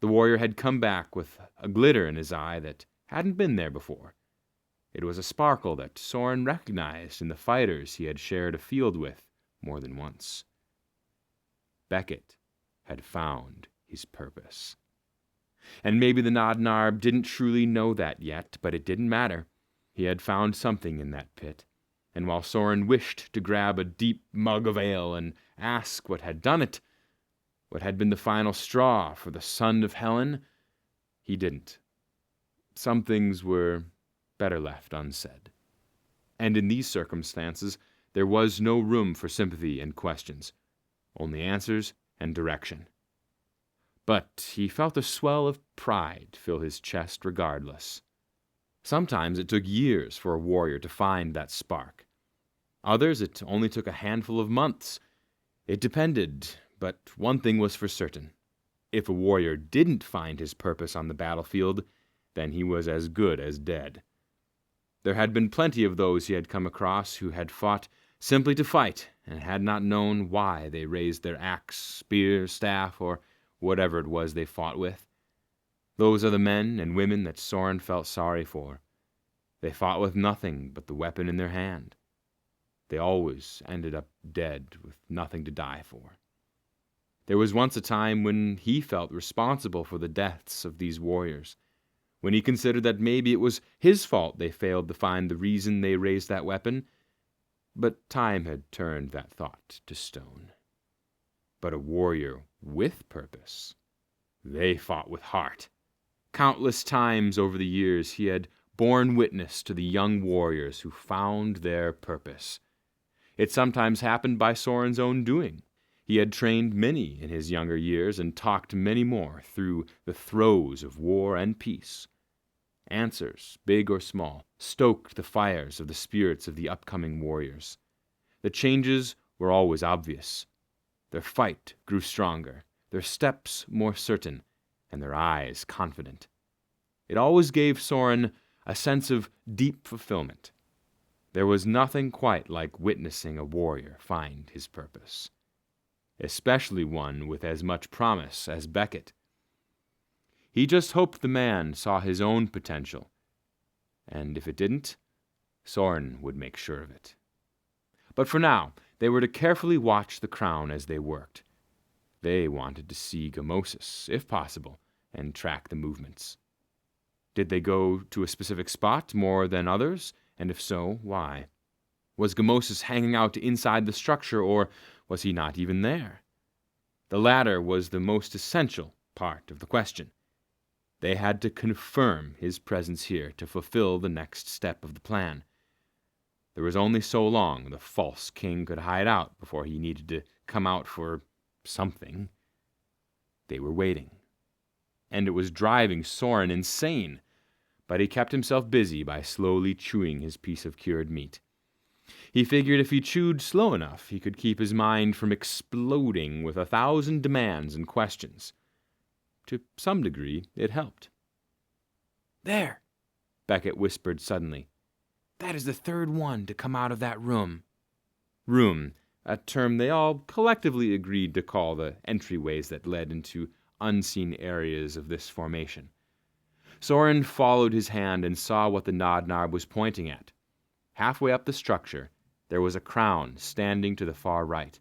The warrior had come back with a glitter in his eye that hadn't been there before. It was a sparkle that Soren recognized in the fighters he had shared a field with more than once. Beckett had found his purpose. And maybe the Nodnarb didn't truly know that yet, but it didn't matter. He had found something in that pit, and while Soren wished to grab a deep mug of ale and ask what had done it, what had been the final straw for the son of Helen, he didn't. Some things were better left unsaid. And in these circumstances, there was no room for sympathy and questions, only answers and direction. But he felt a swell of pride fill his chest regardless. Sometimes it took years for a warrior to find that spark. Others, it only took a handful of months. It depended, but one thing was for certain. If a warrior didn't find his purpose on the battlefield, then he was as good as dead. There had been plenty of those he had come across who had fought simply to fight and had not known why they raised their axe, spear, staff, or whatever it was they fought with. Those are the men and women that Soren felt sorry for. They fought with nothing but the weapon in their hand. They always ended up dead with nothing to die for. There was once a time when he felt responsible for the deaths of these warriors, when he considered that maybe it was his fault they failed to find the reason they raised that weapon, but time had turned that thought to stone. But a warrior with purpose, they fought with heart. Countless times over the years he had borne witness to the young warriors who found their purpose. It sometimes happened by Soren's own doing. He had trained many in his younger years and talked many more through the throes of war and peace. Answers, big or small, stoked the fires of the spirits of the upcoming warriors. The changes were always obvious. Their fight grew stronger, their steps more certain, and their eyes confident. It always gave Soren a sense of deep fulfillment. There was nothing quite like witnessing a warrior find his purpose. especially one with as much promise as Beckett. He just hoped the man saw his own potential, and if it didn't, Soren would make sure of it. But for now, they were to carefully watch the crown as they worked. They wanted to see Gamosis, if possible, and track the movements. Did they go to a specific spot more than others, and if so, why? Was Gamosis hanging out inside the structure, or was he not even there? The latter was the most essential part of the question. They had to confirm his presence here to fulfill the next step of the plan. There was only so long the false king could hide out before he needed to come out for something. They were waiting. And it was driving Soren insane, but he kept himself busy by slowly chewing his piece of cured meat. He figured if he chewed slow enough, he could keep his mind from exploding with 1,000 demands and questions. To some degree, it helped. There, Beckett whispered suddenly. that is the third one to come out of that room. Room, a term they all collectively agreed to call the entryways that led into unseen areas of this formation. Soren followed his hand and saw what the Nodnarb was pointing at. Halfway up the structure, there was a crown standing to the far right.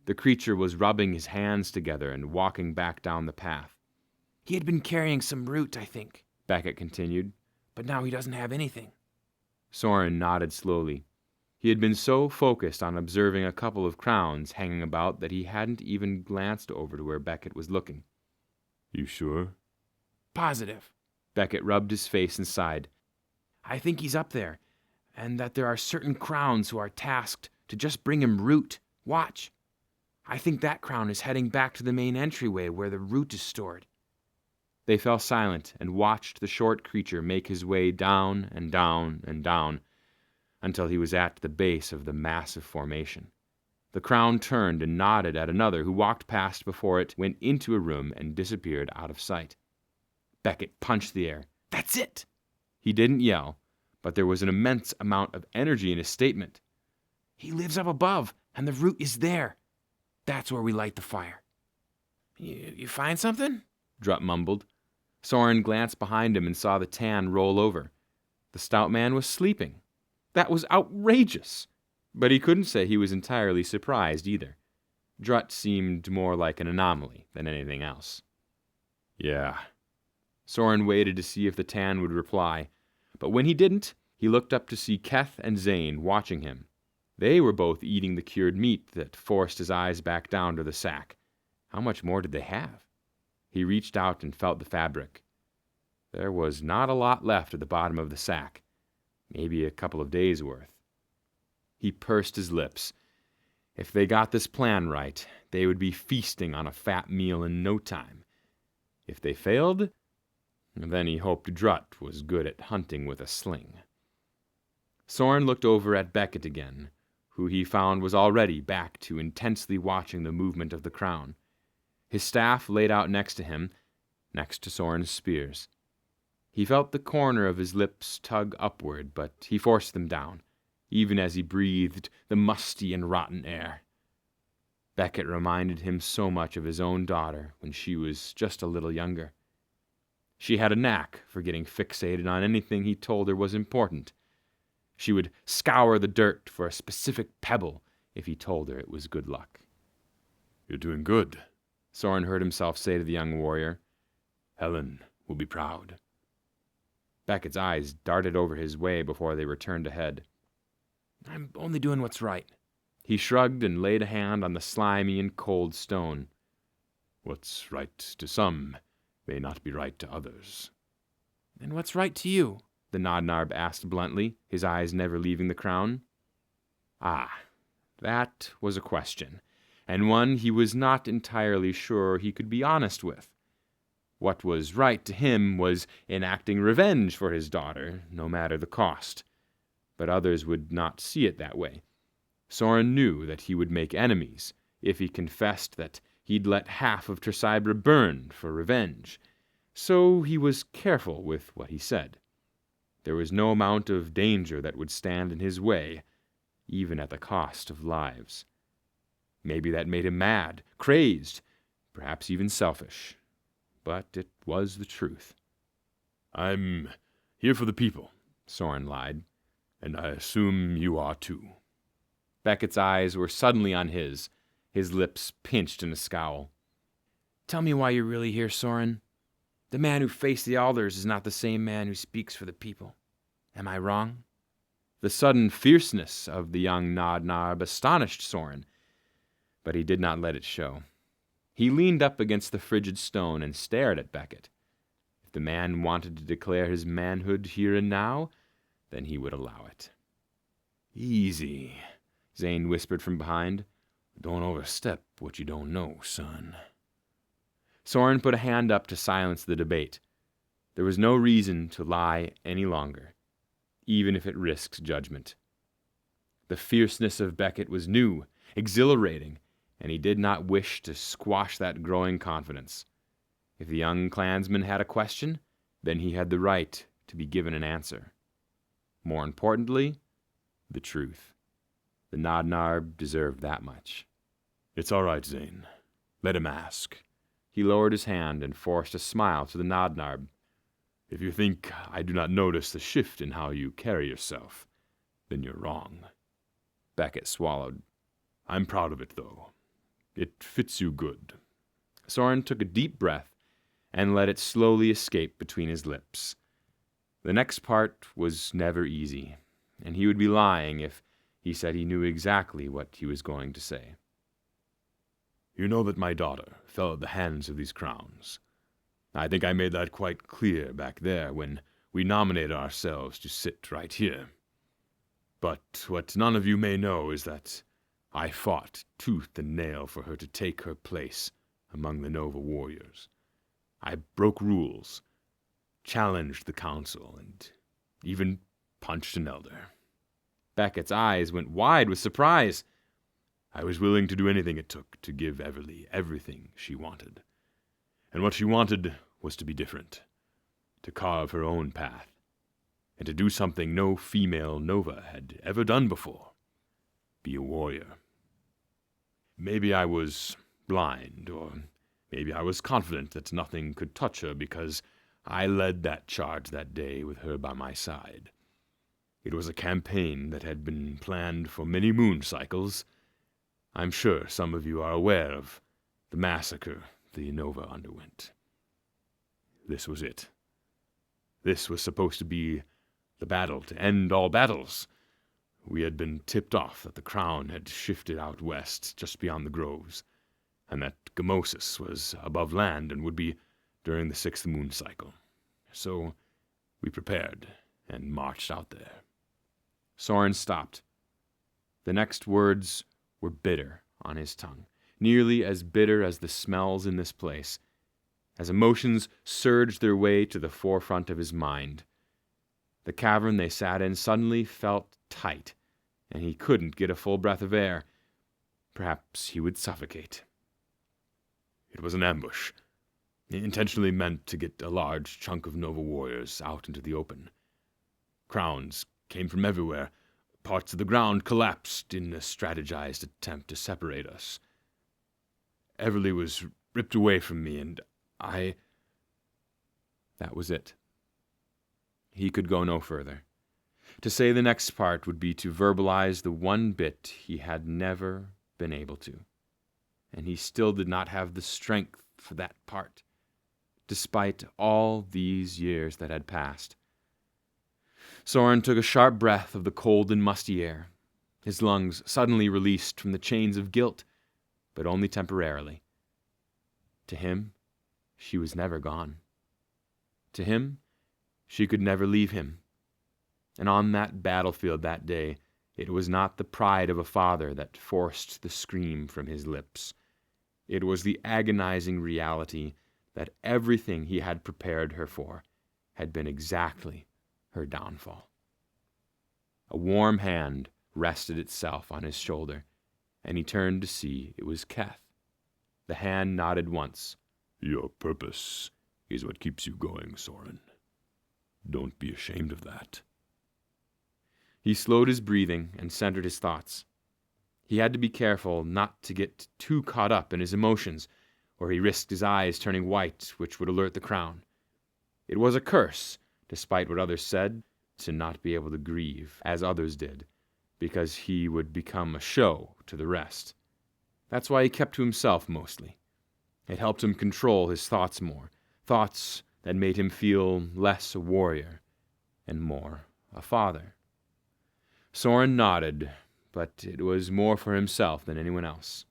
The creature was rubbing his hands together and walking back down the path. He had been carrying some root, I think, Beckett continued. but now he doesn't have anything. Soren nodded slowly. He had been so focused on observing a couple of crowns hanging about that he hadn't even glanced over to where Beckett was looking. You sure? Positive. Beckett rubbed his face and sighed. I think he's up there, and that there are certain crowns who are tasked to just bring him root. Watch. I think that crown is heading back to the main entryway where the root is stored. They fell silent and watched the short creature make his way down and down and down until he was at the base of the massive formation. The crown turned and nodded at another who walked past before it went into a room and disappeared out of sight. Beckett punched the air. That's it! He didn't yell, but there was an immense amount of energy in his statement. He lives up above, and the root is there. That's where we light the fire. You find something? Drutt mumbled. Soren glanced behind him and saw the tan roll over. The stout man was sleeping. That was outrageous! But he couldn't say he was entirely surprised either. Drutt seemed more like an anomaly than anything else. Yeah. Soren waited to see if the tan would reply, but when he didn't, he looked up to see Keth and Zane watching him. They were both eating the cured meat that forced his eyes back down to the sack. How much more did they have? He reached out and felt the fabric. There was not a lot left at the bottom of the sack, maybe a couple of days' worth. He pursed his lips. If they got this plan right, they would be feasting on a fat meal in no time. If they failed, then he hoped Drutt was good at hunting with a sling. Soren looked over at Beckett again, who he found was already back to intensely watching the movement of the crown. His staff laid out next to him, next to Soren's spears. He felt the corner of his lips tug upward, but he forced them down, even as he breathed the musty and rotten air. Beckett reminded him so much of his own daughter when she was just a little younger. She had a knack for getting fixated on anything he told her was important. She would scour the dirt for a specific pebble if he told her it was good luck. You're doing good, Soren heard himself say to the young warrior. Helen will be proud. Beckett's eyes darted over his way before they returned ahead. I'm only doing what's right. He shrugged and laid a hand on the slimy and cold stone. What's right to some may not be right to others. And what's right to you? The Nodnarb asked bluntly, his eyes never leaving the crown. Ah, that was a question, and one he was not entirely sure he could be honest with. What was right to him was enacting revenge for his daughter, no matter the cost. But others would not see it that way. Soren knew that he would make enemies if he confessed that he'd let half of Tresibra burn for revenge, so he was careful with what he said. There was no amount of danger that would stand in his way, even at the cost of lives. Maybe that made him mad, crazed, perhaps even selfish. But it was the truth. I'm here for the people, Soren lied. and I assume you are too. Beckett's eyes were suddenly on his lips pinched in a scowl. Tell me why you're really here, Soren. The man who faced the alders is not the same man who speaks for the people. Am I wrong? The sudden fierceness of the young Nodnarb astonished Soren, but he did not let it show. He leaned up against the frigid stone and stared at Beckett. If the man wanted to declare his manhood here and now, then he would allow it. Easy, Zane whispered from behind. don't overstep what you don't know, son. Soren put a hand up to silence the debate. There was no reason to lie any longer, even if it risked judgment. The fierceness of Beckett was new, exhilarating, and he did not wish to squash that growing confidence. If the young clansman had a question, then he had the right to be given an answer. More importantly, the truth. The Nodnarb deserved that much. It's all right, Zane. Let him ask. He lowered his hand and forced a smile to the Nodnarb. If you think I do not notice the shift in how you carry yourself, then you're wrong. Beckett swallowed. I'm proud of it, though. It fits you good. Soren took a deep breath and let it slowly escape between his lips. The next part was never easy, and he would be lying if he said he knew exactly what he was going to say. You know that my daughter fell at the hands of these crowns. I think I made that quite clear back there when we nominated ourselves to sit right here. But what none of you may know is that I fought tooth and nail for her to take her place among the Nova warriors. I broke rules, challenged the council, and even punched an elder. Beckett's eyes went wide with surprise. I was willing to do anything it took to give Everly everything she wanted. And what she wanted was to be different, to carve her own path, and to do something no female Nova had ever done before, be a warrior. Maybe I was blind, or maybe I was confident that nothing could touch her because I led that charge that day with her by my side. It was a campaign that had been planned for many moon cycles. I'm sure some of you are aware of the massacre the Nova underwent. This was it. This was supposed to be the battle to end all battles. We had been tipped off that the crown had shifted out west, just beyond the groves, and that Gamosis was above land and would be during the 6th moon cycle. So we prepared and marched out there. Soren stopped. The next words were bitter on his tongue, nearly as bitter as the smells in this place, as emotions surged their way to the forefront of his mind. The cavern they sat in suddenly felt tight, and he couldn't get a full breath of air. Perhaps he would suffocate. It was an ambush, intentionally meant to get a large chunk of Nova warriors out into the open. Crowns came from everywhere. Parts of the ground collapsed in a strategized attempt to separate us. Everly was ripped away from me, and That was it. He could go no further. To say the next part would be to verbalize the one bit he had never been able to. And he still did not have the strength for that part, despite all these years that had passed. Soren took a sharp breath of the cold and musty air. His lungs suddenly released from the chains of guilt, but only temporarily. To him, she was never gone. To him, she could never leave him. And on that battlefield that day, it was not the pride of a father that forced the scream from his lips. It was the agonizing reality that everything he had prepared her for had been exactly her downfall. A warm hand rested itself on his shoulder, and he turned to see it was Keth. The hand nodded once. your purpose is what keeps you going, Soren. Don't be ashamed of that. He slowed his breathing and centered his thoughts. He had to be careful not to get too caught up in his emotions, or he risked his eyes turning white, which would alert the crown. It was a curse, despite what others said, to not be able to grieve, as others did, because he would become a show to the rest. That's why he kept to himself mostly. It helped him control his thoughts more, thoughts that made him feel less a warrior and more a father. Soren nodded, but it was more for himself than anyone else.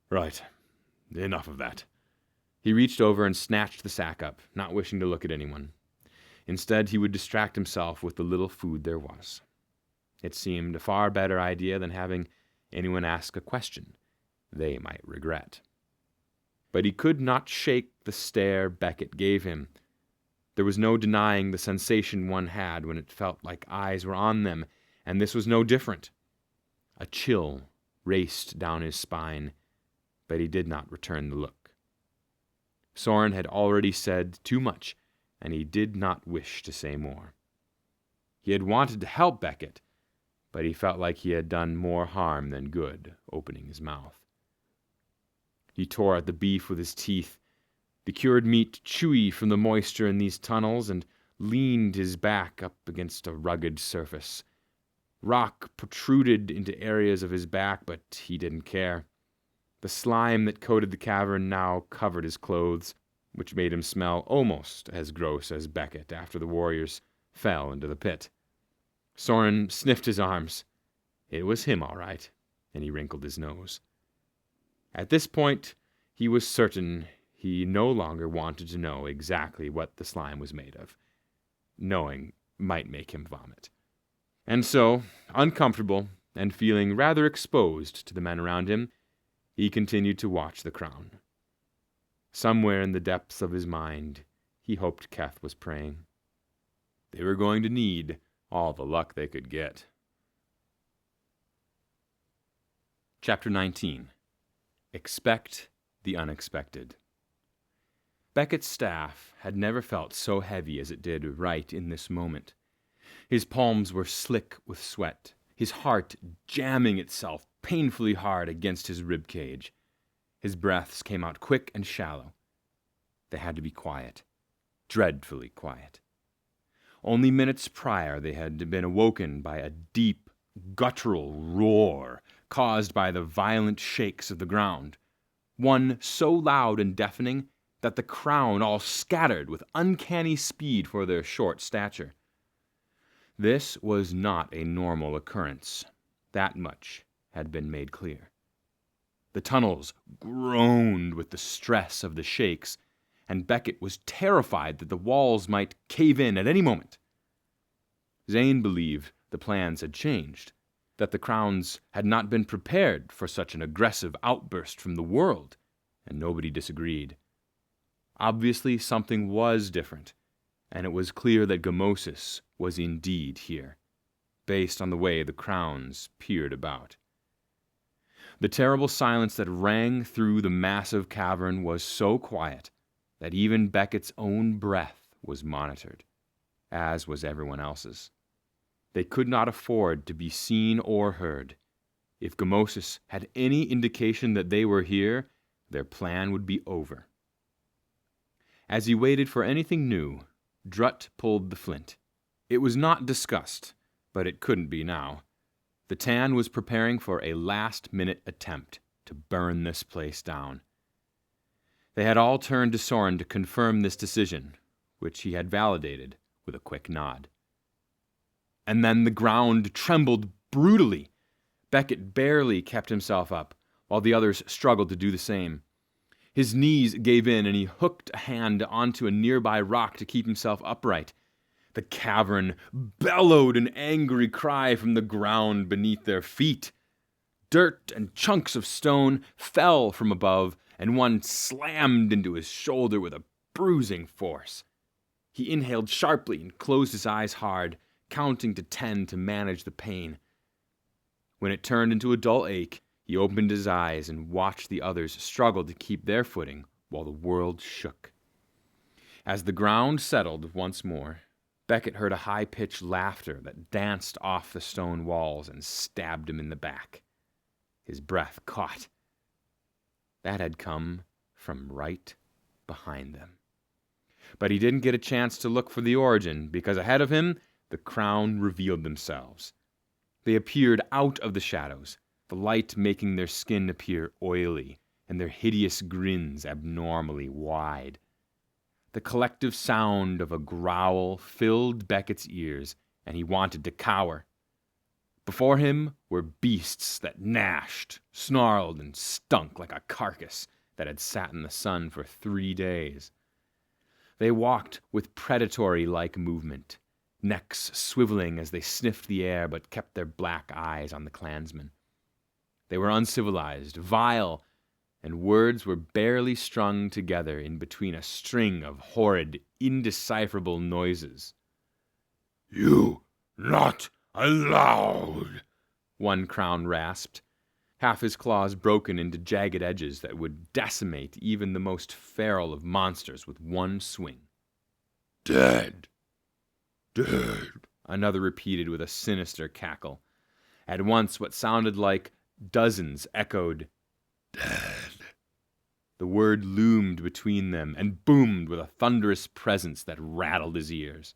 Right. Enough of that. He reached over and snatched the sack up, not wishing to look at anyone. Instead, he would distract himself with the little food there was. It seemed a far better idea than having anyone ask a question they might regret. But he could not shake the stare Beckett gave him. There was no denying the sensation one had when it felt like eyes were on them, and this was no different. A chill raced down his spine, but he did not return the look. Soren had already said too much, and he did not wish to say more. He had wanted to help Beckett, but he felt like he had done more harm than good opening his mouth. He tore at the beef with his teeth, the cured meat chewy from the moisture in these tunnels, and leaned his back up against a rugged surface. Rock protruded into areas of his back, but he didn't care. The slime that coated the cavern now covered his clothes, which made him smell almost as gross as Beckett after the warriors fell into the pit. Soren sniffed his arms. It was him, all right, and he wrinkled his nose. At this point, he was certain he no longer wanted to know exactly what the slime was made of. Knowing might make him vomit. And so, uncomfortable and feeling rather exposed to the men around him, he continued to watch the crown. Somewhere in the depths of his mind, he hoped Keth was praying. They were going to need all the luck they could get. Chapter 19. Expect the unexpected. Beckett's staff had never felt so heavy as it did right in this moment. His palms were slick with sweat, his heart jamming itself painfully hard against his rib cage. His breaths came out quick and shallow. They had to be quiet, dreadfully quiet. Only minutes prior they had been awoken by a deep, guttural roar caused by the violent shakes of the ground, one so loud and deafening that the crown all scattered with uncanny speed for their short stature. This was not a normal occurrence. That much had been made clear. The tunnels groaned with the stress of the shakes, and Beckett was terrified that the walls might cave in at any moment. Zane believed the plans had changed, that the crowns had not been prepared for such an aggressive outburst from the world, and nobody disagreed. Obviously, something was different, and it was clear that Gamosis was indeed here, based on the way the crowns peered about. The terrible silence that rang through the massive cavern was so quiet that even Beckett's own breath was monitored, as was everyone else's. They could not afford to be seen or heard. If Gamosis had any indication that they were here, their plan would be over. As he waited for anything new, Drutt pulled the flint. It was not discussed, but it couldn't be now. The Tan was preparing for a last-minute attempt to burn this place down. They had all turned to Soren to confirm this decision, which he had validated with a quick nod. And then the ground trembled brutally. Beckett barely kept himself up, while the others struggled to do the same. His knees gave in, and he hooked a hand onto a nearby rock to keep himself upright. The cavern bellowed an angry cry from the ground beneath their feet. Dirt and chunks of stone fell from above, and one slammed into his shoulder with a bruising force. He inhaled sharply and closed his eyes hard, counting to 10 to manage the pain. When it turned into a dull ache, he opened his eyes and watched the others struggle to keep their footing while the world shook. As the ground settled once more, Beckett heard a high-pitched laughter that danced off the stone walls and stabbed him in the back. His breath caught. That had come from right behind them. But he didn't get a chance to look for the origin, because ahead of him, the crown revealed themselves. They appeared out of the shadows, the light making their skin appear oily, and their hideous grins abnormally wide. The collective sound of a growl filled Beckett's ears, and he wanted to cower. Before him were beasts that gnashed, snarled, and stunk like a carcass that had sat in the sun for 3 days. They walked with predatory-like movement, necks swiveling as they sniffed the air but kept their black eyes on the clansmen. They were uncivilized, vile, and words were barely strung together in between a string of horrid, indecipherable noises. "You not allowed," one crown rasped, half his claws broken into jagged edges that would decimate even the most feral of monsters with one swing. "Dead. Dead," another repeated with a sinister cackle. At once what sounded like dozens echoed, "Dead." The word loomed between them and boomed with a thunderous presence that rattled his ears.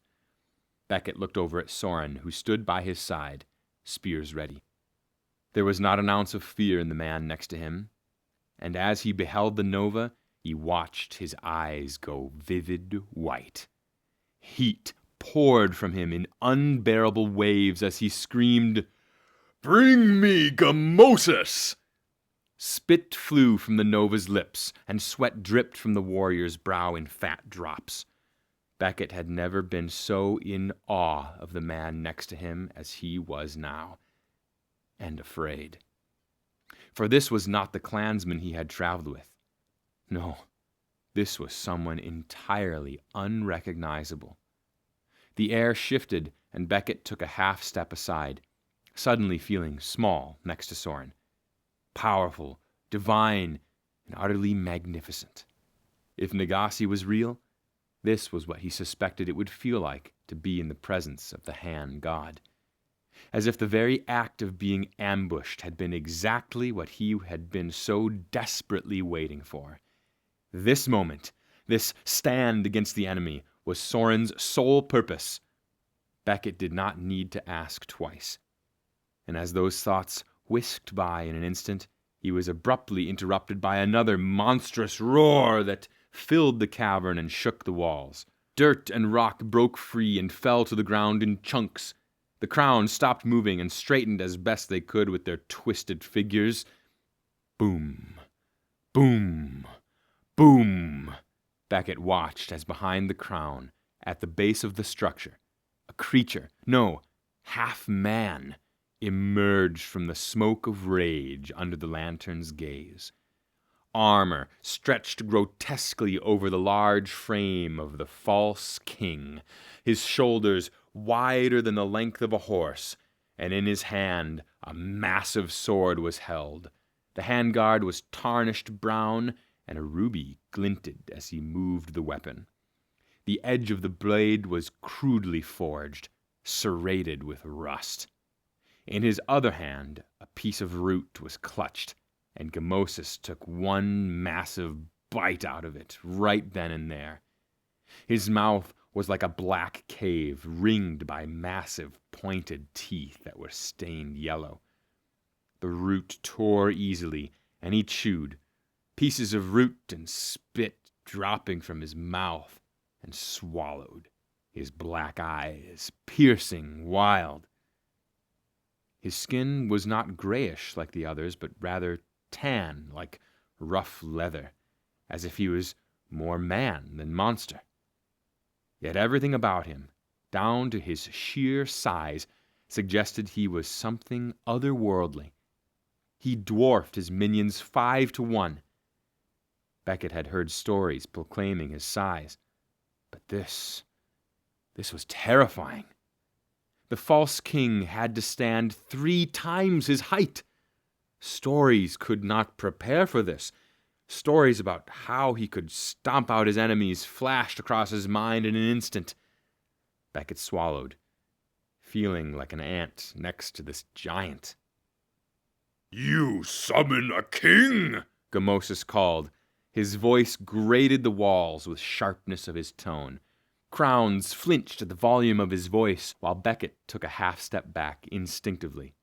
Beckett looked over at Soren, who stood by his side, spears ready. There was not an ounce of fear in the man next to him, and as he beheld the Nova, he watched his eyes go vivid white. Heat poured from him in unbearable waves as he screamed, "Bring me Gamosis!" Spit flew from the Nova's lips, and sweat dripped from the warrior's brow in fat drops. Beckett had never been so in awe of the man next to him as he was now, and afraid. For this was not the clansman he had traveled with. No, this was someone entirely unrecognizable. The air shifted, and Beckett took a half step aside, suddenly feeling small next to Soren. Powerful, divine, and utterly magnificent. If Nagasi was real, this was what he suspected it would feel like to be in the presence of the Han god. As if the very act of being ambushed had been exactly what he had been so desperately waiting for. This moment, this stand against the enemy, was Soren's sole purpose. Beckett did not need to ask twice. And as those thoughts whisked by in an instant, he was abruptly interrupted by another monstrous roar that filled the cavern and shook the walls. Dirt and rock broke free and fell to the ground in chunks. The crown stopped moving and straightened as best they could with their twisted figures. Boom, boom, boom. Beckett watched as behind the crown, at the base of the structure, a creature, no, half man, emerged from the smoke of rage under the lantern's gaze. Armor stretched grotesquely over the large frame of the false king, his shoulders wider than the length of a horse, and in his hand a massive sword was held. The handguard was tarnished brown, and a ruby glinted as he moved the weapon. The edge of the blade was crudely forged, serrated with rust. In his other hand, a piece of root was clutched, and Gamosis took one massive bite out of it right then and there. His mouth was like a black cave ringed by massive pointed teeth that were stained yellow. The root tore easily, and he chewed, pieces of root and spit dropping from his mouth, and swallowed, his black eyes piercing wild. His skin was not grayish like the others, but rather tan, like rough leather, as if he was more man than monster. Yet everything about him, down to his sheer size, suggested he was something otherworldly. He dwarfed his minions 5 to 1. Beckett had heard stories proclaiming his size, but this was terrifying. The false king had to stand 3 times his height. Stories could not prepare for this. Stories about how he could stomp out his enemies flashed across his mind in an instant. Beckett swallowed, feeling like an ant next to this giant. You summon a king? Gamosis called. His voice grated the walls with sharpness of his tone. Crowns flinched at the volume of his voice, while Beckett took a half-step back instinctively.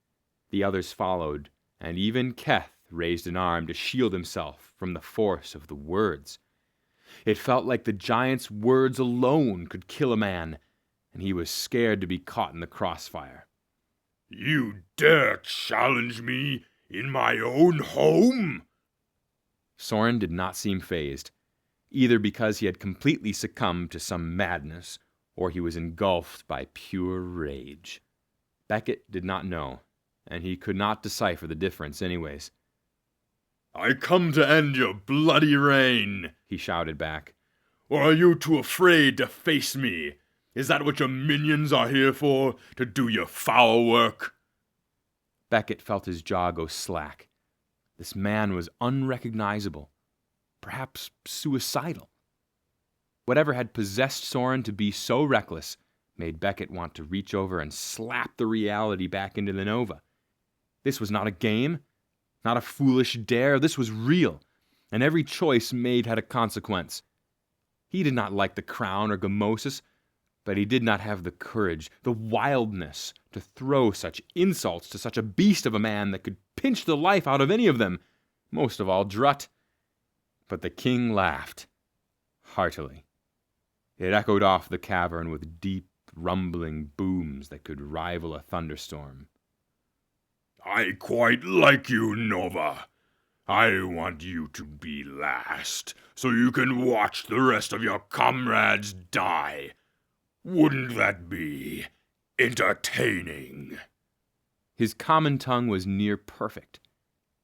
The others followed, and even Keth raised an arm to shield himself from the force of the words. It felt like the giant's words alone could kill a man, and he was scared to be caught in the crossfire. You dare challenge me in my own home? Soren did not seem fazed, either because he had completely succumbed to some madness, or he was engulfed by pure rage. Beckett did not know, and he could not decipher the difference anyways. I come to end your bloody reign, he shouted back. Or are you too afraid to face me? Is that what your minions are here for, to do your foul work? Beckett felt his jaw go slack. This man was unrecognizable, perhaps suicidal. Whatever had possessed Soren to be so reckless made Beckett want to reach over and slap the reality back into the Nova. This was not a game, not a foolish dare. This was real, and every choice made had a consequence. He did not like the crown or Gamosis, but he did not have the courage, the wildness, to throw such insults to such a beast of a man that could pinch the life out of any of them, most of all Drutt. But the king laughed, heartily. It echoed off the cavern with deep, rumbling booms that could rival a thunderstorm. I quite like you, Nova. I want you to be last, so you can watch the rest of your comrades die. Wouldn't that be entertaining? His common tongue was near perfect,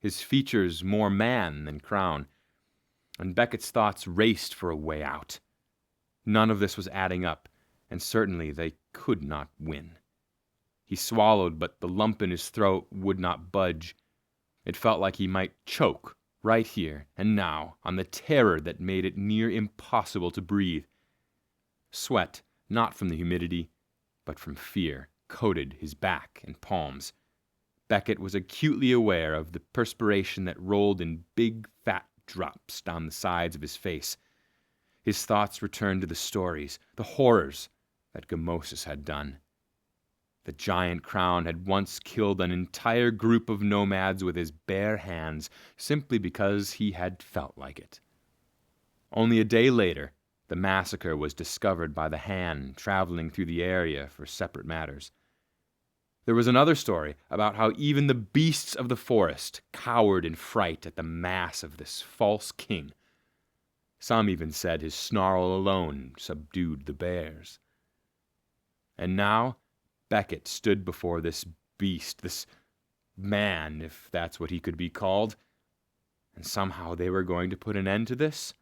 his features more man than crown, and Beckett's thoughts raced for a way out. None of this was adding up, and certainly they could not win. He swallowed, but the lump in his throat would not budge. It felt like he might choke right here and now on the terror that made it near impossible to breathe. Sweat, not from the humidity, but from fear, coated his back and palms. Beckett was acutely aware of the perspiration that rolled in big, fat drops down the sides of his face. His thoughts returned to the stories, the horrors that Gamosis had done. The giant crown had once killed an entire group of nomads with his bare hands, simply because he had felt like it. Only a day later, the massacre was discovered by the hand traveling through the area for separate matters. There was another story about how even the beasts of the forest cowered in fright at the mass of this false king. Some even said his snarl alone subdued the bears. And now Beckett stood before this beast, this man, if that's what he could be called, and somehow they were going to put an end to this?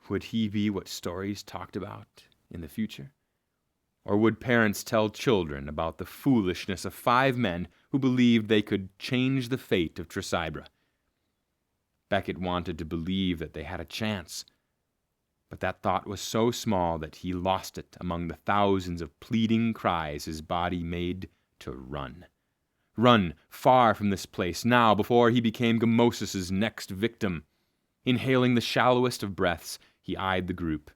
Would he be what stories talked about in the future? Or would parents tell children about the foolishness of 5 men who believed they could change the fate of Tresibra? Beckett wanted to believe that they had a chance, but that thought was so small that he lost it among the thousands of pleading cries his body made to run. Run far from this place now before he became Gamosis's next victim. Inhaling the shallowest of breaths, he eyed the group.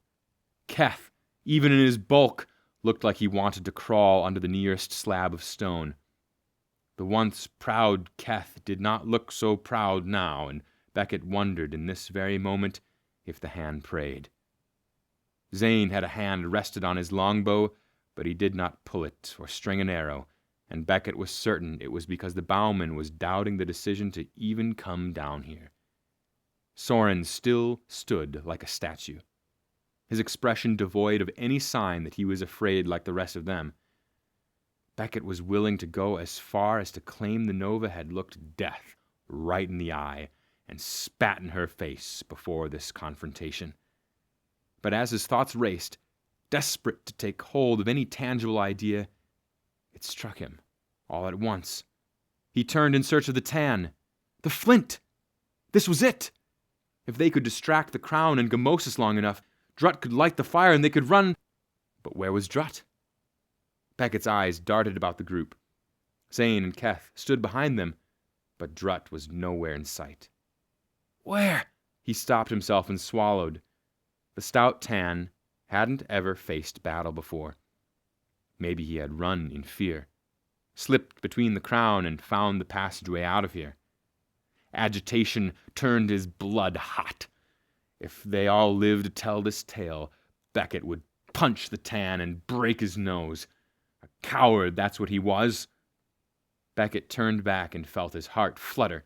Keth, even in his bulk, looked like he wanted to crawl under the nearest slab of stone. The once proud Keth did not look so proud now, and Beckett wondered in this very moment if the hand prayed. Zane had a hand rested on his longbow, but he did not pull it or string an arrow, and Beckett was certain it was because the bowman was doubting the decision to even come down here. Soren still stood like a statue, his expression devoid of any sign that he was afraid like the rest of them. Beckett was willing to go as far as to claim the Nova had looked death right in the eye and spat in her face before this confrontation. But as his thoughts raced, desperate to take hold of any tangible idea, it struck him, all at once. He turned in search of the tan. The flint! This was it! If they could distract the crown and Gamosis long enough, Drutt could light the fire and they could run. But where was Drutt? Beckett's eyes darted about the group. Zane and Keth stood behind them, but Drutt was nowhere in sight. Where? He stopped himself and swallowed. The stout Tan hadn't ever faced battle before. Maybe he had run in fear, slipped between the crown and found the passageway out of here. Agitation turned his blood hot. If they all lived to tell this tale, Beckett would punch the Tan and break his nose. A coward, that's what he was. Beckett turned back and felt his heart flutter.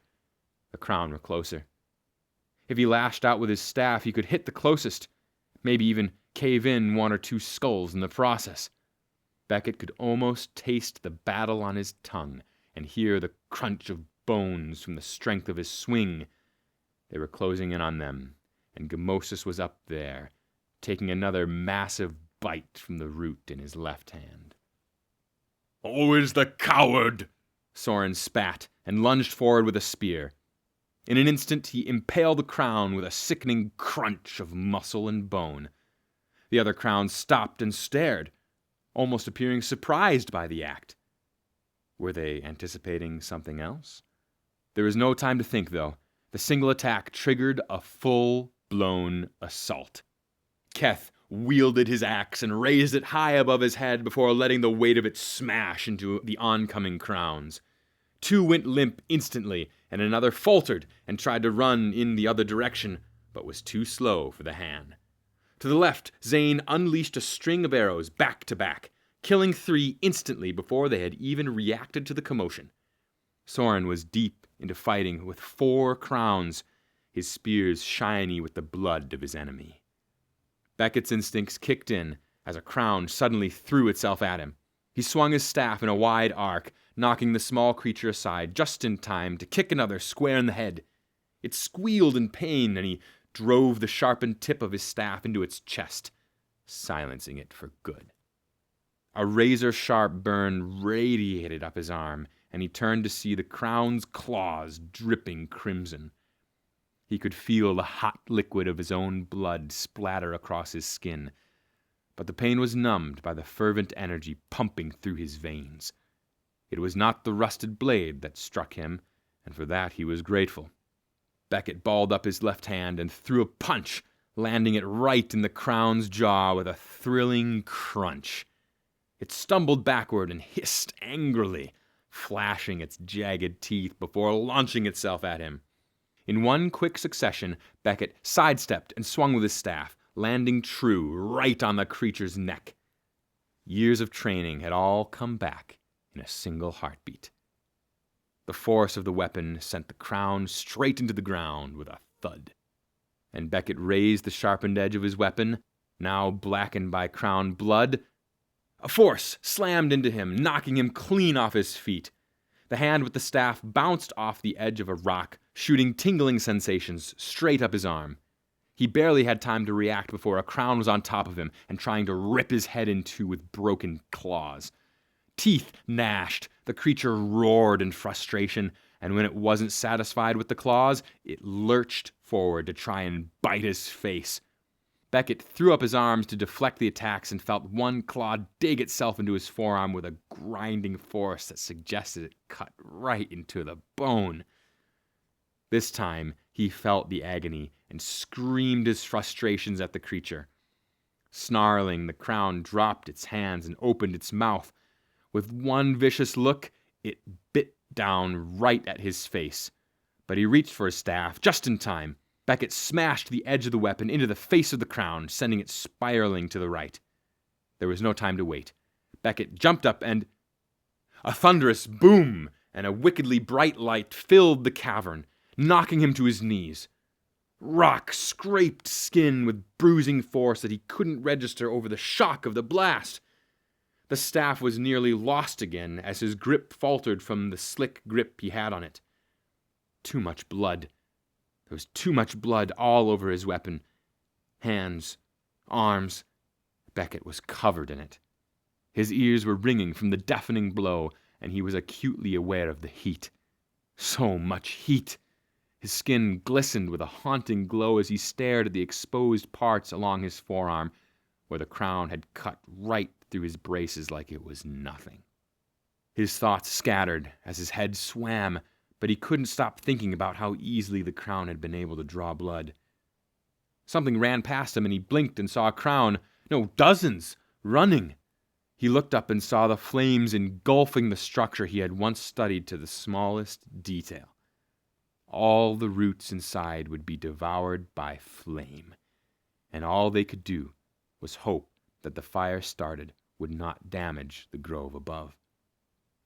The crown were closer. If he lashed out with his staff, he could hit the closest, maybe even cave in one or two skulls in the process. Beckett could almost taste the battle on his tongue and hear the crunch of bones from the strength of his swing. They were closing in on them, and Gamosis was up there, taking another massive bite from the root in his left hand. Always the coward! Soren spat and lunged forward with a spear. In an instant, he impaled the crown with a sickening crunch of muscle and bone. The other crowns stopped and stared, almost appearing surprised by the act. Were they anticipating something else? There was no time to think, though. The single attack triggered a full-blown assault. Keth wielded his axe and raised it high above his head before letting the weight of it smash into the oncoming crowns. Two went limp instantly, and another faltered and tried to run in the other direction, but was too slow for the hand. To the left, Zane unleashed a string of arrows back to back, killing 3 instantly before they had even reacted to the commotion. Soren was deep into fighting with 4 crowns, his spears shiny with the blood of his enemy. Beckett's instincts kicked in as a crown suddenly threw itself at him. He swung his staff in a wide arc, knocking the small creature aside just in time to kick another square in the head. It squealed in pain, and he drove the sharpened tip of his staff into its chest, silencing it for good. A razor-sharp burn radiated up his arm, and he turned to see the crown's claws dripping crimson. He could feel the hot liquid of his own blood splatter across his skin, but the pain was numbed by the fervent energy pumping through his veins. It was not the rusted blade that struck him, and for that he was grateful. Beckett balled up his left hand and threw a punch, landing it right in the crown's jaw with a thrilling crunch. It stumbled backward and hissed angrily, flashing its jagged teeth before launching itself at him. In one quick succession, Beckett sidestepped and swung with his staff, landing true right on the creature's neck. Years of training had all come back in a single heartbeat. The force of the weapon sent the crown straight into the ground with a thud, and Beckett raised the sharpened edge of his weapon, now blackened by crown blood. A force slammed into him, knocking him clean off his feet. The hand with the staff bounced off the edge of a rock, shooting tingling sensations straight up his arm. He barely had time to react before a crown was on top of him and trying to rip his head in two with broken claws. Teeth gnashed, the creature roared in frustration, and when it wasn't satisfied with the claws, it lurched forward to try and bite his face. Beckett threw up his arms to deflect the attacks and felt one claw dig itself into his forearm with a grinding force that suggested it cut right into the bone. This time, he felt the agony and screamed his frustrations at the creature. Snarling, the crown dropped its hands and opened its mouth. With one vicious look, it bit down right at his face. But he reached for his staff just in time. Beckett smashed the edge of the weapon into the face of the crown, sending it spiraling to the right. There was no time to wait. Beckett jumped up and... A thunderous boom and a wickedly bright light filled the cavern, knocking him to his knees. Rock scraped skin with bruising force that he couldn't register over the shock of the blast. The staff was nearly lost again as his grip faltered from the slick grip he had on it. Too much blood. There was too much blood all over his weapon. Hands, arms. Beckett was covered in it. His ears were ringing from the deafening blow, and he was acutely aware of the heat. So much heat! His skin glistened with a haunting glow as he stared at the exposed parts along his forearm, where the crown had cut right through his braces like it was nothing. His thoughts scattered as his head swam, but he couldn't stop thinking about how easily the crown had been able to draw blood. Something ran past him, and he blinked and saw a crown, no, dozens, running. He looked up and saw the flames engulfing the structure he had once studied to the smallest detail. All the roots inside would be devoured by flame, and all they could do was hope that the fire started would not damage the grove above.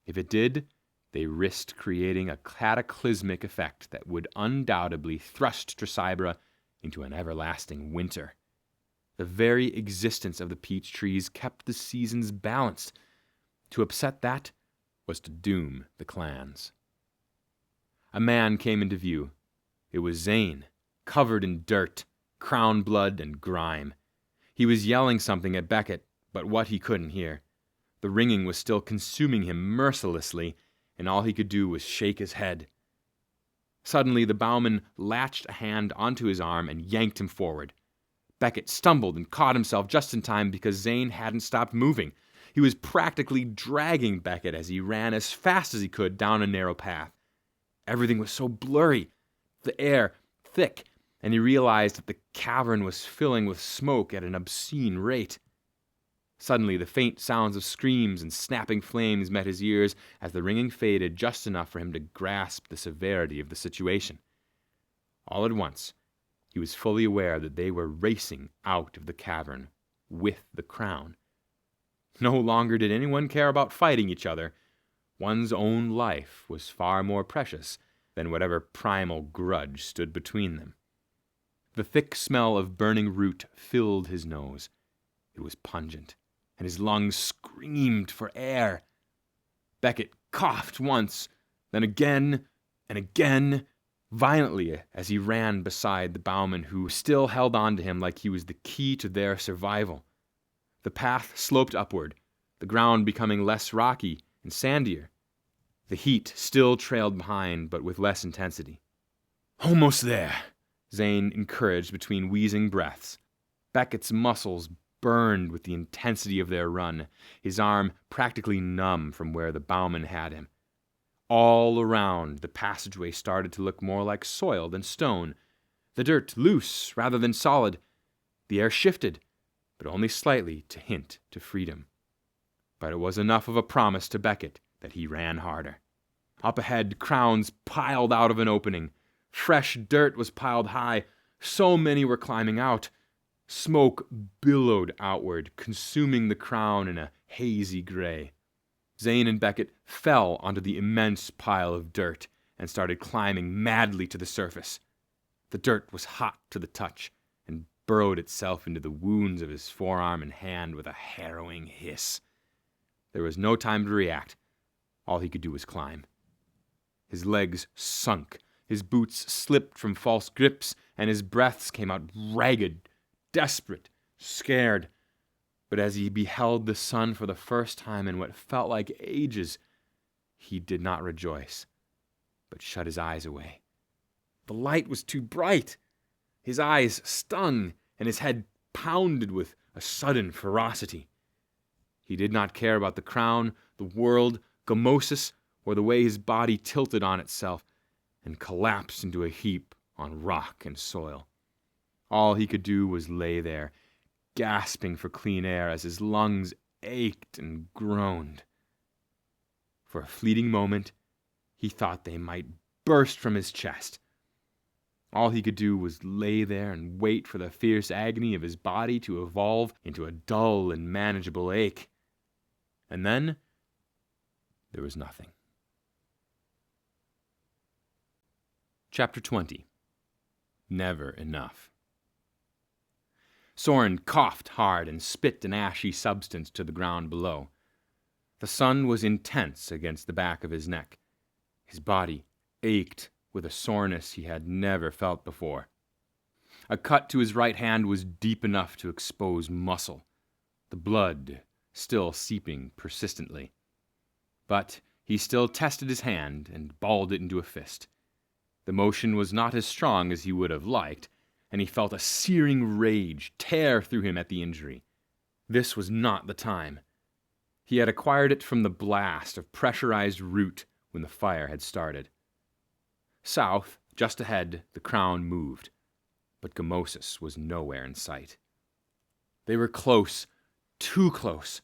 If it did, they risked creating a cataclysmic effect that would undoubtedly thrust Tresibra into an everlasting winter. The very existence of the peach trees kept the seasons balanced. To upset that was to doom the clans. A man came into view. It was Zane, covered in dirt, crown blood, and grime. He was yelling something at Beckett, but what he couldn't hear. The ringing was still consuming him mercilessly, and all he could do was shake his head. Suddenly, the bowman latched a hand onto his arm and yanked him forward. Beckett stumbled and caught himself just in time because Zane hadn't stopped moving. He was practically dragging Beckett as he ran as fast as he could down a narrow path. Everything was so blurry, the air thick, and he realized that the cavern was filling with smoke at an obscene rate. Suddenly, the faint sounds of screams and snapping flames met his ears as the ringing faded just enough for him to grasp the severity of the situation. All at once, he was fully aware that they were racing out of the cavern with the crown. No longer did anyone care about fighting each other. One's own life was far more precious than whatever primal grudge stood between them. The thick smell of burning root filled his nose. It was pungent, and his lungs screamed for air. Beckett coughed once, then again and again, violently as he ran beside the bowman, who still held on to him like he was the key to their survival. The path sloped upward, the ground becoming less rocky and sandier. The heat still trailed behind, but with less intensity. "Almost there," Zane encouraged between wheezing breaths. Beckett's muscles burned with the intensity of their run, his arm practically numb from where the bowman had him. All around, the passageway started to look more like soil than stone, the dirt loose rather than solid. The air shifted, but only slightly to hint to freedom. But it was enough of a promise to Beckett that he ran harder. Up ahead, crowns piled out of an opening. Fresh dirt was piled high. So many were climbing out. Smoke billowed outward, consuming the crown in a hazy gray. Zane and Beckett fell onto the immense pile of dirt and started climbing madly to the surface. The dirt was hot to the touch and burrowed itself into the wounds of his forearm and hand with a harrowing hiss. There was no time to react. All he could do was climb. His legs sunk, his boots slipped from false grips, and his breaths came out ragged, desperate, scared. But as he beheld the sun for the first time in what felt like ages, he did not rejoice, but shut his eyes away. The light was too bright. His eyes stung, and his head pounded with a sudden ferocity. He did not care about the crown, the world, Gamosis, or the way his body tilted on itself and collapsed into a heap on rock and soil. All he could do was lay there, gasping for clean air as his lungs ached and groaned. For a fleeting moment, he thought they might burst from his chest. All he could do was lay there and wait for the fierce agony of his body to evolve into a dull and manageable ache. And then there was nothing. Chapter 20. Never Enough. Soren coughed hard and spit an ashy substance to the ground below. The sun was intense against the back of his neck. His body ached with a soreness he had never felt before. A cut to his right hand was deep enough to expose muscle, the blood still seeping persistently. But he still tested his hand and balled it into a fist. The motion was not as strong as he would have liked, and he felt a searing rage tear through him at the injury. This was not the time. He had acquired it from the blast of pressurized root when the fire had started. South, just ahead, the crown moved, but Gamosis was nowhere in sight. They were close, too close,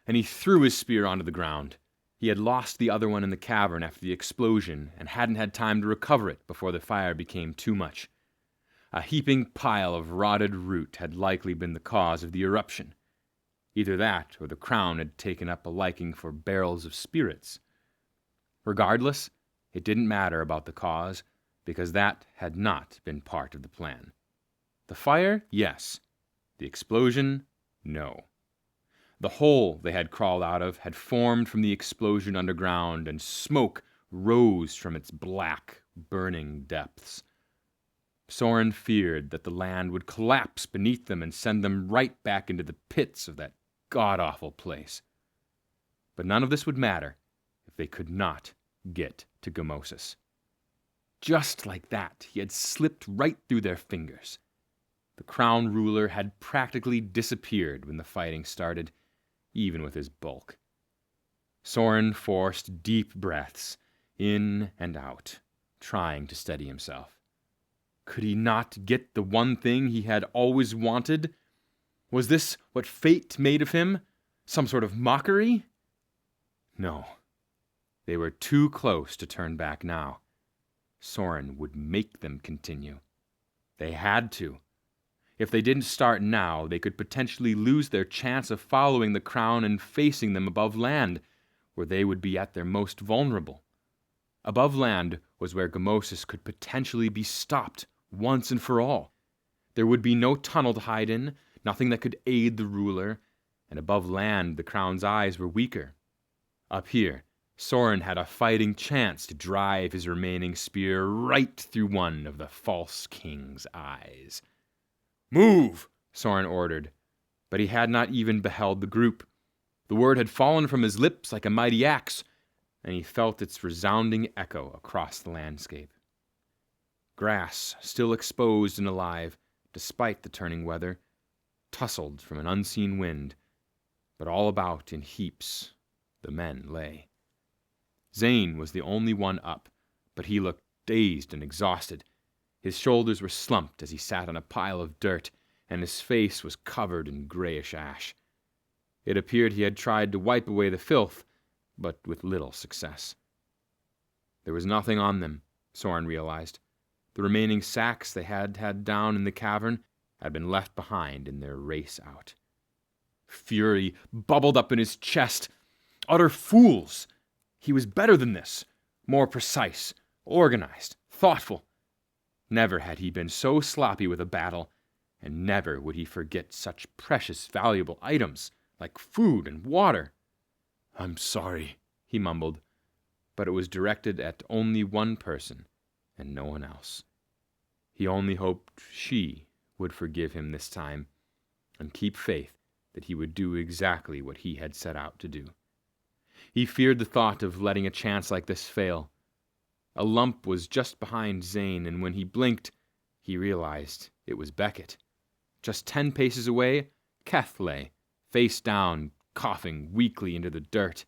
and he threw his spear onto the ground. He had lost the other one in the cavern after the explosion and hadn't had time to recover it before the fire became too much. A heaping pile of rotted root had likely been the cause of the eruption. Either that or the crown had taken up a liking for barrels of spirits. Regardless, it didn't matter about the cause, because that had not been part of the plan. The fire, yes. The explosion, no. The hole they had crawled out of had formed from the explosion underground, and smoke rose from its black, burning depths. Soren feared that the land would collapse beneath them and send them right back into the pits of that god-awful place. But none of this would matter if they could not get to Gamosis. Just like that, he had slipped right through their fingers. The crown ruler had practically disappeared when the fighting started, even with his bulk. Soren forced deep breaths, in and out, trying to steady himself. Could he not get the one thing he had always wanted? Was this what fate made of him? Some sort of mockery? No. They were too close to turn back now. Soren would make them continue. They had to. If they didn't start now, they could potentially lose their chance of following the crown and facing them above land, where they would be at their most vulnerable. Above land was where Gamosis could potentially be stopped once and for all. There would be no tunnel to hide in, nothing that could aid the ruler, and above land the crown's eyes were weaker. Up here, Soren had a fighting chance to drive his remaining spear right through one of the false king's eyes. "Move!" Soren ordered, but he had not even beheld the group. The word had fallen from his lips like a mighty axe, and he felt its resounding echo across the landscape. Grass, still exposed and alive, despite the turning weather, tussled from an unseen wind, but all about in heaps the men lay. Zane was the only one up, but he looked dazed and exhausted. His shoulders were slumped as he sat on a pile of dirt, and his face was covered in grayish ash. It appeared he had tried to wipe away the filth, but with little success. There was nothing on them, Soren realized. The remaining sacks they had down in the cavern had been left behind in their race out. Fury bubbled up in his chest. Utter fools! He was better than this, more precise, organized, thoughtful. Never had he been so sloppy with a battle, and never would he forget such precious, valuable items like food and water. "I'm sorry," he mumbled, but it was directed at only one person and no one else. He only hoped she would forgive him this time and keep faith that he would do exactly what he had set out to do. He feared the thought of letting a chance like this fail. A lump was just behind Zane, and when he blinked, he realized it was Beckett. Just 10 paces away, Keth lay, face down, coughing weakly into the dirt.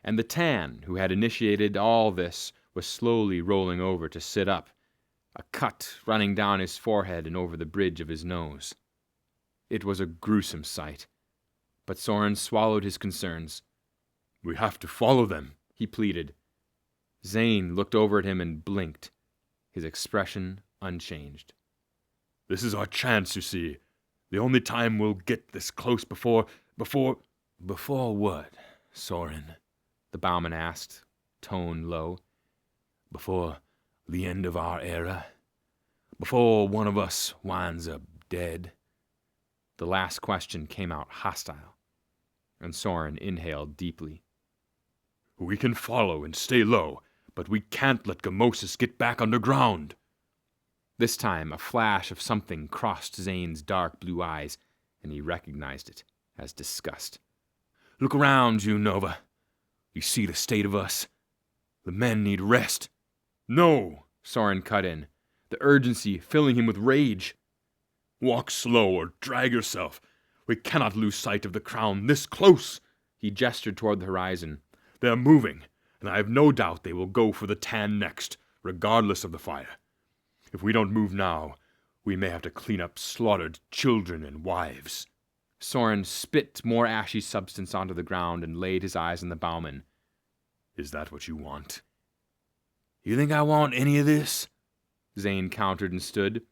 And the Tan, who had initiated all this, was slowly rolling over to sit up, a cut running down his forehead and over the bridge of his nose. It was a gruesome sight, but Soren swallowed his concerns. "We have to follow them," he pleaded. Zane looked over at him and blinked, his expression unchanged. "This is our chance, you see. The only time we'll get this close before... Before what, Soren?" the bowman asked, tone low. "Before the end of our era? Before one of us winds up dead?" The last question came out hostile, and Soren inhaled deeply. "We can follow and stay low, but we can't let Gamosis get back underground." This time, a flash of something crossed Zane's dark blue eyes, and he recognized it as disgust. "Look around you, Nova. You see the state of us? The men need rest." "No," Soren cut in, the urgency filling him with rage. "Walk slow or drag yourself. We cannot lose sight of the crown this close." He gestured toward the horizon. "They're moving, and I have no doubt they will go for the Tan next. regardless of the fire. If we don't move now, we may have to clean up slaughtered children and wives." Soren spit more ashy substance onto the ground and laid his eyes on the bowman. "Is that what you want?" "You think I want any of this?" Zane countered and stood.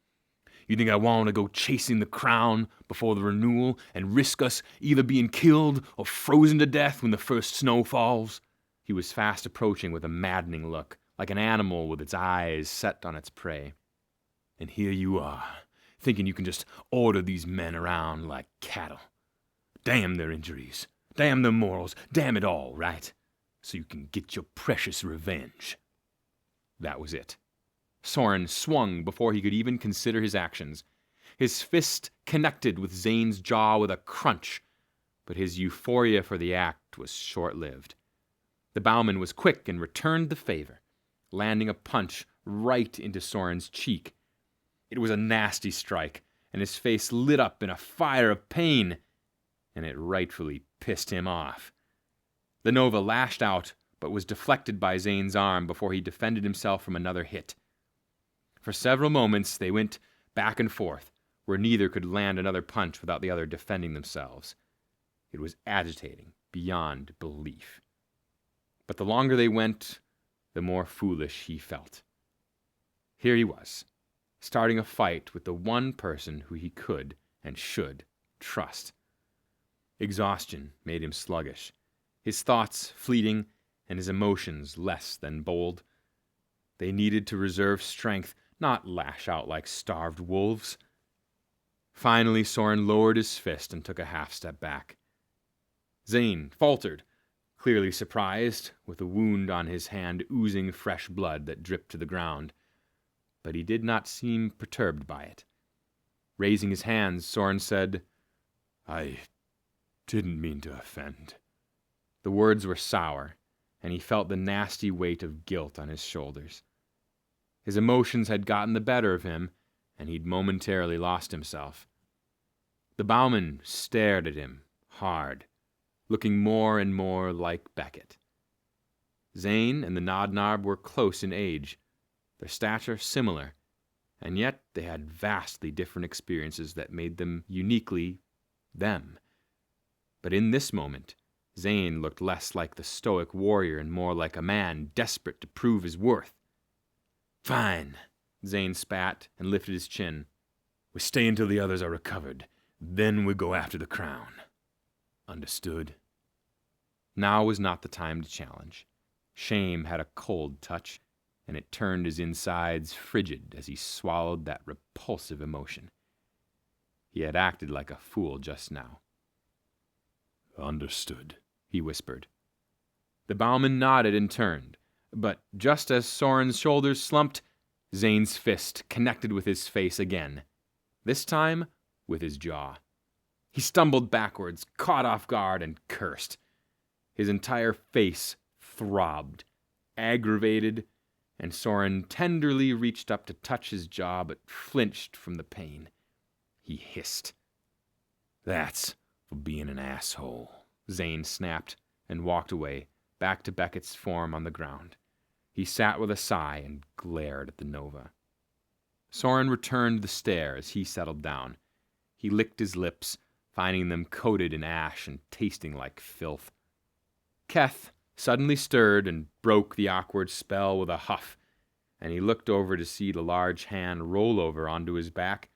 "You think I want to go chasing the crown before the renewal and risk us either being killed or frozen to death when the first snow falls?" He was fast approaching with a maddening look, like an animal with its eyes set on its prey. And here you are, thinking you can just order these men around like cattle. Damn their injuries, damn their morals, damn it all, right? So you can get your precious revenge. That was it. Soren swung before he could even consider his actions. His fist connected with Zane's jaw with a crunch, but his euphoria for the act was short-lived. The bowman was quick and returned the favor, landing a punch right into Soren's cheek. It was a nasty strike, and his face lit up in a fire of pain, and it rightfully pissed him off. The Nova lashed out, but was deflected by Zane's arm before he defended himself from another hit. For several moments they went back and forth, where neither could land another punch without the other defending themselves. It was agitating beyond belief. But the longer they went, the more foolish he felt. Here he was, starting a fight with the one person who he could and should trust. Exhaustion made him sluggish, his thoughts fleeting and his emotions less than bold. They needed to reserve strength, not lash out like starved wolves. Finally, Soren lowered his fist and took a half-step back. Zane faltered, clearly surprised, with a wound on his hand oozing fresh blood that dripped to the ground. But he did not seem perturbed by it. Raising his hands, Soren said, "I didn't mean to offend." The words were sour, and he felt the nasty weight of guilt on his shoulders. His emotions had gotten the better of him, and he'd momentarily lost himself. The bowman stared at him, hard, looking more and more like Beckett. Zane and the Nodnarb were close in age, their stature similar, and yet they had vastly different experiences that made them uniquely them. But in this moment, Zane looked less like the stoic warrior and more like a man desperate to prove his worth. "Fine," Zane spat and lifted his chin. "We stay until the others are recovered. Then we go after the crown. Understood?" Now was not the time to challenge. Shame had a cold touch, and it turned his insides frigid as he swallowed that repulsive emotion. He had acted like a fool just now. "Understood," he whispered. The bowman nodded and turned, but just as Soren's shoulders slumped, Zane's fist connected with his face again, this time with his jaw. He stumbled backwards, caught off guard, and cursed. His entire face throbbed, aggravated, and Soren tenderly reached up to touch his jaw but flinched from the pain. He hissed. "That's for being an asshole," Zane snapped and walked away, back to Beckett's form on the ground. He sat with a sigh and glared at the Nova. Soren returned the stare as he settled down. He licked his lips, finding them coated in ash and tasting like filth. Keth suddenly stirred and broke the awkward spell with a huff, and he looked over to see the large hand roll over onto his back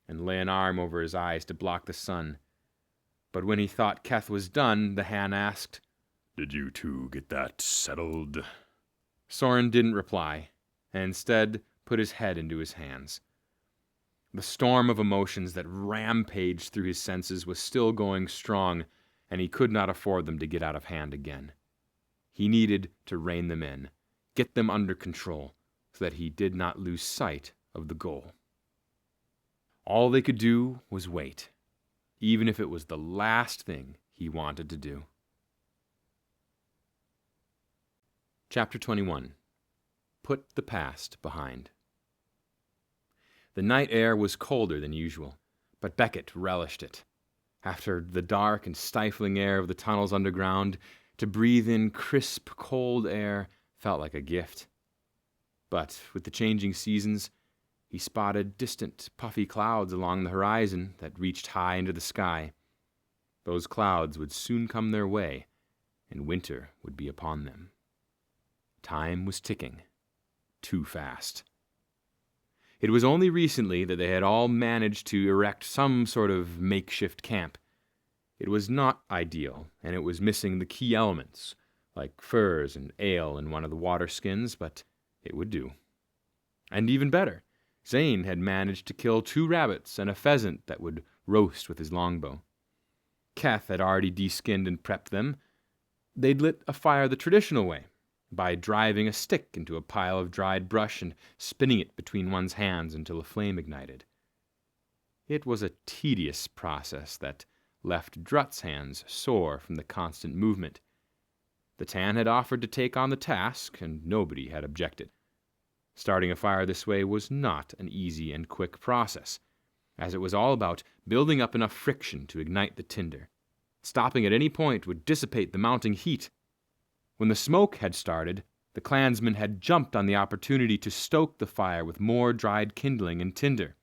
and lay an arm over his eyes to block the sun. But when he thought Keth was done, the hand asked, "Did you two get that settled?" Soren didn't reply, and instead put his head into his hands. The storm of emotions that rampaged through his senses was still going strong, and he could not afford them to get out of hand again. He needed to rein them in, get them under control, so that he did not lose sight of the goal. All they could do was wait, even if it was the last thing he wanted to do. Chapter 21. Put the past behind. The night air was colder than usual, but Beckett relished it. After the dark and stifling air of the tunnels underground, to breathe in crisp, cold air felt like a gift. But with the changing seasons, he spotted distant, puffy clouds along the horizon that reached high into the sky. Those clouds would soon come their way, and winter would be upon them. Time was ticking. Too fast. It was only recently that they had all managed to erect some sort of makeshift camp. It was not ideal, and it was missing the key elements, like furs and ale in one of the water skins, but it would do. And even better, Zane had managed to kill 2 rabbits and a pheasant that would roast with his longbow. Keth had already deskinned and prepped them. They'd lit a fire the traditional way, by driving a stick into a pile of dried brush and spinning it between one's hands until a flame ignited. It was a tedious process that left Drut's hands sore from the constant movement. The Tan had offered to take on the task, and nobody had objected. Starting a fire this way was not an easy and quick process, as it was all about building up enough friction to ignite the tinder. Stopping at any point would dissipate the mounting heat. When the smoke had started, the clansmen had jumped on the opportunity to stoke the fire with more dried kindling and tinder.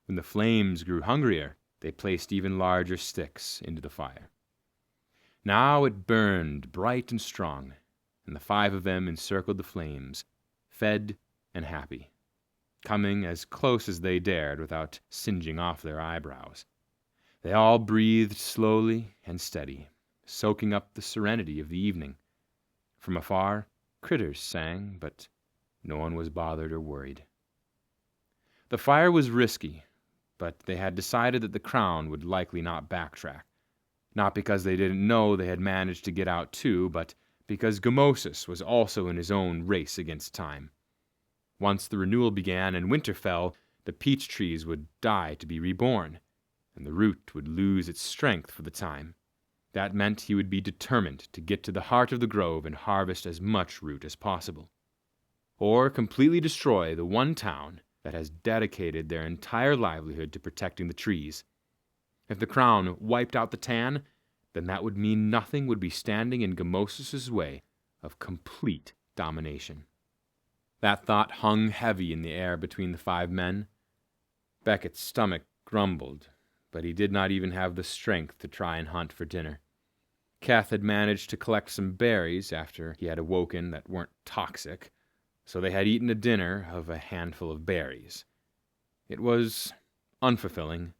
When the flames grew hungrier, they placed even larger sticks into the fire. Now it burned bright and strong, and the 5 of them encircled the flames, fed and happy, coming as close as they dared without singeing off their eyebrows. They all breathed slowly and steady, soaking up the serenity of the evening. From afar, critters sang, but no one was bothered or worried. The fire was risky, but they had decided that the Crown would likely not backtrack. Not because they didn't know they had managed to get out too, but because Gamosis was also in his own race against time. Once the renewal began and winter fell, the peach trees would die to be reborn, and the root would lose its strength for the time. That meant he would be determined to get to the heart of the grove and harvest as much root as possible. Or completely destroy the one town that has dedicated their entire livelihood to protecting the trees. If the Crown wiped out the Tan, then that would mean nothing would be standing in Gamosis' way of complete domination. That thought hung heavy in the air between the 5 men. Beckett's stomach grumbled, but he did not even have the strength to try and hunt for dinner. Keth had managed to collect some berries after he had awoken that weren't toxic, so they had eaten a dinner of a handful of berries. It was unfulfilling,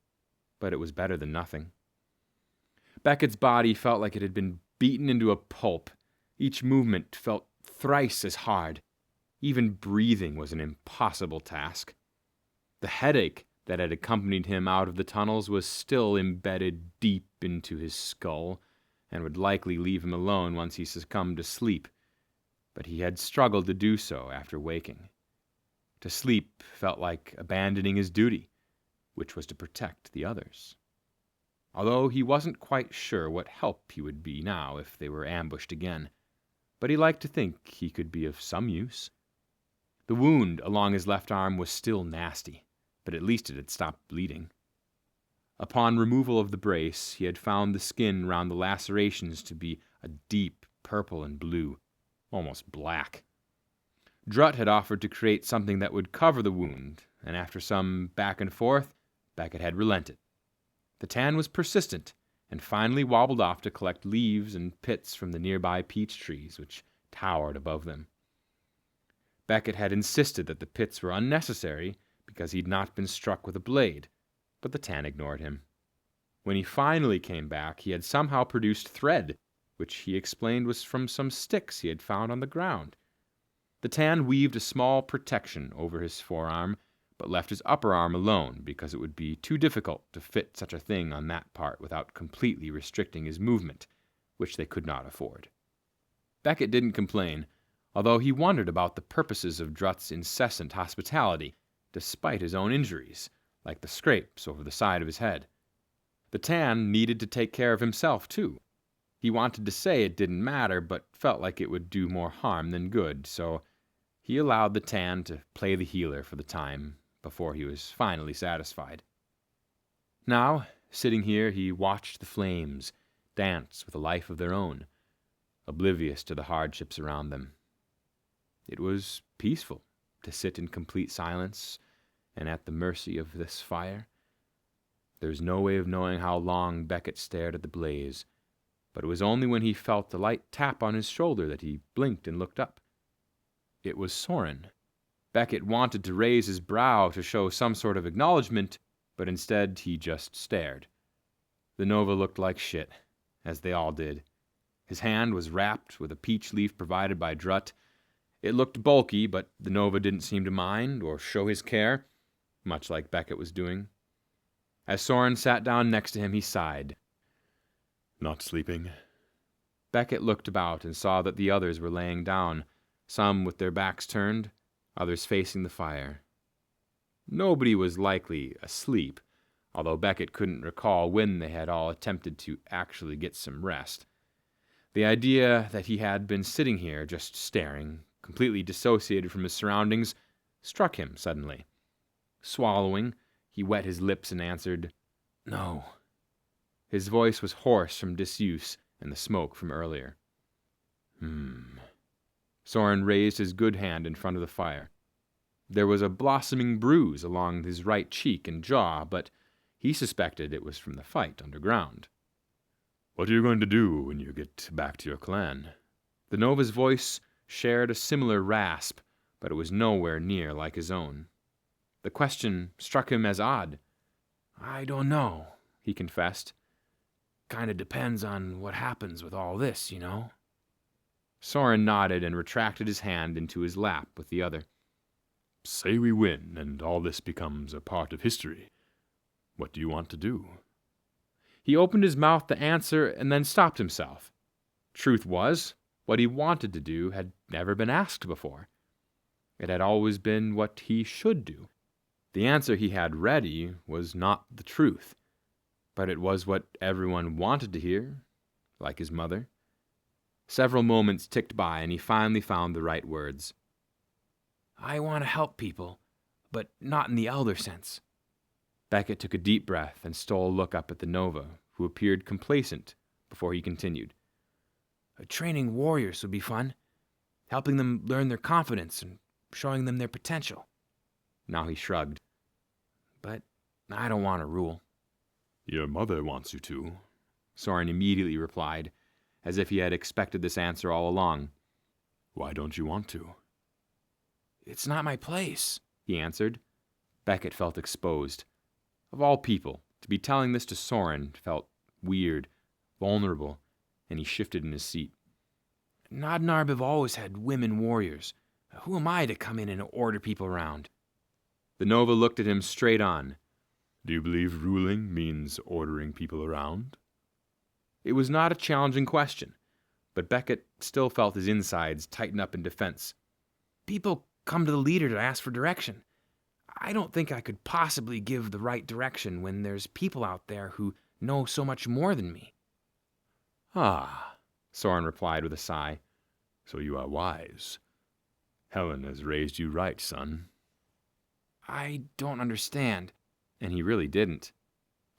but it was better than nothing. Beckett's body felt like it had been beaten into a pulp. Each movement felt thrice as hard. Even breathing was an impossible task. The headache that had accompanied him out of the tunnels was still embedded deep into his skull, and would likely leave him alone once he succumbed to sleep. But he had struggled to do so after waking. To sleep felt like abandoning his duty, which was to protect the others. Although he wasn't quite sure what help he would be now if they were ambushed again, but he liked to think he could be of some use. The wound along his left arm was still nasty, but at least it had stopped bleeding. Upon removal of the brace, he had found the skin round the lacerations to be a deep purple and blue, almost black. Drut had offered to create something that would cover the wound, and after some back and forth, Beckett had relented. The Tan was persistent, and finally wobbled off to collect leaves and pits from the nearby peach trees, which towered above them. Beckett had insisted that the pits were unnecessary because he'd not been struck with a blade, but the Tan ignored him. When he finally came back, he had somehow produced thread, which he explained was from some sticks he had found on the ground. The Tan weaved a small protection over his forearm, but left his upper arm alone because it would be too difficult to fit such a thing on that part without completely restricting his movement, which they could not afford. Beckett didn't complain, although he wondered about the purposes of Drut's incessant hospitality, despite his own injuries, like the scrapes over the side of his head. The Tan needed to take care of himself, too. He wanted to say it didn't matter, but felt like it would do more harm than good, so he allowed the Tan to play the healer for the time, before he was finally satisfied. Now, sitting here, he watched the flames dance with a life of their own, oblivious to the hardships around them. It was peaceful to sit in complete silence and at the mercy of this fire? There's no way of knowing how long Beckett stared at the blaze, but it was only when he felt the light tap on his shoulder that he blinked and looked up. It was Soren. Beckett wanted to raise his brow to show some sort of acknowledgement, but instead he just stared. The Nova looked like shit, as they all did. His hand was wrapped with a peach leaf provided by Drutt. It looked bulky, but the Nova didn't seem to mind or show his care, much like Beckett was doing. As Soren sat down next to him, he sighed. Not sleeping? Beckett looked about and saw that the others were laying down, some with their backs turned, others facing the fire. Nobody was likely asleep, although Beckett couldn't recall when they had all attempted to actually get some rest. The idea that he had been sitting here just staring, completely dissociated from his surroundings, struck him suddenly. Swallowing, he wet his lips and answered, "No." His voice was hoarse from disuse and the smoke from earlier. Soren raised his good hand in front of the fire. There was a blossoming bruise along his right cheek and jaw, but he suspected it was from the fight underground. What are you going to do when you get back to your clan? The Nova's voice shared a similar rasp, but it was nowhere near like his own. The question struck him as odd. I don't know, he confessed. Kinda depends on what happens with all this, you know? Soren nodded and retracted his hand into his lap with the other. Say we win, and all this becomes a part of history. What do you want to do? He opened his mouth to answer and then stopped himself. Truth was, what he wanted to do had never been asked before. It had always been what he should do. The answer he had ready was not the truth, but it was what everyone wanted to hear, like his mother. Several moments ticked by, and he finally found the right words. I want to help people, but not in the elder sense. Beckett took a deep breath and stole a look up at the Nova, who appeared complacent, before he continued. Training warriors would be fun, helping them learn their confidence and showing them their potential. Now he shrugged. But I don't want to rule. Your mother wants you to, Soren immediately replied, as if he had expected this answer all along. Why don't you want to? It's not my place, he answered. Beckett felt exposed. Of all people, to be telling this to Soren felt weird, vulnerable, and he shifted in his seat. Nodnarb have always had women warriors. Who am I to come in and order people around? The Nova looked at him straight on. Do you believe ruling means ordering people around? It was not a challenging question, but Beckett still felt his insides tighten up in defense. People come to the leader to ask for direction. I don't think I could possibly give the right direction when there's people out there who know so much more than me. Ah, Soren replied with a sigh. So you are wise. Helen has raised you right, son. I don't understand. And he really didn't.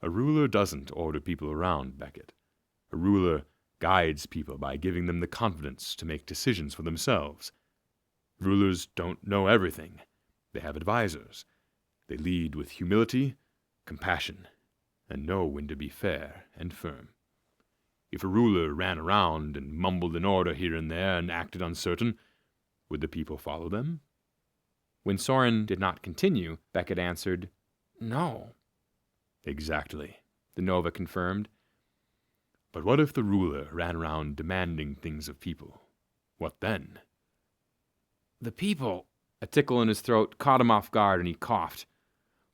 A ruler doesn't order people around, Beckett. A ruler guides people by giving them the confidence to make decisions for themselves. Rulers don't know everything. They have advisors. They lead with humility, compassion, and know when to be fair and firm. If a ruler ran around and mumbled an order here and there and acted uncertain, would the people follow them? When Soren did not continue, Beckett answered, No. Exactly, the Nova confirmed. But what if the ruler ran around demanding things of people? What then? The people... A tickle in his throat caught him off guard and he coughed.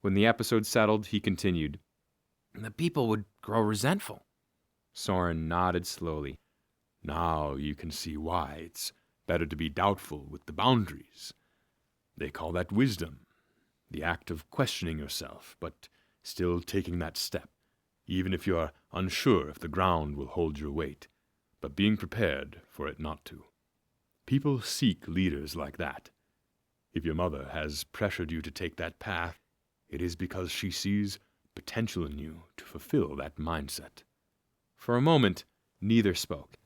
When the episode settled, he continued. The people would grow resentful. Soren nodded slowly. Now you can see why it's better to be doubtful with the boundaries. They call that wisdom, the act of questioning yourself, but still taking that step, even if you are unsure if the ground will hold your weight, but being prepared for it not to. People seek leaders like that. If your mother has pressured you to take that path, it is because she sees potential in you to fulfill that mindset. For a moment, neither spoke.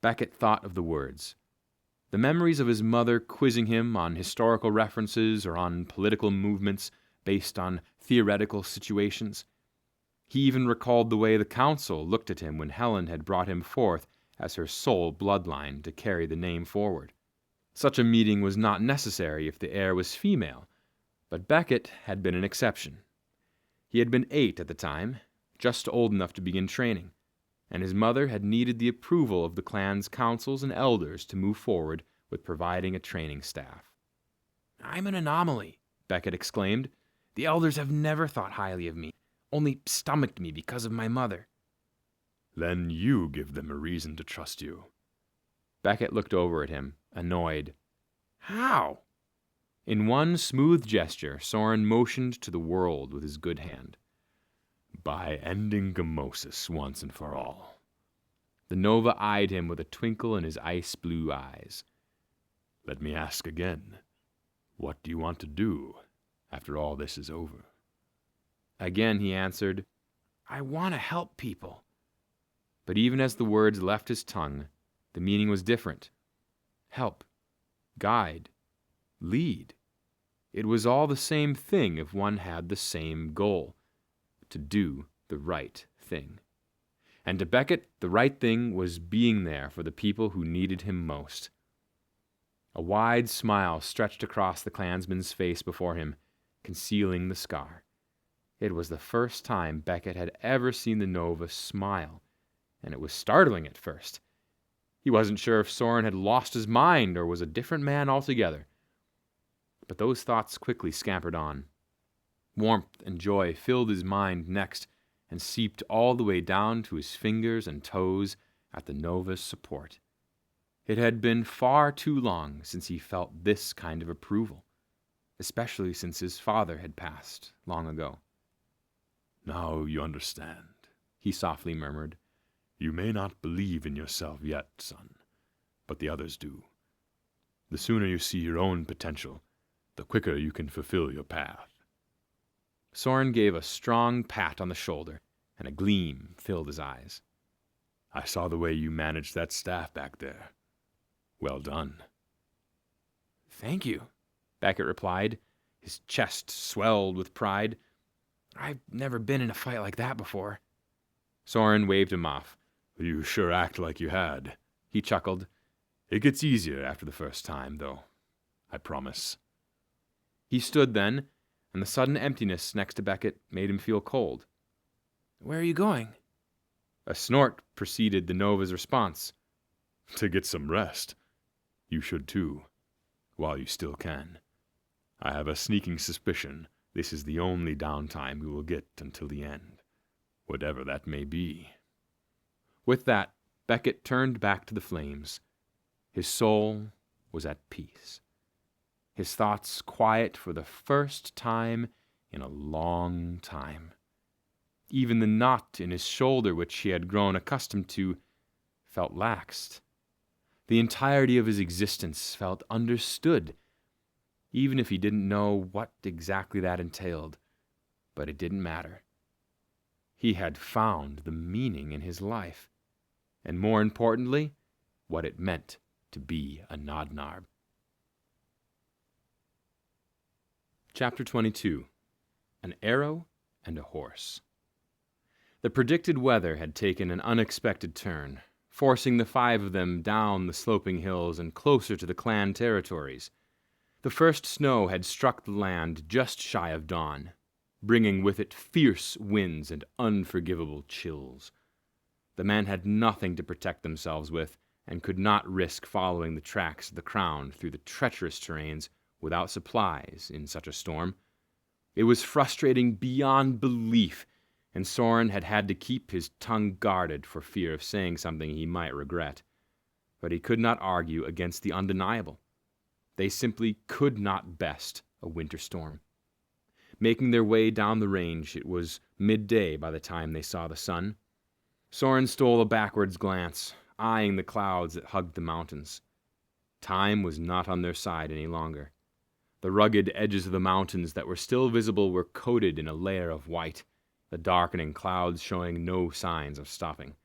Beckett thought of the words. The memories of his mother quizzing him on historical references or on political movements based on theoretical situations. He even recalled the way the council looked at him when Helen had brought him forth as her sole bloodline to carry the name forward. Such a meeting was not necessary if the heir was female, but Becket had been an exception. He had been 8 at the time, just old enough to begin training, and his mother had needed the approval of the clan's councils and elders to move forward with providing a training staff. "I'm an anomaly," Becket exclaimed. "The elders have never thought highly of me, only stomached me because of my mother." Then you give them a reason to trust you. Becket looked over at him, annoyed. "How?" In one smooth gesture, Soren motioned to the world with his good hand. By ending Gamosis once and for all. The Nova eyed him with a twinkle in his ice-blue eyes. Let me ask again. What do you want to do after all this is over? Again he answered, "I want to help people." But even as the words left his tongue, the meaning was different. Help, guide, lead. It was all the same thing if one had the same goal, to do the right thing. And to Becket, the right thing was being there for the people who needed him most. A wide smile stretched across the clansman's face before him, concealing the scar. It was the first time Becket had ever seen the Nova smile, and it was startling at first. He wasn't sure if Soren had lost his mind or was a different man altogether. But those thoughts quickly scampered on. Warmth and joy filled his mind next and seeped all the way down to his fingers and toes at the Nova's support. It had been far too long since he felt this kind of approval, especially since his father had passed long ago. Now you understand, he softly murmured. You may not believe in yourself yet, son, but the others do. The sooner you see your own potential, the quicker you can fulfill your path. Soren gave a strong pat on the shoulder, and a gleam filled his eyes. I saw the way you managed that staff back there. Well done. Thank you, Becket replied, his chest swelled with pride. I've never been in a fight like that before. Soren waved him off. You sure act like you had, he chuckled. It gets easier after the first time, though. I promise. He stood then, and the sudden emptiness next to Becket made him feel cold. Where are you going? A snort preceded the Nova's response. To get some rest. You should too, while you still can. I have a sneaking suspicion this is the only downtime we will get until the end, whatever that may be. With that, Becket turned back to the flames. His soul was at peace. His thoughts quiet for the first time in a long time. Even the knot in his shoulder, which he had grown accustomed to, felt laxed. The entirety of his existence felt understood, even if he didn't know what exactly that entailed. But it didn't matter. He had found the meaning in his life, and more importantly, what it meant to be a Nodnarb. Chapter 22. An Arrow and a Horse. The predicted weather had taken an unexpected turn, forcing the 5 of them down the sloping hills and closer to the clan territories. The first snow had struck the land just shy of dawn, bringing with it fierce winds and unforgivable chills. The men had nothing to protect themselves with, and could not risk following the tracks of the Crown through the treacherous terrains without supplies in such a storm. It was frustrating beyond belief, and Soren had had to keep his tongue guarded for fear of saying something he might regret. But he could not argue against the undeniable. They simply could not best a winter storm. Making their way down the range, it was midday by the time they saw the sun. Soren stole a backwards glance, eyeing the clouds that hugged the mountains. Time was not on their side any longer. The rugged edges of the mountains that were still visible were coated in a layer of white, the darkening clouds showing no signs of stopping.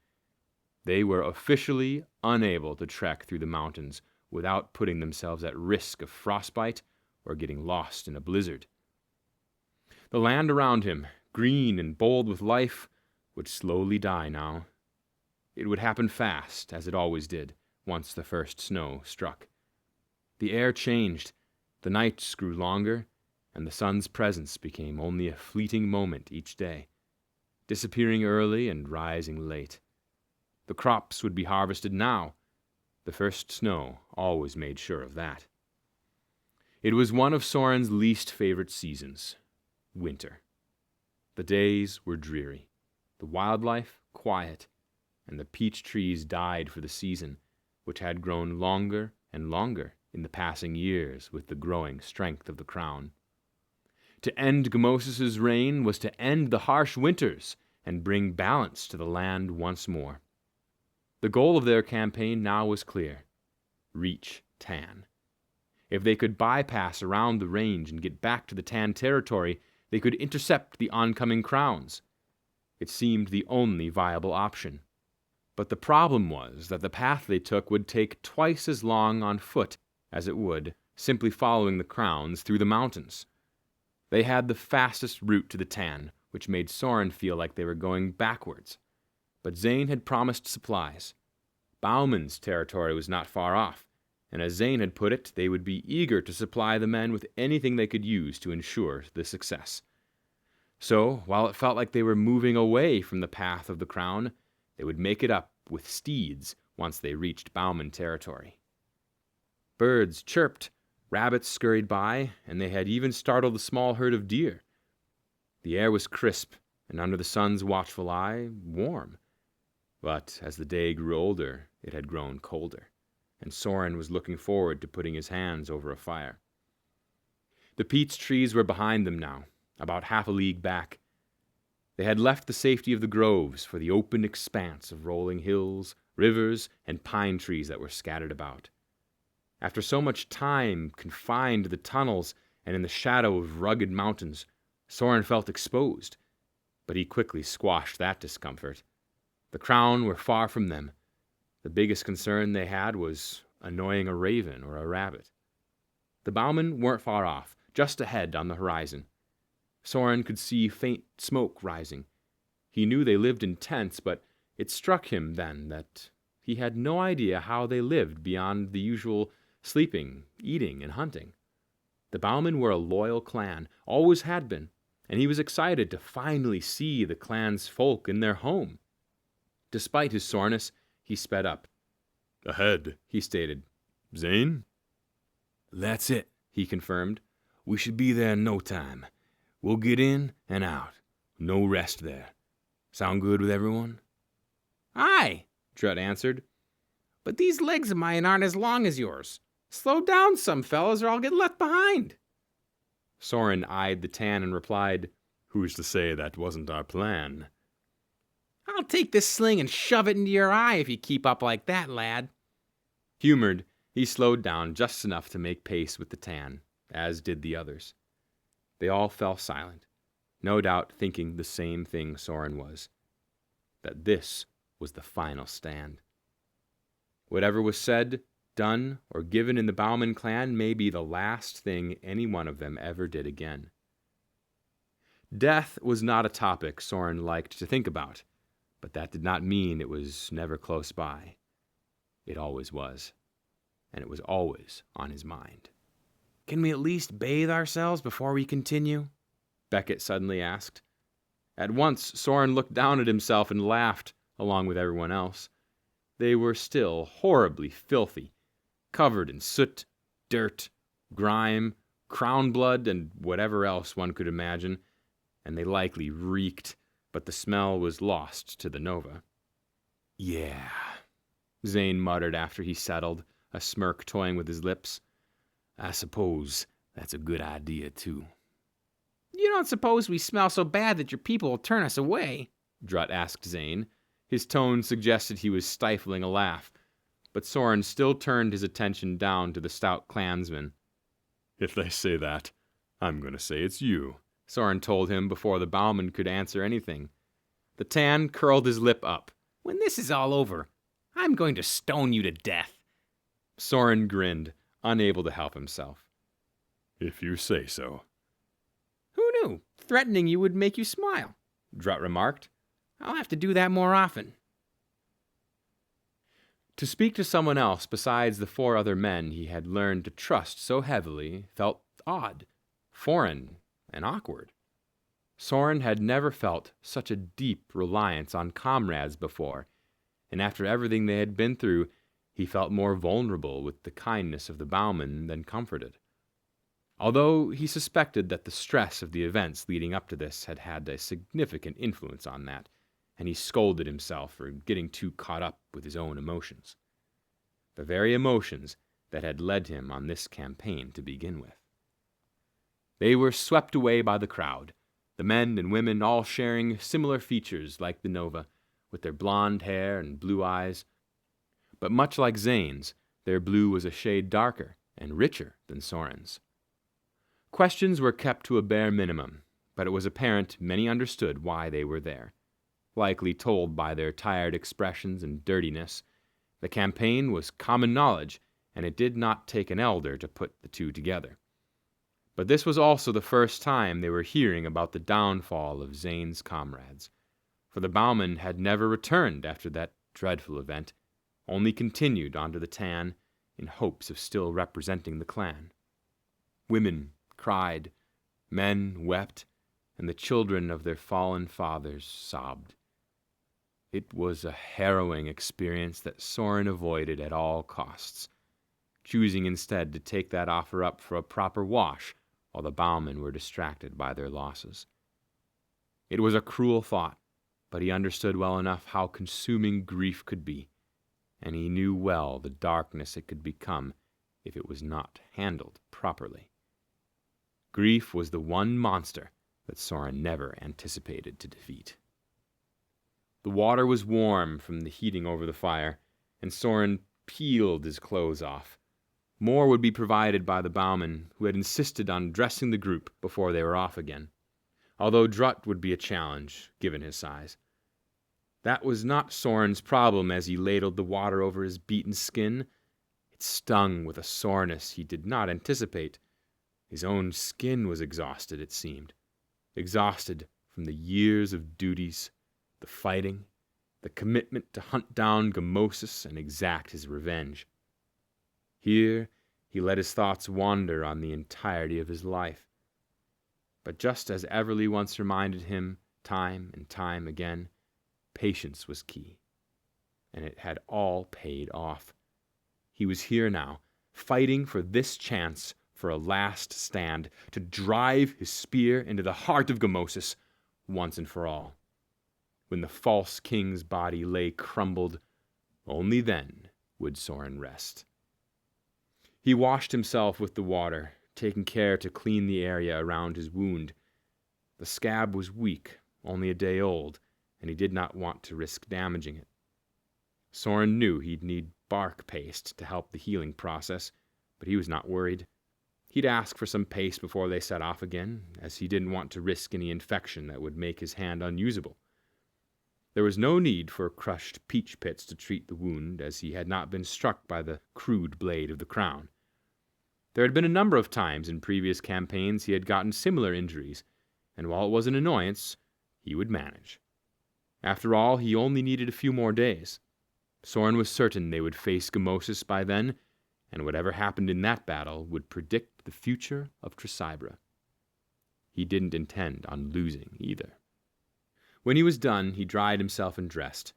They were officially unable to trek through the mountains without putting themselves at risk of frostbite or getting lost in a blizzard. The land around him, green and bold with life, would slowly die now. It would happen fast, as it always did, once the first snow struck. The air changed, the nights grew longer, and the sun's presence became only a fleeting moment each day, disappearing early and rising late. The crops would be harvested now. The first snow always made sure of that. It was one of Soren's least favorite seasons, winter. The days were dreary, the wildlife quiet, and the peach trees died for the season, which had grown longer and longer in the passing years with the growing strength of the crown. To end Gamosis's reign was to end the harsh winters and bring balance to the land once more. The goal of their campaign now was clear: reach Tan. If they could bypass around the range and get back to the Tan territory, they could intercept the oncoming crowns. It seemed the only viable option. But the problem was that the path they took would take twice as long on foot as it would simply following the crowns through the mountains. They had the fastest route to the Tan, which made Soren feel like they were going backwards. But Zane had promised supplies. Bauman's territory was not far off, and as Zane had put it, they would be eager to supply the men with anything they could use to ensure the success. So, while it felt like they were moving away from the path of the crown, they would make it up with steeds once they reached Bauman territory. Birds chirped, rabbits scurried by, and they had even startled a small herd of deer. The air was crisp, and under the sun's watchful eye, warm. But as the day grew older, it had grown colder, and Soren was looking forward to putting his hands over a fire. The peach trees were behind them now, about half a league back. They had left the safety of the groves for the open expanse of rolling hills, rivers, and pine trees that were scattered about. After so much time confined to the tunnels and in the shadow of rugged mountains, Soren felt exposed, but he quickly squashed that discomfort. The crown were far from them. The biggest concern they had was annoying a raven or a rabbit. The Baumen weren't far off, just ahead on the horizon. Soren could see faint smoke rising. He knew they lived in tents, but it struck him then that he had no idea how they lived beyond the usual sleeping, eating, and hunting. The Baumen were a loyal clan, always had been, and he was excited to finally see the clan's folk in their home. Despite his soreness, he sped up. "Ahead," he stated. "Zane?" "That's it," he confirmed. "We should be there in no time. We'll get in and out. No rest there. Sound good with everyone?" "Aye," Drut answered. "But these legs of mine aren't as long as yours. Slow down some, fellas, or I'll get left behind." Soren eyed the Tan and replied, "Who's to say that wasn't our plan?" "I'll take this sling and shove it into your eye if you keep up like that, lad." Humored, he slowed down just enough to make pace with the Tan, as did the others. They all fell silent, no doubt thinking the same thing Soren was, that this was the final stand. Whatever was said, done, or given in the Bauman clan may be the last thing any one of them ever did again. Death was not a topic Soren liked to think about, but that did not mean it was never close by. It always was, and it was always on his mind. "Can we at least bathe ourselves before we continue?" Beckett suddenly asked. At once, Soren looked down at himself and laughed, along with everyone else. They were still horribly filthy, covered in soot, dirt, grime, crown blood, and whatever else one could imagine, and they likely reeked, but the smell was lost to the Nova. "Yeah," Zane muttered after he settled, a smirk toying with his lips. "I suppose that's a good idea, too." "You don't suppose we smell so bad that your people will turn us away?" Drut asked Zane. His tone suggested he was stifling a laugh, but Soren still turned his attention down to the stout clansman. "If they say that, I'm going to say it's you," Soren told him before the Bauman could answer anything. The Tan curled his lip up. "When this is all over, I'm going to stone you to death." Soren grinned, unable to help himself. If you say so. Who knew? Threatening you would make you smile, Drut remarked. I'll have to do that more often. To speak to someone else besides the 4 other men he had learned to trust so heavily felt odd, foreign, and awkward. Soren had never felt such a deep reliance on comrades before, and after everything they had been through, he felt more vulnerable with the kindness of the bowmen than comforted. Although he suspected that the stress of the events leading up to this had had a significant influence on that, and he scolded himself for getting too caught up with his own emotions. The very emotions that had led him on this campaign to begin with. They were swept away by the crowd, the men and women all sharing similar features like the Nova, with their blonde hair and blue eyes. But much like Zane's, their blue was a shade darker and richer than Soren's. Questions were kept to a bare minimum, but it was apparent many understood why they were there. Likely told by their tired expressions and dirtiness, the campaign was common knowledge, and it did not take an elder to put the two together. But this was also the first time they were hearing about the downfall of Zane's comrades, for the bowmen had never returned after that dreadful event, only continued onto the Tan in hopes of still representing the clan. Women cried, men wept, and the children of their fallen fathers sobbed. It was a harrowing experience that Soren avoided at all costs, choosing instead to take that offer up for a proper wash while the bowmen were distracted by their losses. It was a cruel thought, but he understood well enough how consuming grief could be, and he knew well the darkness it could become if it was not handled properly. Grief was the one monster that Soren never anticipated to defeat. The water was warm from the heating over the fire, and Soren peeled his clothes off. More would be provided by the bowmen, who had insisted on dressing the group before they were off again, although Drut would be a challenge, given his size. That was not Soren's problem as he ladled the water over his beaten skin. It stung with a soreness he did not anticipate. His own skin was exhausted, it seemed. Exhausted from the years of duties, the fighting, the commitment to hunt down Gamosis and exact his revenge. Here he let his thoughts wander on the entirety of his life. But just as Everly once reminded him, time and time again, patience was key, and it had all paid off. He was here now, fighting for this chance for a last stand, to drive his spear into the heart of Gamosis once and for all. When the false king's body lay crumbled, only then would Soren rest. He washed himself with the water, taking care to clean the area around his wound. The scab was weak, only a day old, and he did not want to risk damaging it. Soren knew he'd need bark paste to help the healing process, but he was not worried. He'd ask for some paste before they set off again, as he didn't want to risk any infection that would make his hand unusable. There was no need for crushed peach pits to treat the wound, as he had not been struck by the crude blade of the crown. There had been a number of times in previous campaigns he had gotten similar injuries, and while it was an annoyance, he would manage. After all, he only needed a few more days. Soren was certain they would face Gamosis by then, and whatever happened in that battle would predict the future of Tresibra. He didn't intend on losing either. When he was done, he dried himself and dressed.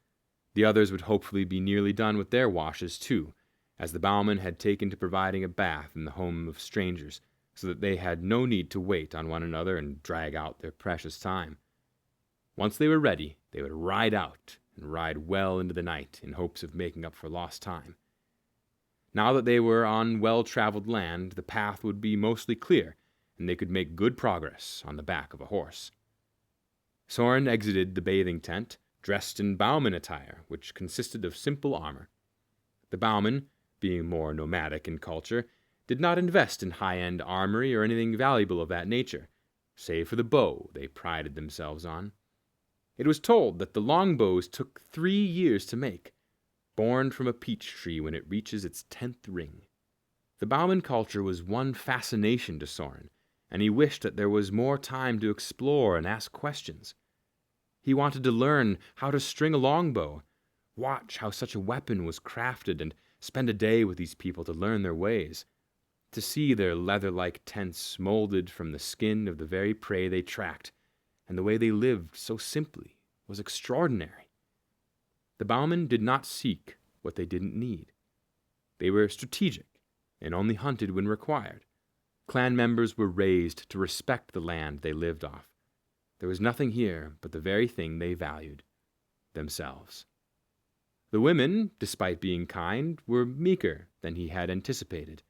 The others would hopefully be nearly done with their washes too, as the bowmen had taken to providing a bath in the home of strangers, so that they had no need to wait on one another and drag out their precious time. Once they were ready, they would ride out and ride well into the night in hopes of making up for lost time. Now that they were on well-traveled land, the path would be mostly clear, and they could make good progress on the back of a horse. Soren exited the bathing tent, dressed in bowman attire, which consisted of simple armor. The bowmen, being more nomadic in culture, did not invest in high-end armory or anything valuable of that nature, save for the bow they prided themselves on. It was told that the longbows took 3 years to make. born from a peach tree when it reaches its 10th ring. The Bauman culture was one fascination to Soren, and he wished that there was more time to explore and ask questions. He wanted to learn how to string a longbow, watch how such a weapon was crafted, and spend a day with these people to learn their ways. To see their leather-like tents molded from the skin of the very prey they tracked, and the way they lived so simply, was extraordinary. The Bauman did not seek what they didn't need. They were strategic and only hunted when required. Clan members were raised to respect the land they lived off. There was nothing here but the very thing they valued, themselves. The women, despite being kind, were meeker than he had anticipated,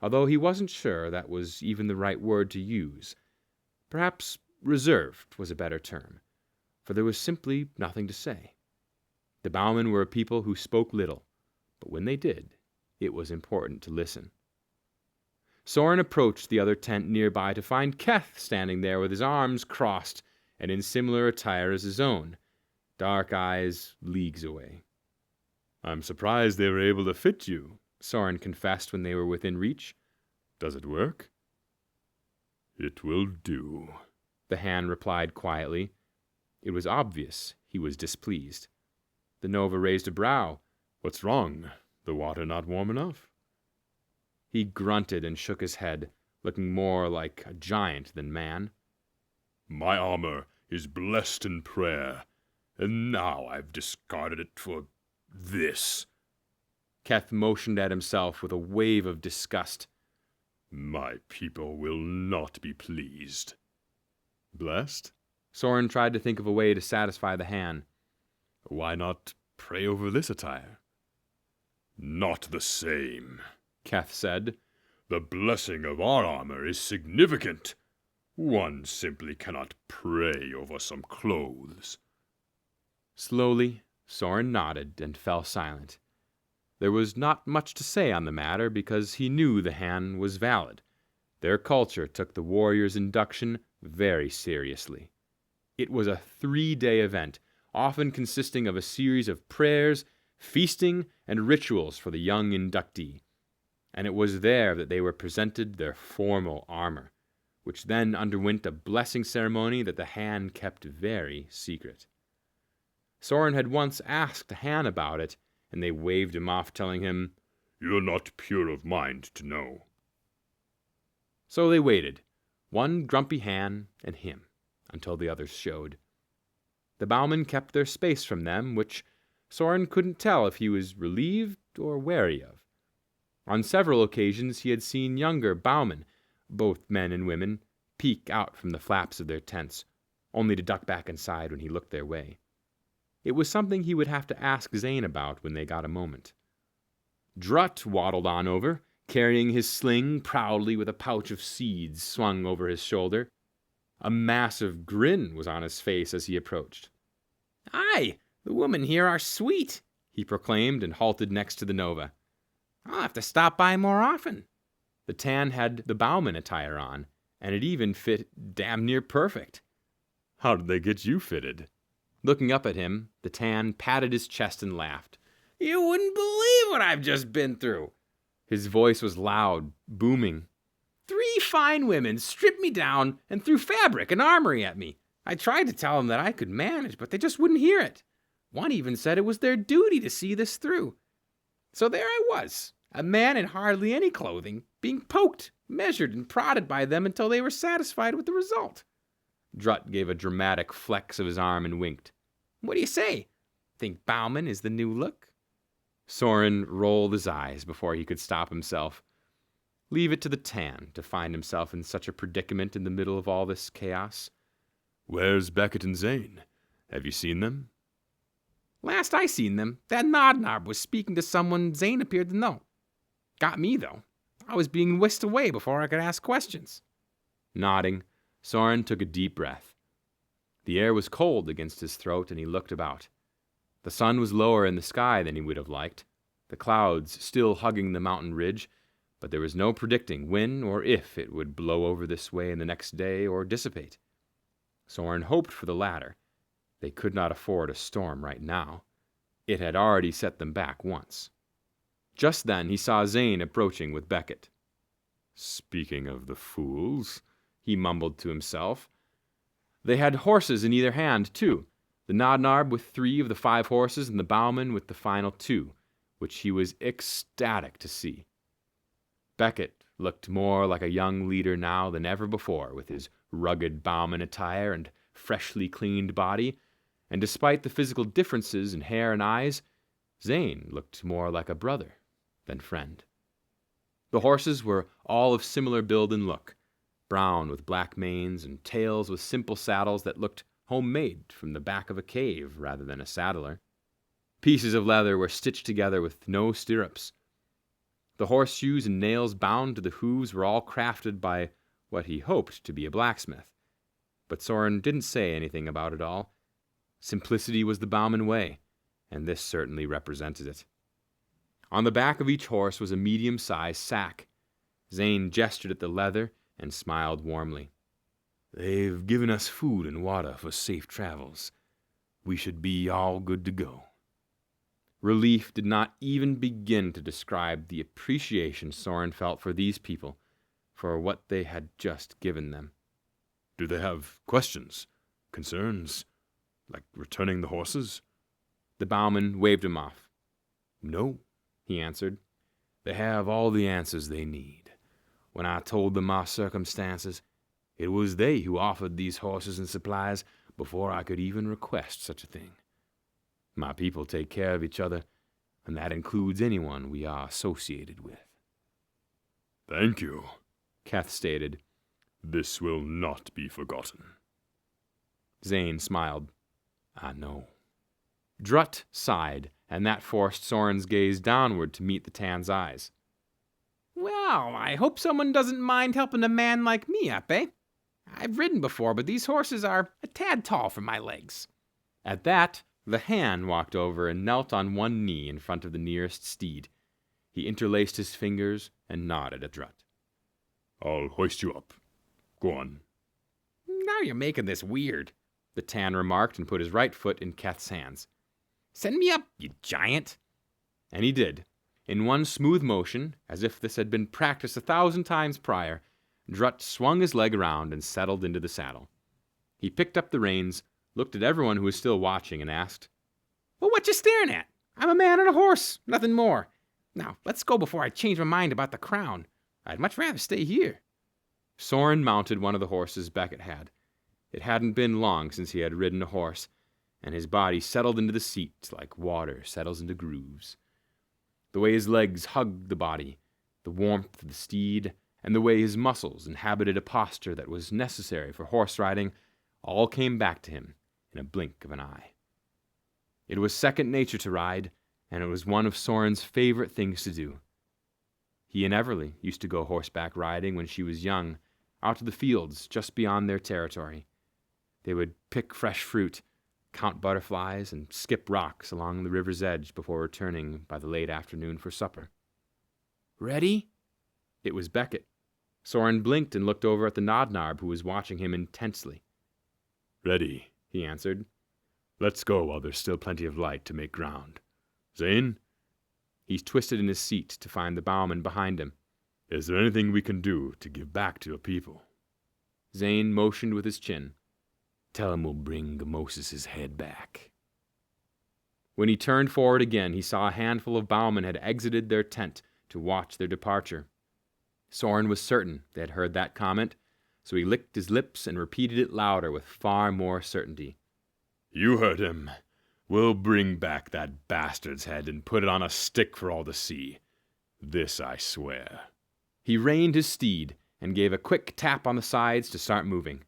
although he wasn't sure that was even the right word to use. Perhaps reserved was a better term, for there was simply nothing to say. The Bauman were a people who spoke little, but when they did, it was important to listen. Soren approached the other tent nearby to find Keth standing there with his arms crossed and in similar attire as his own, dark eyes leagues away. "I'm surprised they were able to fit you," Soren confessed when they were within reach. "Does it work?" "It will do," the hand replied quietly. It was obvious he was displeased. The Nova raised a brow. "What's wrong? The water not warm enough?" He grunted and shook his head, looking more like a giant than man. "My armor is blessed in prayer, and now I've discarded it for this." Keth motioned at himself with a wave of disgust. "My people will not be pleased." "Blessed?" Soren tried to think of a way to satisfy the hand. "Why not pray over this attire?" "Not the same," Keth said. "The blessing of our armor is significant. One simply cannot pray over some clothes." Slowly, Soren nodded and fell silent. There was not much to say on the matter because he knew the hand was valid. Their culture took the warrior's induction very seriously. It was a 3-day event, often consisting of a series of prayers, feasting, and rituals for the young inductee. And it was there that they were presented their formal armor, which then underwent a blessing ceremony that the hand kept very secret. Soren had once asked the Han about it, and they waved him off, telling him, "You're not pure of mind to know." So they waited, one grumpy Han and him, until the others showed. The Bauman kept their space from them, which Soren couldn't tell if he was relieved or wary of. On several occasions he had seen younger Bauman, both men and women, peek out from the flaps of their tents, only to duck back inside when he looked their way. It was something he would have to ask Zane about when they got a moment. Drutt waddled on over, carrying his sling proudly with a pouch of seeds swung over his shoulder. A massive grin was on his face as he approached. "Aye, the women here are sweet," he proclaimed and halted next to the Nova. "I'll have to stop by more often." The tan had the Bauman attire on, and it even fit damn near perfect. "How did they get you fitted?" Looking up at him, the tan patted his chest and laughed. "You wouldn't believe what I've just been through." His voice was loud, booming. 3 fine women stripped me down and threw fabric and armory at me. I tried to tell them that I could manage, but they just wouldn't hear it. One even said it was their duty to see this through. So there I was, a man in hardly any clothing, being poked, measured, and prodded by them until they were satisfied with the result. Drutt gave a dramatic flex of his arm and winked. "What do you say? Think Bauman is the new look?" Soren rolled his eyes before he could stop himself. Leave it to the tan to find himself in such a predicament in the middle of all this chaos. "Where's Beckett and Zane? Have you seen them?" "Last I seen them, that Nodnob was speaking to someone Zane appeared to know. Got me, though. I was being whisked away before I could ask questions." Nodding, Soren took a deep breath. The air was cold against his throat, and he looked about. The sun was lower in the sky than he would have liked, the clouds still hugging the mountain ridge, but there was no predicting when or if it would blow over this way in the next day or dissipate. Soren hoped for the latter. They could not afford a storm right now. It had already set them back once. Just then he saw Zane approaching with Beckett. Speaking of the fools, he mumbled to himself. They had horses in either hand, too, the Nodnarb with 3 of the 5 horses and the bowman with the final 2, which he was ecstatic to see. Beckett looked more like a young leader now than ever before, with his rugged bowman attire and freshly cleaned body, and despite the physical differences in hair and eyes, Zane looked more like a brother than friend. The horses were all of similar build and look, brown with black manes and tails with simple saddles that looked homemade from the back of a cave rather than a saddler. Pieces of leather were stitched together with no stirrups. The horseshoes and nails bound to the hooves were all crafted by what he hoped to be a blacksmith. But Soren didn't say anything about it all. Simplicity was the bowman way, and this certainly represented it. On the back of each horse was a medium-sized sack. Zane gestured at the leather and smiled warmly. They've given us food and water for safe travels. We should be all good to go. Relief did not even begin to describe the appreciation Soren felt for these people, for what they had just given them. Do they have questions, concerns, like returning the horses? The bowman waved him off. No, he answered. They have all the answers they need. When I told them my circumstances, it was they who offered these horses and supplies before I could even request such a thing. My people take care of each other, and that includes anyone we are associated with. Thank you, Keth stated. This will not be forgotten. Zane smiled. I know. Drutt sighed, and that forced Soren's gaze downward to meet the Tan's eyes. Well, I hope someone doesn't mind helping a man like me up, eh? I've ridden before, but these horses are a tad tall for my legs. At that, the Han walked over and knelt on one knee in front of the nearest steed. He interlaced his fingers and nodded at Drutt. I'll hoist you up. Go on. Now you're making this weird, the Tan remarked and put his right foot in Keth's hands. Send me up, you giant. And he did. In one smooth motion, as if this had been practiced 1,000 times prior, Drutt swung his leg around and settled into the saddle. He picked up the reins, looked at everyone who was still watching, and asked, Well, what you staring at? I'm a man on a horse, nothing more. Now, let's go before I change my mind about the crown. I'd much rather stay here. Soren mounted one of the horses Beckett had. It hadn't been long since he had ridden a horse, and his body settled into the seat like water settles into grooves. The way his legs hugged the body, the warmth of the steed, and the way his muscles inhabited a posture that was necessary for horse riding all came back to him in a blink of an eye. It was second nature to ride, and it was one of Soren's favorite things to do. He and Everly used to go horseback riding when she was young, out to the fields just beyond their territory. They would pick fresh fruit, count butterflies, and skip rocks along the river's edge before returning by the late afternoon for supper. Ready? It was Beckett. Soren blinked and looked over at the Nodnarb, who was watching him intensely. Ready, he answered. Let's go while there's still plenty of light to make ground. Zane? He twisted in his seat to find the bowman behind him. Is there anything we can do to give back to your people? Zane motioned with his chin. Tell him we'll bring Gamosis's head back. When he turned forward again, he saw a handful of bowmen had exited their tent to watch their departure. Soren was certain they had heard that comment, so he licked his lips and repeated it louder with far more certainty. You heard him. We'll bring back that bastard's head and put it on a stick for all to see. This I swear. He reined his steed and gave a quick tap on the sides to start moving.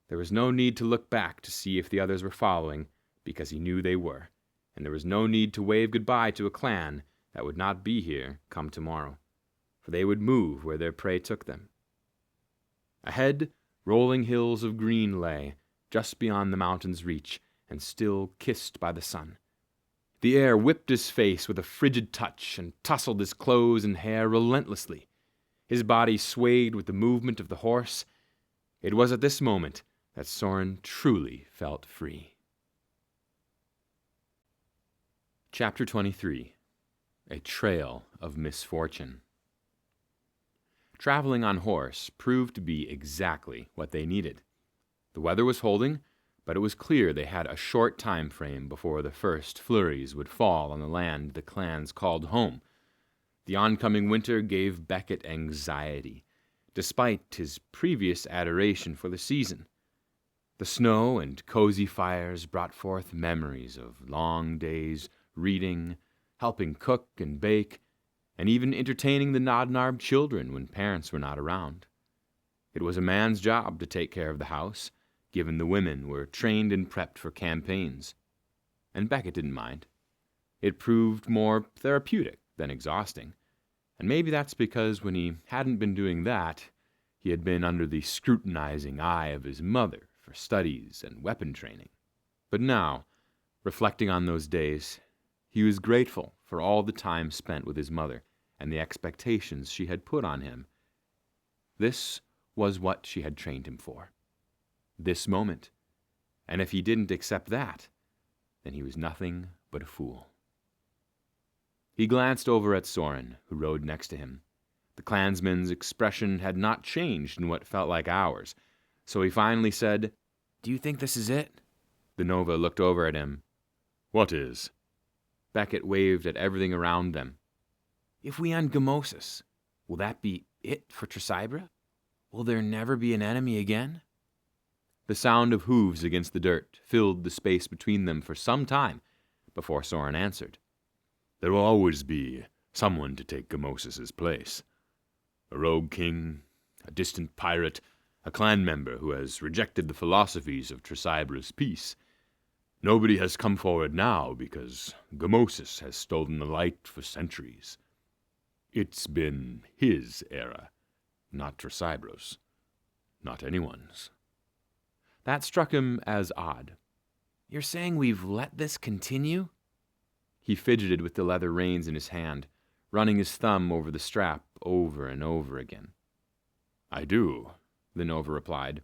There was no need to look back to see if the others were following, because he knew they were, and there was no need to wave goodbye to a clan that would not be here come tomorrow, for they would move where their prey took them. Ahead, rolling hills of green lay, just beyond the mountain's reach, and still kissed by the sun. The air whipped his face with a frigid touch and tousled his clothes and hair relentlessly. His body swayed with the movement of the horse. It was at this moment that Soren truly felt free. Chapter 23. A Trail of Misfortune. Traveling on horse proved to be exactly what they needed. The weather was holding, but it was clear they had a short time frame before the first flurries would fall on the land the clans called home. The oncoming winter gave Becket anxiety, despite his previous adoration for the season. The snow and cozy fires brought forth memories of long days reading, helping cook and bake, and even entertaining the Nodnarb children when parents were not around. It was a man's job to take care of the house, given the women were trained and prepped for campaigns. And Becket didn't mind. It proved more therapeutic than exhausting, and maybe that's because when he hadn't been doing that, he had been under the scrutinizing eye of his mother for studies and weapon training. But now, reflecting on those days, he was grateful for all the time spent with his mother and the expectations she had put on him. This was what she had trained him for. This moment. And if he didn't accept that, then he was nothing but a fool. He glanced over at Soren, who rode next to him. The clansman's expression had not changed in what felt like hours, so he finally said, "Do you think this is it?" The Nova looked over at him. "What is?" Becket waved at everything around them. "If we end Gamosis, will that be it for Tresibra? Will there never be an enemy again?" The sound of hooves against the dirt filled the space between them for some time before Soren answered. "There will always be someone to take Gamosis' place. A rogue king, a distant pirate, a clan member who has rejected the philosophies of Tresibra's peace. Nobody has come forward now because Gamosis has stolen the light for centuries. It's been his era, not Tresibra's, not anyone's." That struck him as odd. "You're saying we've let this continue?" He fidgeted with the leather reins in his hand, running his thumb over the strap over and over again. "I do," the Nova replied.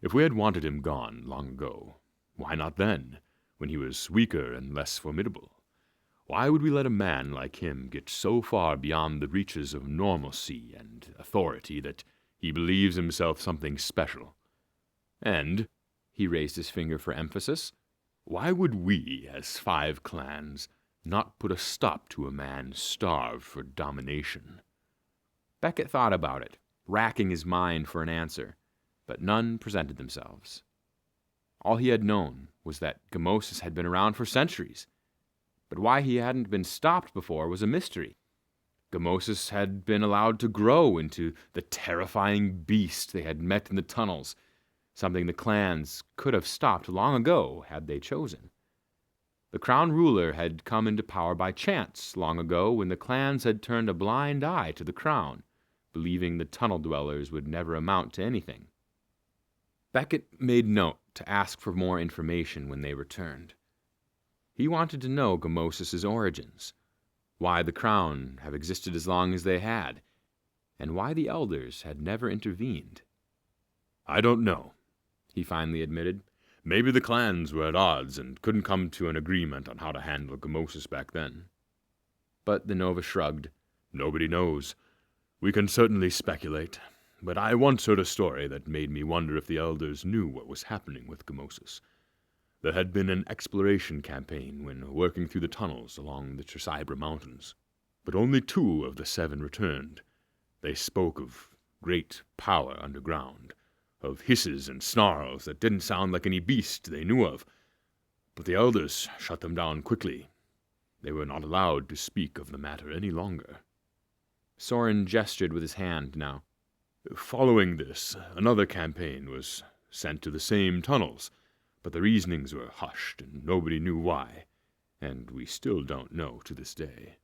"If we had wanted him gone long ago, why not then, when he was weaker and less formidable? Why would we let a man like him get so far beyond the reaches of normalcy and authority that he believes himself something special? And," he raised his finger for emphasis, "why would we, as 5 clans, not put a stop to a man starved for domination?" Becket thought about it, racking his mind for an answer, but none presented themselves. All he had known was that Gamosis had been around for centuries, but why he hadn't been stopped before was a mystery. Gamosis had been allowed to grow into the terrifying beast they had met in the tunnels, something the clans could have stopped long ago had they chosen. The crown ruler had come into power by chance long ago when the clans had turned a blind eye to the crown, believing the tunnel dwellers would never amount to anything. Becket made note to ask for more information when they returned. He wanted to know Gamosis' origins, why the crown have existed as long as they had, and why the elders had never intervened. "I don't know," he finally admitted. "Maybe the clans were at odds and couldn't come to an agreement on how to handle Gamosis back then." But the Nova shrugged. "Nobody knows. We can certainly speculate, but I once heard a story that made me wonder if the elders knew what was happening with Gamosis. There had been an exploration campaign when working through the tunnels along the Tresibra Mountains, but only 2 of the 7 returned. They spoke of great power underground, of hisses and snarls that didn't sound like any beast they knew of, but the elders shut them down quickly. They were not allowed to speak of the matter any longer." Soren gestured with his hand now. "Following this, another campaign was sent to the same tunnels, but the reasonings were hushed and nobody knew why, and we still don't know to this day."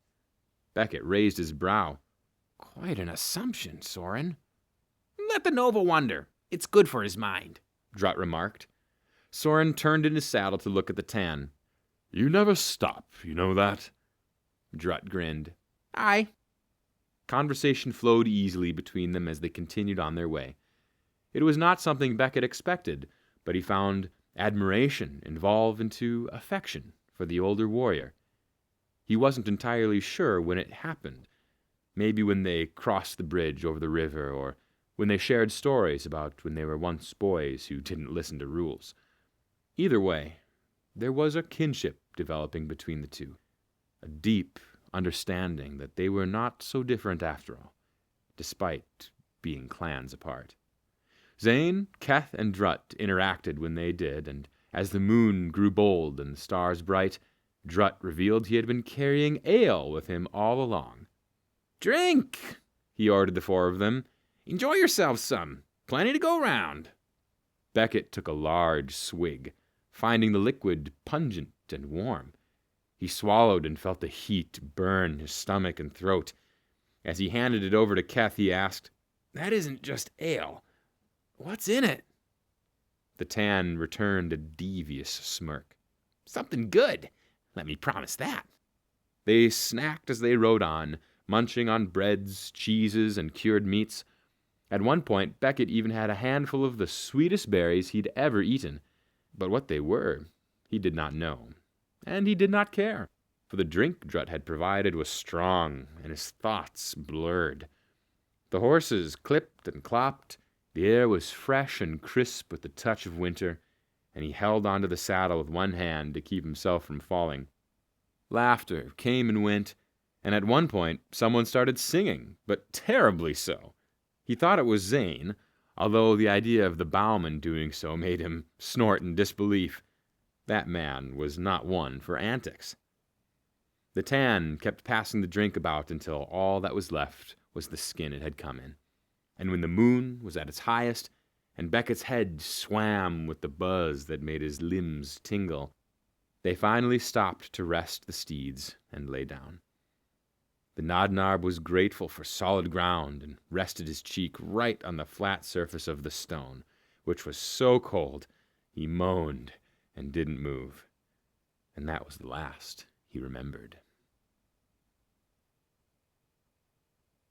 Becket raised his brow. "Quite an assumption, Soren." "Let the Nova wonder. It's good for his mind," Drut remarked. Soren turned in his saddle to look at the tan. "You never stop, you know that?" Drut grinned. "Aye." Conversation flowed easily between them as they continued on their way. It was not something Becket expected, but he found admiration evolve into affection for the older warrior. He wasn't entirely sure when it happened. Maybe when they crossed the bridge over the river, or when they shared stories about when they were once boys who didn't listen to rules. Either way, there was a kinship developing between the two, a deep understanding that they were not so different after all, despite being clans apart. Zane, Keth, and Drut interacted when they did, and as the moon grew bold and the stars bright, Drut revealed he had been carrying ale with him all along. "Drink," he ordered the four of them. "Enjoy yourselves some. Plenty to go round." Beckett took a large swig, finding the liquid pungent and warm. He swallowed and felt the heat burn his stomach and throat. As he handed it over to Keth, he asked, "That isn't just ale. What's in it?" The tan returned a devious smirk. "Something good. Let me promise that." They snacked as they rode on, munching on breads, cheeses, and cured meats. At one point, Beckett even had a handful of the sweetest berries he'd ever eaten. But what they were, he did not know. And he did not care, for the drink Drut had provided was strong, and his thoughts blurred. The horses clipped and clopped, the air was fresh and crisp with the touch of winter, and he held onto the saddle with one hand to keep himself from falling. Laughter came and went, and at one point someone started singing, but terribly so. He thought it was Zane, although the idea of the bowman doing so made him snort in disbelief. That man was not one for antics. The tan kept passing the drink about until all that was left was the skin it had come in. And when the moon was at its highest, and Beckett's head swam with the buzz that made his limbs tingle, they finally stopped to rest the steeds and lay down. The Nodnarb was grateful for solid ground and rested his cheek right on the flat surface of the stone, which was so cold he moaned and didn't move. And that was the last he remembered.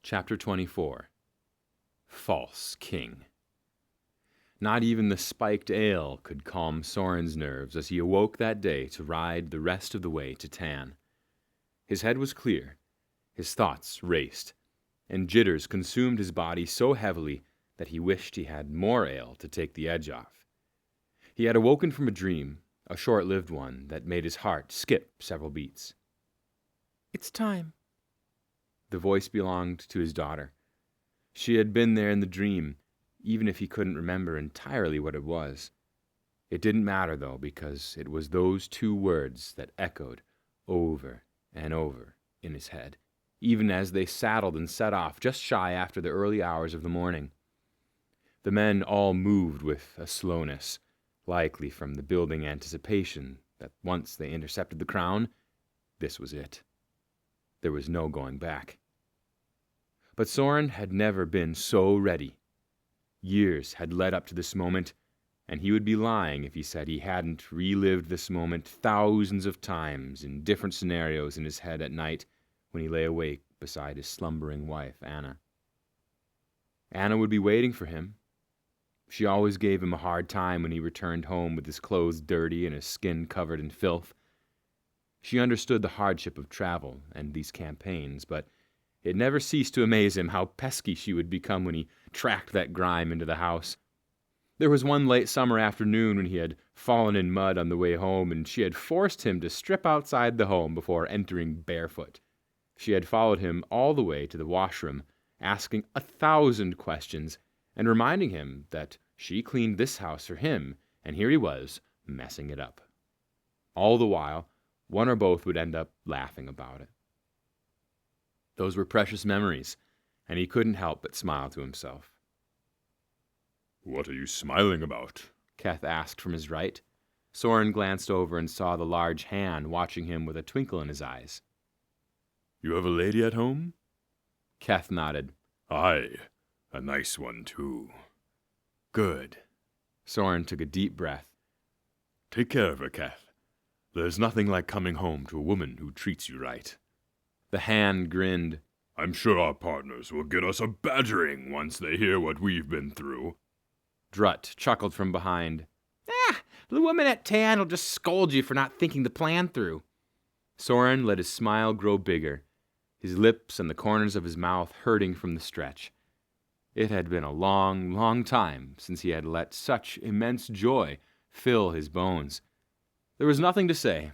Chapter 24. False King. Not even the spiked ale could calm Sorin's nerves as he awoke that day to ride the rest of the way to Tan. His head was clear, his thoughts raced, and jitters consumed his body so heavily that he wished he had more ale to take the edge off. He had awoken from a dream, a short-lived one that made his heart skip several beats. "It's time." The voice belonged to his daughter. She had been there in the dream, even if he couldn't remember entirely what it was. It didn't matter, though, because it was those two words that echoed over and over in his head, even as they saddled and set off just shy after the early hours of the morning. The men all moved with a slowness, likely from the building anticipation that once they intercepted the crown, this was it. There was no going back. But Sorin had never been so ready. Years had led up to this moment, and he would be lying if he said he hadn't relived this moment thousands of times in different scenarios in his head at night when he lay awake beside his slumbering wife, Anna. Anna would be waiting for him. She always gave him a hard time when he returned home with his clothes dirty and his skin covered in filth. She understood the hardship of travel and these campaigns, but it never ceased to amaze him how pesky she would become when he tracked that grime into the house. There was one late summer afternoon when he had fallen in mud on the way home, and she had forced him to strip outside the home before entering barefoot. She had followed him all the way to the washroom, asking 1,000 questions, and reminding him that she cleaned this house for him, and here he was, messing it up. All the while, one or both would end up laughing about it. Those were precious memories, and he couldn't help but smile to himself. "What are you smiling about?" Keth asked from his right. Sorin glanced over and saw the large hand watching him with a twinkle in his eyes. "You have a lady at home?" Keth nodded. "Aye, a nice one, too." "Good." Sorin took a deep breath. "Take care of her, Keth. There's nothing like coming home to a woman who treats you right." The hand grinned. "I'm sure our partners will get us a badgering once they hear what we've been through." Drut chuckled from behind. The woman at Tan will just scold you for not thinking the plan through." Soren let his smile grow bigger, his lips and the corners of his mouth hurting from the stretch. It had been a long, long time since he had let such immense joy fill his bones. There was nothing to say,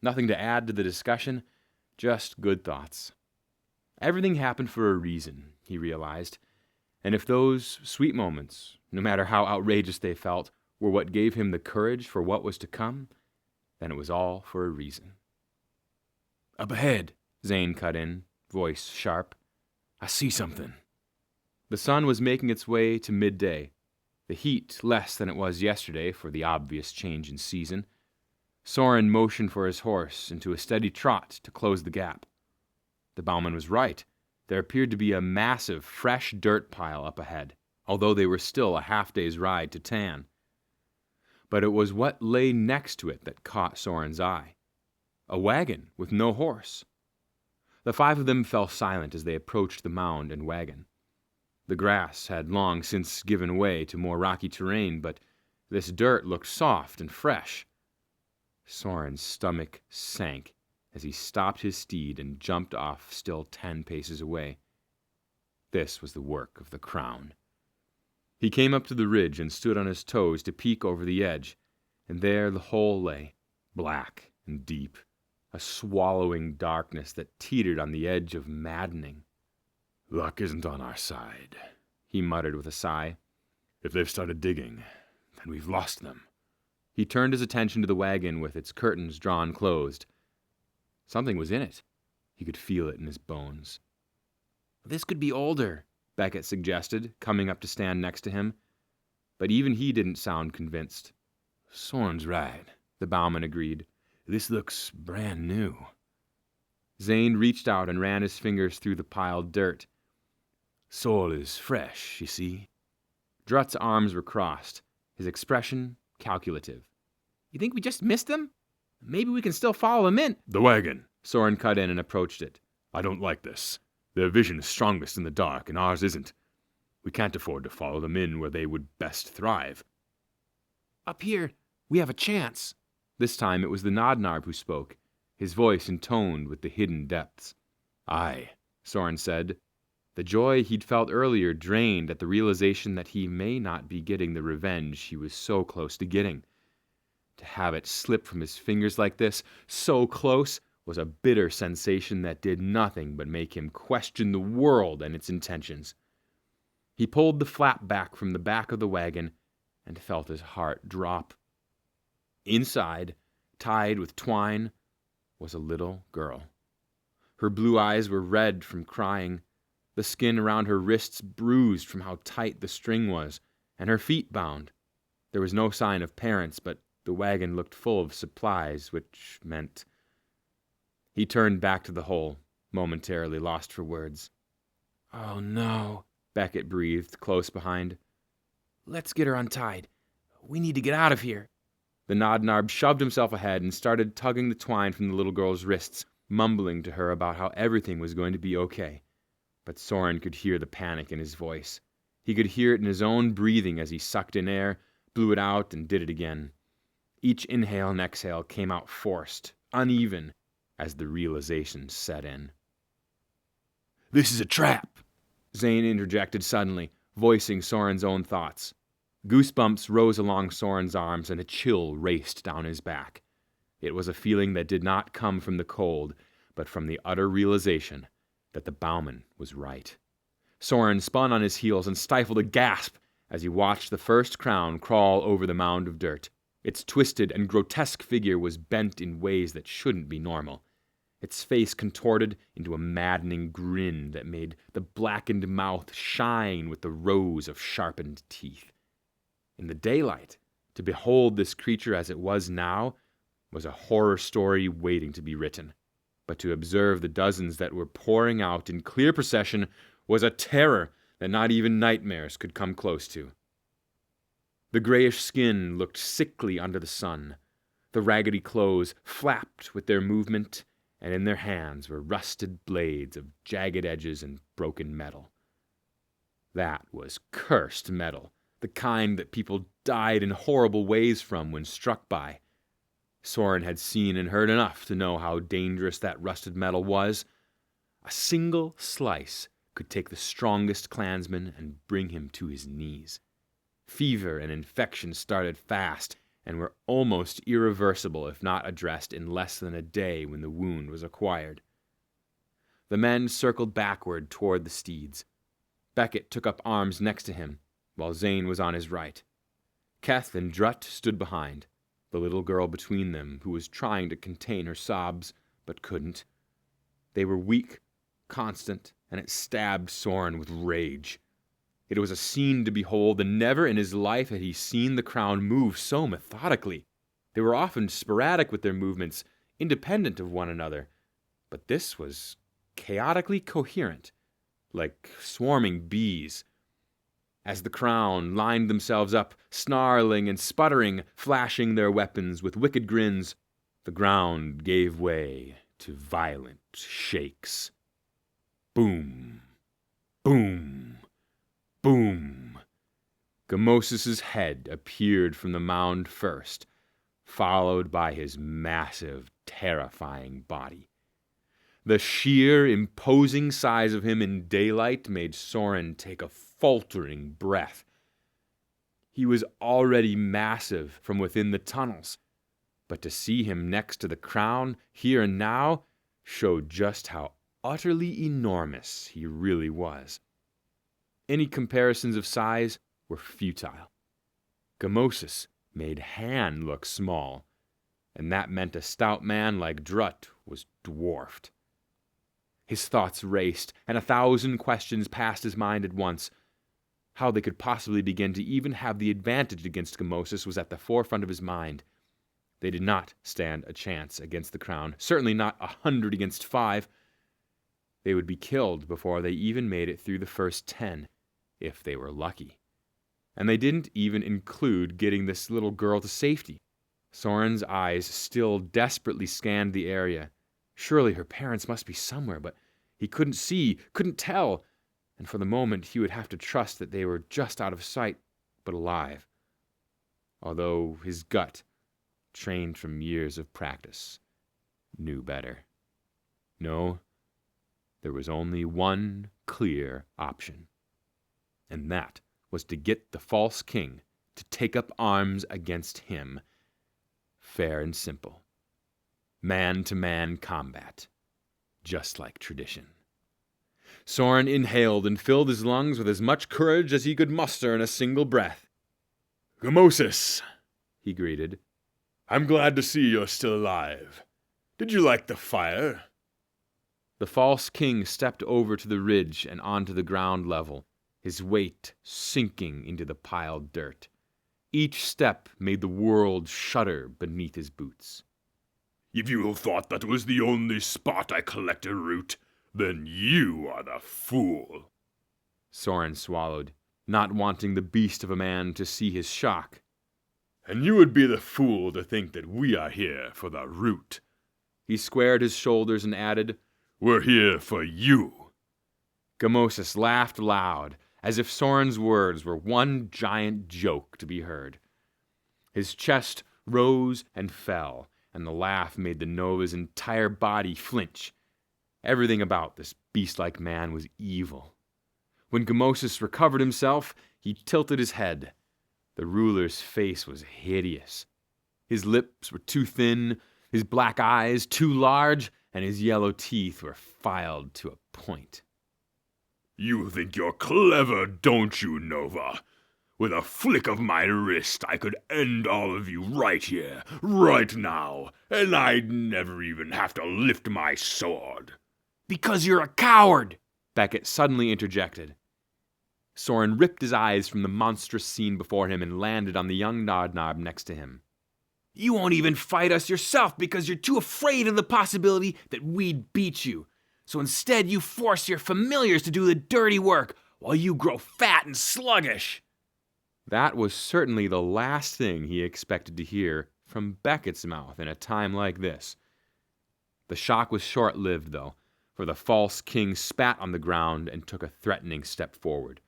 nothing to add to the discussion, just good thoughts. Everything happened for a reason, he realized, and if those sweet moments, no matter how outrageous they felt, were what gave him the courage for what was to come, then it was all for a reason. Up ahead, Zane cut in, voice sharp. I see something. The sun was making its way to midday, the heat less than it was yesterday for the obvious change in season. Soren motioned for his horse into a steady trot to close the gap. The bowman was right. There appeared to be a massive, fresh dirt pile up ahead, although they were still a half-day's ride to Tan. But it was what lay next to it that caught Soren's eye. A wagon with no horse. The five of them fell silent as they approached the mound and wagon. The grass had long since given way to more rocky terrain, but this dirt looked soft and fresh. Soren's stomach sank as he stopped his steed and jumped off still 10 paces away. This was the work of the crown. He came up to the ridge and stood on his toes to peek over the edge, and there the hole lay, black and deep, a swallowing darkness that teetered on the edge of maddening. Luck isn't on our side, he muttered with a sigh. If they've started digging, then we've lost them. He turned his attention to the wagon with its curtains drawn closed. Something was in it. He could feel it in his bones. This could be older, Beckett suggested, coming up to stand next to him. But even he didn't sound convinced. Soren's right, the bowman agreed. This looks brand new. Zane reached out and ran his fingers through the piled dirt. Soil is fresh, you see. Drutt's arms were crossed, his expression calculative. You think we just missed them? Maybe we can still follow them in. The wagon! Soren cut in and approached it. I don't like this. Their vision is strongest in the dark, and ours isn't. We can't afford to follow them in where they would best thrive. Up here, we have a chance. This time it was the Nodnarb who spoke, his voice intoned with the hidden depths. Aye, Soren said. The joy he'd felt earlier drained at the realization that he may not be getting the revenge he was so close to getting. To have it slip from his fingers like this, so close, was a bitter sensation that did nothing but make him question the world and its intentions. He pulled the flap back from the back of the wagon and felt his heart drop. Inside, tied with twine, was a little girl. Her blue eyes were red from crying, the skin around her wrists bruised from how tight the string was, and her feet bound. There was no sign of parents, but the wagon looked full of supplies, which meant... He turned back to the hole, momentarily lost for words. Oh, no, Beckett breathed, close behind. Let's get her untied. We need to get out of here. The Nodnarb shoved himself ahead and started tugging the twine from the little girl's wrists, mumbling to her about how everything was going to be okay. But Soren could hear the panic in his voice. He could hear it in his own breathing as he sucked in air, blew it out, and did it again. Each inhale and exhale came out forced, uneven, as the realization set in. This is a trap, Zane interjected suddenly, voicing Soren's own thoughts. Goosebumps rose along Soren's arms and a chill raced down his back. It was a feeling that did not come from the cold, but from the utter realization that the bowman was right. Soren spun on his heels and stifled a gasp as he watched the first crown crawl over the mound of dirt. Its twisted and grotesque figure was bent in ways that shouldn't be normal. Its face contorted into a maddening grin that made the blackened mouth shine with the rows of sharpened teeth. In the daylight, to behold this creature as it was now was a horror story waiting to be written. But to observe the dozens that were pouring out in clear procession was a terror that not even nightmares could come close to. The grayish skin looked sickly under the sun. The raggedy clothes flapped with their movement, and in their hands were rusted blades of jagged edges and broken metal. That was cursed metal, the kind that people died in horrible ways from when struck by. Soren had seen and heard enough to know how dangerous that rusted metal was. A single slice could take the strongest clansman and bring him to his knees. Fever and infection started fast and were almost irreversible if not addressed in less than a day when the wound was acquired. The men circled backward toward the steeds. Beckett took up arms next to him, while Zane was on his right. Keth and Drutt stood behind, the little girl between them who was trying to contain her sobs, but couldn't. They were weak, constant, and it stabbed Soren with rage. It was a scene to behold, and never in his life had he seen the crown move so methodically. They were often sporadic with their movements, independent of one another, but this was chaotically coherent, like swarming bees. As the crown lined themselves up, snarling and sputtering, flashing their weapons with wicked grins, the ground gave way to violent shakes. Boom, boom, boom. Gamosis's head appeared from the mound first, followed by his massive, terrifying body. The sheer, imposing size of him in daylight made Soren take a faltering breath. He was already massive from within the tunnels, but to see him next to the crown, here and now, showed just how utterly enormous he really was. Any comparisons of size were futile. Gamosis made Han look small, and that meant a stout man like Drutt was dwarfed. His thoughts raced, and 1,000 questions passed his mind at once. How they could possibly begin to even have the advantage against Gamosis was at the forefront of his mind. They did not stand a chance against the crown, certainly not 100 against 5. They would be killed before they even made it through the first 10, if they were lucky. And they didn't even include getting this little girl to safety. Soren's eyes still desperately scanned the area. Surely her parents must be somewhere, but he couldn't see, couldn't tell, and for the moment he would have to trust that they were just out of sight, but alive. Although his gut, trained from years of practice, knew better. No, there was only one clear option, and that was to get the false king to take up arms against him. Fair and simple. Man-to-man combat, just like tradition. Soren inhaled and filled his lungs with as much courage as he could muster in a single breath. Gamosis, he greeted. I'm glad to see you're still alive. Did you like the fire? The false king stepped over to the ridge and onto the ground level, his weight sinking into the piled dirt. Each step made the world shudder beneath his boots. If you thought that was the only spot I collected root, then you are the fool. Soren swallowed, not wanting the beast of a man to see his shock. And you would be the fool to think that we are here for the root. He squared his shoulders and added, We're here for you. Gamosis laughed loud, as if Soren's words were one giant joke to be heard. His chest rose and fell, and the laugh made the Nova's entire body flinch. Everything about this beast-like man was evil. When Gamosis recovered himself, he tilted his head. The ruler's face was hideous. His lips were too thin, his black eyes too large, and his yellow teeth were filed to a point. You think you're clever, don't you, Nova? With a flick of my wrist, I could end all of you right here, right now, and I'd never even have to lift my sword. Because you're a coward, Beckett suddenly interjected. Soren ripped his eyes from the monstrous scene before him and landed on the young Nodnob next to him. You won't even fight us yourself because you're too afraid of the possibility that we'd beat you. So instead you force your familiars to do the dirty work while you grow fat and sluggish. That was certainly the last thing he expected to hear from Beckett's mouth in a time like this. The shock was short-lived, though, for the false king spat on the ground and took a threatening step forward.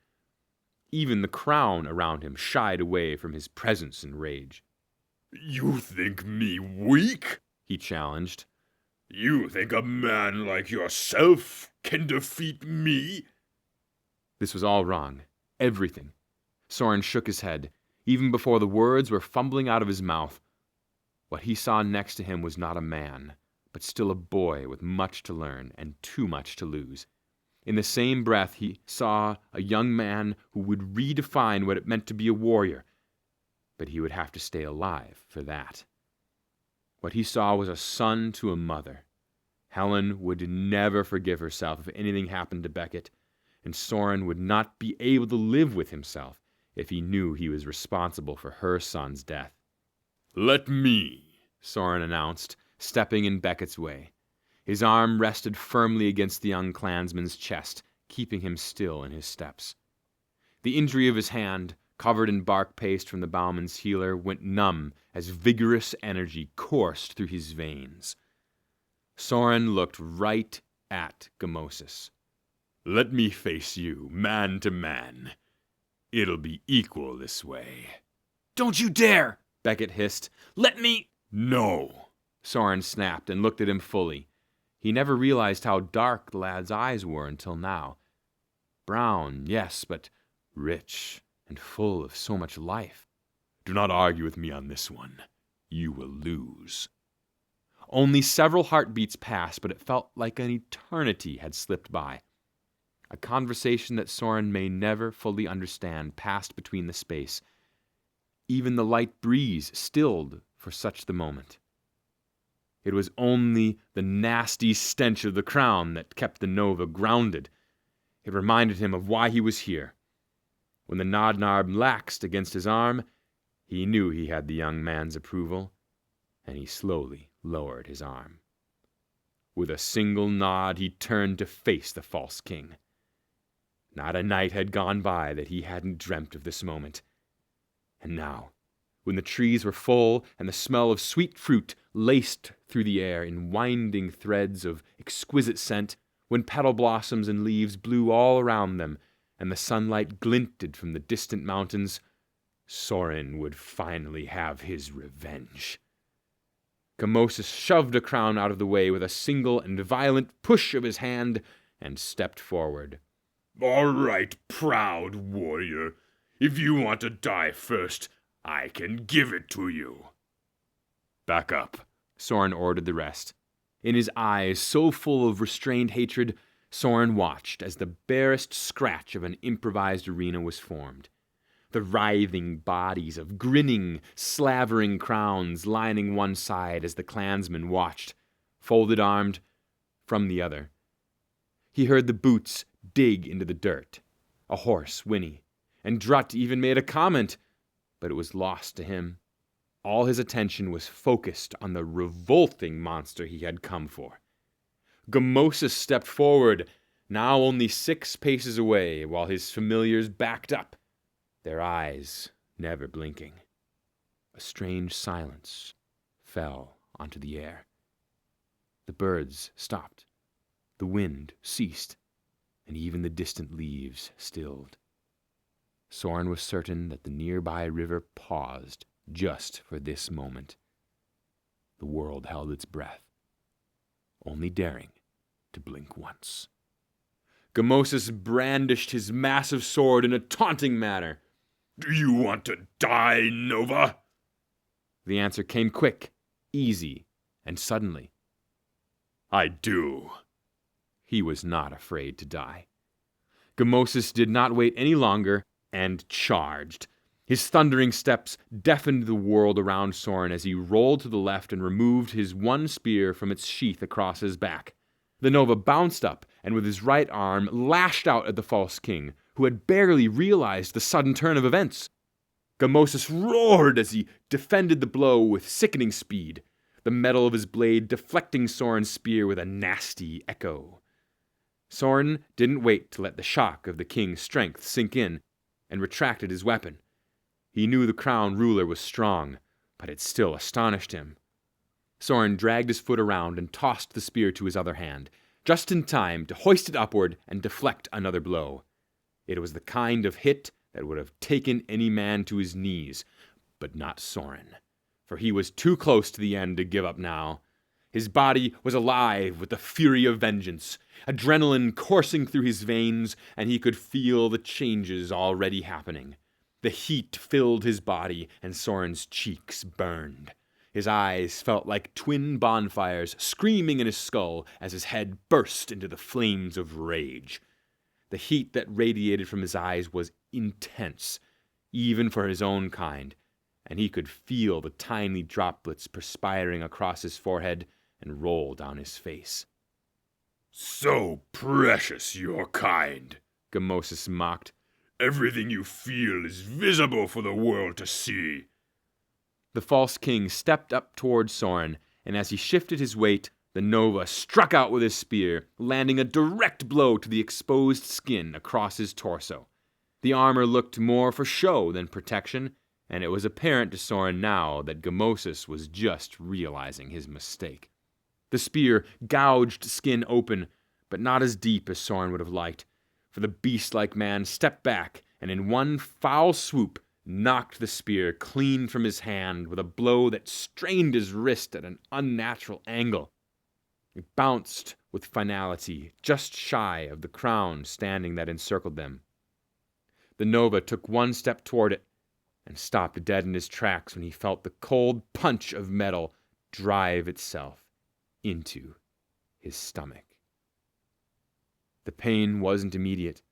Even the crown around him shied away from his presence and rage. You think me weak? He challenged. You think a man like yourself can defeat me? This was all wrong. Everything. Soren shook his head, even before the words were fumbling out of his mouth. What he saw next to him was not a man, but still a boy with much to learn and too much to lose. In the same breath, he saw a young man who would redefine what it meant to be a warrior, but he would have to stay alive for that. What he saw was a son to a mother. Helen would never forgive herself if anything happened to Beckett, and Soren would not be able to live with himself if he knew he was responsible for her son's death. Let me, Soren announced, stepping in Beckett's way. His arm rested firmly against the young clansman's chest, keeping him still in his steps. The injury of his hand, covered in bark paste from the bowman's healer, went numb as vigorous energy coursed through his veins. Soren looked right at Gamosis. Let me face you, man to man. It'll be equal this way. Don't you dare! Beckett hissed. Let me... No! Soren snapped and looked at him fully. He never realized how dark the lad's eyes were until now. Brown, yes, but rich and full of so much life. Do not argue with me on this one. You will lose. Only several heartbeats passed, but it felt like an eternity had slipped by. A conversation that Soren may never fully understand passed between the space. Even the light breeze stilled for such the moment. It was only the nasty stench of the crown that kept the Nova grounded. It reminded him of why he was here. When the Nodnarb laxed against his arm, he knew he had the young man's approval, and he slowly lowered his arm. With a single nod, he turned to face the false king. Not a night had gone by that he hadn't dreamt of this moment. And now, when the trees were full and the smell of sweet fruit laced through the air in winding threads of exquisite scent, when petal blossoms and leaves blew all around them, and the sunlight glinted from the distant mountains, Soren would finally have his revenge. Gamosis shoved a crown out of the way with a single and violent push of his hand and stepped forward. All right, proud warrior. If you want to die first, I can give it to you. Back up, Soren ordered the rest. In his eyes, so full of restrained hatred, Soren watched as the barest scratch of an improvised arena was formed. The writhing bodies of grinning, slavering crowns lining one side as the clansmen watched, folded-armed, from the other. He heard the boots dig into the dirt, a horse whinny, and Drutt even made a comment, but it was lost to him. All his attention was focused on the revolting monster he had come for. Gamosis stepped forward, now only 6 paces away, while his familiars backed up, their eyes never blinking. A strange silence fell onto the air. The birds stopped, the wind ceased, and even the distant leaves stilled. Soren was certain that the nearby river paused just for this moment. The world held its breath, only daring to blink once. Gamosis brandished his massive sword in a taunting manner. Do you want to die, Nova? The answer came quick, easy, and suddenly. I do. He was not afraid to die. Gamosis did not wait any longer and charged. His thundering steps deafened the world around Soren as he rolled to the left and removed his one spear from its sheath across his back. The Nova bounced up and with his right arm lashed out at the false king, who had barely realized the sudden turn of events. Gamosis roared as he defended the blow with sickening speed, the metal of his blade deflecting Soren's spear with a nasty echo. Soren didn't wait to let the shock of the king's strength sink in, and retracted his weapon. He knew the crown ruler was strong, but it still astonished him. Soren dragged his foot around and tossed the spear to his other hand, just in time to hoist it upward and deflect another blow. It was the kind of hit that would have taken any man to his knees, but not Soren. for he was too close to the end to give up now. His body was alive with the fury of vengeance, adrenaline coursing through his veins, and he could feel the changes already happening. The heat filled his body, and Soren's cheeks burned. His eyes felt like twin bonfires screaming in his skull as his head burst into the flames of rage. The heat that radiated from his eyes was intense, even for his own kind, and he could feel the tiny droplets perspiring across his forehead and roll down his face. "So precious, your kind," Gamosis mocked. "Everything you feel is visible for the world to see." The false king stepped up toward Soren, and as he shifted his weight, the Nova struck out with his spear, landing a direct blow to the exposed skin across his torso. The armor looked more for show than protection, and it was apparent to Soren now that Gamosis was just realizing his mistake. The spear gouged skin open, but not as deep as Soren would have liked, for the beast-like man stepped back and in one foul swoop knocked the spear clean from his hand with a blow that strained his wrist at an unnatural angle. It bounced with finality, just shy of the crown standing that encircled them. The Nova took one step toward it and stopped dead in his tracks when he felt the cold punch of metal drive itself into his stomach. The pain wasn't immediate,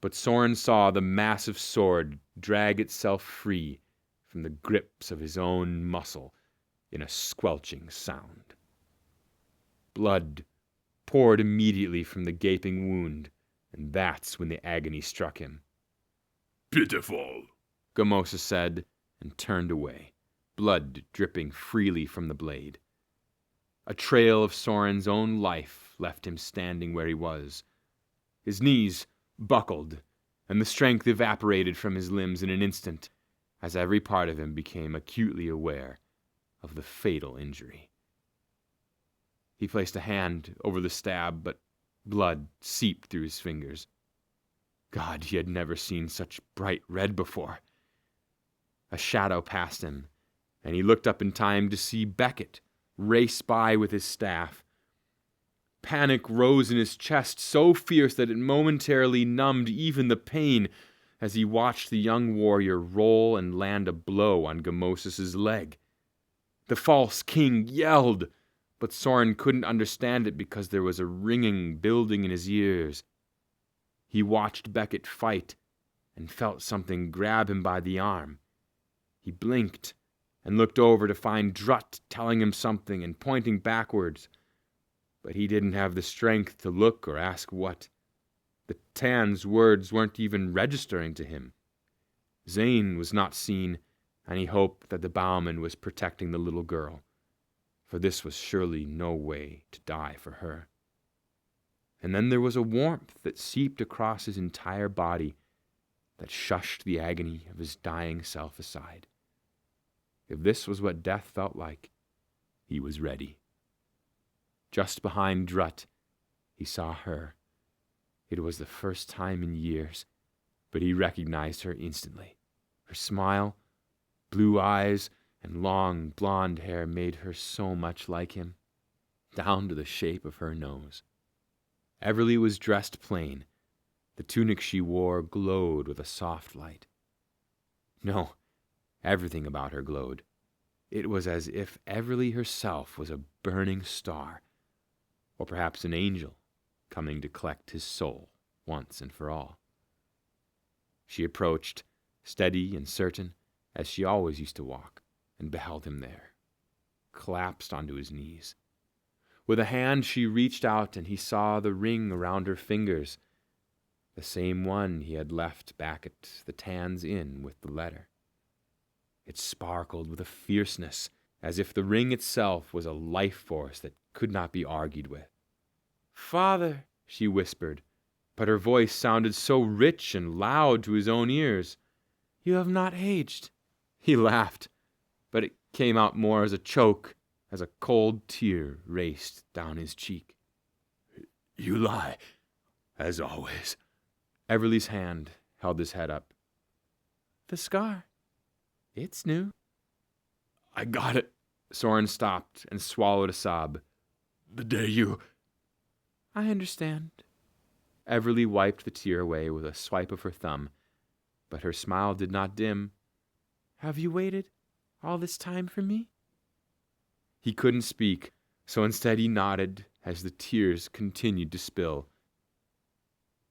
but Soren saw the massive sword drag itself free from the grips of his own muscle in a squelching sound. Blood poured immediately from the gaping wound, and that's when the agony struck him. "Pitiful," Gamosis said, and turned away, blood dripping freely from the blade. A trail of Soren's own life left him standing where he was. His knees buckled, and the strength evaporated from his limbs in an instant, as every part of him became acutely aware of the fatal injury. He placed a hand over the stab, but blood seeped through his fingers. God, he had never seen such bright red before. A shadow passed him, and he looked up in time to see Beckett race by with his staff. Panic rose in his chest so fierce that it momentarily numbed even the pain as he watched the young warrior roll and land a blow on Gamosis's leg. The false king yelled, but Soren couldn't understand it because there was a ringing building in his ears. He watched Beckett fight and felt something grab him by the arm. He blinked and looked over to find Drutt telling him something and pointing backwards, but he didn't have the strength to look or ask what. The Tan's words weren't even registering to him. Zane was not seen, and he hoped that the bowman was protecting the little girl, for this was surely no way to die for her. And then there was a warmth that seeped across his entire body that shushed the agony of his dying self aside. If this was what death felt like, he was ready. Just behind Drutt, he saw her. It was the first time in years, but he recognized her instantly. Her smile, blue eyes, and long blonde hair made her so much like him, down to the shape of her nose. Everly was dressed plain. The tunic she wore glowed with a soft light. No, everything about her glowed. It was as if Everly herself was a burning star, or perhaps an angel coming to collect his soul once and for all. She approached, steady and certain, as she always used to walk, and beheld him there, collapsed onto his knees. With a hand she reached out, and he saw the ring around her fingers, the same one he had left back at the Tan's Inn with the letter. It sparkled with a fierceness, as if the ring itself was a life force that could not be argued with. "Father," she whispered, but her voice sounded so rich and loud to his own ears. "You have not aged." He laughed, but it came out more as a choke, as a cold tear raced down his cheek. "You lie, as always." Everly's hand held his head up. "The scar. It's new." I got it. Soren stopped and swallowed a sob. The day you... I understand. Everly wiped the tear away with a swipe of her thumb, but her smile did not dim. Have you waited all this time for me? He couldn't speak, so instead he nodded as the tears continued to spill.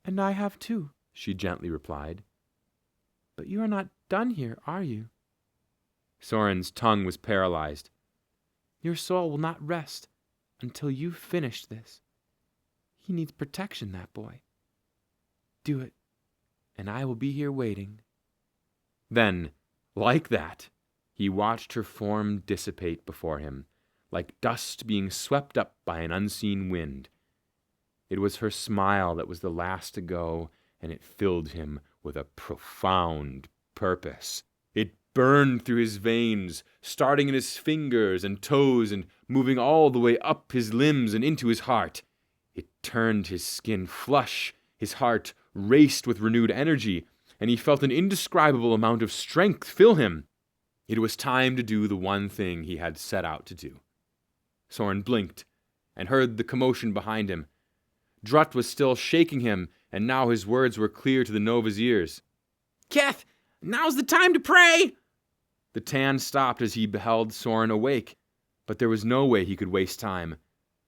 And I have too, she gently replied. But you are not done here, are you? Soren's tongue was paralyzed. Your soul will not rest until you've finished this. He needs protection, that boy. Do it, and I will be here waiting. Then, like that, he watched her form dissipate before him, like dust being swept up by an unseen wind. It was her smile that was the last to go, and it filled him with a profound purpose. It burned through his veins, starting in his fingers and toes and moving all the way up his limbs and into his heart. It turned his skin flush, his heart raced with renewed energy, and he felt an indescribable amount of strength fill him. It was time to do the one thing he had set out to do. Soren blinked and heard the commotion behind him. Drut was still shaking him, and now his words were clear to the Nova's ears. Keth, now's the time to pray! The Tan stopped as he beheld Soren awake, but there was no way he could waste time.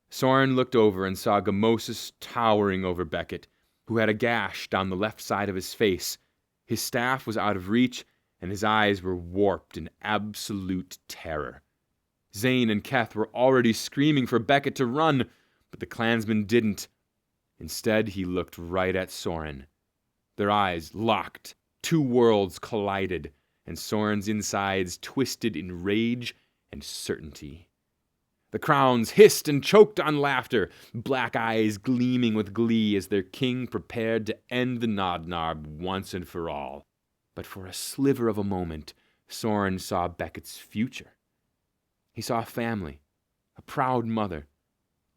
Soren looked over and saw Gamosis towering over Beckett, who had a gash down the left side of his face. His staff was out of reach, and his eyes were warped in absolute terror. Zane and Keth were already screaming for Beckett to run, but the clansman didn't. Instead, he looked right at Soren. Their eyes locked, two worlds collided, and Soren's insides twisted in rage and certainty. The crowns hissed and choked on laughter, black eyes gleaming with glee as their king prepared to end the Nodnarb once and for all. But for a sliver of a moment, Soren saw Beckett's future. He saw a family, a proud mother,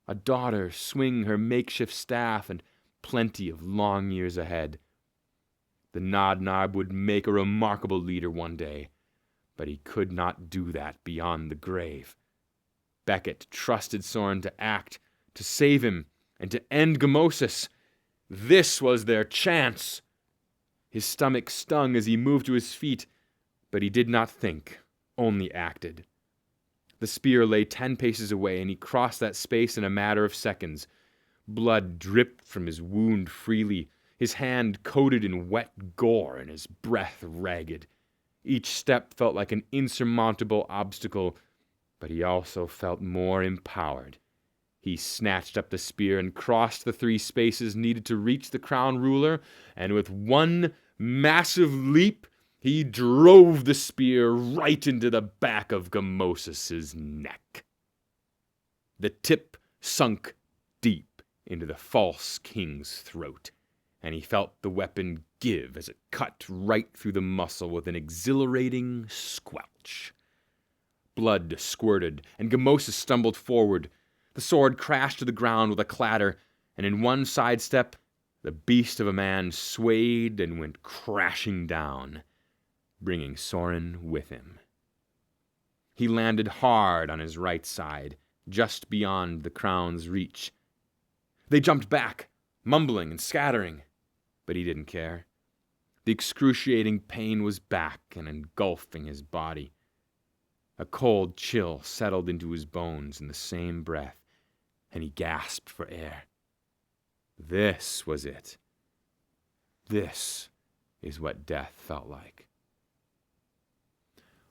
a daughter swing her makeshift staff, and plenty of long years ahead. The Nodnarb would make a remarkable leader one day, but he could not do that beyond the grave. Beckett trusted Soren to act, to save him, and to end Gamosis. This was their chance. His stomach stung as he moved to his feet, but he did not think, only acted. The spear lay 10 paces away, and he crossed that space in a matter of seconds. Blood dripped from his wound freely, his hand coated in wet gore and his breath ragged. Each step felt like an insurmountable obstacle, but he also felt more empowered. He snatched up the spear and crossed the 3 spaces needed to reach the crown ruler, and with one massive leap, he drove the spear right into the back of Gamosis' neck. The tip sunk deep into the false king's throat, and he felt the weapon give as it cut right through the muscle with an exhilarating squelch. Blood squirted, and Gamosis stumbled forward. The sword crashed to the ground with a clatter, and in one sidestep, the beast of a man swayed and went crashing down, bringing Soren with him. He landed hard on his right side, just beyond the crown's reach. They jumped back, mumbling and scattering, but he didn't care. The excruciating pain was back and engulfing his body. A cold chill settled into his bones in the same breath, and he gasped for air. This was it. This is what death felt like.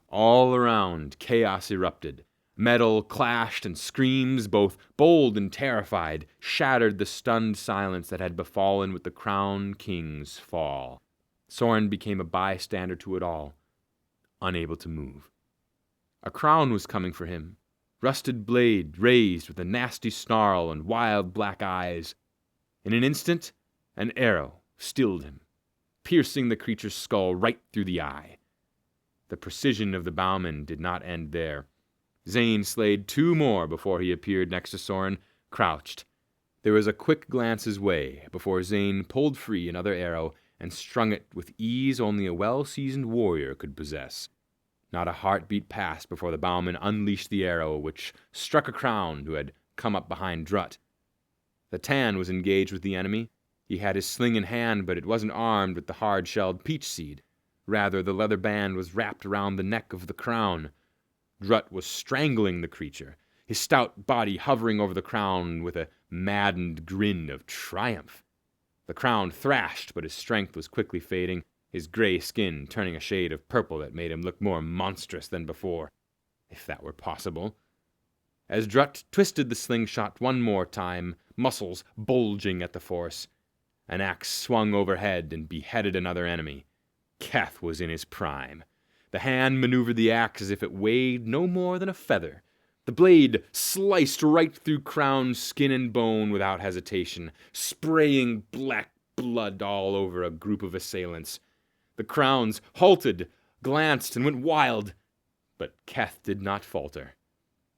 All around, chaos erupted. Metal clashed, and screams, both bold and terrified, shattered the stunned silence that had befallen with the Crown King's fall. Soren became a bystander to it all, unable to move. A crown was coming for him, rusted blade raised with a nasty snarl and wild black eyes. In an instant, an arrow stilled him, piercing the creature's skull right through the eye. The precision of the bowman did not end there. Zane slayed 2 more before he appeared next to Soren, crouched. There was a quick glance his way before Zane pulled free another arrow and strung it with ease only a well-seasoned warrior could possess. Not a heartbeat passed before the bowman unleashed the arrow, which struck a crown who had come up behind Drut. The Tan was engaged with the enemy. He had his sling in hand, but it wasn't armed with the hard-shelled peach seed. Rather, the leather band was wrapped around the neck of the crown. Drut was strangling the creature, his stout body hovering over the crown with a maddened grin of triumph. The crown thrashed, but his strength was quickly fading, his gray skin turning a shade of purple that made him look more monstrous than before, if that were possible. As Drut twisted the slingshot one more time, muscles bulging at the force, an axe swung overhead and beheaded another enemy. Keth was in his prime. The hand maneuvered the axe as if it weighed no more than a feather. The blade sliced right through crown, skin, and bone without hesitation, spraying black blood all over a group of assailants. The crowns halted, glanced, and went wild, but Keth did not falter.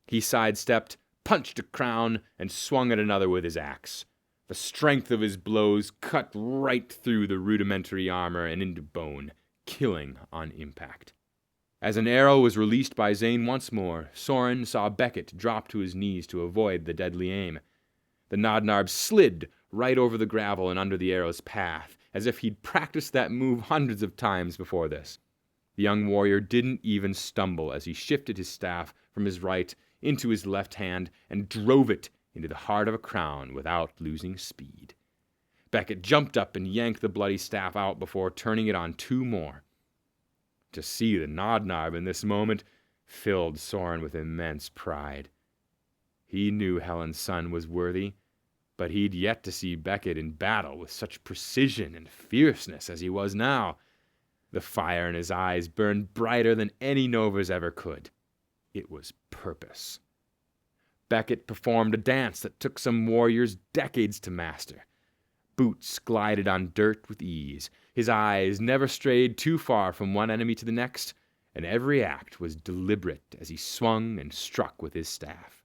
He sidestepped, punched a crown, and swung at another with his axe. The strength of his blows cut right through the rudimentary armor and into bone, killing on impact. As an arrow was released by Zane once more, Soren saw Beckett drop to his knees to avoid the deadly aim. The Nodnarb slid right over the gravel and under the arrow's path, as if he'd practiced that move hundreds of times before this. The young warrior didn't even stumble as he shifted his staff from his right into his left hand and drove it into the heart of a crown without losing speed. Beckett jumped up and yanked the bloody staff out before turning it on two more. To see the Nodnarb in this moment filled Soren with immense pride. He knew Helen's son was worthy, but he'd yet to see Beckett in battle with such precision and fierceness as he was now. The fire in his eyes burned brighter than any Nova's ever could. It was purpose. Beckett performed a dance that took some warriors decades to master. Boots glided on dirt with ease. His eyes never strayed too far from one enemy to the next, and every act was deliberate as he swung and struck with his staff.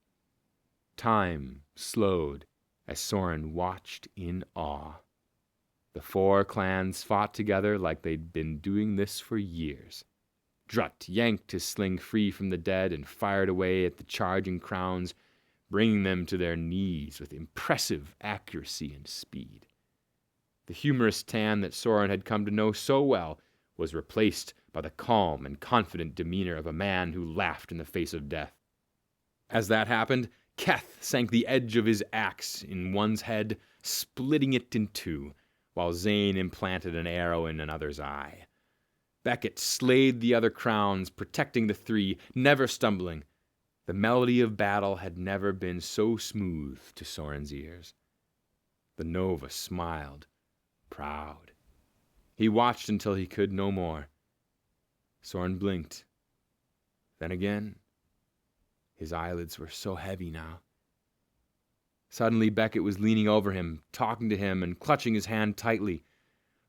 Time slowed as Soren watched in awe. The four clans fought together like they'd been doing this for years. Drut yanked his sling free from the dead and fired away at the charging crowns, bringing them to their knees with impressive accuracy and speed. The humorous Tan that Soren had come to know so well was replaced by the calm and confident demeanor of a man who laughed in the face of death. As that happened, Keth sank the edge of his axe in one's head, splitting it in two, while Zane implanted an arrow in another's eye. Beckett slayed the other crowns, protecting the three, never stumbling. The melody of battle had never been so smooth to Soren's ears. The Nova smiled, proud. He watched until he could no more. Soren blinked. Then again, his eyelids were so heavy now. Suddenly Beckett was leaning over him, talking to him and clutching his hand tightly.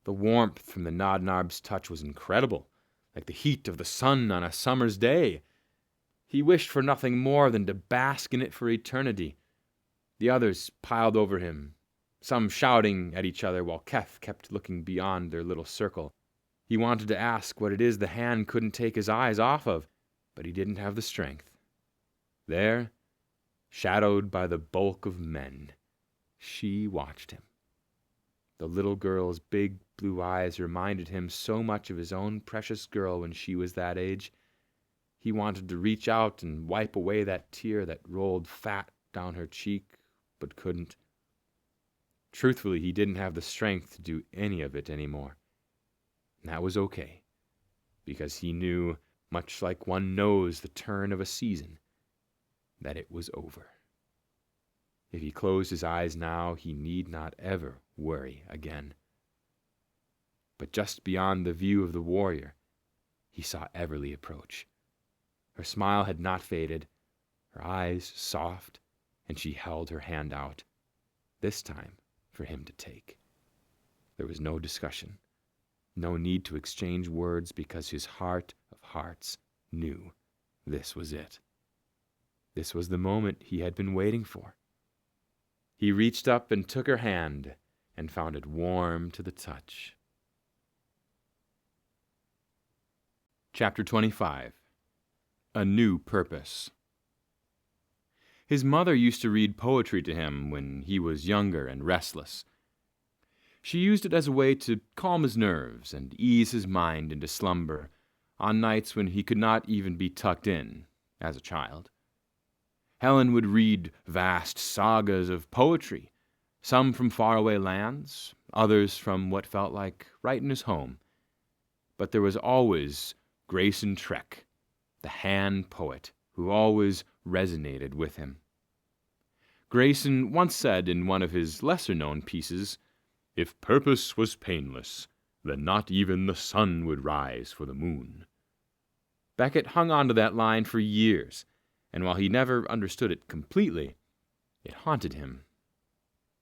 The warmth from the Nodnarb's touch was incredible, like the heat of the sun on a summer's day. He wished for nothing more than to bask in it for eternity. The others piled over him, some shouting at each other while Keth kept looking beyond their little circle. He wanted to ask what it is the hand couldn't take his eyes off of, but he didn't have the strength. There, shadowed by the bulk of men, she watched him. The little girl's big blue eyes reminded him so much of his own precious girl when she was that age. He wanted to reach out and wipe away that tear that rolled fat down her cheek, but couldn't. Truthfully, he didn't have the strength to do any of it anymore. And that was okay, because he knew, much like one knows the turn of a season, that it was over. If he closed his eyes now, he need not ever worry again. But just beyond the view of the warrior, he saw Everly approach. Her smile had not faded, her eyes soft, and she held her hand out, this time for him to take. There was no discussion, no need to exchange words, because his heart of hearts knew this was it. This was the moment he had been waiting for. He reached up and took her hand and found it warm to the touch. Chapter 25. a new purpose. His mother used to read poetry to him when he was younger and restless. She used it as a way to calm his nerves and ease his mind into slumber on nights when he could not even be tucked in as a child. Helen would read vast sagas of poetry, some from faraway lands, others from what felt like right in his home. But there was always Grayson Trek, the hand poet, who always resonated with him. Grayson once said in one of his lesser-known pieces, "If purpose was painless, then not even the sun would rise for the moon." Beckett hung on to that line for years, and while he never understood it completely, it haunted him.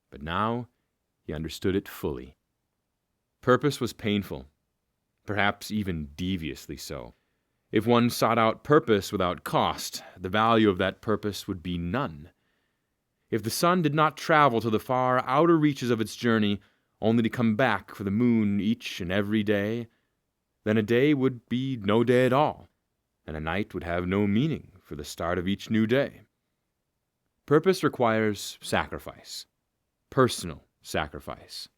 But now he understood it fully. Purpose was painful, perhaps even deviously so. If one sought out purpose without cost, the value of that purpose would be none. If the sun did not travel to the far outer reaches of its journey, only to come back for the moon each and every day, then a day would be no day at all, and a night would have no meaning for the start of each new day. Purpose requires sacrifice, personal sacrifice.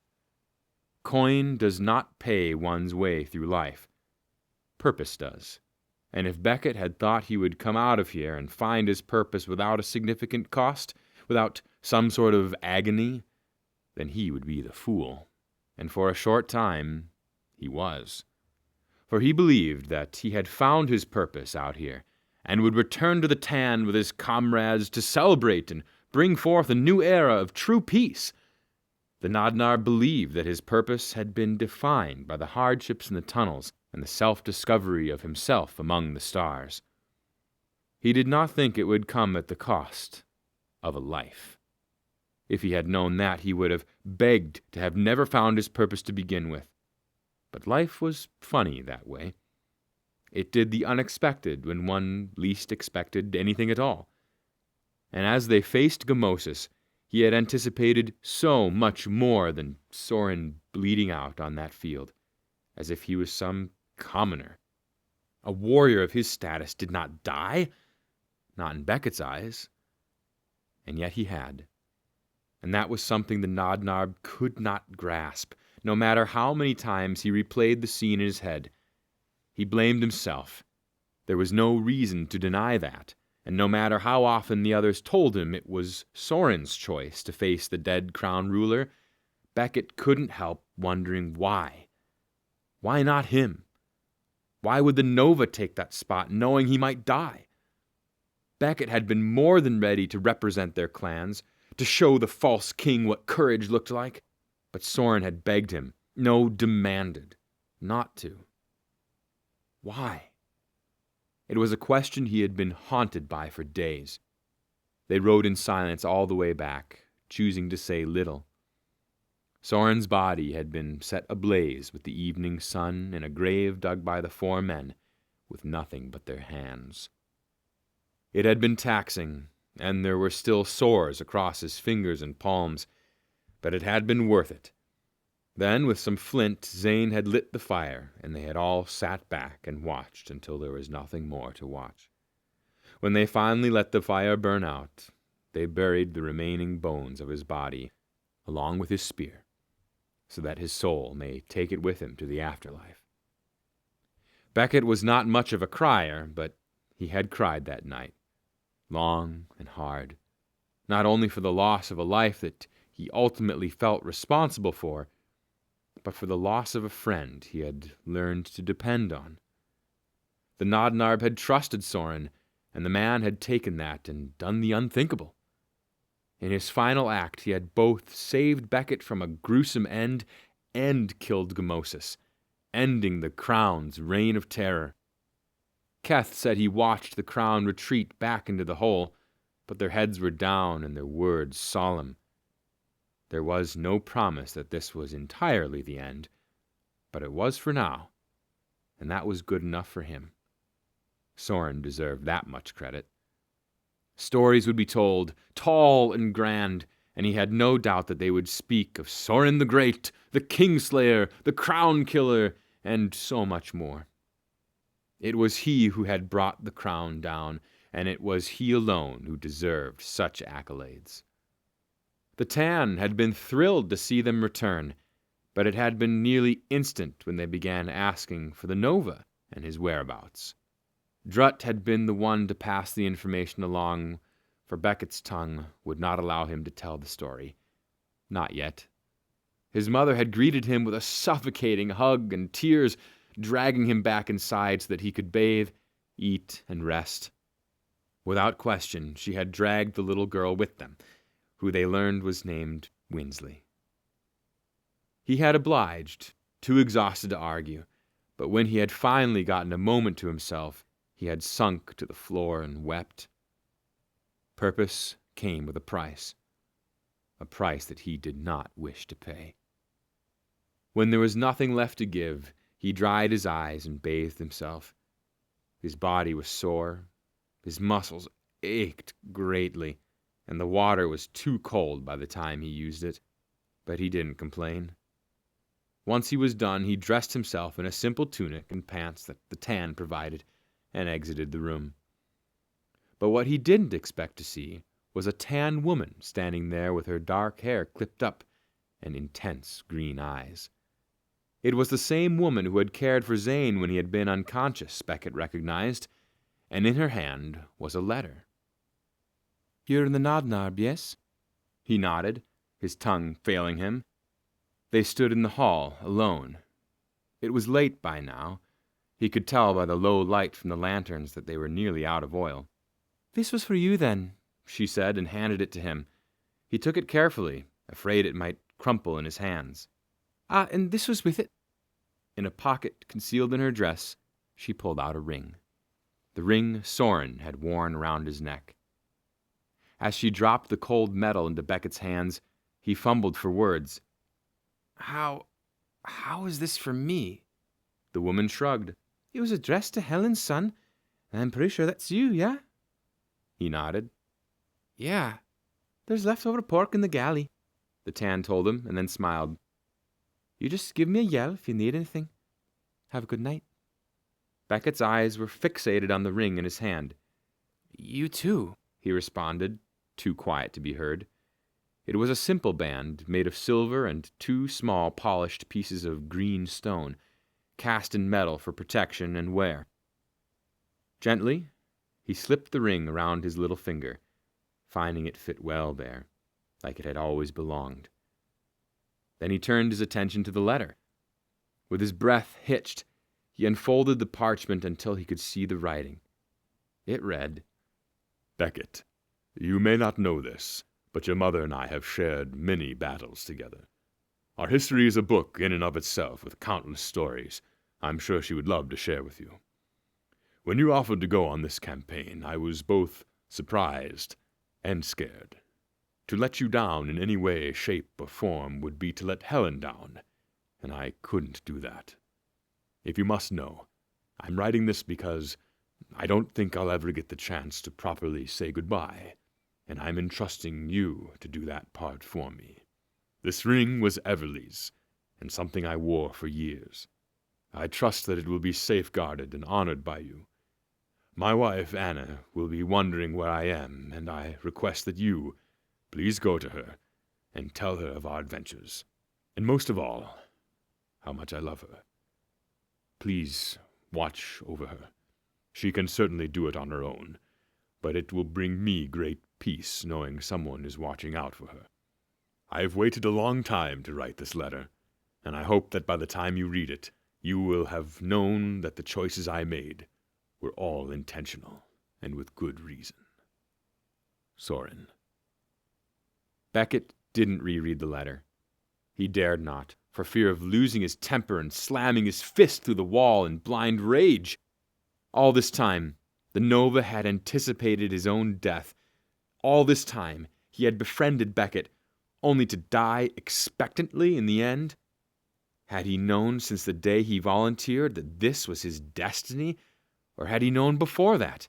Coin does not pay one's way through life. Purpose does. And if Beckett had thought he would come out of here and find his purpose without a significant cost, without some sort of agony, then he would be the fool. And for a short time, he was. For he believed that he had found his purpose out here, and would return to the tan with his comrades to celebrate and bring forth a new era of true peace. The Nadnar believed that his purpose had been defined by the hardships in the tunnels and the self-discovery of himself among the stars. He did not think it would come at the cost of a life. If he had known that, he would have begged to have never found his purpose to begin with. But life was funny that way. It did the unexpected when one least expected anything at all. And as they faced Gamosis, he had anticipated so much more than Sorin bleeding out on that field, as if he was some commoner. A warrior of his status did not die, not in Beckett's eyes. And yet he had. And that was something the Nadnar could not grasp, no matter how many times he replayed the scene in his head. He blamed himself. There was no reason to deny that, and no matter how often the others told him it was Sorin's choice to face the dead crown ruler, Beckett couldn't help wondering why. Why not him? Why would the Nova take that spot, knowing he might die? Beckett had been more than ready to represent their clans, to show the false king what courage looked like, but Sorin had begged him, no, demanded, not to. Why? It was a question he had been haunted by for days. They rode in silence all the way back, choosing to say little. Sorin's body had been set ablaze with the evening sun in a grave dug by the four men, with nothing but their hands. It had been taxing, and there were still sores across his fingers and palms, but it had been worth it. Then, with some flint, Zane had lit the fire, and they had all sat back and watched until there was nothing more to watch. When they finally let the fire burn out, they buried the remaining bones of his body, along with his spear, so that his soul may take it with him to the afterlife. Beckett was not much of a crier, but he had cried that night, long and hard, not only for the loss of a life that he ultimately felt responsible for, but for the loss of a friend he had learned to depend on. The Nadnarb had trusted Sorin, and the man had taken that and done the unthinkable. In his final act, he had both saved Beckett from a gruesome end and killed Gamosis, ending the Crown's reign of terror. Keth said he watched the Crown retreat back into the hole, but their heads were down and their words solemn. There was no promise that this was entirely the end, but it was for now, and that was good enough for him. Sorin deserved that much credit. Stories would be told, tall and grand, and he had no doubt that they would speak of Sorin the Great, the Kingslayer, the Crown Killer, and so much more. It was he who had brought the crown down, and it was he alone who deserved such accolades. The Tan had been thrilled to see them return, but it had been nearly instant when they began asking for the Nova and his whereabouts. Drutt had been the one to pass the information along, for Beckett's tongue would not allow him to tell the story. Not yet. His mother had greeted him with a suffocating hug and tears, dragging him back inside so that he could bathe, eat, and rest. Without question, she had dragged the little girl with them, who they learned was named Winsley. He had obliged, too exhausted to argue, but when he had finally gotten a moment to himself, he had sunk to the floor and wept. Purpose came with a price that he did not wish to pay. When there was nothing left to give, he dried his eyes and bathed himself. His body was sore, his muscles ached greatly, and the water was too cold by the time he used it, but he didn't complain. Once he was done, he dressed himself in a simple tunic and pants that the Tan provided, and exited the room. But what he didn't expect to see was a tan woman standing there with her dark hair clipped up and intense green eyes. It was the same woman who had cared for Zane when he had been unconscious, Beckett recognized, and in her hand was a letter. "You're in the Nodnarb, yes?" He nodded, his tongue failing him. They stood in the hall, alone. It was late by now. He could tell by the low light from the lanterns that they were nearly out of oil. "This was for you, then," she said, and handed it to him. He took it carefully, afraid it might crumple in his hands. And this was with it." In a pocket concealed in her dress, she pulled out a ring. The ring Soren had worn around his neck. As she dropped the cold metal into Beckett's hands, he fumbled for words. How is this for me?" The woman shrugged. "It was addressed to Helen's son, and I'm pretty sure that's you, yeah?" He nodded. "Yeah. There's leftover pork in the galley," the Tan told him, and then smiled. "You just give me a yell if you need anything. Have a good night." Beckett's eyes were fixated on the ring in his hand. "You too," he responded, too quiet to be heard. It was a simple band made of silver and 2 small polished pieces of green stone, cast in metal for protection and wear. Gently, he slipped the ring around his little finger, finding it fit well there, like it had always belonged. Then he turned his attention to the letter. With his breath hitched, he unfolded the parchment until he could see the writing. It read, Beckett, you may not know this, but your mother and I have shared many battles together. Our history is a book in and of itself with countless stories I'm sure she would love to share with you. When you offered to go on this campaign, I was both surprised and scared. To let you down in any way, shape, or form would be to let Helen down, and I couldn't do that. If you must know, I'm writing this because I don't think I'll ever get the chance to properly say goodbye, and I'm entrusting you to do that part for me. This ring was Everly's, and something I wore for years. I trust that it will be safeguarded and honored by you. My wife, Anna, will be wondering where I am, and I request that you please go to her and tell her of our adventures, and most of all, how much I love her. Please watch over her. She can certainly do it on her own, but it will bring me great peace knowing someone is watching out for her. I've waited a long time to write this letter, and I hope that by the time you read it, you will have known that the choices I made were all intentional and with good reason. Soren. Beckett didn't reread the letter. He dared not, for fear of losing his temper and slamming his fist through the wall in blind rage. All this time, the Nova had anticipated his own death. All this time, he had befriended Beckett, only to die expectantly in the end. Had he known since the day he volunteered that this was his destiny, or had he known before that?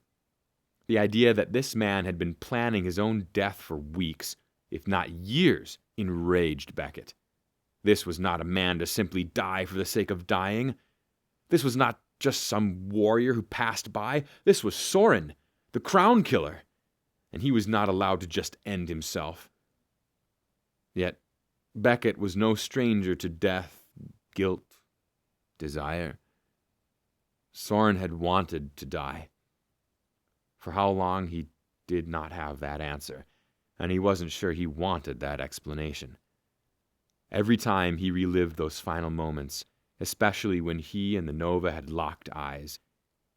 The idea that this man had been planning his own death for weeks, if not years, enraged Beckett. This was not a man to simply die for the sake of dying. This was not just some warrior who passed by. This was Soren, the crown killer, and he was not allowed to just end himself. Yet Becket was no stranger to death, guilt, desire. Soren had wanted to die. For how long, he did not have that answer, and he wasn't sure he wanted that explanation. Every time he relived those final moments, especially when he and the Nova had locked eyes,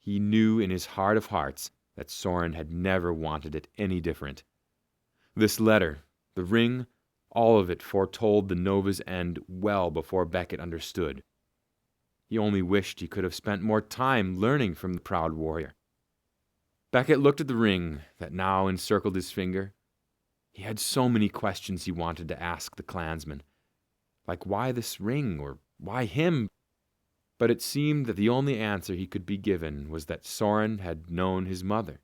he knew in his heart of hearts that Soren had never wanted it any different. This letter, the ring, all of it foretold the Nova's end well before Becket understood. He only wished he could have spent more time learning from the proud warrior. Becket looked at the ring that now encircled his finger. He had so many questions he wanted to ask the clansman, like why this ring or why him? But it seemed that the only answer he could be given was that Soren had known his mother.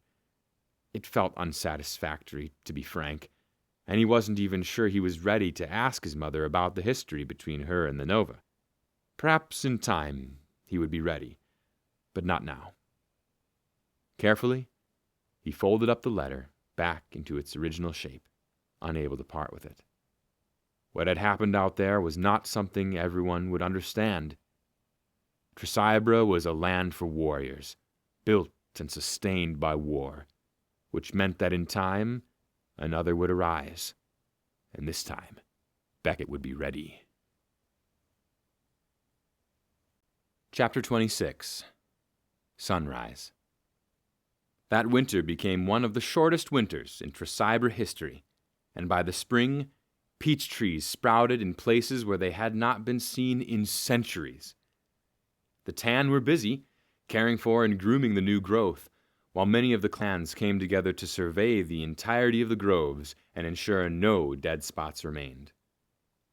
It felt unsatisfactory, to be frank, and he wasn't even sure he was ready to ask his mother about the history between her and the Nova. Perhaps in time he would be ready, but not now. Carefully, he folded up the letter back into its original shape, unable to part with it. What had happened out there was not something everyone would understand. Tresibra was a land for warriors, built and sustained by war, which meant that in time, another would arise. And this time, Becket would be ready. Chapter 26. Sunrise. That winter became one of the shortest winters in Tresibra history, and by the spring, peach trees sprouted in places where they had not been seen in centuries. The Tan were busy, caring for and grooming the new growth, while many of the clans came together to survey the entirety of the groves and ensure no dead spots remained.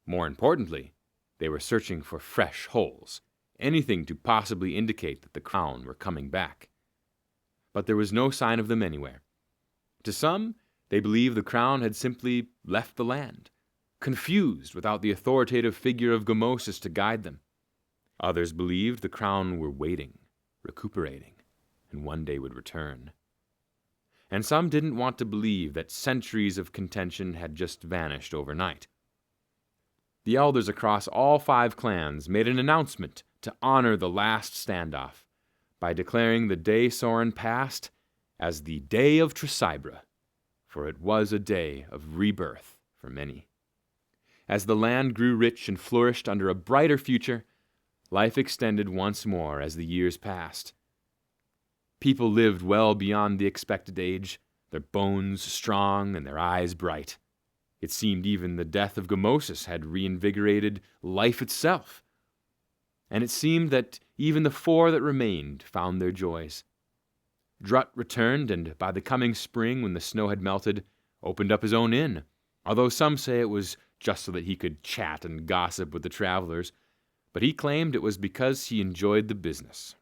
More importantly, they were searching for fresh holes, anything to possibly indicate that the crown were coming back. But there was no sign of them anywhere. To some, they believed the crown had simply left the land, confused without the authoritative figure of Gamosis to guide them. Others believed the crown were waiting, recuperating, and one day would return. And some didn't want to believe that centuries of contention had just vanished overnight. The elders across all 5 clans made an announcement to honor the last standoff by declaring the day Soren passed as the Day of Tresibra, for it was a day of rebirth for many. As the land grew rich and flourished under a brighter future, life extended once more as the years passed. People lived well beyond the expected age, their bones strong and their eyes bright. It seemed even the death of Gamosis had reinvigorated life itself. And it seemed that even the 4 that remained found their joys. Drut returned, and by the coming spring, when the snow had melted, opened up his own inn, although some say it was just so that he could chat and gossip with the travelers, but he claimed it was because he enjoyed the business.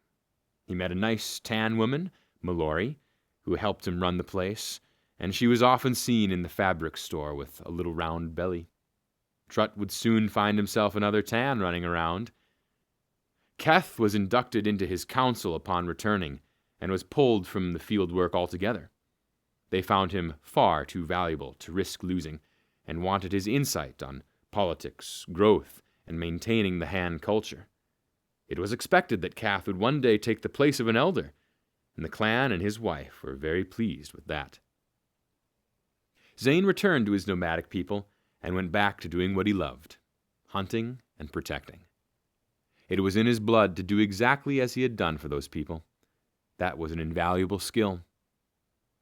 He met a nice tan woman, Mallory, who helped him run the place, and she was often seen in the fabric store with a little round belly. Drut would soon find himself another tan running around. Keth was inducted into his council upon returning, and was pulled from the field work altogether. They found him far too valuable to risk losing, and wanted his insight on politics, growth, and maintaining the Han culture. It was expected that Keth would one day take the place of an elder, and the clan and his wife were very pleased with that. Zane returned to his nomadic people and went back to doing what he loved, hunting and protecting. It was in his blood to do exactly as he had done for those people. That was an invaluable skill.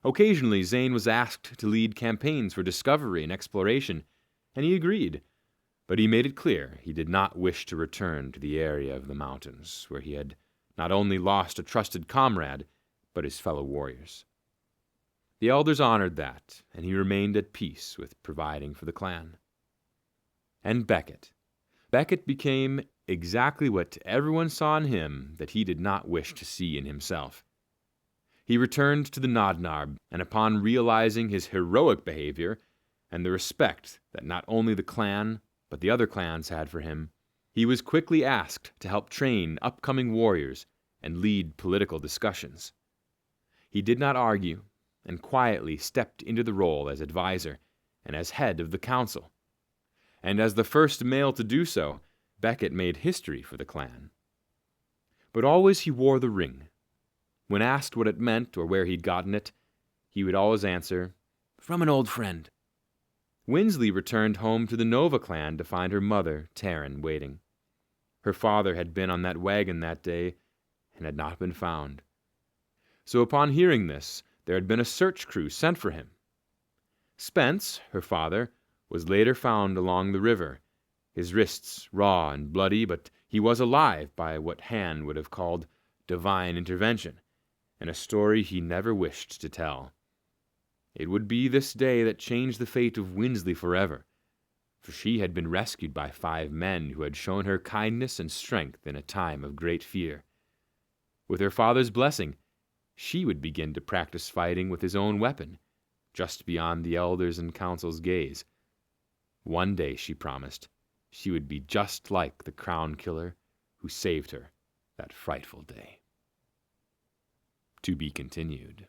Occasionally, Zane was asked to lead campaigns for discovery and exploration, and he agreed, but he made it clear he did not wish to return to the area of the mountains, where he had not only lost a trusted comrade, but his fellow warriors. The elders honored that, and he remained at peace with providing for the clan. And Becket. Becket became exactly what everyone saw in him that he did not wish to see in himself. He returned to the Nodnarb, and upon realizing his heroic behavior and the respect that not only the clan but the other clans had for him, he was quickly asked to help train upcoming warriors and lead political discussions. He did not argue, and quietly stepped into the role as advisor and as head of the council. And as the first male to do so, Becket made history for the clan. But always he wore the ring. When asked what it meant or where he'd gotten it, he would always answer, "From an old friend." Winsley returned home to the Nova clan to find her mother, Taryn, waiting. Her father had been on that wagon that day and had not been found. So upon hearing this, there had been a search crew sent for him. Spence, her father, was later found along the river, his wrists raw and bloody, but he was alive by what Han would have called divine intervention, and a story he never wished to tell. It would be this day that changed the fate of Winsley forever, for she had been rescued by 5 men who had shown her kindness and strength in a time of great fear. With her father's blessing, she would begin to practice fighting with his own weapon, just beyond the elders' and council's gaze. One day, she promised, she would be just like the crown killer who saved her that frightful day. To be continued.